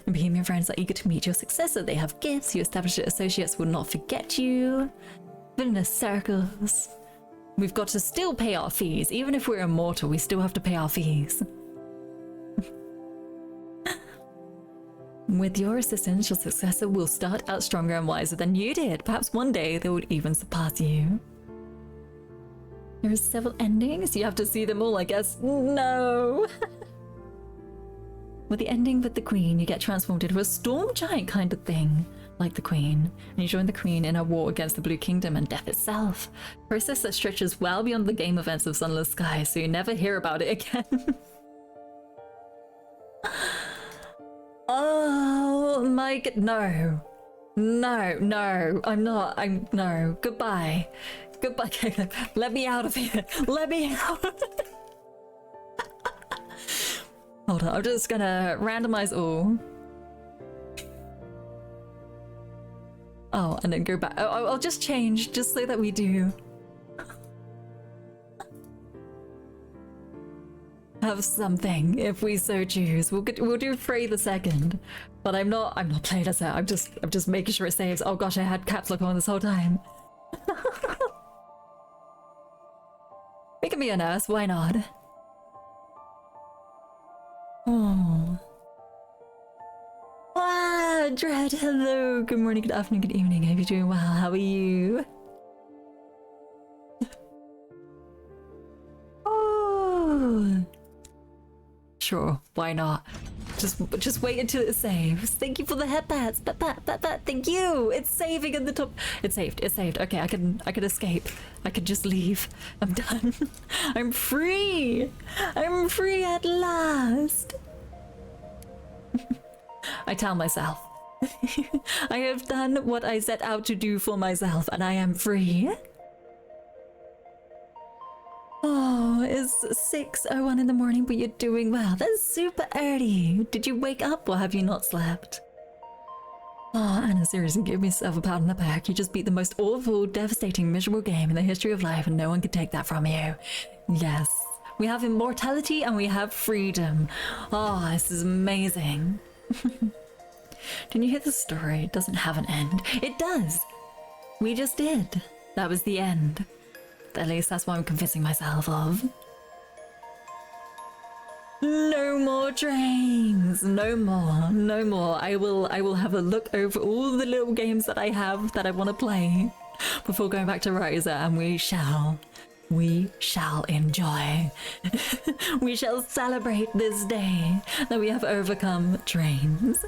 Your bohemian friends are eager to meet your successor. They have gifts. You established associates will not forget you. Villainous circles. We've got to still pay our fees. Even if we're immortal, we still have to pay our fees. With your assistance, your successor will start out stronger and wiser than you did. Perhaps one day they will even surpass you. There are several endings. You have to see them all, I guess. No! With the ending with the Queen, you get transformed into a storm giant kind of thing. like the Queen, and you join the Queen in a war against the Blue Kingdom and death itself. Process that stretches well beyond the game events of Sunless Sky, so you never hear about it again. Oh my god, no. No, I'm not, no. Goodbye. Goodbye, Caleb. Let me out of here. Let me out. Hold on, I'm just gonna randomize all. Oh, and then go back. Oh, I'll just change, just so that we do have something, if we so choose. We'll do Frey the second, but I'm not playing as her. I'm just making sure it saves. Oh gosh, I had caps lock on this whole time. We can be a nurse, why not? Oh. Ah, Dread, hello. Good morning, good afternoon, good evening. Hope you're doing well. How are you? Oh. Sure, why not? Just wait until it saves. Thank you for the headpats. Thank you. It's saving at the top. It's saved. It's saved. Okay, I can escape. I can just leave. I'm done. I'm free. I'm free at last. I tell myself. I have done what I set out to do for myself, and I am free. Oh, it's 6:01 in the morning, but you're doing well. That's super early. Did you wake up or have you not slept? Oh, Anna, seriously, give yourself a pat on the back. You just beat the most awful, devastating, miserable game in the history of life, and no one can take that from you. Yes. We have immortality and we have freedom. Oh, this is amazing. Didn't you hear the story? It doesn't have an end. It does. We just did. That was the end. At least that's what I'm convincing myself of. No more trains. No more. No more. I will have a look over all the little games that I have that I want to play before going back to Rosa, and we shall enjoy. We shall celebrate this day that we have overcome trains.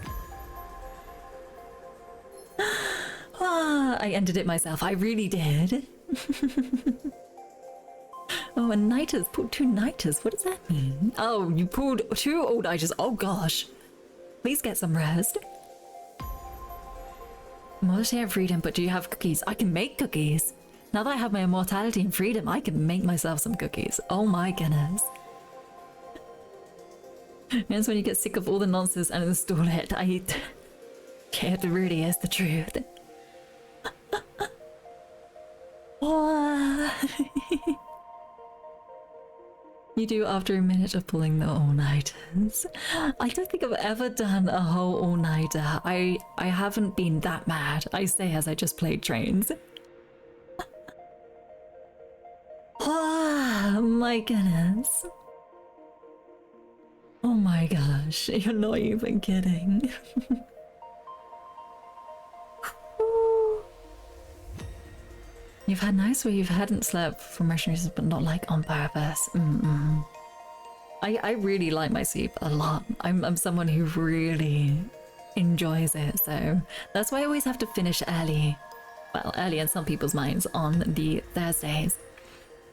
Ah, I ended it myself. I really did. Oh, and Niters pulled 2 Niters. What does that mean? Oh, you pulled 2 old Niters. Oh gosh. Please get some rest. Immortality and freedom, but do you have cookies? I can make cookies. Now that I have my immortality and freedom, I can make myself some cookies. Oh my goodness. It's when you get sick of all the nonsense and install it. It really is the truth. Oh. You do after a minute of pulling the all-nighters. I don't think I've ever done a whole all-nighter. I haven't been that mad. I say as I just played trains. Oh my goodness. Oh my gosh, you're not even kidding. You've had nights where you hadn't slept for emotional reasons, but not like on purpose. I really like my sleep a lot. I'm someone who really enjoys it, so that's why I always have to finish early. Well, early in some people's minds on the Thursdays,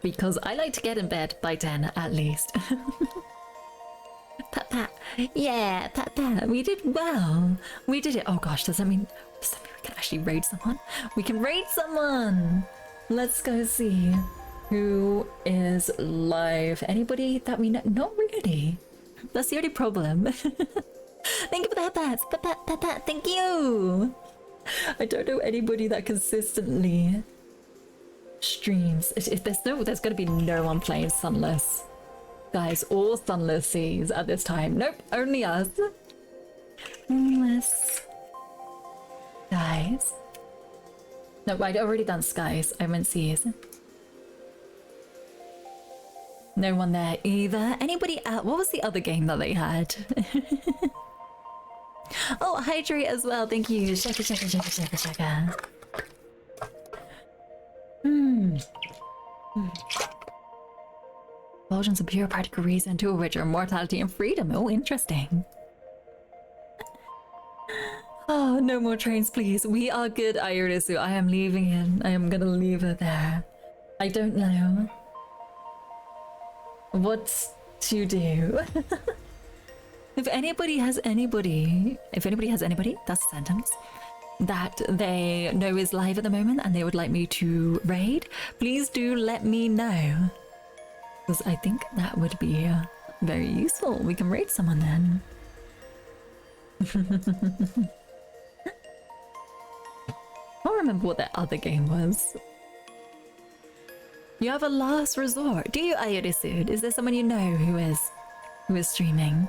because I like to get in bed by 10 at least. Pat, yeah, Pat, we did well. We did it. Oh gosh, does that mean we can actually raid someone? We can raid someone. Let's go see who is live. Anybody that we know? Not really. That's the only problem. Thank you for the headpats. Pat, thank you. I don't know anybody that consistently streams. If there's gonna be no one playing Sunless. Guys, all Sunless seas at this time. Nope, only us. Sunless. Guys. No, I'd already done skies. I meant seas. No one there either. Anybody else? What was the other game that they had? Oh, hydrate as well. Thank you. Shaka. Belgians a pure practical reason, two of which are immortality and freedom. Oh, interesting. Oh, Oh, no more trains, please. We are good, Ayurisu. I am leaving it. I am gonna leave it there. I don't know what to do. If anybody has anybody, that's a sentence, that they know is live at the moment and they would like me to raid, please do let me know. Because I think that would be very useful. We can raid someone then. I don't remember what that other game was. You have a last resort. Do you, Ayurisu? Is there someone you know who is streaming?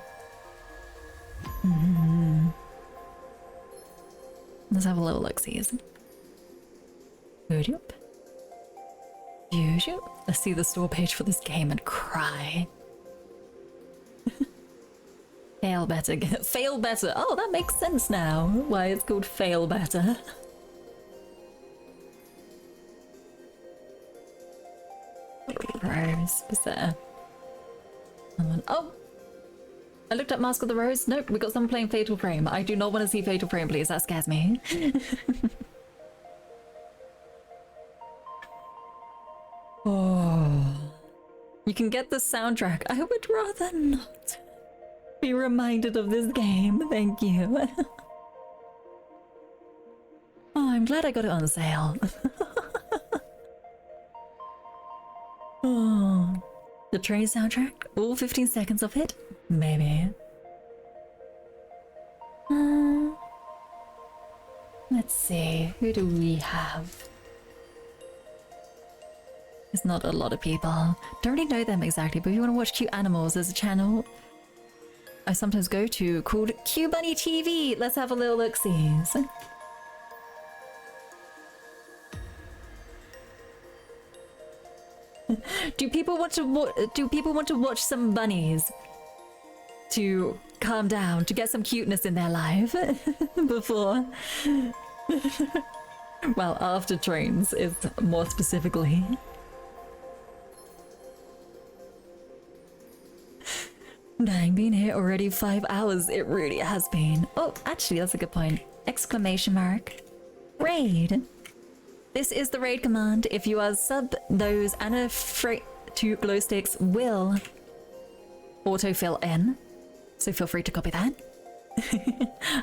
Let's have a little look-see. Let's see the store page for this game and cry. Fail better. Fail better. Oh, that makes sense now. Why it's called fail better. Rose. Is there someone? Oh! I looked up Mask of the Rose. Nope, we got someone playing Fatal Frame. I do not want to see Fatal Frame, please. That scares me. Oh. You can get the soundtrack. I would rather not be reminded of this game. Thank you. Oh, I'm glad I got it on sale. Oh. The train soundtrack? All 15 seconds of it? Maybe. Let's see. Who do we have? There's not a lot of people. Don't really know them exactly, but if you want to watch cute animals, there's a channel I sometimes go to called Q Bunny TV. Let's have a little look-see. Do people want to watch some bunnies to calm down, to get some cuteness in their life before? Well, after trains is more specifically. Dang, been here already 5 hours. It really has been. Oh, actually, that's a good point. Exclamation mark. Raid. This is the raid command. If you are sub, those anafrate to glow sticks will autofill in. So feel free to copy that.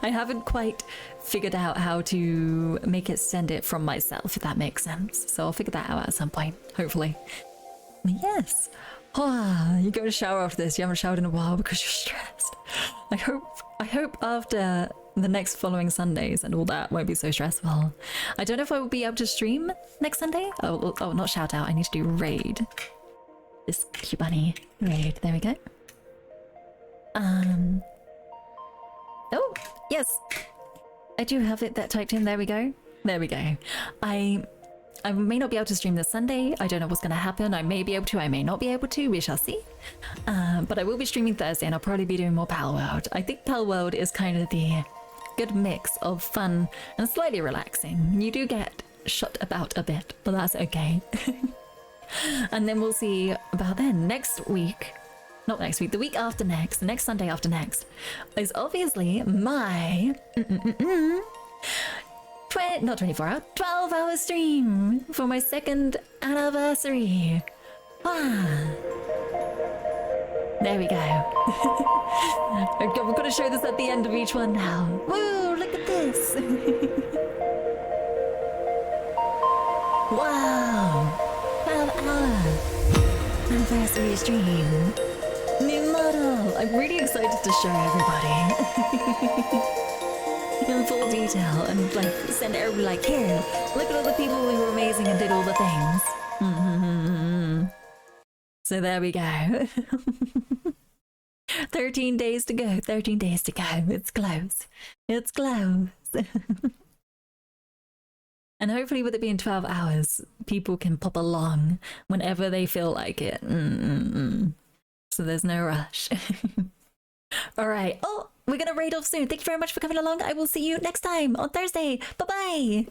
I haven't quite figured out how to make it send it from myself, if that makes sense. So I'll figure that out at some point, hopefully. Yes. Oh, you go to shower after this. You haven't showered in a while because you're stressed. I hope after the next following Sundays and all that won't be so stressful. I don't know if I will be able to stream next Sunday. Oh, not shout out. I need to do raid. This cute bunny raid. There we go. Oh, yes. I do have it that typed in. There we go. There we go. I may not be able to stream this Sunday. I don't know what's going to happen. I may be able to, I may not be able to. We shall see. But I will be streaming Thursday and I'll probably be doing more Pal World. I think Pal World is kind of the good mix of fun and slightly relaxing. You do get shut about a bit, but that's okay. And then we'll see about then. Next week, not next week, the week after next, the next Sunday after next, is obviously my... not 24 hour, 12-hour stream for my 2nd anniversary. There we go. We're going to show this at the end of each one now. Woo, look at this. Wow. 12-hour anniversary stream. New model. I'm really excited to show everybody. In full detail and like send everybody like, here, look at all the people who were amazing and did all the things. So there we go. 13 days to go. 13 days to go. It's close. It's close. And hopefully with it being 12 hours, people can pop along whenever they feel like it. So there's no rush. All right. Oh, we're going to raid off soon. Thank you very much for coming along. I will see you next time on Thursday. Bye-bye.